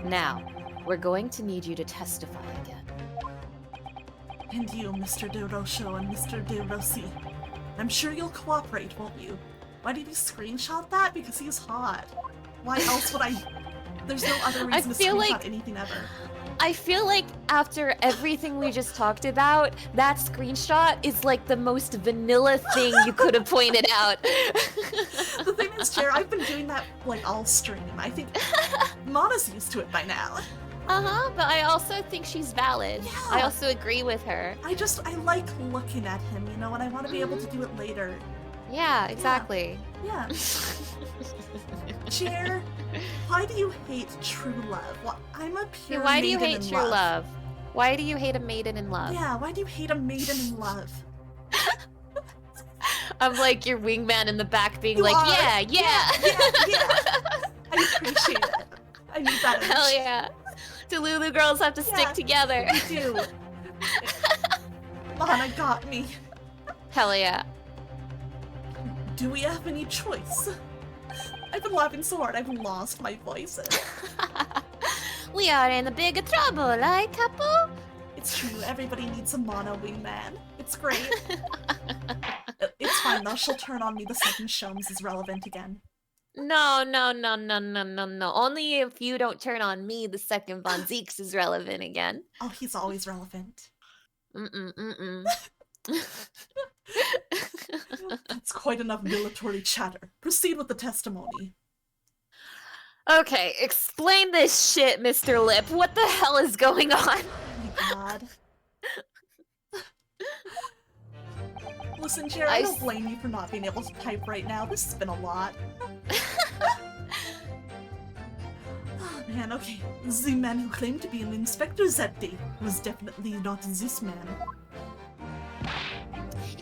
Now, we're going to need you to testify again. And you, Mr. De Rocho and Mr. De Rossi. I'm sure you'll cooperate, won't you? Why did you screenshot that? Because he's hot. Why else would I... There's no other reason to feel screenshot like- anything ever. I feel like after everything we just talked about, that screenshot is like the most vanilla thing you could have pointed out. The thing is, Jer, I've been doing that, like, all stream. I think Mana's used to it by now. Uh-huh, but I also think she's valid. Yeah. I also agree with her. I like looking at him, you know, and I want to be able to do it later. Yeah, exactly. Yeah. Jer, why do you hate true love? Well, I'm a pure Why do you maiden hate in true love? Why do you hate a maiden in love? Yeah, why do you hate a maiden in love? I'm like your wingman in the back being You like, are. yeah. Yeah. I appreciate it. I need that. Hell yeah. Delulu girls have to Yeah. stick together. I do. Mana got me. Hell yeah. Do we have any choice? I've been laughing so hard I've lost my voice. We are in a big trouble, eh, couple? It's true, everybody needs a Mana wingman. It's great. It's It's fine though, she'll turn on me the second Sholmes is relevant again. No, no, no, no, no, no, no. Only if you don't turn on me the second Von Zieks is relevant again. Oh, he's always relevant. That's quite enough dilatory chatter. Proceed with the testimony. Okay, explain this shit, Mr. Lip. What the hell is going on? Oh my god. Listen, Jared, I don't blame you for not being able to type right now. This has been a lot. Oh man, okay. The man who claimed to be an inspector that day was definitely not this man.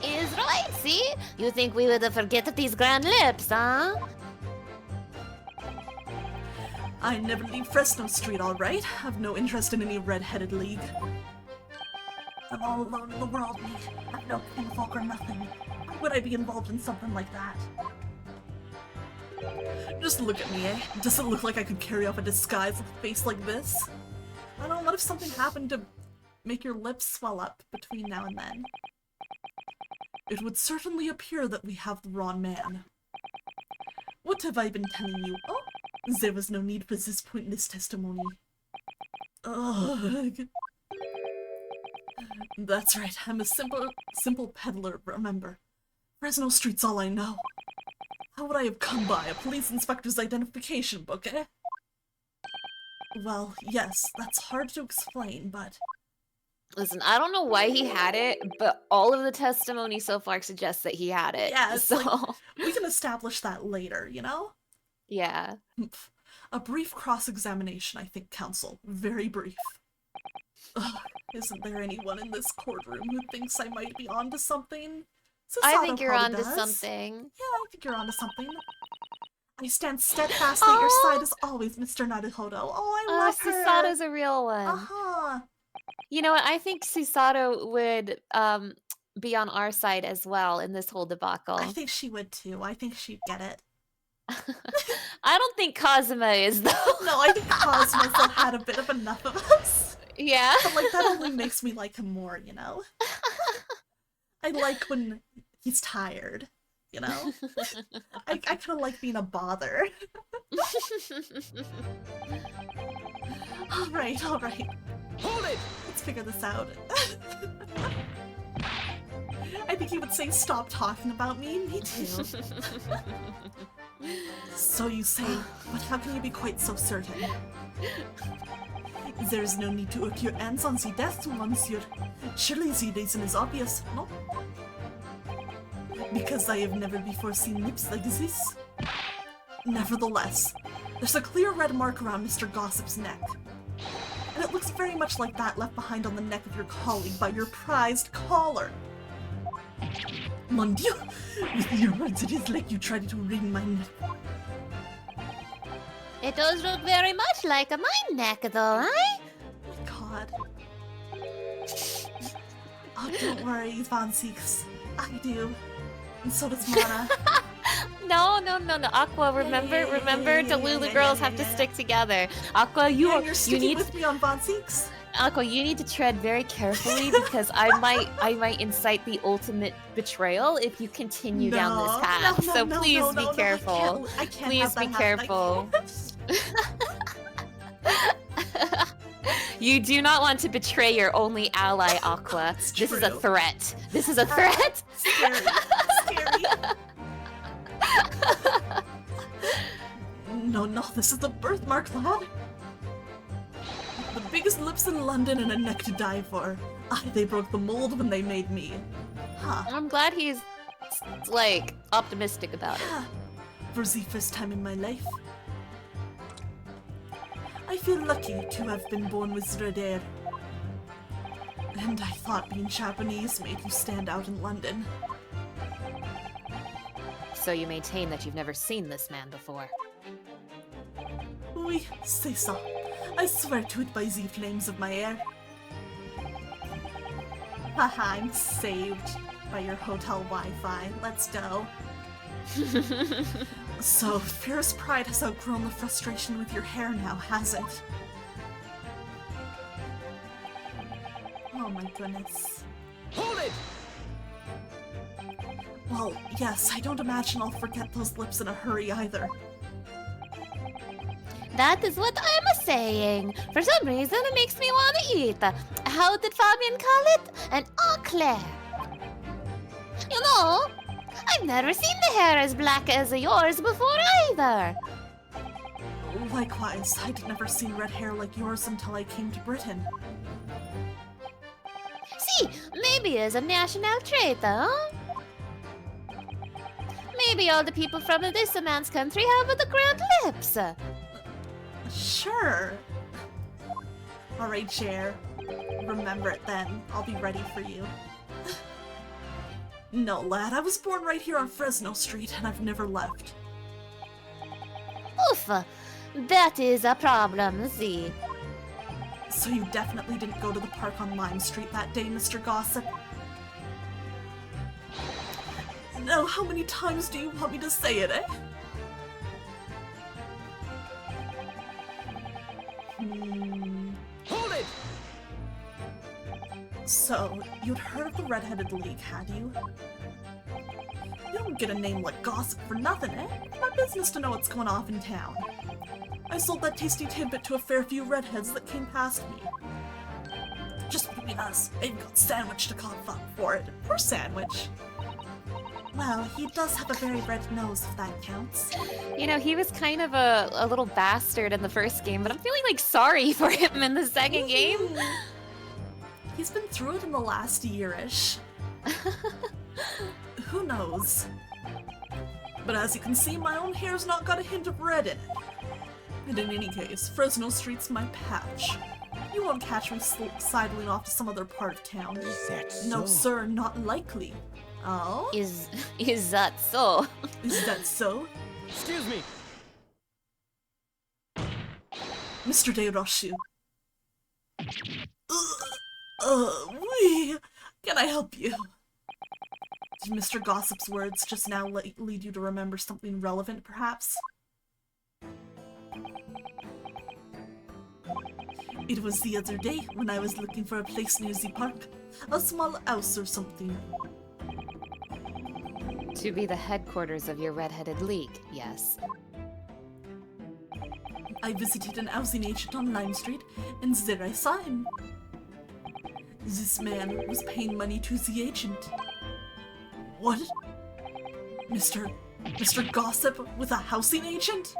Is right, see? You think we would forget these grand lips, huh? I never leave Fresno Street, alright? Have no interest in any red-headed league. I'm all alone in the world, mate. I've no kinfolk or nothing. Why would I be involved in something like that? Just look at me, eh? Does it look like I could carry off a disguise with a face like this? I don't know, what if something happened to make your lips swell up between now and then? It would certainly appear that we have the wrong man. What have I been telling you? Oh, there was no need for this pointless testimony. Ugh. That's right, I'm a simple peddler, remember. Fresno Street's all I know. How would I have come by a police inspector's identification book, eh? Well, yes, that's hard to explain, but... Listen, I don't know why he had it, but all of the testimony so far suggests that he had it. Yeah, it's so like, we can establish that later, you know? Yeah. A brief cross-examination, I think, counsel. Very brief. Ugh, isn't there anyone in this courtroom who thinks I might be onto something? I think you're probably onto does. something. Yeah, I think you're onto something. I stand steadfastly at your side as always, Mr. Naruhodo. Oh, I love her! Susato's a real one. Uh-huh. You know what? I think Susato would be on our side as well in this whole debacle. I think she would too. I think she'd get it. I don't think Kazuma is, though. No, I think Cosmo still had a bit of enough of us. Yeah. But, like, that only makes me like him more, you know? I like when he's tired, you know? I kind of like being a bother. Alright. Hold it! Let's figure this out. I think he would say, stop talking about me. Me too. So you say, but how can you be quite so certain? There is no need to hook your hands on the death, monsieur. Surely the reason is obvious, no? Because I have never before seen lips like this. Nevertheless, there's a clear red mark around Mr. Gossip's neck. And it looks very much like that left behind on the neck of your colleague by your prized caller. Mon Dieu! With your words, it is like you tried to wring my neck. It does look very much like my neck, though, eh? Oh my god. Oh, don't worry, Von Zieks. I do. And so does Mana. No. Aqua, remember, Delulu girls have to stick together. Aqua, You're you sticking need with me on Von Zieks? Aqua, you need to tread very carefully because I might incite the ultimate betrayal if you continue down this path. So please be careful. I can't Please have that be happen. careful. You do not want to betray your only ally, Aqua. This is a threat. This is a threat. Scary. No, this is the birthmark, lad. The biggest lips in London and a neck to die for. They broke the mold when they made me. Huh. I'm glad he's, like, optimistic about it. For the first time in my life. I feel lucky to have been born with red hair. And I thought being Japanese made you stand out in London. So you maintain that you've never seen this man before? Oui, c'est ça. I swear to it by the flames of my hair. Haha, I'm saved by your hotel Wi-Fi. Let's go. So, Fierce Pride has outgrown the frustration with your hair now, hasn't? Oh my goodness. Hold it! Well, yes, I don't imagine I'll forget those lips in a hurry either. That is what I'm saying. For some reason, it makes me want to eat. How did Fabian call it? An eclair. You know, I've never seen the hair as black as yours before either. Likewise, I'd never seen red hair like yours until I came to Britain. See, maybe it's a national trait, huh? Maybe all the people from this man's country have the grand lips. Sure. Alright, Cher. Remember it then. I'll be ready for you. No, lad, I was born right here on Fresno Street, and I've never left. Oof, that is a problem, see. So you definitely didn't go to the park on Lime Street that day, Mr. Gossip? Now, how many times do you want me to say it, eh? Hold it! So, you'd heard of the Red-Headed League, had you? You don't get a name like Gossip for nothing, eh? It's my business to know what's going off in town. I sold that tasty tidbit to a fair few redheads that came past me. Just between us, I even got Sandwich to cough up for it. Poor Sandwich. Well, he does have a very red nose, if that counts. You know, he was kind of a little bastard in the first game, but I'm feeling like sorry for him in the second game. He's been through it in the last year-ish. Who knows? But as you can see, my own hair's not got a hint of red in it. And in any case, Fresno Street's my patch. You won't catch me sidling off to some other part of town. Is that so? No, sir, not likely. Oh? Is that so? Is that so? Excuse me. Mr. De Roshu. Can I help you? Did Mr. Gossip's words just now lead you to remember something relevant, perhaps? It was the other day when I was looking for a place near the park. A small house or something. To be the headquarters of your Red-Headed League, yes. I visited an housing agent on Lime Street, and there I saw him. This man was paying money to the agent. What? Mr. Gossip with a housing agent?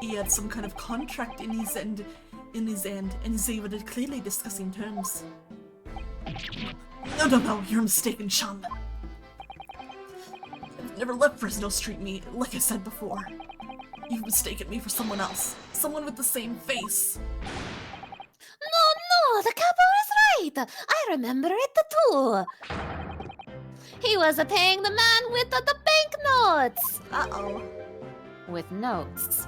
He had some kind of contract in his end, and they were clearly discussing terms. No, you're mistaken, chum. I've never left Fresno Street, like I said before. You've mistaken me for someone else. Someone with the same face. No, the capo is right. I remember it too. He was paying the man with the banknotes. Uh-oh. With notes.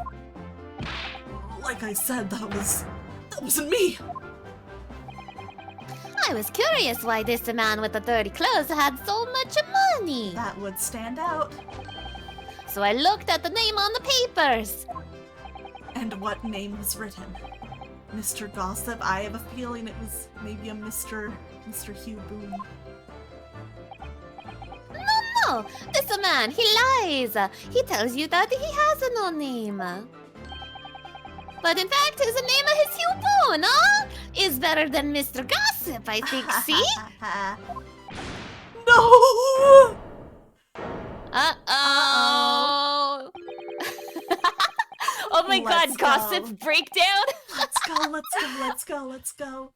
Like I said, that wasn't me. I was curious why this man with the dirty clothes had so much money. That would stand out. So I looked at the name on the papers. And what name was written? Mr. Gossip? I have a feeling it was maybe a Mr. Hugh Boone. No, this man, he lies. He tells you that he has no name. But in fact, his name is Hugh Boone, huh? Is better than Mr. Gossip, I think, see? No! Uh-oh. Oh my Let's god, Gossip go. breakdown! Let's go.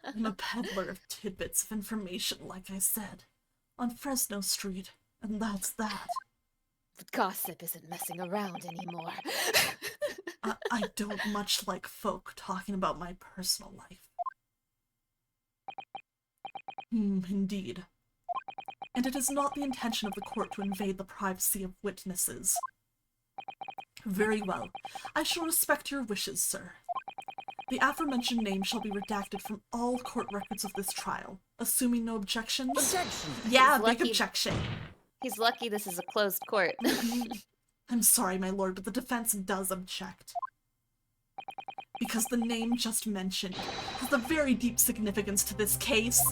I'm a peddler of tidbits of information, like I said, on Fresno Street, and that's that. But Gossip isn't messing around anymore. I don't much like folk talking about my personal life. Indeed. And it is not the intention of the court to invade the privacy of witnesses. Very well. I shall respect your wishes, sir. The aforementioned name shall be redacted from all court records of this trial, assuming no objections. Objection! Yeah, He's big lucky. objection. He's lucky this is a closed court. I'm sorry, my lord, but the defense does object. Because the name just mentioned has a very deep significance to this case.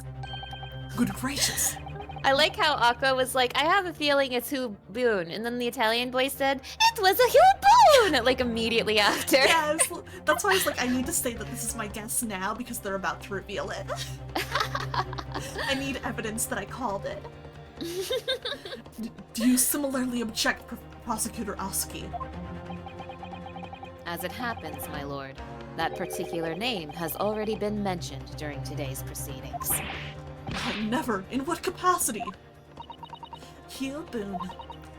Good gracious. I like how Aqua was like, I have a feeling it's Who Boon, and then the Italian boy said, it was a Who Boon, like immediately after. Yes, that's why I was like, I need to say that this is my guess now because they're about to reveal it. I need evidence that I called it. Do you similarly object, Prosecutor Oski? As it happens, my lord, that particular name has already been mentioned during today's proceedings. Never. In what capacity? Hugh Boone,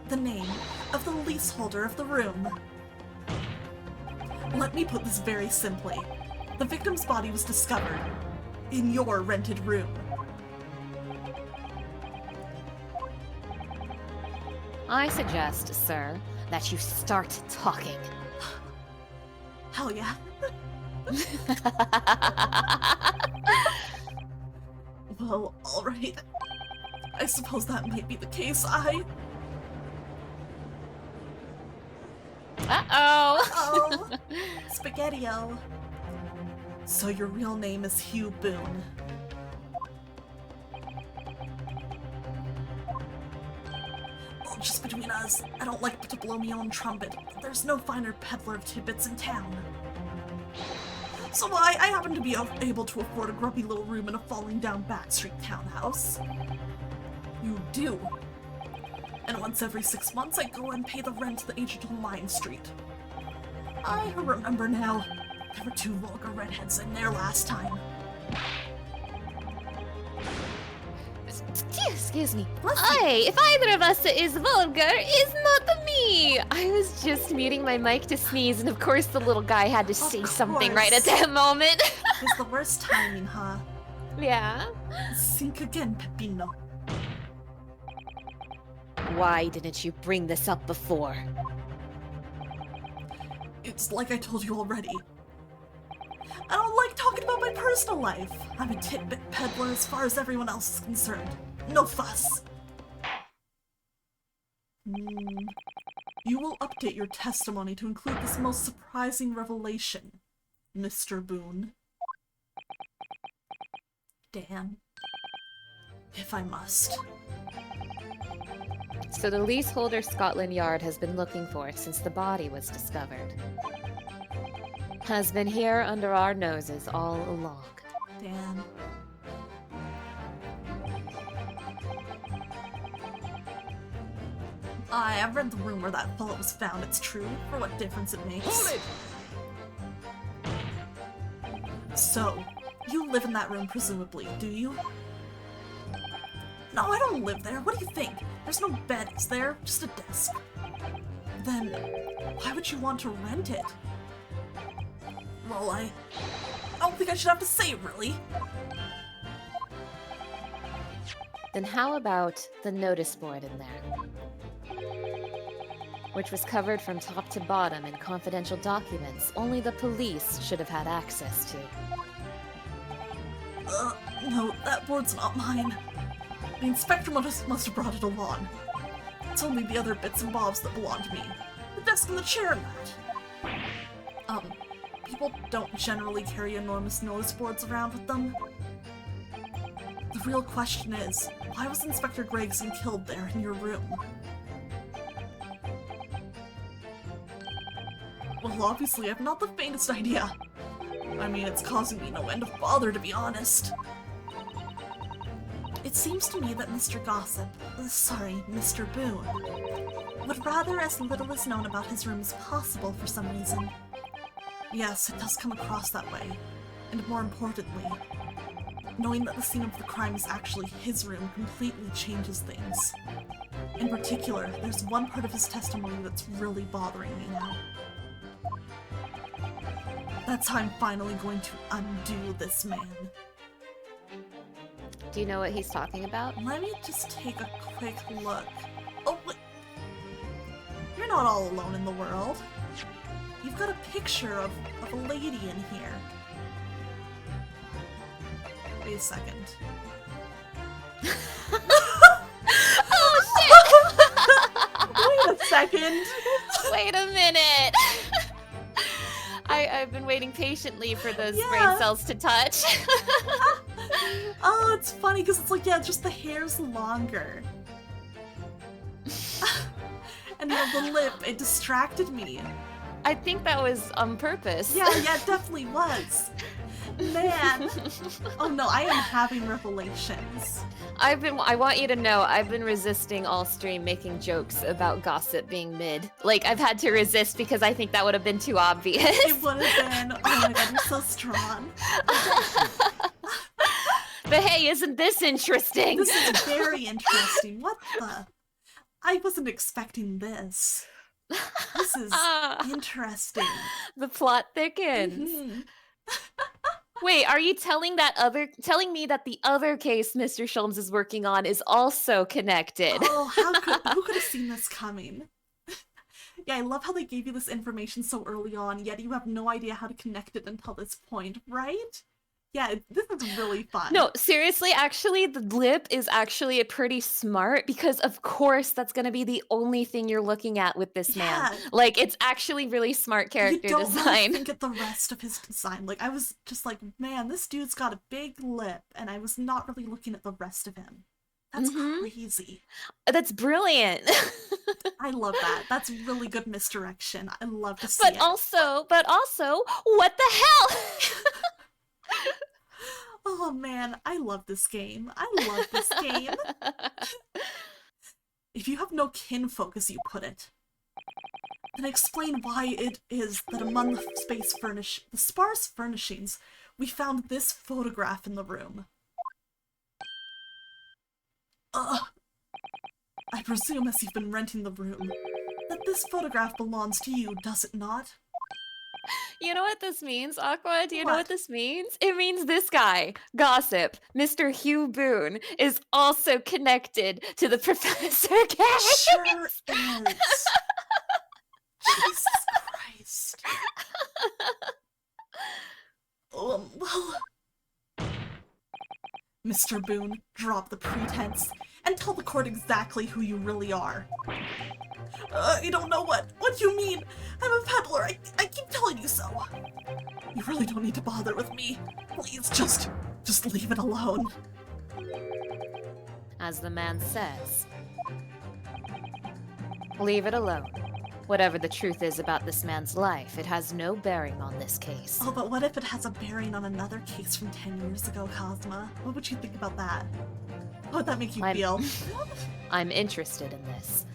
the name of the leaseholder of the room. Let me put this very simply. The victim's body was discovered in your rented room. I suggest, sir, that you start talking. Hell yeah. Well, alright. I suppose that might be the case. Uh-oh! Oh, Spaghetti-O. So your real name is Hugh Boone. Well, just between us, I don't like to blow my own trumpet. There's no finer peddler of tidbits in town. So I happen to be able to afford a grubby little room in a falling down backstreet townhouse. You do. And once every 6 months I go and pay the rent to the agent on Line Street. I remember now. There were 2 vulgar redheads in there last time. Excuse me. Bless you. Aye, if either of us is vulgar, is not me. I was just muting my mic to sneeze, and of course the little guy had to say something right at course. that moment. It's the worst timing, huh? Yeah. Think again, Peppino. Why didn't you bring this up before? It's like I told you already. I don't like talking about my personal life. I'm a tidbit peddler as far as everyone else is concerned. No fuss. You will update your testimony to include this most surprising revelation, Mr. Boone. Damn. If I must. So the leaseholder Scotland Yard has been looking for since the body was discovered. Has been here under our noses all along. Damn. I've read the rumor that fellow was found. It's true. For what difference it makes. Hold it! So, you live in that room presumably, do you? No, I don't live there. What do you think? There's no bed, is there? Just a desk. Then, why would you want to rent it? Well, I don't think I should have to say it, really. Then how about the notice board in there? Which was covered from top to bottom in confidential documents only the police should have had access to. No, that board's not mine. The inspector must have brought it along. It's only the other bits and bobs that belong to me. The desk and the chair and that. People don't generally carry enormous notice boards around with them. The real question is, why was Inspector Gregson killed there in your room? Well, obviously I have not the faintest idea. I mean, it's causing me no end of bother, to be honest. It seems to me that Mr. Mr. Boone, would rather as little is known about his room as possible for some reason. Yes, it does come across that way. And more importantly, knowing that the scene of the crime is actually his room completely changes things. In particular, there's one part of his testimony that's really bothering me now. That's how I'm finally going to undo this man. Do you know what he's talking about? Let me just take a quick look. Oh, wait. You're not all alone in the world. You've got a picture of a lady in here. Wait a second. Oh shit! Wait a second! Wait a minute! I've been waiting patiently for those Yeah. brain cells to touch. Oh, it's funny because it's like, yeah, just the hair's longer. And the lip, it distracted me. I think that was on purpose. Yeah, it definitely was. Man. Oh no, I am having revelations. I want you to know, I've been resisting all stream making jokes about gossip being mid. Like, I've had to resist because I think that would have been too obvious. It would have been, oh my god, you're so strong. But hey, isn't this interesting? This is very interesting. What the? I wasn't expecting this. This is interesting. The plot thickens. Mhm. Wait, are you telling me that the other case Mr. Sholmes is working on is also connected? Oh, who could have seen this coming? Yeah, I love how they gave you this information so early on, yet you have no idea how to connect it until this point, right? Yeah, this is really fun. No, seriously, actually, the lip is actually pretty smart because, of course, that's going to be the only thing you're looking at with this man. Yeah. Like, it's actually really smart character you don't Really design. think at the rest of his design. Like, I was just like, man, this dude's got a big lip, and I was not really looking at the rest of him. That's crazy. That's brilliant. I love that. That's really good misdirection. I love to see But it. also, what the hell? Oh man, I love this game. I love this game. If you have no kinfolk, as you put it, then explain why it is that among the sparse furnishings, we found this photograph in the room. I presume, as you've been renting the room, that this photograph belongs to you, does it not? You know what this means, Aqua? Do you know What? what this means? It means this guy, Gossip, Mr. Hugh Boone, is also connected to the Professor case. Sure is. Jesus Christ. Well... Mr. Boone, drop the pretense and tell the court exactly who you really are. I don't know what you mean. I'm a peddler. I keep telling you so. You really don't need to bother with me. Please, just leave it alone. As the man says, leave it alone. Whatever the truth is about this man's life, it has no bearing on this case. Oh, but what if it has a bearing on another case from 10 years ago, Cosma? What would you think about that? How would that make you feel? I'm interested in this.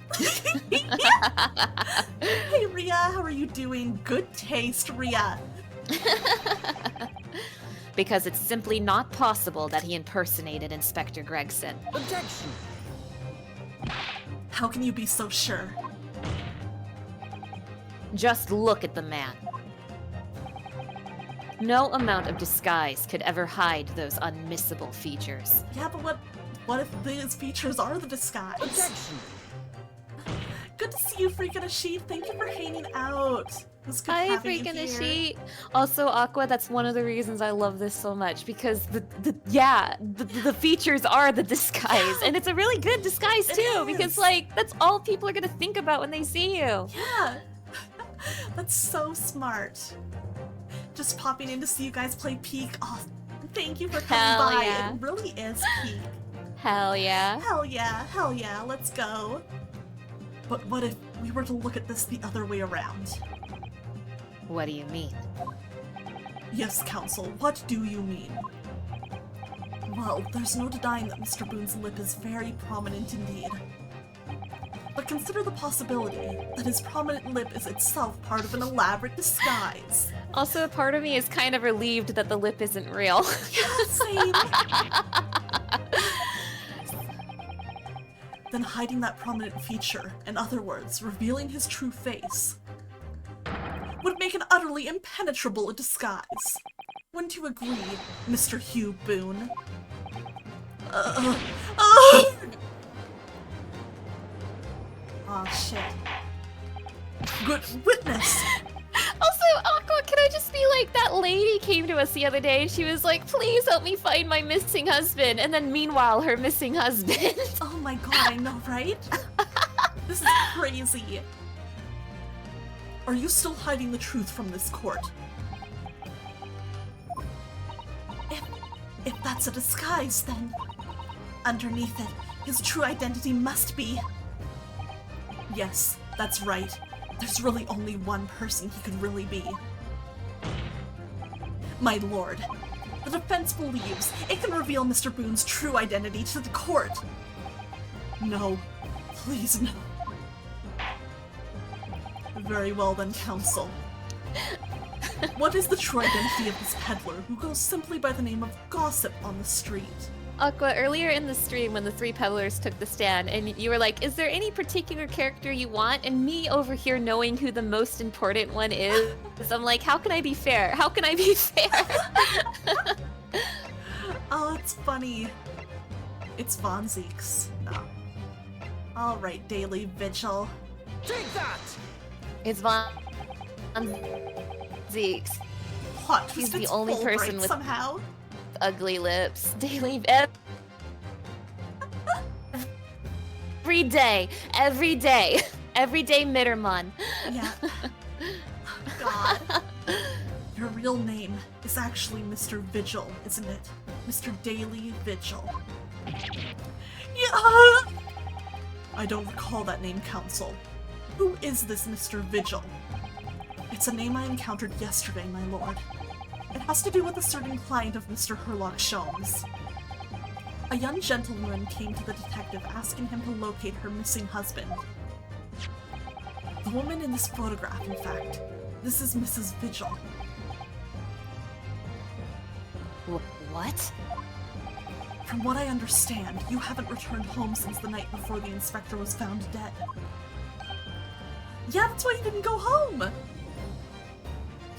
Hey, Ria, how are you doing? Good taste, Ria. Because it's simply not possible that he impersonated Inspector Gregson. Objection! How can you be so sure? Just look at the man. No amount of disguise could ever hide those unmissable features. Yeah, but what if these features are the disguise? Objection! Good to see you, Freakin' a Sheep. Thank you for hanging out. It was good Hi, having you freaking a here. sheet. Also, Aqua, that's one of the reasons I love this so much because the features are the disguise, and it's a really good disguise It too is. because like that's all people are gonna think about when they see you. Yeah, that's so smart. Just popping in to see you guys play Peak. Oh, thank you for coming Hell by. yeah. It really is Peak. Hell yeah. Hell yeah, let's go. But what if we were to look at this the other way around? What do you mean? Yes, Counsel, what do you mean? Well, there's no denying that Mr. Boone's lip is very prominent indeed. But consider the possibility that his prominent lip is itself part of an elaborate disguise. Also, part of me is kind of relieved that the lip isn't real. Yeah, same. Then hiding that prominent feature, in other words, revealing his true face, would make an utterly impenetrable disguise. Wouldn't you agree, Mr. Hugh Boone? Aw, shit. Good witness! Also, Aqua, can I just be like, that lady came to us the other day and she was like, please help me find my missing husband. And then meanwhile, her missing husband. Oh my god, I know, right? This is crazy. Are you still hiding the truth from this court? If that's a disguise, then underneath it, his true identity must be... Yes, that's right. There's really only one person he could really be. My lord, the defense believes it can reveal Mr. Boone's true identity to the court. No, please no. Very well then, counsel. What is the true identity of this peddler who goes simply by the name of Gossip on the street? Aqua, earlier in the stream when the three peddlers took the stand and you were like, is there any particular character you want? And me over here knowing who the most important one is, I'm like, how can I be fair? How can I be fair? Oh, it's funny. It's Von Zieks. No. Alright, Daily Vigil. Take that! It's Von Zieks. Plot He's twist, the it's only Fulbright person with somehow. ugly lips. Daily every day, every day, every day Mitterman. Yeah. God. Your real name is actually Mr. Vigil, isn't it? Mr. Daily Vigil. Yeah! I don't recall that name, Counsel. Who is this Mr. Vigil? It's a name I encountered yesterday, my lord. It has to do with a certain client of Mr. Herlock Sholmes. A young gentleman came to the detective asking him to locate her missing husband. The woman in this photograph, in fact. This is Mrs. Vigil. What? From what I understand, you haven't returned home since the night before the inspector was found dead. Yeah, that's why he didn't go home!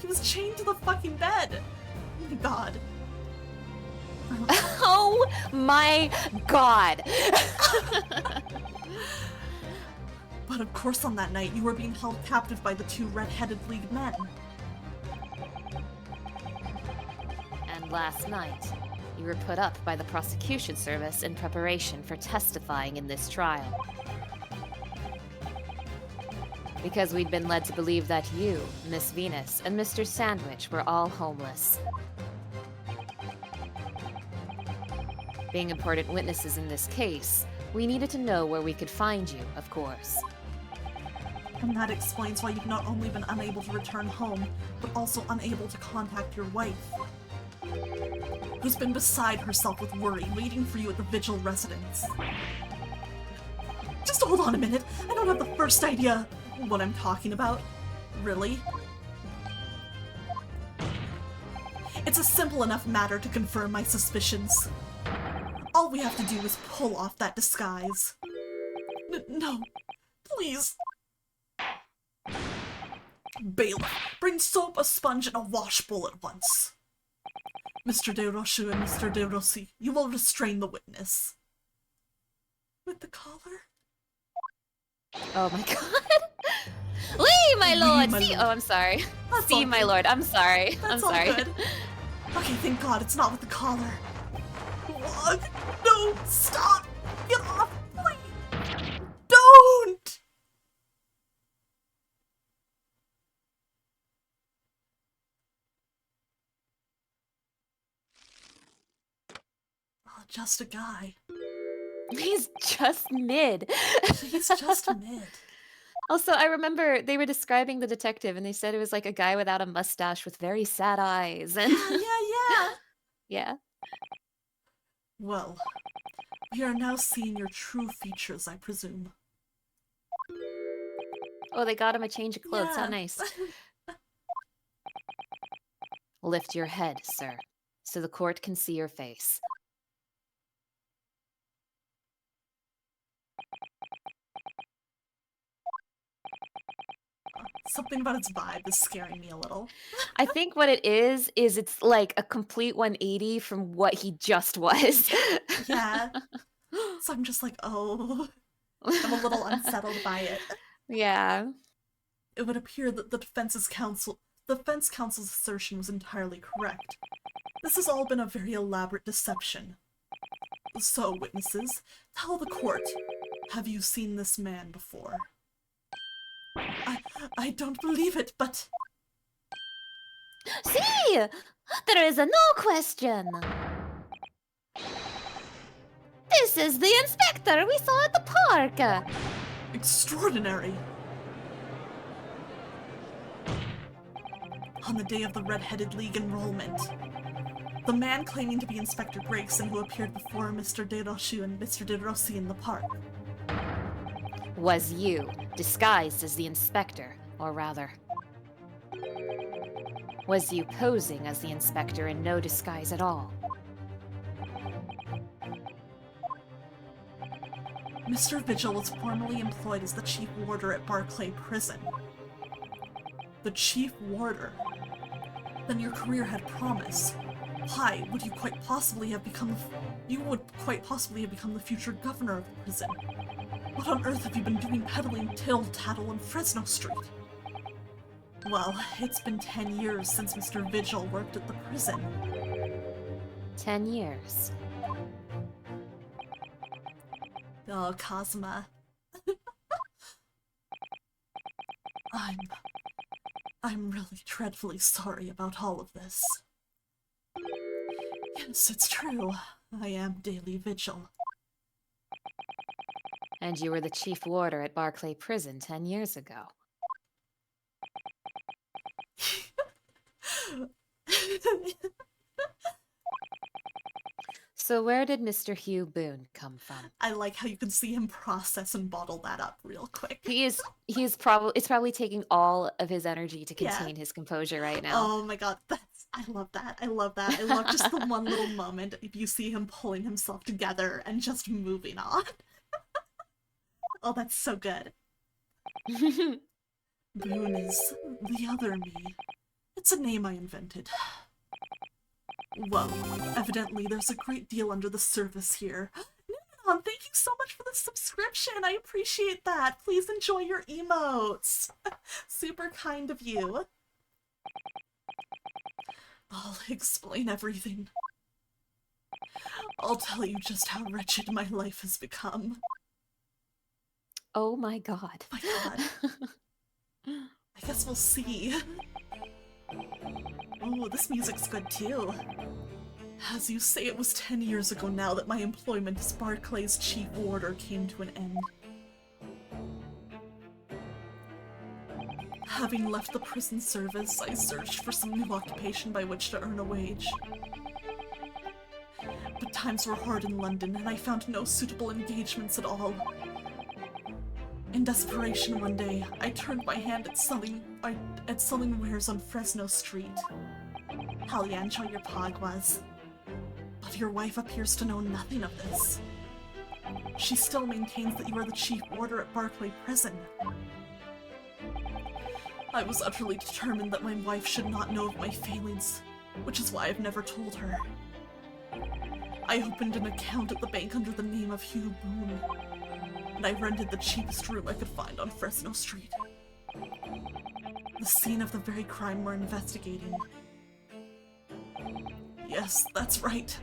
He was chained to the fucking bed! Oh my god. Oh my god! But of course on that night, you were being held captive by the two red-headed League men. And last night, you were put up by the prosecution service in preparation for testifying in this trial. Because we'd been led to believe that you, Miss Venus, and Mr. Sandwich were all homeless. Being important witnesses in this case, we needed to know where we could find you, of course. And that explains why you've not only been unable to return home, but also unable to contact your wife, who's been beside herself with worry, waiting for you at the Vigil residence. Just hold on a minute, I don't have the first idea what I'm talking about. Really? It's a simple enough matter to confirm my suspicions. All we have to do is pull off that disguise. No, please. Bailiff, bring soap, a sponge, and a washbowl at once. Mr. De Rochu and Mr. De Rossi, you will restrain the witness. With the collar? Oh my god! Lee, my lord! my See, lord. oh, I'm sorry. That's See, all my good. lord, I'm sorry. That's I'm all sorry. good. Okay, thank God it's not with the collar. Ugh, no, stop! Get off, please! Don't! Oh, just a guy. He's just mid. He's just mid. Also, I remember they were describing the detective and they said it was like a guy without a mustache with very sad eyes. And Yeah. yeah. Well, we are now seeing your true features, I presume. Oh, they got him a change of clothes. How Yeah. nice. Lift your head, sir, so the court can see your face. Something about its vibe is scaring me a little. I think what it is it's like a complete 180 from what he just was. Yeah. So I'm just like, oh. I'm a little unsettled by it. Yeah. It would appear that the defense counsel's assertion was entirely correct. This has all been a very elaborate deception. So, witnesses, tell the court, have you seen this man before? I don't believe it, but... See! There is no question. This is the inspector we saw at the park. Extraordinary! On the day of the Red-Headed League enrollment, the man claiming to be Inspector Gregson who appeared before Mr. De Roshu and Mr. De Rossi in the park. Was you, disguised as the inspector, or rather... Was you posing as the inspector in no disguise at all? Mr. Vigil was formerly employed as the chief warder at Barclay Prison. The chief warder? Then your career had promise. Why would you quite possibly have become the future governor of the prison? What on earth have you been doing peddling tittle-tattle on Fresno Street? Well, it's been 10 years since Mr. Vigil worked at the prison. 10 years. Oh, Cosma. I'm really dreadfully sorry about all of this. Yes, it's true. I am Daily Vigil. And you were the chief warder at Barclay Prison 10 years ago. So where did Mr. Hugh Boone come from? I like how you can see him process and bottle that up real quick. It's probably taking all of his energy to contain his composure right now. Oh my god, I love that. I love that. I love just the one little moment if you see him pulling himself together and just moving on. Oh, that's so good. Boone is the other me. It's a name I invented. Well, evidently there's a great deal under the surface here. Ninon, thank you so much for the subscription. I appreciate that. Please enjoy your emotes. Super kind of you. I'll explain everything. I'll tell you just how wretched my life has become. Oh my god. My god. I guess we'll see. Oh, this music's good too. As you say, it was 10 years ago now that my employment as Barclay's chief warder came to an end. Having left the prison service, I searched for some new occupation by which to earn a wage. But times were hard in London, and I found no suitable engagements at all. In desperation one day, I turned my hand at selling wares on Fresno Street. Hell yeah, enjoy your pagwas. But your wife appears to know nothing of this. She still maintains that you are the chief warder at Barclay Prison. I was utterly determined that my wife should not know of my failings, which is why I've never told her. I opened an account at the bank under the name of Hugh Boone, and I rented the cheapest room I could find on Fresno Street. The scene of the very crime we're investigating. Yes, that's right.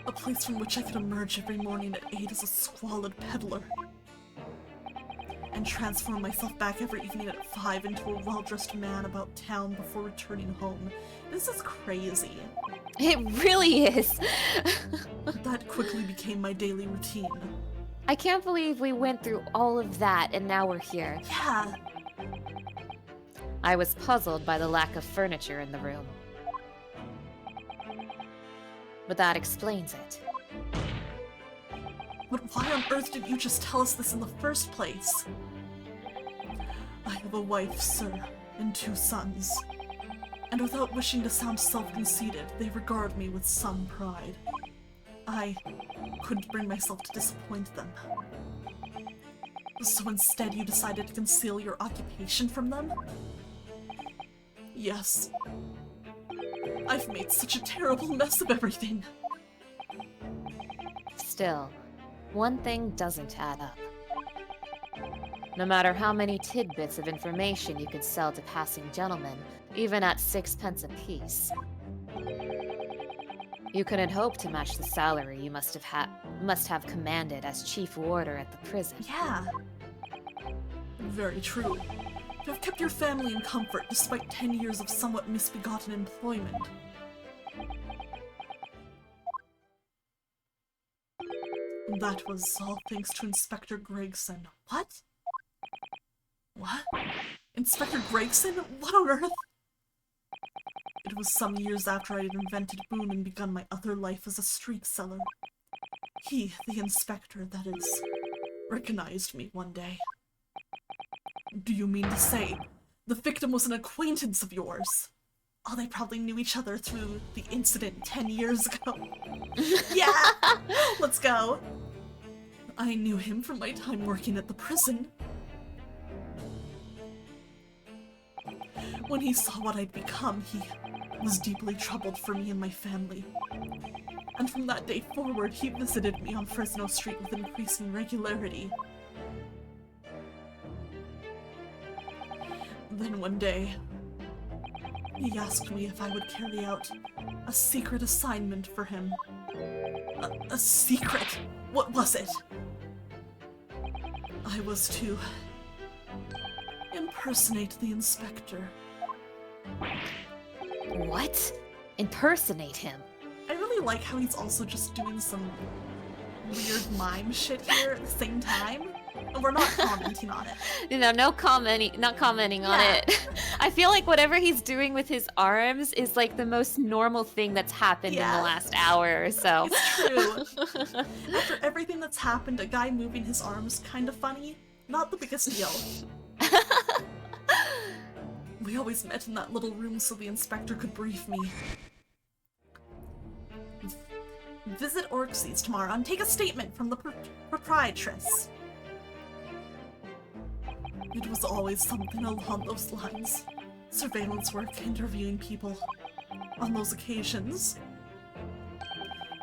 A place from which I could emerge every morning at 8 as a squalid peddler, and transform myself back every evening at 5 into a well-dressed man about town before returning home. This is crazy. It really is. That quickly became my daily routine. I can't believe we went through all of that and now we're here. Yeah. I was puzzled by the lack of furniture in the room. But that explains it. But why on earth did you just tell us this in the first place? I have a wife, sir, and 2 sons. And without wishing to sound self-conceited, they regard me with some pride. I couldn't bring myself to disappoint them. So instead you decided to conceal your occupation from them? Yes. I've made such a terrible mess of everything. Still, one thing doesn't add up. No matter how many tidbits of information you could sell to passing gentlemen, even at 6 pence apiece, You couldn't hope to match the salary you must have commanded as chief warder at the prison. Yeah. Very true. To have kept your family in comfort despite 10 years of somewhat misbegotten employment. That was all thanks to Inspector Gregson. What? What? Inspector Gregson? What on earth? It was some years after I had invented Boone and begun my other life as a street seller. He, the inspector, that is, recognized me one day. Do you mean to say the victim was an acquaintance of yours? Oh, they probably knew each other through the incident 10 years ago. Yeah! Let's go! I knew him from my time working at the prison. When he saw what I'd become, he was deeply troubled for me and my family. And from that day forward, he visited me on Fresno Street with increasing regularity. Then one day, he asked me if I would carry out a secret assignment for him. A secret? What was it? I was to impersonate the inspector. What? Impersonate him? I really like how he's also just doing some weird mime shit here at the same time. And we're not commenting on it. You know, not commenting on it. I feel like whatever he's doing with his arms is like the most normal thing that's happened in the last hour or so. It's true. After everything that's happened, a guy moving his arms, kind of funny. Not the biggest deal. We always met in that little room so the inspector could brief me. Visit Orxie's tomorrow and take a statement from the proprietress. It was always something along those lines. Surveillance work, interviewing people. On those occasions,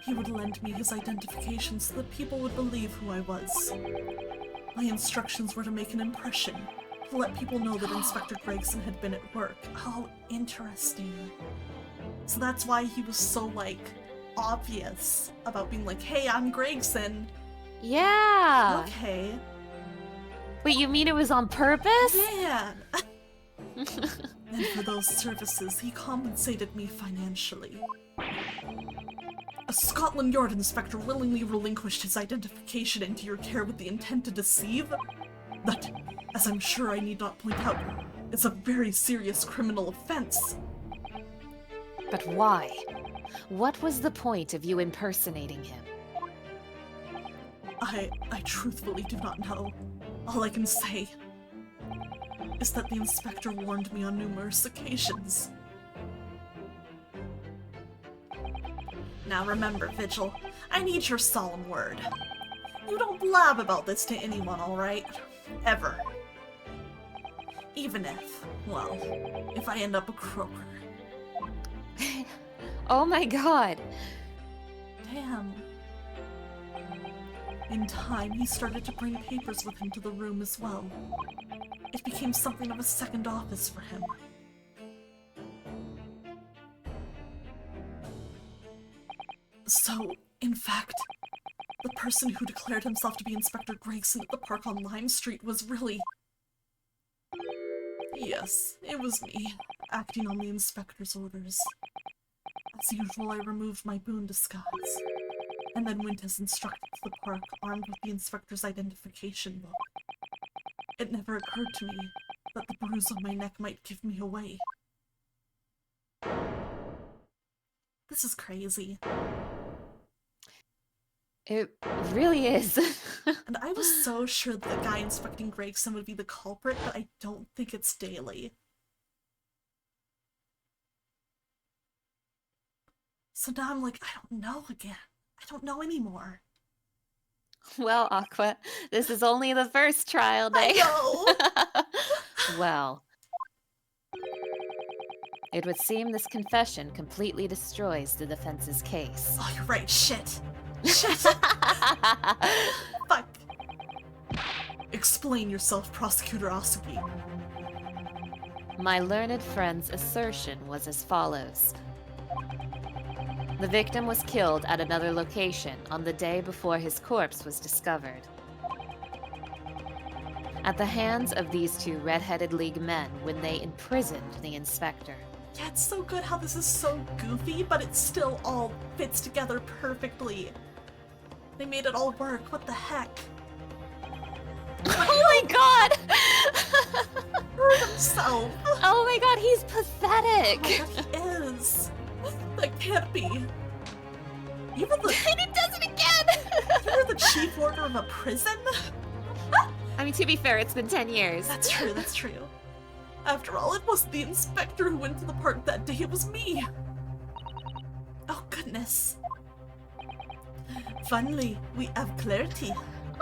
he would lend me his identification so that people would believe who I was. My instructions were to make an impression, to let people know that Inspector Gregson had been at work. Oh, interesting. So that's why he was so, like, obvious about being like, hey, I'm Gregson. Yeah. Okay. Wait, you mean it was on purpose? Man. And for those services, he compensated me financially. A Scotland Yard inspector willingly relinquished his identification into your care with the intent to deceive? That, as I'm sure I need not point out, is a very serious criminal offense. But why? What was the point of you impersonating him? I truthfully do not know. All I can say is that the inspector warned me on numerous occasions. Now remember, Vigil, I need your solemn word. You don't blab about this to anyone, alright? Ever. Even if, well, if I end up a croaker. Oh my god. Damn. In time, he started to bring papers with him to the room as well. It became something of a second office for him. So, in fact, the person who declared himself to be Inspector Gregson at the park on Lime Street was really... Yes, it was me, acting on the inspector's orders. As usual, I removed my Boone disguise, and then went as instructed to the park, armed with the inspector's identification book. It never occurred to me that the bruise on my neck might give me away. This is crazy. It really is. And I was so sure that the guy inspecting Gregson would be the culprit, but I don't think it's Daly. So now I'm like, I don't know again. I don't know anymore. Well, Aqua, this is only the first trial day. I know! Well, it would seem this confession completely destroys the defense's case. Oh, you're right. Shit. Shit. Fuck. Explain yourself, Prosecutor Asugi. My learned friend's assertion was as follows. The victim was killed at another location on the day before his corpse was discovered. At the hands of these two Red-Headed League men when they imprisoned the inspector. Yeah, it's so good how this is so goofy, but it still all fits together perfectly. They made it all work. What the heck? Oh my god! Hurt himself. Oh my god, he's Oh pathetic! my god, he is. That can't be. Even the, And he does it again! you're the chief warder of a prison? I mean, to be fair, it's been 10 years. That's true, that's true. After all, it wasn't the inspector who went to the park that day, it was me. Oh goodness. Finally, we have clarity.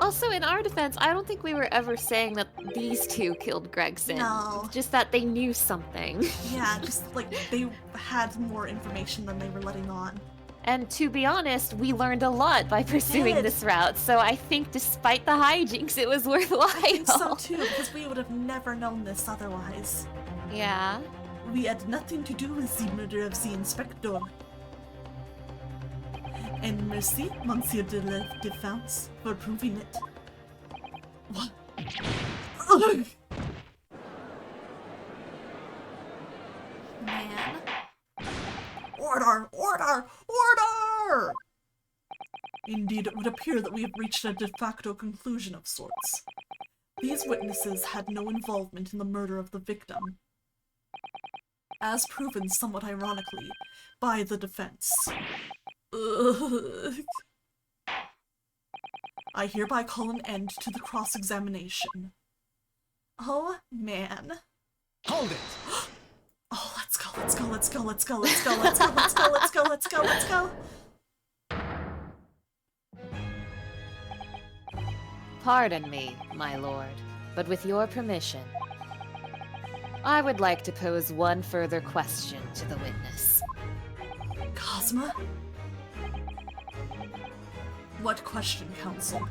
Also, in our defense, I don't think we were ever saying that these two killed Gregson. No. Just that they knew something. Yeah, just like they had more information than they were letting on. And to be honest, we learned a lot by pursuing did. this route, so I think despite the hijinks, it was worthwhile. I think so too, because we would have never known this otherwise. Yeah. We had nothing to do with the murder of the inspector. And merci, Monsieur de la Défense, for proving it. What? Ugh. Man. Order! Order! Order! Indeed, it would appear that we have reached a de facto conclusion of sorts. These witnesses had no involvement in the murder of the victim, as proven somewhat ironically by the defense. Ugh. I hereby call an end to the cross-examination. Oh, man. Hold it! Oh, let's go, let's go, let's go, let's go, let's go, let's go, let's go, let's go, let's go, let's go. Pardon me, my lord, but with your permission, I would like to pose one further question to the witness. Cosma? What question, Counsel?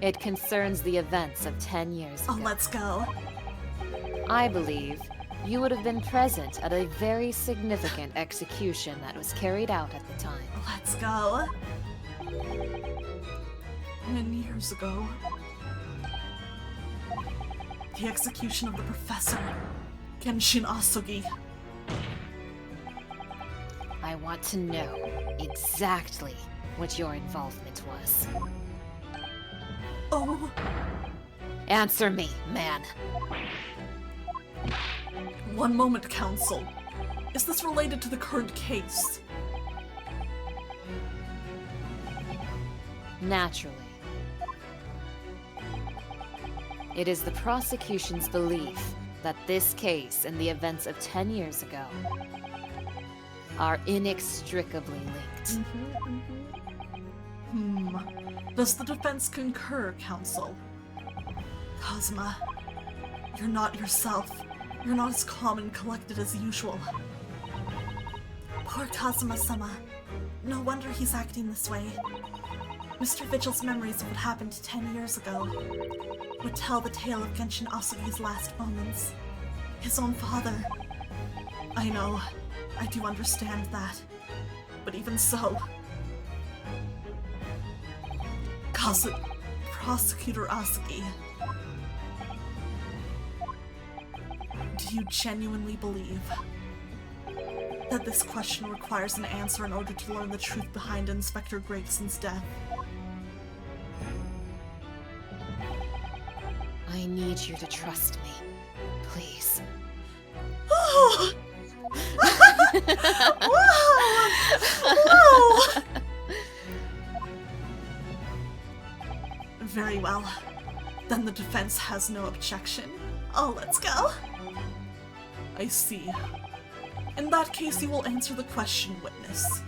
It concerns the events of 10 years ago. Oh, let's go. I believe you would have been present at a very significant execution that was carried out at the time. Let's go. 10 years ago. The execution of the professor, Genshin Asugi. I want to know exactly what your involvement was. Oh, Answer me, man. one moment, Counsel. Is this related to the current case? Naturally. It is the prosecution's belief that this case and the events of 10 years ago are inextricably linked. Does the defense concur, Counsel? Cosma, you're not yourself. You're not as calm and collected as usual. Poor Kazuma-sama. No wonder he's acting this way. Mr. Vigil's memories of what happened 10 years ago would tell the tale of Genshin Asugi's last moments. His own father. I know, I do understand that. But even so... Prosecutor Asugi. Do you genuinely believe that this question requires an answer in order to learn the truth behind Inspector Gregson's death? I need you to trust me. Please. Oh! Whoa! Very well. Then the defense has no objection. Oh, let's go. I see. In that case, you will answer the question, witness.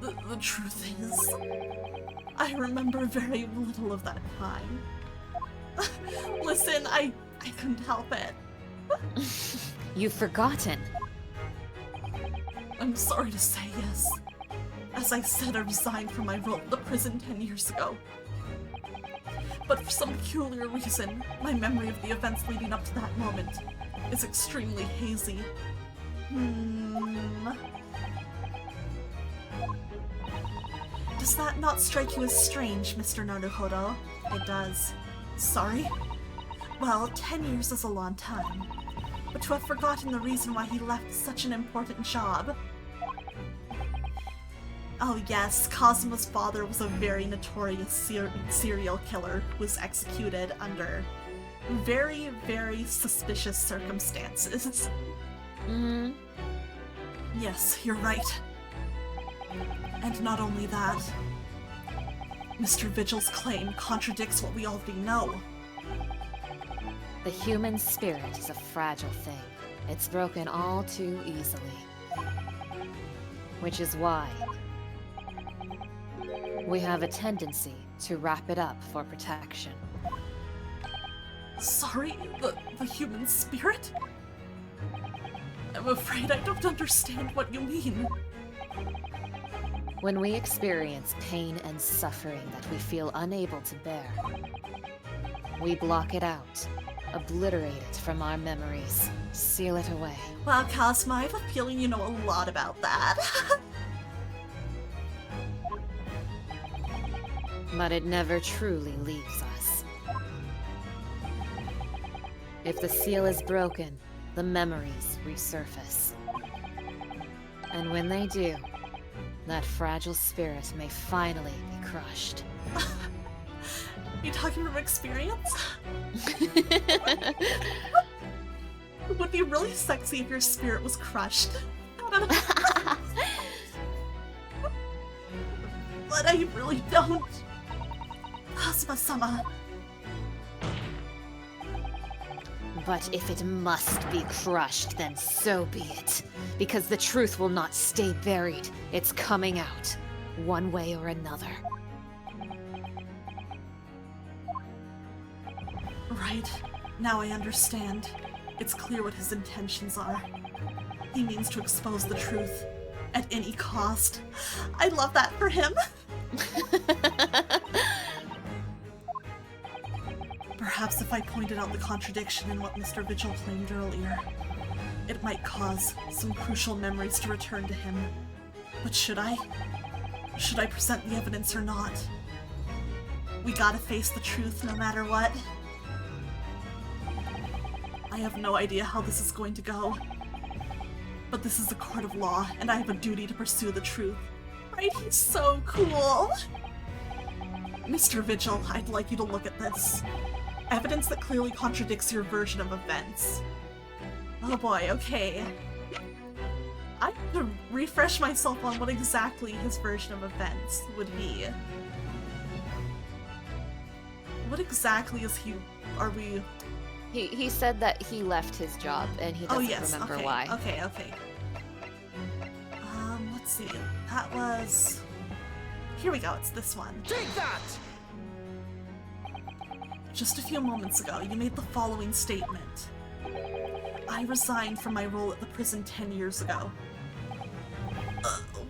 The truth is, I remember very little of that time. Listen, I couldn't help it. You've forgotten. I'm sorry to say, yes. As I said, I resigned from my role at the prison 10 years ago. But for some peculiar reason, my memory of the events leading up to that moment is extremely hazy. Does that not strike you as strange, Mr. Naruhodo? It does. Sorry? Well, 10 years is a long time. But to have forgotten the reason why he left such an important job. Oh yes, Kazuma's father was a very notorious serial killer who was executed under very, very suspicious circumstances. Mm-hmm. Yes, you're right. And not only that, Mr. Vigil's claim contradicts what we already know. The human spirit is a fragile thing. It's broken all too easily. Which is why we have a tendency to wrap it up for protection. Sorry, the human spirit? I'm afraid I don't understand what you mean. When we experience pain and suffering that we feel unable to bear, we block it out, obliterate it from our memories, seal it away. Wow, Cosmo, I have a feeling you know a lot about that. But it never truly leaves us. If the seal is broken, the memories resurface. And when they do, that fragile spirit may finally be crushed. You talking from experience? It would be really sexy if your spirit was crushed. But I really don't. Asuma-sama. But if it must be crushed, then so be it. Because the truth will not stay buried. It's coming out, one way or another. Right. Now I understand. It's clear what his intentions are. He means to expose the truth. At any cost. I love that for him. Perhaps if I pointed out the contradiction in what Mr. Vigil claimed earlier, it might cause some crucial memories to return to him. But should I? Should I present the evidence or not? We gotta face the truth no matter what. I have no idea how this is going to go. But this is a court of law, and I have a duty to pursue the truth. Right? He's so cool! Mr. Vigil, I'd like you to look at this. Evidence that clearly contradicts your version of events. Oh boy, okay. I have to refresh myself on what exactly his version of events would be. What exactly is he... are we... He said that he left his job, and he doesn't remember okay, why. Okay. Let's see. That was... Here we go, it's this one. Take that! Just a few moments ago, you made the following statement. I resigned from my role at the prison 10 years ago.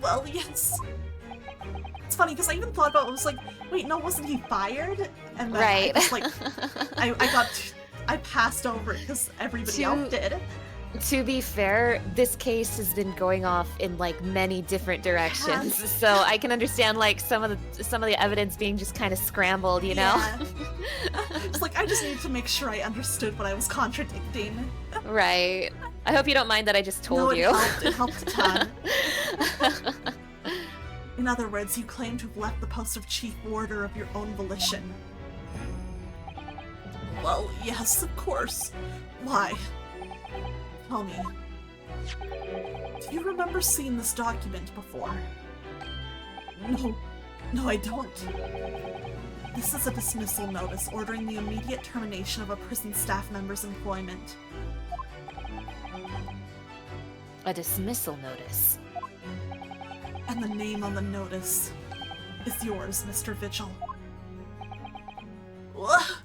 Well, yes. It's funny, because I even thought about it, was like, wait, no, wasn't he fired? And then Right. I just, like, I passed over it because everybody else did. To be fair, this case has been going off in like many different directions, so I can understand like some of the evidence being just kind of scrambled, you know? Yeah. It's like, I just needed to make sure I understood what I was contradicting. Right. I hope you don't mind that I just told No, you. It helped a ton. In other words, you claim to have left the post of chief warder of your own volition. Well, yes, of course. Why? Tell me. Do you remember seeing this document before? No, I don't. This is a dismissal notice ordering the immediate termination of a prison staff member's employment. A dismissal notice. And the name on the notice is yours, Mr. Vigil. What?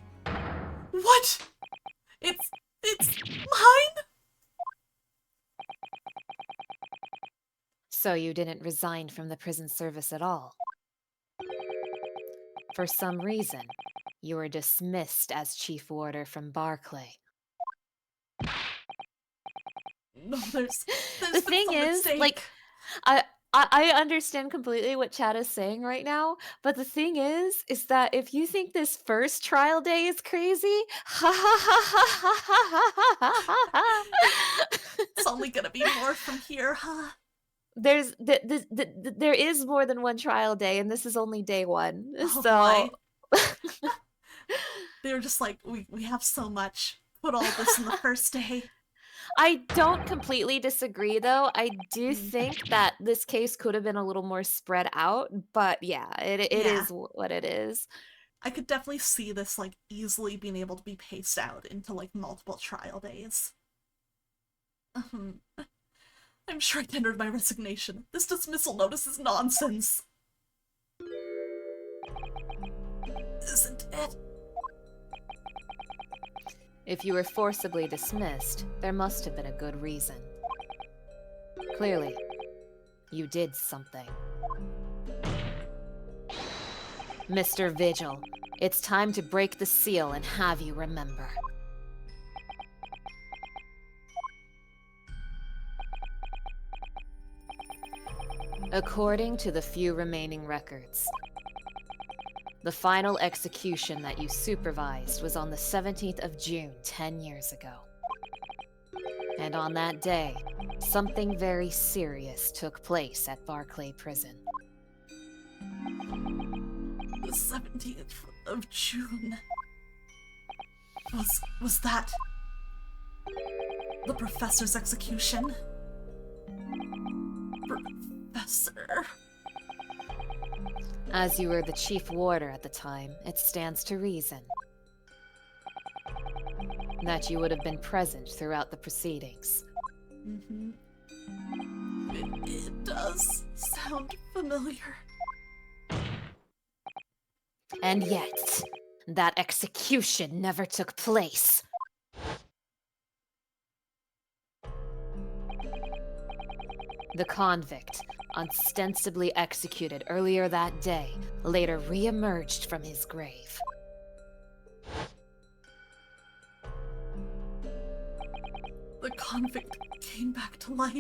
It's mine? So you didn't resign from the prison service at all. For some reason, you were dismissed as chief warder from Barclay. No, there's The been thing some is, mistake. like, I understand completely what Chad is saying right now, but the thing is that if you think this first trial day is crazy, ha ha ha ha ha ha ha ha. It's only gonna be more from here, huh? There is more than one trial day, and this is only day one. Oh So boy. They were just like, we have so much. Put all this in the first day. I don't completely disagree, though. I do think that this case could have been a little more spread out, but yeah, it Yeah. is what it is. I could definitely see this like easily being able to be paced out into like multiple trial days. I'm sure I tendered my resignation. This dismissal notice is nonsense. Isn't it? If you were forcibly dismissed, there must have been a good reason. Clearly, you did something. Mr. Vigil, it's time to break the seal and have you remember. According to the few remaining records, the final execution that you supervised was on the 17th of June, 10 years ago. And on that day, something very serious took place at Barclay Prison. The 17th of June. Was that the professor's execution? Professor. As you were the chief warder at the time, it stands to reason that you would have been present throughout the proceedings. Mm-hmm. It does sound familiar. And yet, that execution never took place. The convict, ostensibly executed earlier that day, later re-emerged from his grave. The convict came back to life.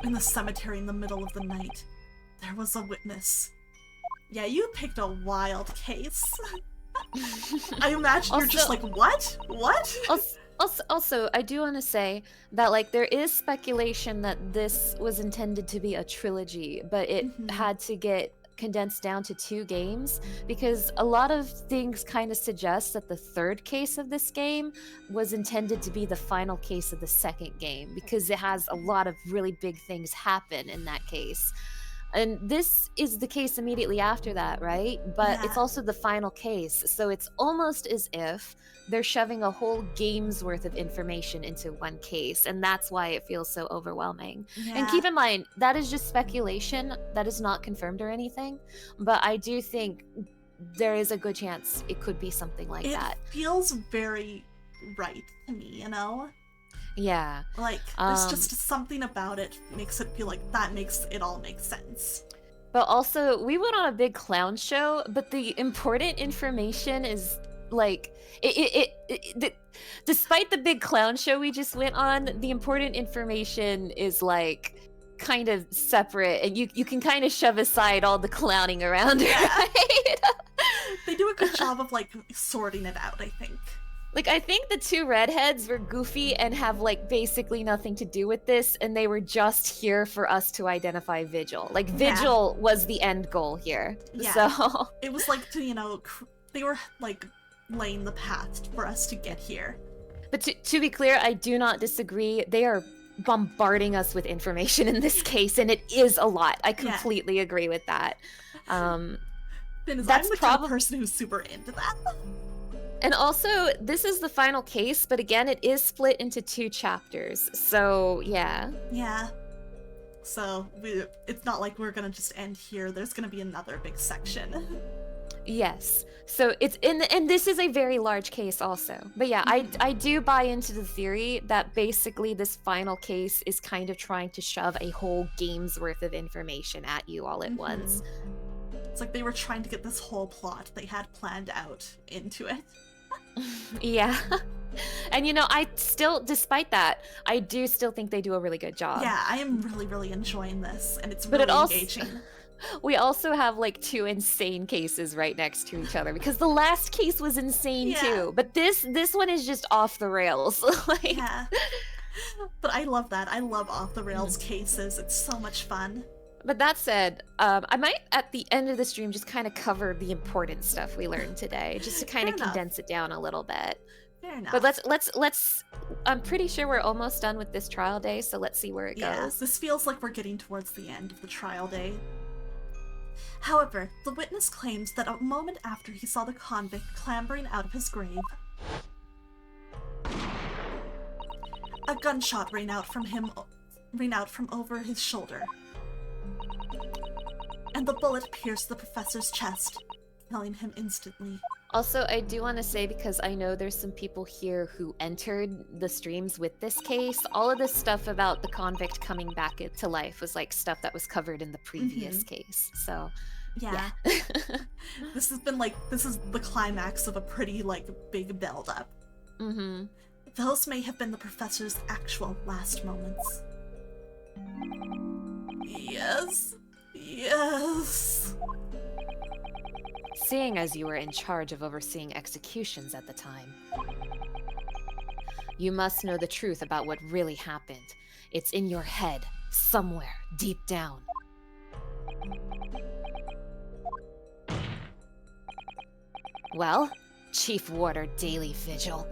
In the cemetery in the middle of the night, there was a witness. Yeah, you picked a wild case. I imagine you're just like, what? What? Also, I do want to say that, like, there is speculation that this was intended to be a trilogy, but it had to get condensed down to 2 games because a lot of things kind of suggest that the third case of this game was intended to be the final case of the second game because it has a lot of really big things happen in that case. And this is the case immediately after that, right? But it's also the final case, so it's almost as if they're shoving a whole game's worth of information into one case, and that's why it feels so overwhelming. And keep in mind, that is just speculation, that is not confirmed or anything, but I do think there is a good chance it could be something like that. It feels very right to me, you know? Yeah. Like, there's just something about it makes it feel like that makes it all make sense. But also, we went on a big clown show, but the important information is, like, despite the big clown show we just went on, the important information is, like, kind of separate, and you can kind of shove aside all the clowning around it, right? They do a good job of, like, sorting it out, I think. Like, I think the 2 redheads were goofy and have, like, basically nothing to do with this, and they were just here for us to identify Vigil. Like, Vigil was the end goal here. Yeah. So it was like to, you know, they were, like, laying the path for us to get here. But to be clear, I do not disagree. They are bombarding us with information in this case, and it is a lot. I completely agree with that. That's the kind of person who's super into that. And also, this is the final case, but again, it is split into 2 chapters. So, yeah. Yeah. So, it's not like we're gonna just end here. There's gonna be another big section. Yes. So it's and this is a very large case also. But yeah, I do buy into the theory that basically this final case is kind of trying to shove a whole game's worth of information at you all at once. It's like they were trying to get this whole plot they had planned out into it. Yeah. And you know, I still, despite that, I do still think they do a really good job. Yeah, I am really, really enjoying this, and it's But really it also, engaging. we also have like two insane cases right next to each other because the last case was insane Yeah. too. But this one is just off the rails. Like, Yeah. But I love that. I love off the rails cases. It's so much fun. but that said, I might at the end of the stream just kind of cover the important stuff we learned today, just to kind Fair of enough. condense it down a little bit. Fair enough. But let's. I'm pretty sure we're almost done with this trial day, so let's see where it Yeah, goes. this feels like we're getting towards the end of the trial day. However, the witness claims that a moment after he saw the convict clambering out of his grave, a gunshot rang out from over his shoulder, and the bullet pierced the professor's chest, killing him instantly. Also, I do want to say, because I know there's some people here who entered the streams with this case, all of this stuff about the convict coming back to life was like stuff that was covered in the previous case. So, Yeah. This is the climax of a pretty, like, big build-up. Mm-hmm. Those may have been the professor's actual last moments. Yes. Yes. Seeing as you were in charge of overseeing executions at the time, you must know the truth about what really happened. It's in your head, somewhere, deep down. Well, Chief Warder Daily Vigil,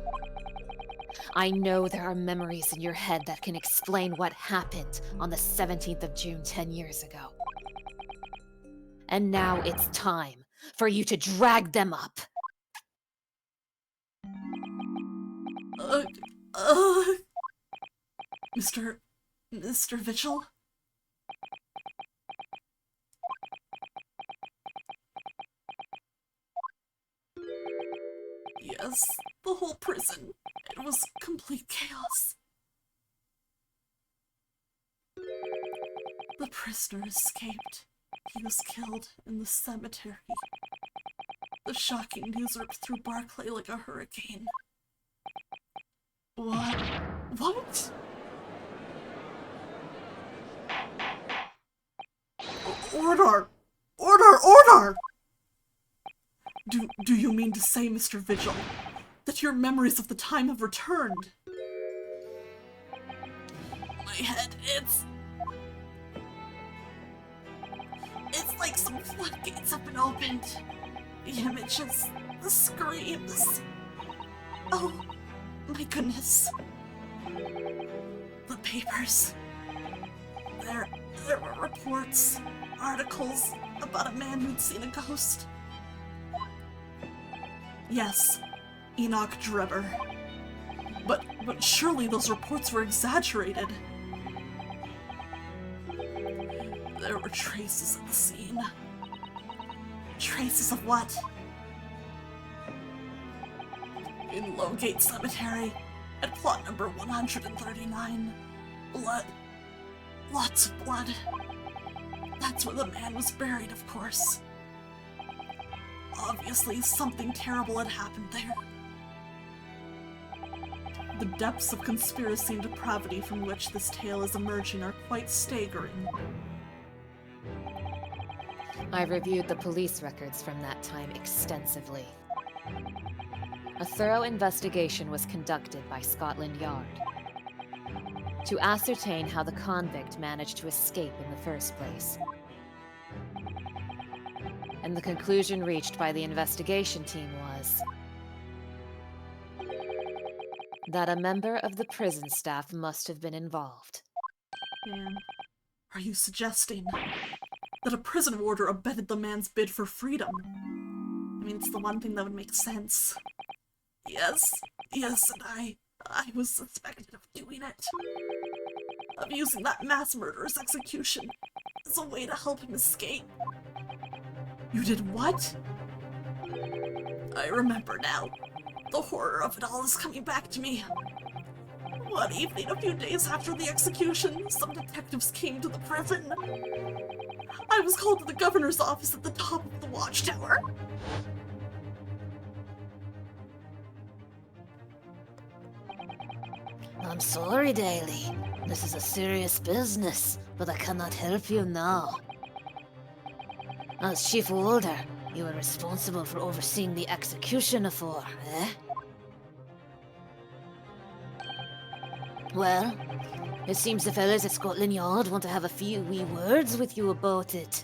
I know there are memories in your head that can explain what happened on the 17th of June 10 years ago. And now it's time for you to drag them up. Mr. Vigil? Yes, the whole prison. It was complete chaos. The prisoner escaped. He was killed in the cemetery. The shocking news ripped through Barclay like a hurricane. What? What? Order! Order! Order! Do you mean to say, Mr. Vigil, that your memories of the time have returned? My head, it's like some floodgates have been opened. The images, the screams. Oh, my goodness. The papers. There were reports, articles about a man who'd seen a ghost. Yes, Enoch Drebber. But surely those reports were exaggerated. There were traces at the scene. Traces of what? In Lowgate Cemetery, at plot number 139. Blood. Lots of blood. That's where the man was buried, of course. Obviously, something terrible had happened there. The depths of conspiracy and depravity from which this tale is emerging are quite staggering. I reviewed the police records from that time extensively. A thorough investigation was conducted by Scotland Yard to ascertain how the convict managed to escape in the first place. And the conclusion reached by the investigation team was that a member of the prison staff must have been involved. Dan, are you suggesting that a prison warder abetted the man's bid for freedom? I mean, it's the one thing that would make sense. Yes, and I was suspected of doing it. Of using that mass murderer's execution as a way to help him escape. You did what? I remember now. The horror of it all is coming back to me. One evening, a few days after the execution, some detectives came to the prison. I was called to the governor's office at the top of the watchtower. I'm sorry, Daily. This is a serious business, but I cannot help you now. As Chief Warder, you are responsible for overseeing the execution of war, eh? Well, it seems the fellas at Scotland Yard want to have a few wee words with you about it.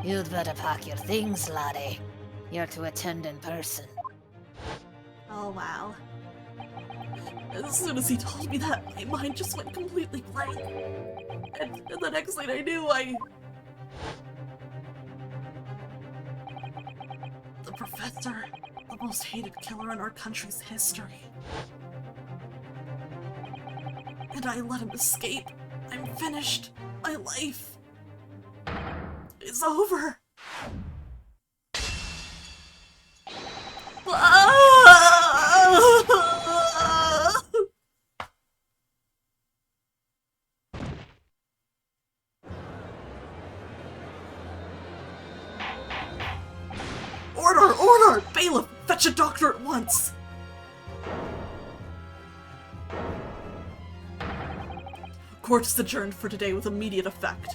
You'd better pack your things, laddie. You're to attend in person. Oh, wow. As soon as he told me that, my mind just went completely blank. And the next thing I knew, The Professor, the most hated killer in our country's history. And I let him escape. I'm finished. My life is over. Order! Bailiff, fetch a doctor at once! Court is adjourned for today with immediate effect.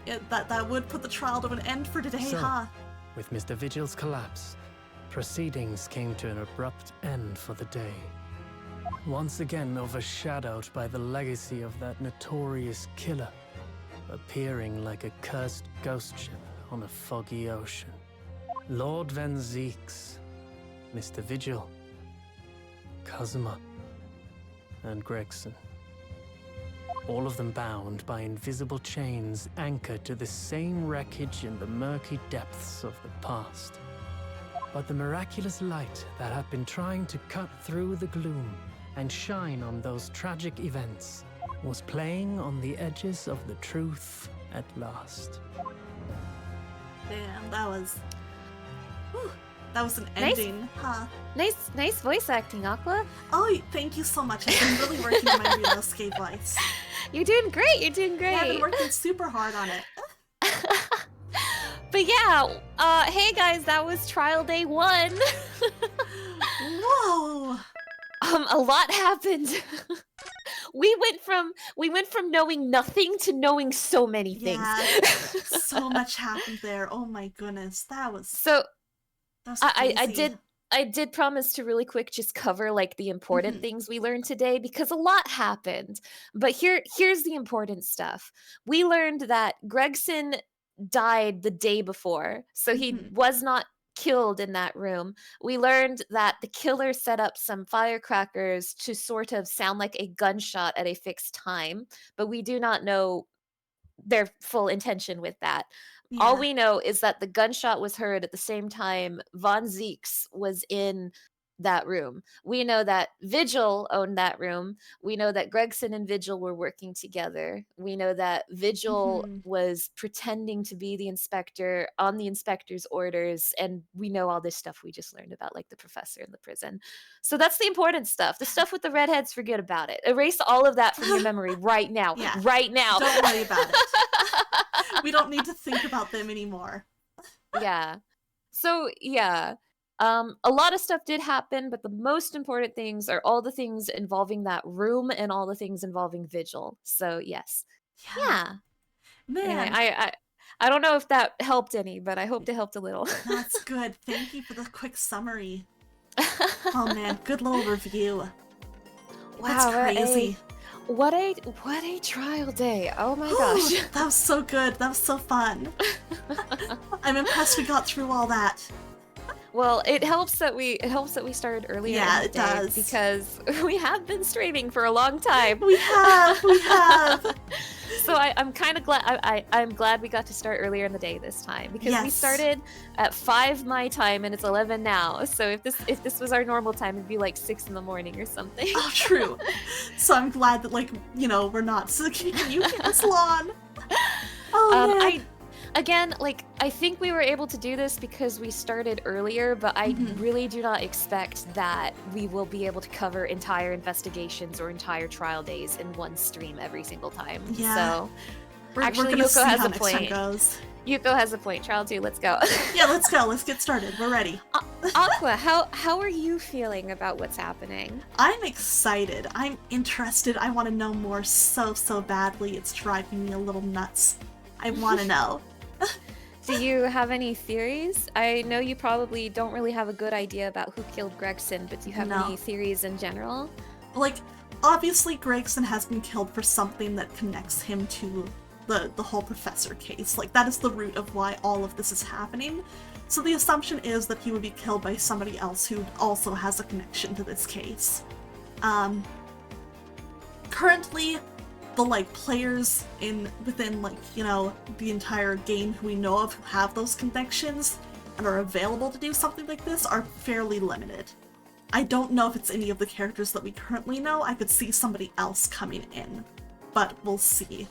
Yeah, that would put the trial to an end for today, So, huh? with Mr. Vigil's collapse, proceedings came to an abrupt end for the day. Once again overshadowed by the legacy of that notorious killer, appearing like a cursed ghost ship on a foggy ocean. Lord Van Zieks, Mr. Vigil, Kazuma, and Gregson. All of them bound by invisible chains anchored to the same wreckage in the murky depths of the past. But the miraculous light that had been trying to cut through the gloom and shine on those tragic events was playing on the edges of the truth at last. Damn, that was an Nice. ending, huh? Nice voice acting, Aqua. Oh, thank you so much. I've been really working on my real escape voice. You're doing great. You're doing great. Yeah, I've been working super hard on it. But yeah, hey guys, that was trial day 1. Whoa! A lot happened. we went from knowing nothing to knowing so many things. Yeah, so much happened there. Oh my goodness, that was So crazy. I did promise to really quick just cover like the important things we learned today because a lot happened. But here's the important stuff. We learned that Gregson died the day before, so he was not killed in that room. We learned that the killer set up some firecrackers to sort of sound like a gunshot at a fixed time, but we do not know their full intention with that. All we know is that the gunshot was heard at the same time Von Zieks was in that room. We know that Vigil owned that room. We know that Gregson and Vigil were working together. We know that Vigil was pretending to be the inspector on the inspector's orders. And we know all this stuff we just learned about, like the professor in the prison. So that's the important stuff. The stuff with the redheads, forget about it. Erase all of that from your memory right now. Yeah. Right now. Don't worry about it. We don't need to think about them anymore. Yeah. So, yeah. A lot of stuff did happen, but the most important things are all the things involving that room and all the things involving Vigil. So, yes. Yeah. Man, Anyway, I don't know if that helped any, but I hope it helped a little. that's good. Thank you for the quick summary. Oh man, good little review. That's Wow, crazy. What a trial day. Oh my gosh. That was so good. That was so fun. I'm impressed we got through all that. Well, it helps that we started earlier. Yeah, in the it day does. because we have been streaming for a long time. We have. So I'm kind of glad. I'm glad we got to start earlier in the day this time because we Yes. started at 5 my time and it's 11 now. So if this was our normal time, it'd be like 6 in the morning or something. Oh, true. So I'm glad that, like, you know, we're not keeping you in this long. Oh man. I think we were able to do this because we started earlier, but I really do not expect that we will be able to cover entire investigations or entire trial days in one stream every single time. Yeah. So We're actually, gonna Yuko see has how a next time point. goes. Yuko has a point. Trial 2, let's go. Yeah, let's go. Let's get started. We're ready. Aqua, how are you feeling about what's happening? I'm excited. I'm interested. I want to know more so badly. It's driving me a little nuts. I want to know. Do you have any theories? I know you probably don't really have a good idea about who killed Gregson, but do you have any theories in general? Like, obviously Gregson has been killed for something that connects him to the whole professor case. Like, that is the root of why all of this is happening. So the assumption is that he would be killed by somebody else who also has a connection to this case. Currently, the, like, players within, like, you know, the entire game who we know of who have those connections and are available to do something like this are fairly limited. I don't know if it's any of the characters that we currently know. I could see somebody else coming in, but we'll see.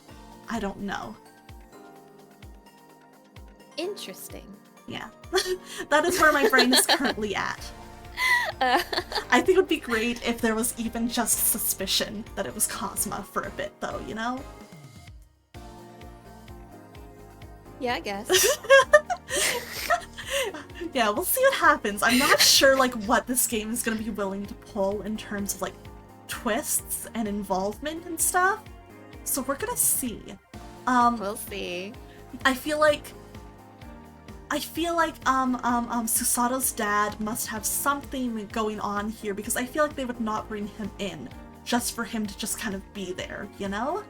I don't know. Interesting. Yeah. That is where my brain is currently at. I think it would be great if there was even just suspicion that it was Cosma for a bit, though, you know? Yeah, I guess. Yeah, we'll see what happens. I'm not sure, like, what this game is going to be willing to pull in terms of, like, twists and involvement and stuff. So we're gonna see. We'll see. I feel like Susato's dad must have something going on here, because I feel like they would not bring him in just for him to just kind of be there, you know?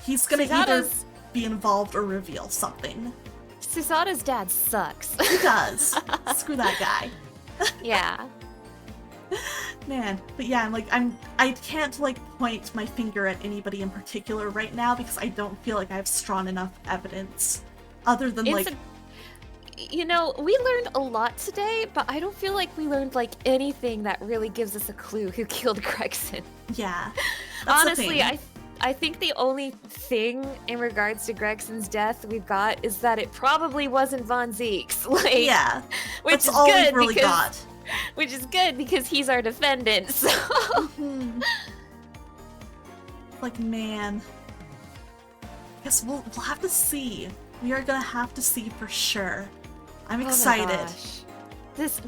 He's gonna either be involved or reveal something. Susato's dad sucks. He does. Screw that guy. Yeah. Man, but yeah, I can't, like, point my finger at anybody in particular right now because I don't feel like I have strong enough evidence other than, you know, we learned a lot today, but I don't feel like we learned, like, anything that really gives us a clue who killed Gregson. Yeah. Honestly, I think the only thing in regards to Gregson's death we've got is that it probably wasn't Von Zieks. Like, yeah. Which That's is all good we've really because, got. Which is good because he's our defendant, so... Like, man. Guess we'll have to see. We are gonna have to see for sure. I'm excited. This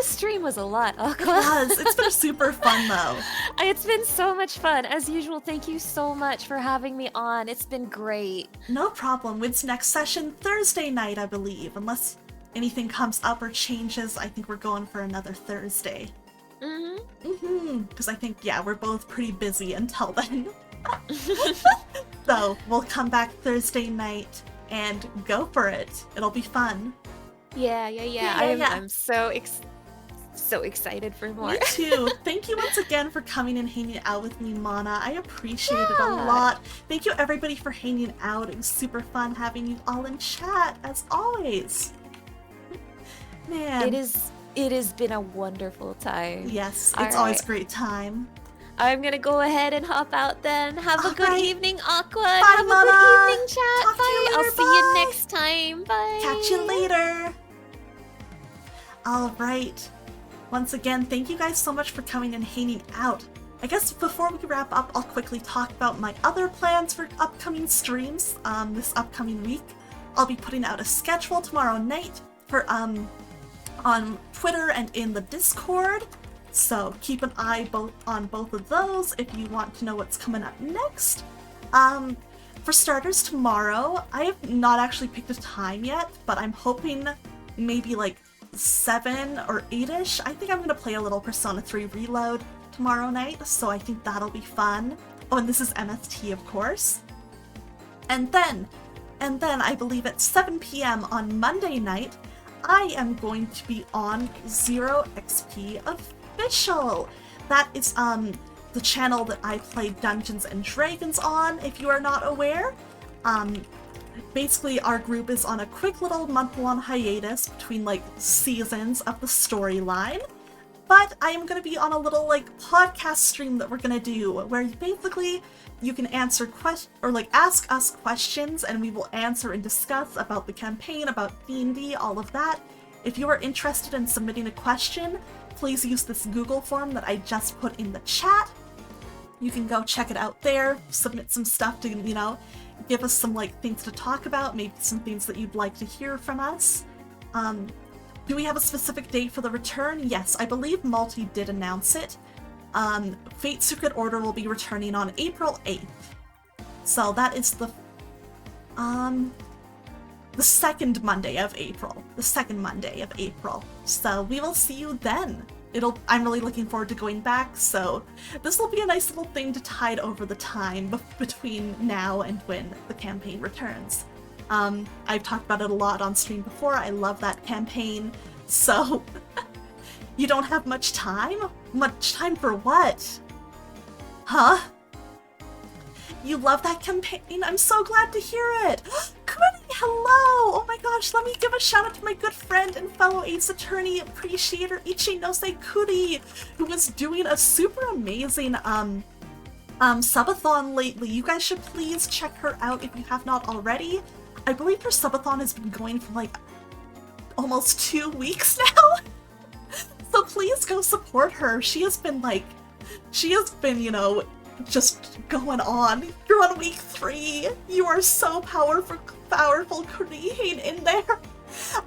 stream was a lot, Aqua. It was. It's been super fun, though. It's been so much fun. As usual, thank you so much for having me on. It's been great. No problem. When's next session? Thursday night, I believe. Unless anything comes up or changes, I think we're going for another Thursday. Because I think, yeah, we're both pretty busy until then. So, we'll come back Thursday night and go for it. It'll be fun. Yeah. I'm so excited for more. Me too. Thank you once again for coming and hanging out with me, Mana. I appreciate it a lot. Thank you everybody for hanging out. It was super fun having you all in chat, as always. Man. It has been a wonderful time. Yes, it's always a great time. I'm gonna go ahead and hop out then. Have a good evening, Aqua. Bye, Have Mana. a good evening, chat. Talk to you later. I'll see you next time. Bye. Catch you later. All right. Once again, thank you guys so much for coming and hanging out. I guess before we wrap up, I'll quickly talk about my other plans for upcoming streams this upcoming week. I'll be putting out a schedule tomorrow night for on Twitter and in the Discord. So keep an eye on both of those if you want to know what's coming up next. For starters, tomorrow, I have not actually picked a time yet, but I'm hoping maybe like 7 or 8ish. I think I'm going to play a little Persona 3 Reload tomorrow night, so I think that'll be fun. Oh, and this is MST, of course. And then I believe at 7 p.m. on Monday night, I am going to be on 0XP Official. That is the channel that I play Dungeons and Dragons on, if you are not aware. Basically, our group is on a quick little month-long hiatus between, like, seasons of the storyline. But I am going to be on a little, like, podcast stream that we're going to do, where basically you can answer ask us questions, and we will answer and discuss about the campaign, about D&D, all of that. If you are interested in submitting a question, please use this Google form that I just put in the chat. You can go check it out there, submit some stuff to, you know, give us some, like, things to talk about, maybe some things that you'd like to hear from us. Do we have a specific date for the return? Yes, I believe Multi did announce it. Fate Secret Order will be returning on April 8th. So that is the second Monday of April. The second Monday of April. So we will see you then. I'm really looking forward to going back, so this will be a nice little thing to tide over the time between now and when the campaign returns. I've talked about it a lot on stream before. I love that campaign. So you don't have much time? Much time for what? Huh? You love that campaign? I'm so glad to hear it! Kuni, hello! Oh my gosh, let me give a shout out to my good friend and fellow Ace Attorney appreciator Ichinose Kuni, who was doing a super amazing subathon lately. You guys should please check her out if you have not already. I believe her subathon has been going for like almost 2 weeks now. So please go support her. She has been, you know, just going on. You're on week 3. You are so powerful, Kuni. Hang in there.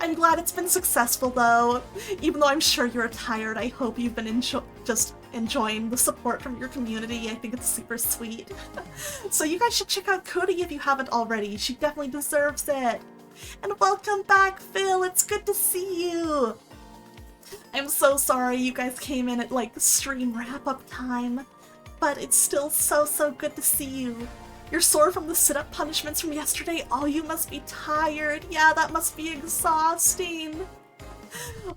I'm glad it's been successful though. Even though I'm sure you're tired, I hope you've been just enjoying the support from your community. I think it's super sweet. So you guys should check out Kuni if you haven't already. She definitely deserves it. And welcome back, Phil. It's good to see you. I'm so sorry you guys came in at like stream wrap-up time, but it's still so good to see you. You're sore from the sit-up punishments from yesterday? Oh, you must be tired. Yeah, that must be exhausting.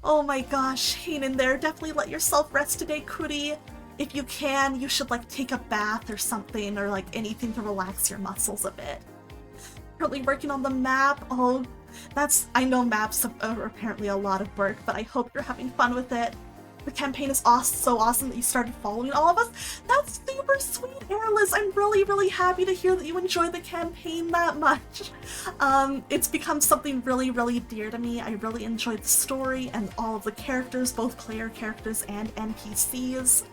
Oh my gosh, hang in there. Definitely let yourself rest today, Kuri. If you can, you should like take a bath or something, or like anything to relax your muscles a bit. Currently working on the map. Oh, I know maps are apparently a lot of work, but I hope you're having fun with it. The campaign is so awesome that you started following all of us. That's super sweet, Airless. I'm really happy to hear that you enjoyed the campaign that much. It's become something really dear to me. I really enjoyed the story and all of the characters, both player characters and NPCs.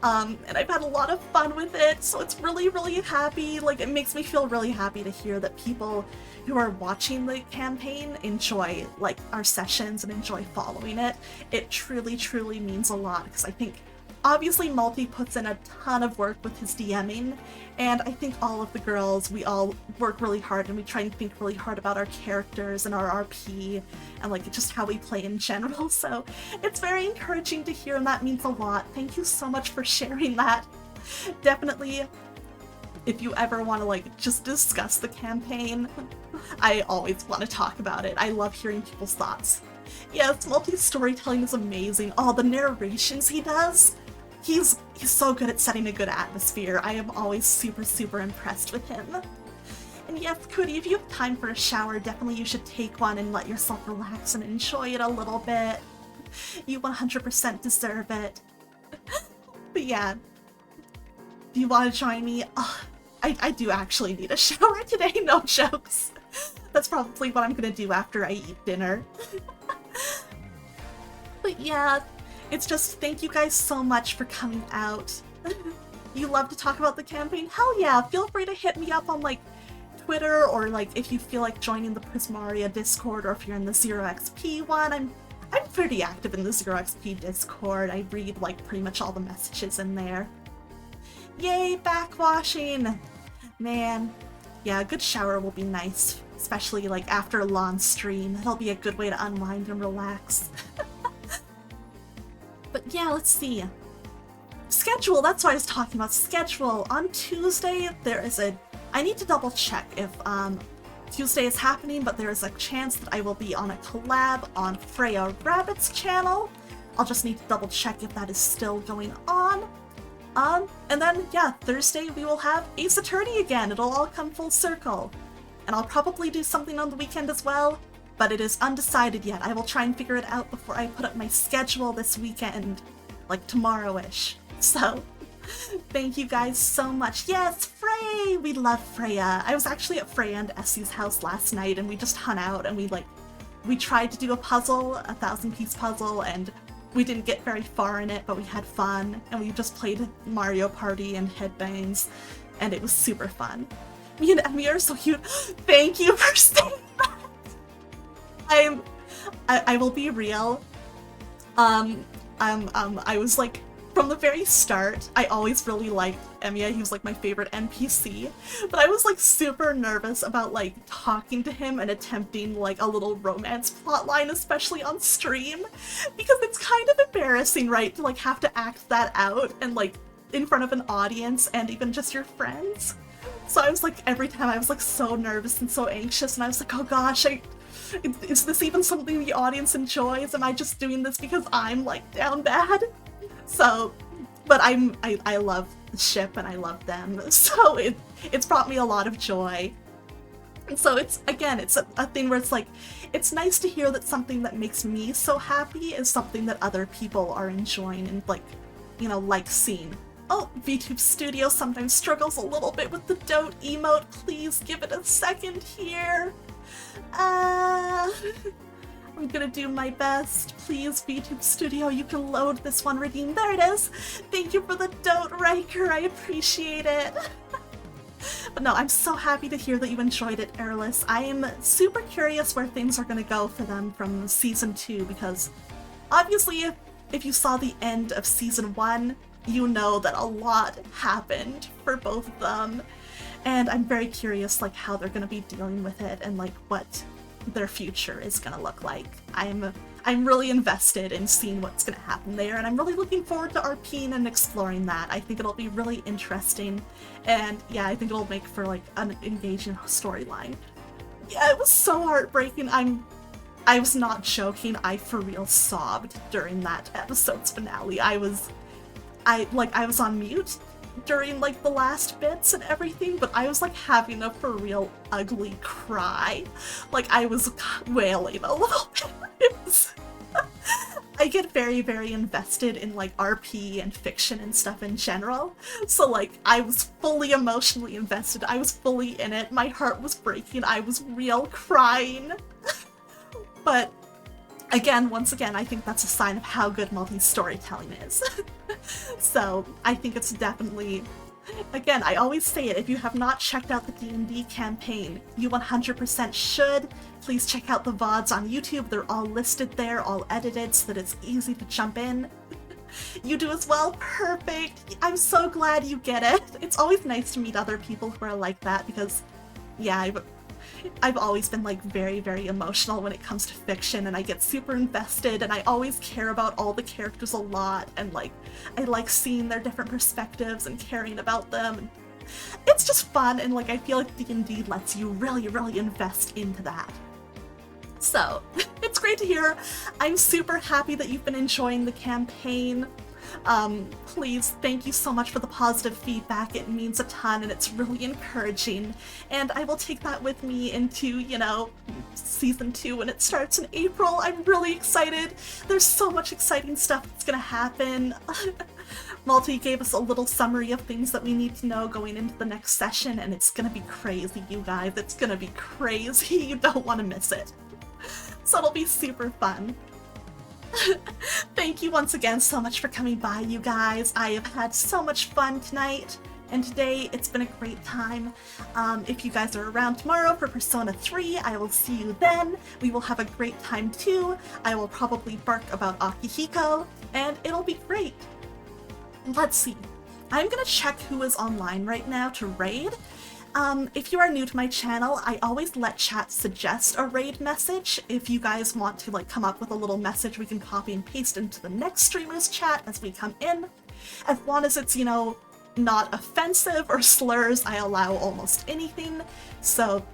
And I've had a lot of fun with it, so it's really happy. Like, it makes me feel really happy to hear that people who are watching the campaign enjoy like our sessions and enjoy following it. It truly means a lot, because I think obviously Multi puts in a ton of work with his DMing, and I think all of the girls, we all work really hard and we try and think really hard about our characters and our RP and like just how we play in general. So it's very encouraging to hear, and that means a lot. Thank you so much for sharing that. Definitely, if you ever want to like just discuss the campaign, I always want to talk about it. I love hearing people's thoughts. Yes, Multi's storytelling is amazing. Oh, the narrations he does. He's so good at setting a good atmosphere. I am always super impressed with him. And yes, Cody, if you have time for a shower, definitely you should take one and let yourself relax and enjoy it a little bit. You 100% deserve it. But yeah, do you want to join me? Oh, I do actually need a shower today, no jokes. That's probably what I'm gonna do after I eat dinner. But yeah, it's just thank you guys so much for coming out. You love to talk about the campaign? Hell yeah, feel free to hit me up on like Twitter, or like if you feel like joining the Prismaria Discord, or if you're in the 0xp one. I'm pretty active in the 0xp Discord. I read like pretty much all the messages in there. Yay, backwashing! Man, yeah, a good shower will be nice, especially like after a long stream. It'll be a good way to unwind and relax. But yeah, let's see. Schedule, that's what I was talking about. Schedule. On Tuesday, I need to double check if Tuesday is happening, but there is a chance that I will be on a collab on Freya Rabbit's channel. I'll just need to double check if that is still going on. And then, yeah, Thursday we will have Ace Attorney again. It'll all come full circle. And I'll probably do something on the weekend as well, but it is undecided yet. I will try and figure it out before I put up my schedule this weekend, like tomorrow-ish. So, thank you guys so much. Yes, Frey! We love Freya. I was actually at Freya and Essie's house last night, and we just hung out, and we tried to do a puzzle, a 1,000-piece puzzle, and we didn't get very far in it, but we had fun, and we just played Mario Party and Headbangs, and it was super fun. Me and Emmy are so cute. Thank you for saying that! I will be real. I was like, from the very start, I always really liked Emiya. He was like my favorite NPC, but I was like super nervous about like talking to him and attempting like a little romance plotline, especially on stream, because it's kind of embarrassing, right, to like have to act that out and like in front of an audience and even just your friends. So I was like, every time I was like so nervous and so anxious, and I was like, oh gosh, is this even something the audience enjoys? Am I just doing this because I'm like down bad? So, but I love the ship and I love them, so it's brought me a lot of joy. And so it's, again, it's a thing where it's like, it's nice to hear that something that makes me so happy is something that other people are enjoying and like, you know, like seeing. Oh, VTube Studio sometimes struggles a little bit with the dote emote. Please give it a second here. I'm gonna do my best. Please, VTube Studio, you can load this one redeem. There it is. Thank you for the dote, Riker. I appreciate it. But no, I'm so happy to hear that you enjoyed it, Airless. I am super curious where things are gonna go for them from Season 2, because obviously if you saw the end of Season 1, you know that a lot happened for both of them. And I'm very curious like how they're gonna be dealing with it and like what their future is gonna look like. I'm really invested in seeing what's gonna happen there, and I'm really looking forward to RPing and exploring that. I think it'll be really interesting, and yeah, I think it'll make for like an engaging storyline. Yeah, it was so heartbreaking. I was not joking. I for real sobbed during that episode's finale. I was on mute during like the last bits and everything, but I was like having a for real ugly cry. Like I was wailing a little bit. It was I get very, very invested in like RP and fiction and stuff in general. So like I was fully emotionally invested. I was fully in it. My heart was breaking. I was real crying. But again, once again, I think that's a sign of how good multi-storytelling is. So I think it's definitely, again, I always say it, if you have not checked out the D&D campaign, you 100% should. Please check out the VODs on YouTube. They're all listed there, all edited, so that it's easy to jump in. You do as well? Perfect! I'm so glad you get it. It's always nice to meet other people who are like that, because, yeah, I've always been like very, very emotional when it comes to fiction, and I get super invested, and I always care about all the characters a lot, and like I like seeing their different perspectives and caring about them. And it's just fun, and like I feel like D&D lets you really, really invest into that. So it's great to hear. I'm super happy that you've been enjoying the campaign. Please, thank you so much for the positive feedback. It means a ton and it's really encouraging. And I will take that with me into, you know, Season 2 when it starts in April. I'm really excited. There's so much exciting stuff that's gonna happen. Multi gave us a little summary of things that we need to know going into the next session, and it's gonna be crazy, you guys. It's gonna be crazy. You don't want to miss it. So it'll be super fun. Thank you once again so much for coming by, you guys. I have had so much fun tonight and today. It's been a great time. If you guys are around tomorrow for Persona 3, I will see you then. We will have a great time too. I will probably bark about Akihiko, and it'll be great. Let's see. I'm gonna check who is online right now to raid. If you are new to my channel, I always let chat suggest a raid message. If you guys want to like come up with a little message, we can copy and paste into the next streamer's chat as we come in. As long as it's, you know, not offensive or slurs, I allow almost anything. So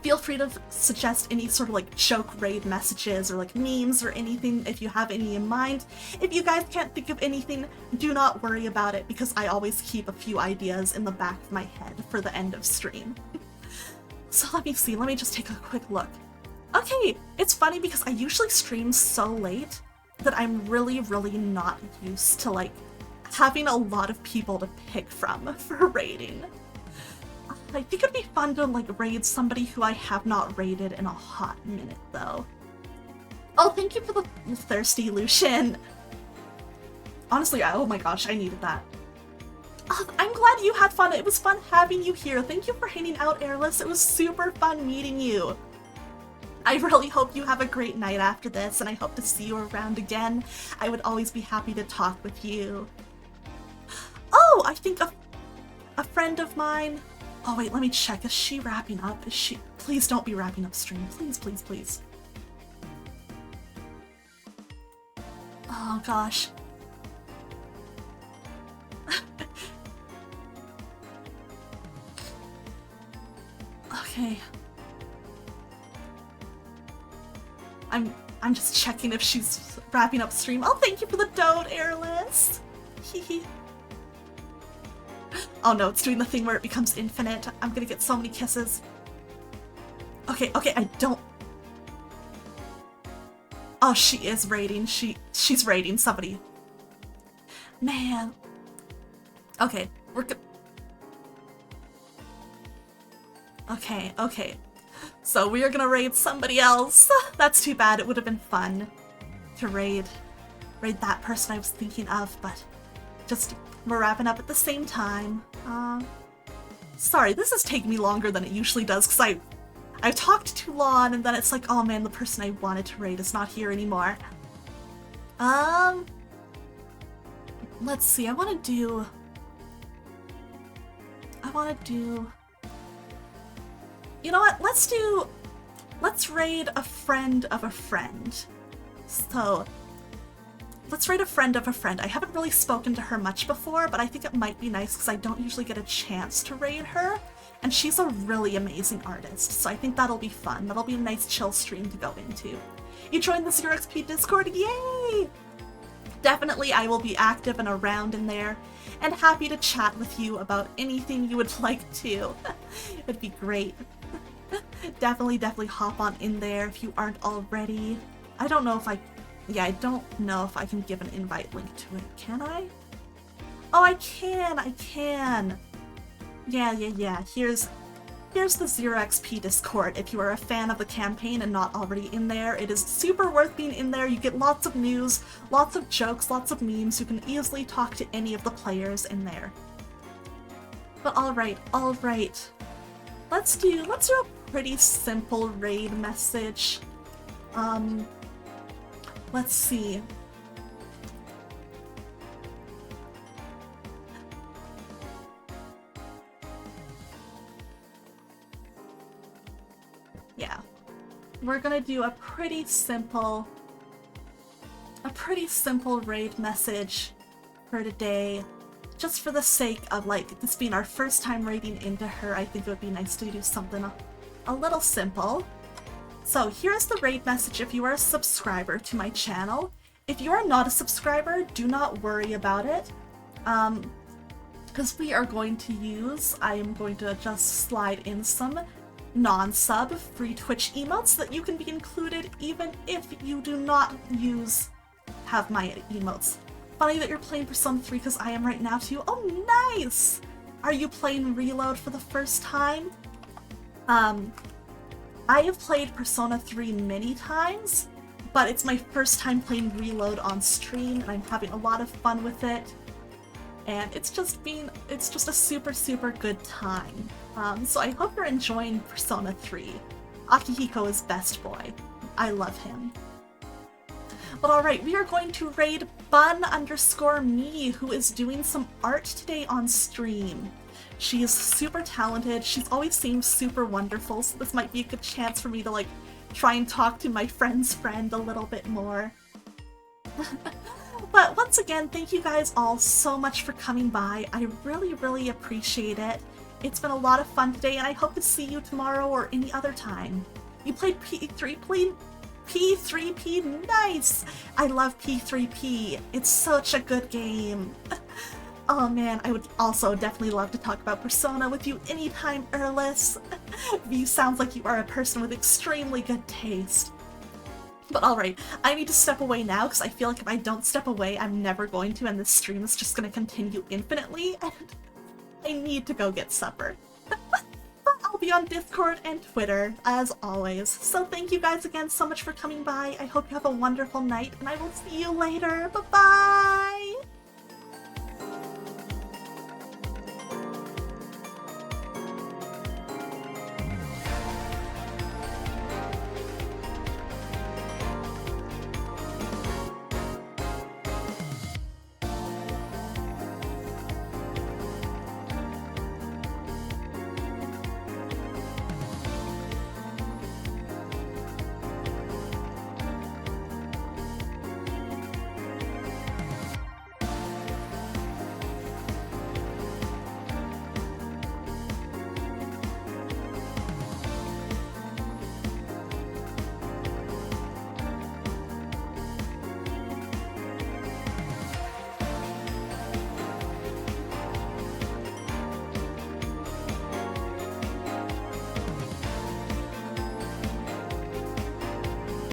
feel free to suggest any sort of like joke raid messages or like memes or anything if you have any in mind. If you guys can't think of anything, do not worry about it, because I always keep a few ideas in the back of my head for the end of stream. So let me see, let me just take a quick look. Okay, it's funny because I usually stream so late that I'm really, really not used to like having a lot of people to pick from for raiding. I think it'd be fun to like raid somebody who I have not raided in a hot minute though. Oh, thank you for the thirsty Lucian. Honestly, oh my gosh, I needed that. Oh, I'm glad you had fun. It was fun having you here. Thank you for hanging out, Airless. It was super fun meeting you. I really hope you have a great night after this, and I hope to see you around again. I would always be happy to talk with you. Oh, I think a friend of mine... Oh wait, let me check. Is she wrapping up? Is she... Please don't be wrapping up stream. Please, please, please. Oh gosh. Okay. I'm just checking if she's wrapping up stream. Oh, thank you for the dote, Airless. Hehe. Oh no, it's doing the thing where it becomes infinite. I'm gonna get so many kisses. Okay, I don't... Oh, she is raiding. She's raiding somebody. Man. Okay, we're good. Okay. So we are gonna raid somebody else. That's too bad. It would have been fun to raid that person I was thinking of, but just we're wrapping up at the same time. Sorry, this is taking me longer than it usually does because I've talked too long and then it's like, oh man, the person I wanted to raid is not here anymore. Let's see, I wanna do... You know what? Let's raid a friend of a friend. So, let's raid a friend of a friend. I haven't really spoken to her much before, but I think it might be nice because I don't usually get a chance to raid her. And she's a really amazing artist, so I think that'll be fun. That'll be a nice chill stream to go into. You joined the ZeroXP Discord? Yay! Definitely I will be active and around in there, and happy to chat with you about anything you would like to. It'd be great. Definitely hop on in there if you aren't already. I don't know if I can give an invite link to it. Can I? Oh, I can! Yeah. Here's the ZeroXP Discord. If you are a fan of the campaign and not already in there, it is super worth being in there. You get lots of news, lots of jokes, lots of memes. You can easily talk to any of the players in there. But alright. Let's do a pretty simple raid message. Let's see. Yeah. We're gonna do a pretty simple raid message for today. Just for the sake of, like, this being our first time raiding into her, I think it would be nice to do something a little simple. So here's the raid message if you are a subscriber to my channel. If you are not a subscriber, do not worry about it. Because I am going to just slide in some non-sub free Twitch emotes so that you can be included even if you do not have my emotes. Funny that you're playing Persona 3 because I am right now too. Oh, nice! Are you playing Reload for the first time? I have played Persona 3 many times, but it's my first time playing Reload on stream, and I'm having a lot of fun with it. And it's just a super good time. So I hope you're enjoying Persona 3. Akihiko is best boy. I love him. But alright, we are going to raid bun_me, who is doing some art today on stream. She is super talented, she's always seemed super wonderful, so this might be a good chance for me to, like, try and talk to my friend's friend a little bit more. But once again, thank you guys all so much for coming by. I really appreciate it. It's been a lot of fun today, and I hope to see you tomorrow or any other time. You played P3P? Nice! I love P3P. It's such a good game. Oh man, I would also definitely love to talk about Persona with you anytime, Erlis. You sounds like you are a person with extremely good taste. But alright, I need to step away now because I feel like if I don't step away, I'm never going to, and this stream is just going to continue infinitely, and I need to go get supper. I'll be on Discord and Twitter, as always. So thank you guys again so much for coming by. I hope you have a wonderful night, and I will see you later. Bye-bye!